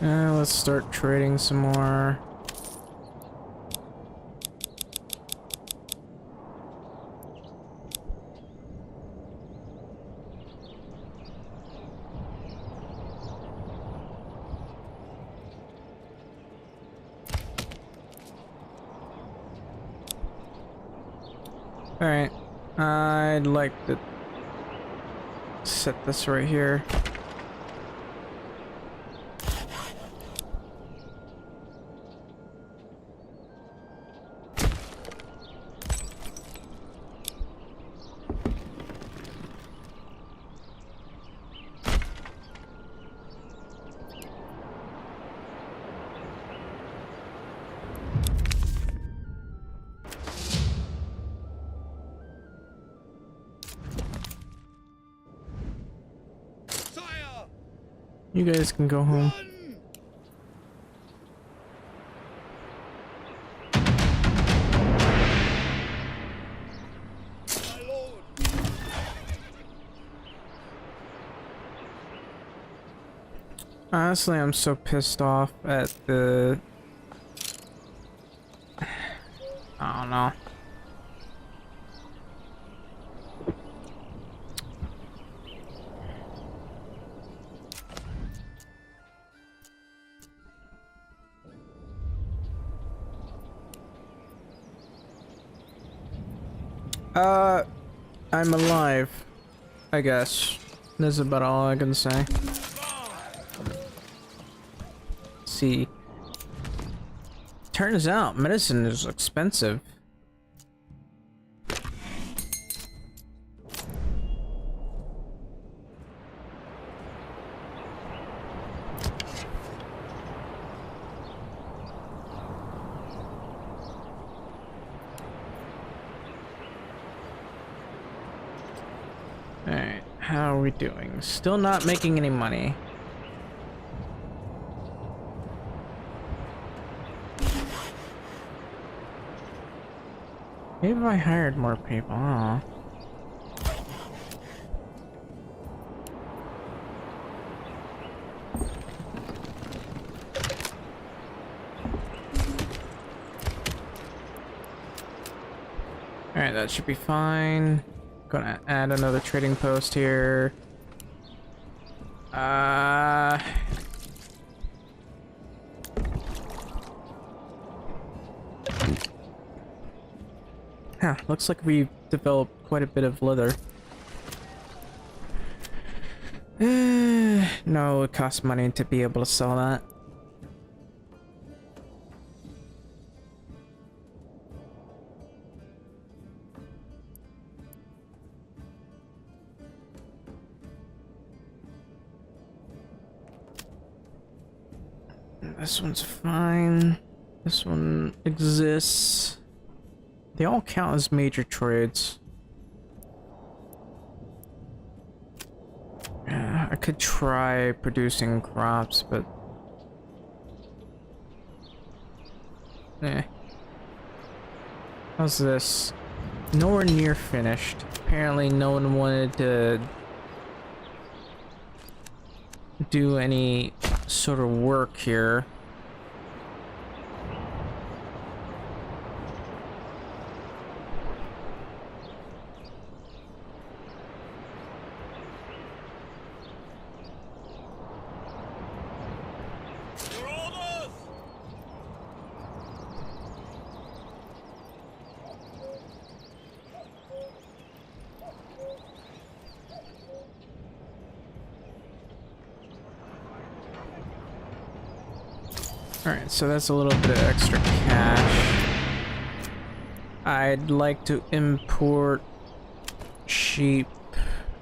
Let's start trading some more. Alright, I'd like to set this right here. Sire! You guys can go home. Run! My lord! Honestly, I'm so pissed off at the... I don't know. I'm alive, I guess. That's about all I can say. See. Turns out medicine is expensive. Alright, how are we doing? Still not making any money. Maybe if I hired more people, huh? Alright, that should be fine. Gonna add another trading post here. Huh, looks like we've developed quite a bit of leather. No, it costs money to be able to sell that. This one's fine. This one exists. They all count as major trades. I could try producing crops, but... How's this? Nowhere near finished. Apparently no one wanted to do any sort of work here. Your orders! Alright, so that's a little bit of extra cash. I'd like to import sheep.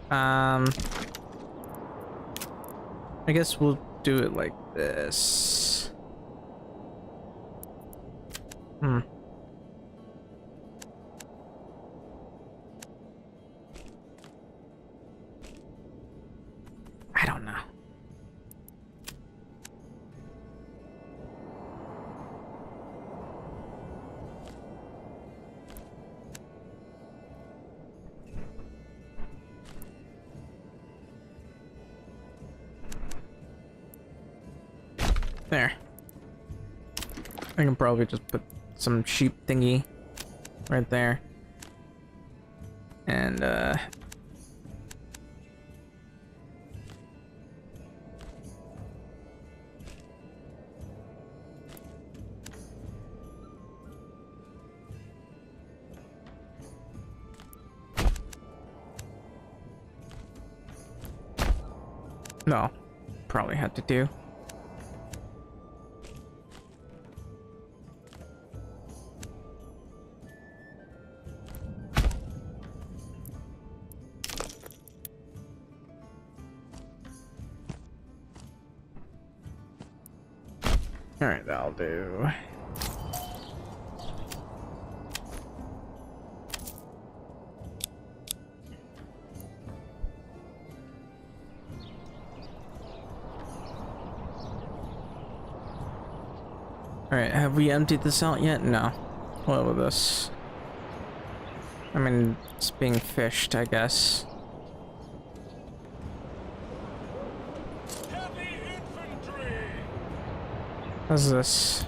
I guess we'll do it like this. I don't know. There. I can probably just put some sheep thingy right there. And, no, probably had to do. All right, that'll do. Alright, have we emptied this out yet? No. What with this? I mean, it's being fished, I guess. Heavy infantry! What's this?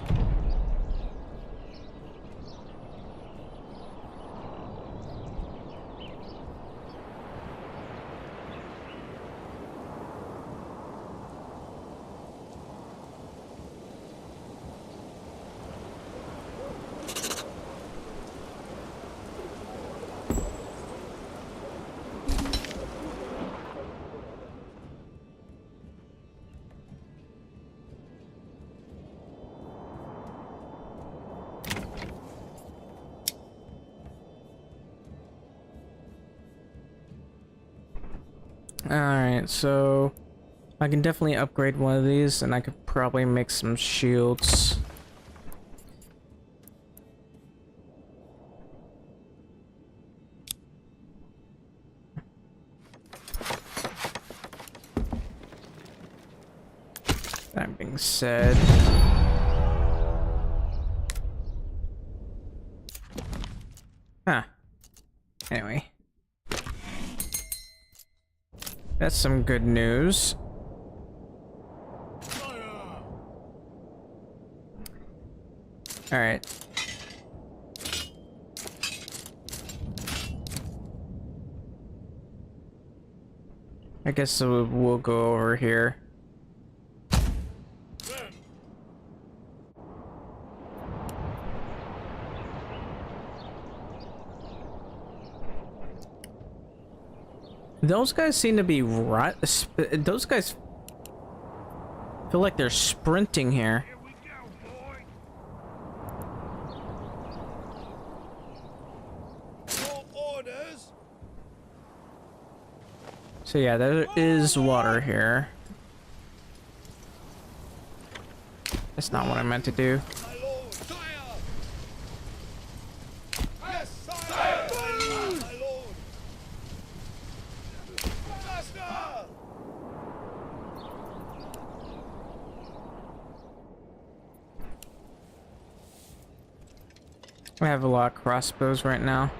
Alright, so I can definitely upgrade one of these and I could probably make some shields. That being said, anyway. That's some good news. All right. I guess we'll go over here. Those guys seem to be right. Those guys feel like they're sprinting here. Here we go, boy! Your orders? So yeah, there is water here. That's not what I meant to do. My lord! Sire! Yes, sire! My lord! Master! I have a lot of crossbows right now.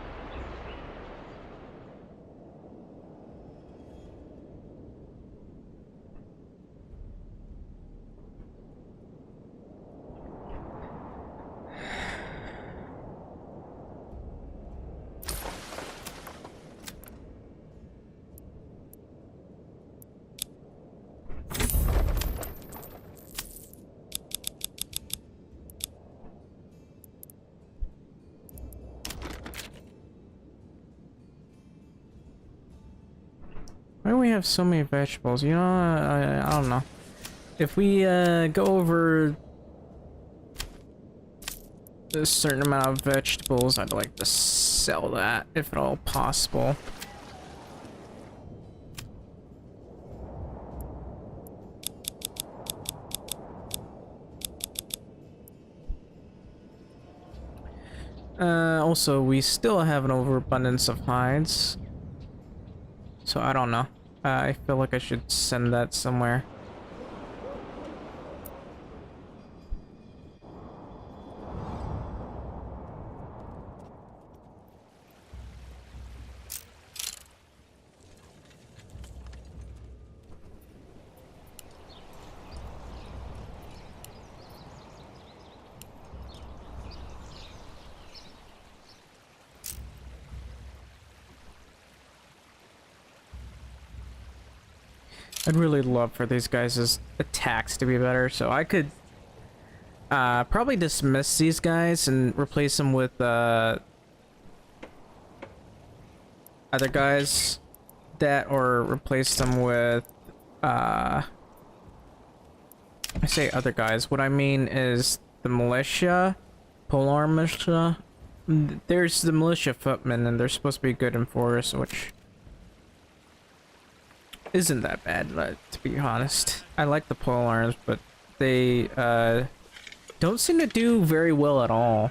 Why do we have so many vegetables? You know, I don't know. If we go over a certain amount of vegetables, I'd like to sell that if at all possible. Also, we still have an overabundance of hides. So I don't know. I feel like I should send that somewhere. I'd really love for these guys' attacks to be better, so I could probably dismiss these guys and replace them with other guys that, or replace them with I say other guys. What I mean is the militia, polearm militia. There's the militia footmen, and they're supposed to be good in forest, which isn't that bad, to be honest. I like the polearms, but they don't seem to do very well at all.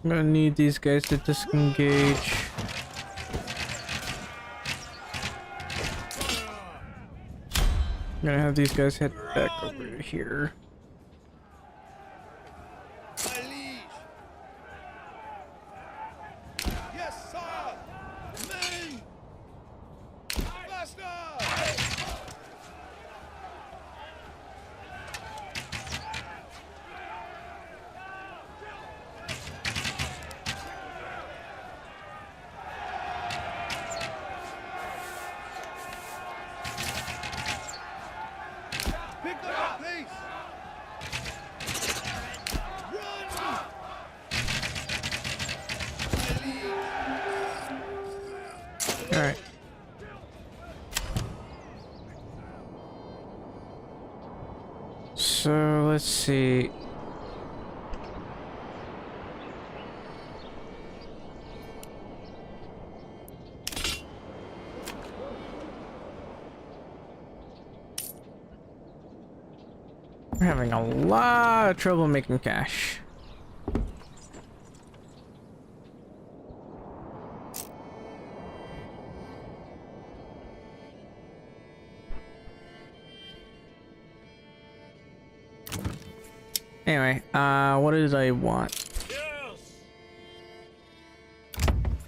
I'm gonna need these guys to disengage. I'm gonna have these guys head back over to here. My liege. Yes, sire. Men. Faster. Pick them up, please. Run. My liege. All right. So let's see. We're having a lot of trouble making cash. Anyway, what did I want? Yes.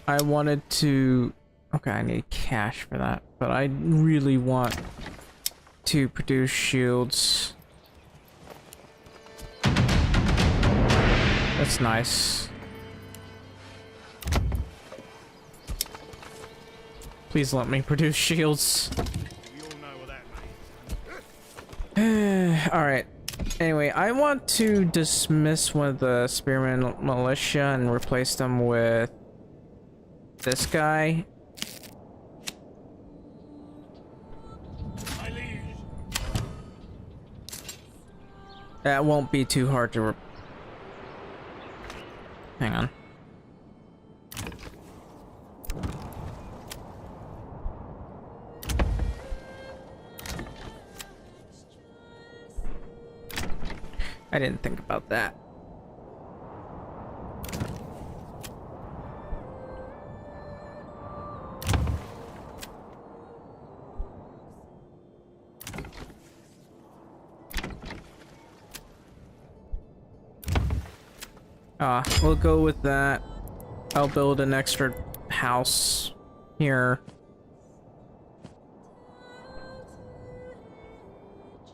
I wanted to... Okay, I need cash for that, but I really want to produce shields. That's nice. Please let me produce shields. We all know what that means. Alright. Anyway, I want to dismiss one of the spearmen militia and replace them with this guy. My liege. That won't be too hard to hang on. I didn't think about that. We'll go with that. I'll build an extra house here.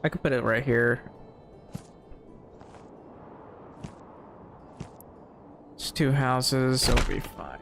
I could put it right here. It's 2 houses, it'll be fine.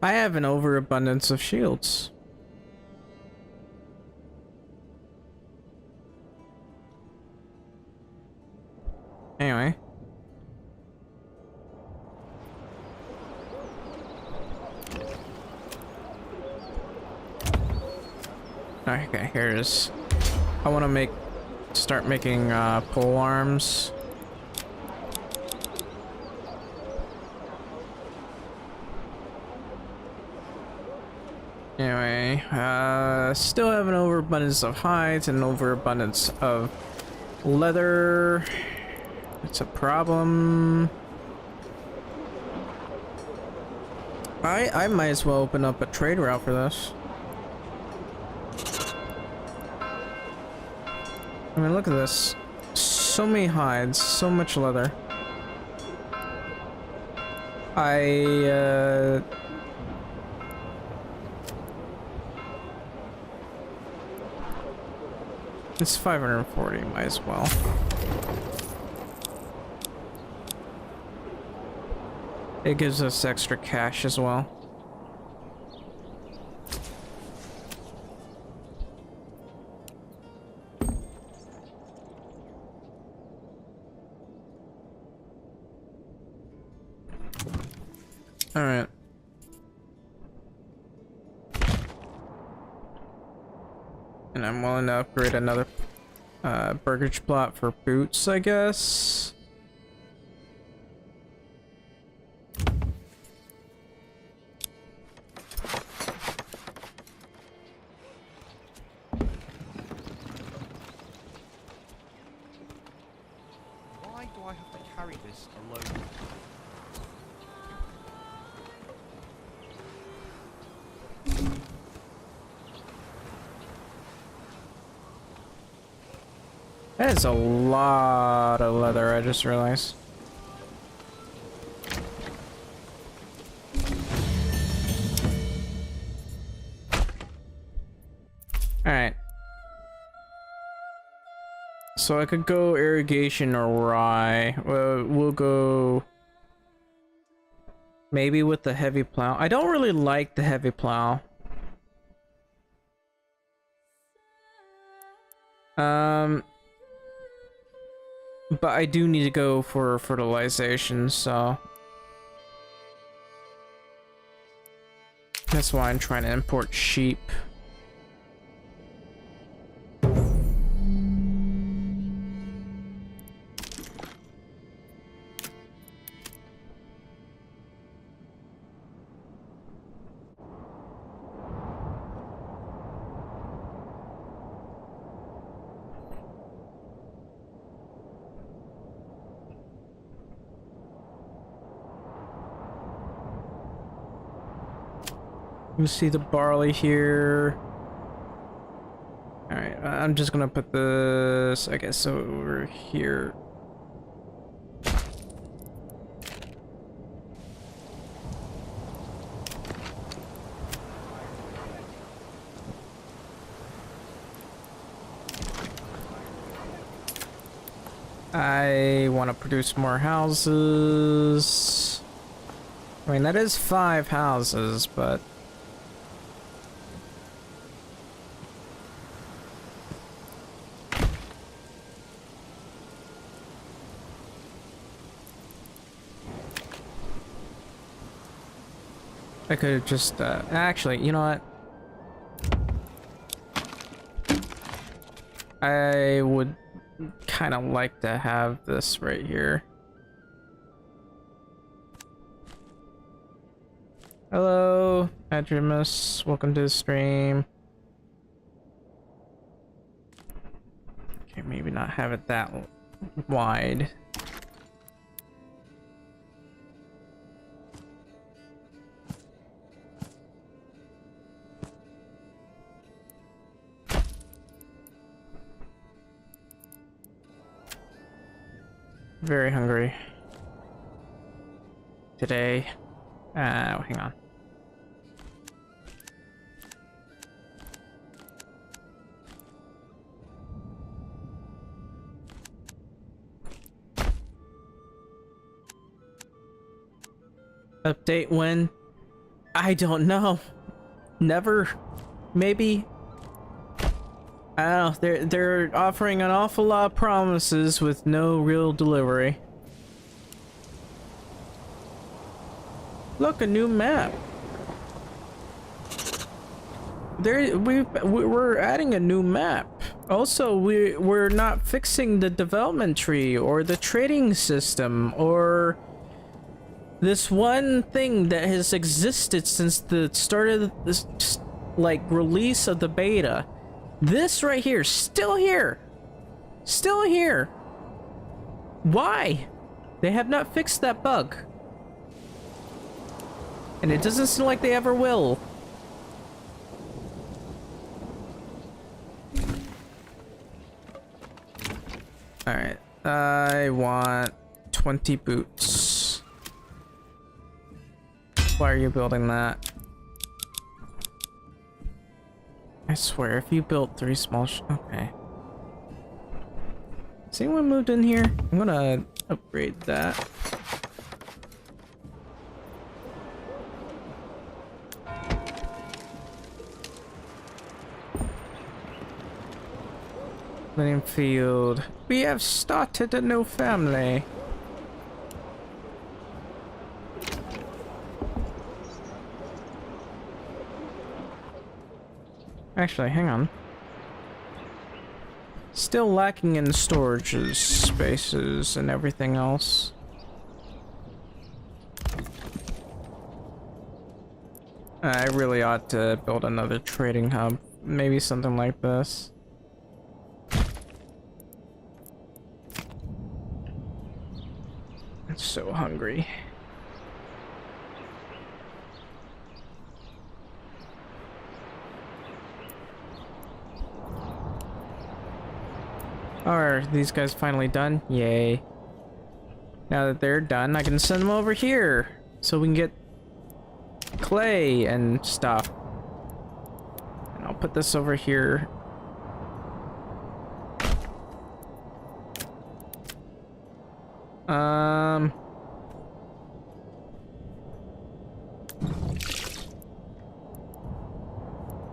I have an overabundance of shields. Anyway. Okay, here it is. I want to start making pole arms. Anyway, still have an overabundance of hides and an overabundance of leather. It's a problem. I might as well open up a trade route for this. I mean, look at this. So many hides, so much leather. It's 540, might as well. It gives us extra cash as well. All right. And I'm willing to upgrade another burgage plot for boots, I guess. Why do I have to carry this alone? That is a lot of leather, I just realized. Alright. So I could go irrigation or rye. We'll go maybe with the heavy plow. I don't really like the heavy plow. But I do need to go for fertilization, so that's why I'm trying to import sheep. You see the barley here. Alright, I'm just gonna put this, I guess, over here. I want to produce more houses. I mean, that is 5 houses, but I could have just, actually, you know what? I would kind of like to have this right here. Hello, Adrimus. Welcome to the stream. Okay, maybe not have it that wide. Very hungry today. Hang on. Update when? I don't know. Never. Maybe. I don't know. They're offering an awful lot of promises with no real delivery. Look, a new map. We're adding a new map. Also, we're not fixing the development tree or the trading system or this one thing that has existed since the start of this like release of the beta. This right here, still here. Still here. Why? They have not fixed that bug. And it doesn't seem like they ever will. Alright, I want 20 boots. Why are you building that? I swear, if you built 3 small okay. Has anyone moved in here? I'm gonna upgrade that. Playing field. We have started a new family. Actually, hang on. Still lacking in storage spaces and everything else. I really ought to build another trading hub. Maybe something like this. I'm so hungry. Are these guys finally done? Yay. Now that they're done, I can send them over here so we can get clay and stuff. And I'll put this over here.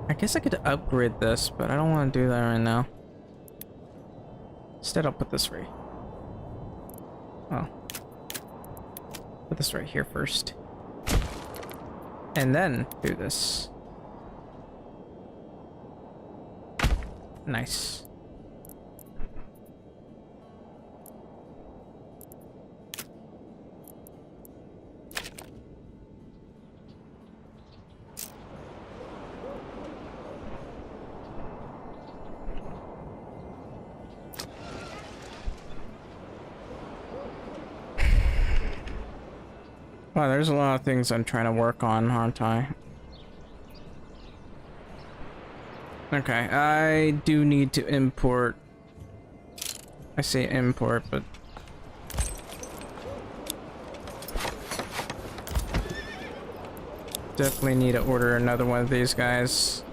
I guess I could upgrade this, but I don't want to do that right now. Instead, I'll put this right. Oh. Put this right here first. And then do this. Nice. Wow, there's a lot of things I'm trying to work on, aren't I? Okay, I do need to import. I say import, but definitely need to order another one of these guys.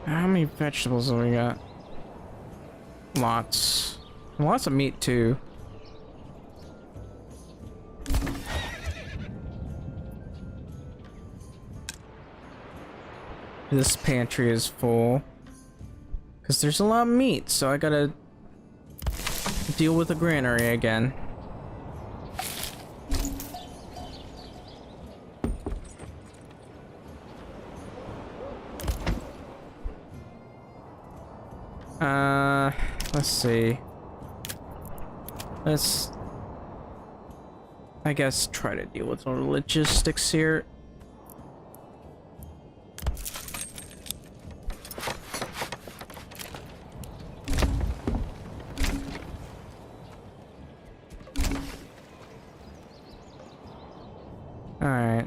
How many vegetables have we got? Lots. Lots of meat too. This pantry is full. Because there's a lot of meat, so I gotta deal with the granary again. Let's see. Let's, I guess, try to deal with the logistics here. All right.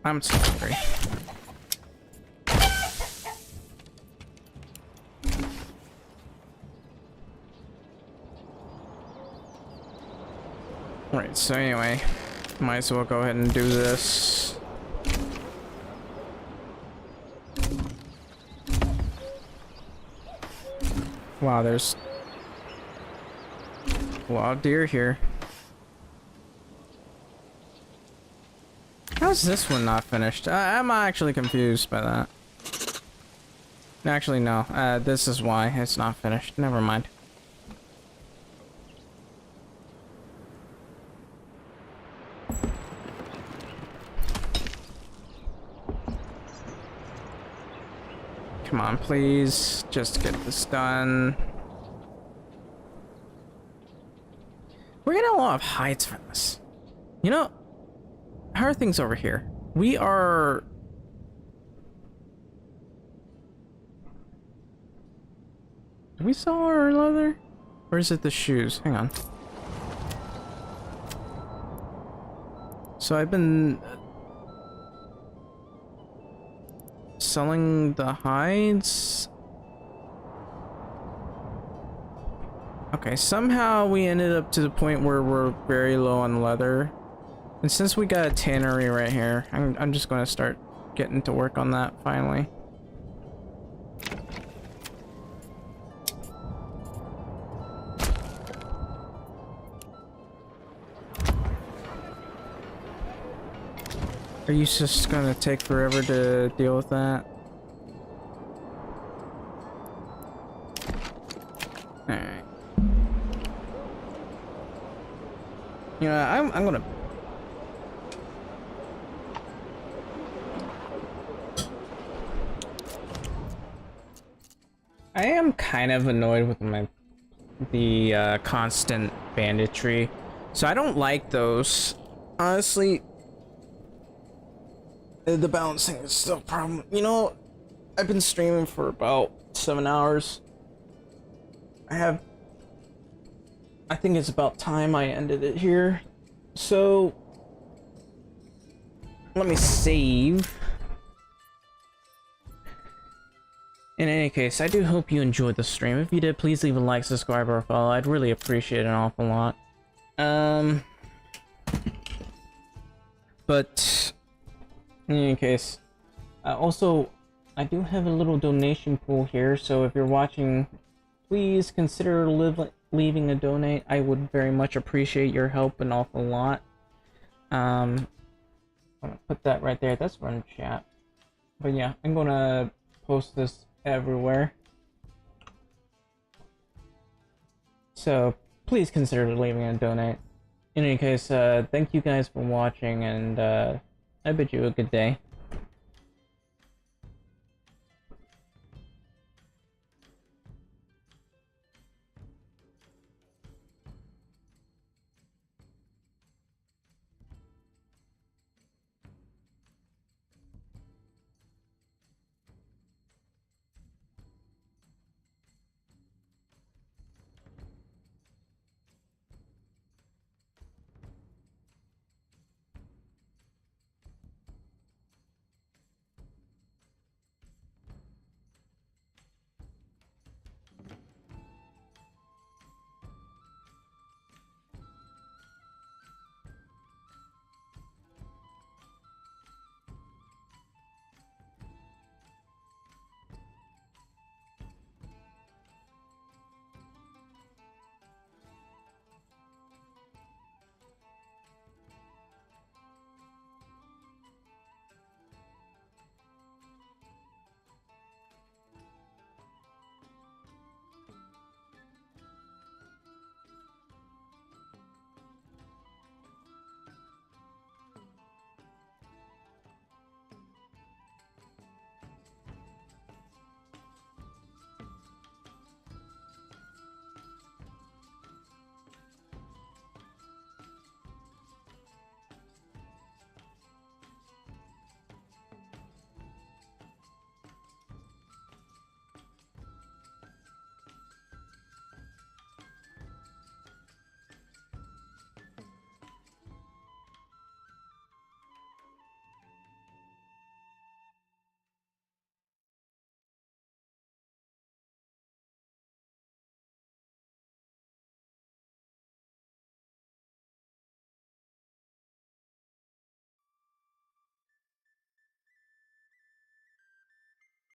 I'm so hungry. Right, so anyway, might as well go ahead and do this. Wow, there's a lot of deer here. How's this one not finished? I'm actually confused by that. Actually, no. This is why it's not finished. Never mind. Come on, please. Just get this done. We're getting a lot of hides from this. You know, how are things over here? We are... Do we sell our leather? Or is it the shoes? Hang on. So I've been... selling the hides. Okay, somehow we ended up to the point where we're very low on leather. And since we got a tannery right here, I'm just going to start getting to work on that finally. Are you just gonna take forever to deal with that? Alright. You know, I'm gonna... I am kind of annoyed with the constant banditry. So I don't like those. Honestly... The balancing is still a problem. You know, I've been streaming for about 7 hours. I think it's about time I ended it here. So, let me save. In any case, I do hope you enjoyed the stream. If you did, please leave a like, subscribe, or follow. I'd really appreciate it an awful lot. But... in any case, also, I do have a little donation pool here, so if you're watching, please consider leaving a donate. I would very much appreciate your help an awful lot. I'm gonna put that right there. That's run chat. But yeah, I'm gonna post this everywhere. So, please consider leaving a donate. In any case, thank you guys for watching, and I bid you a good day.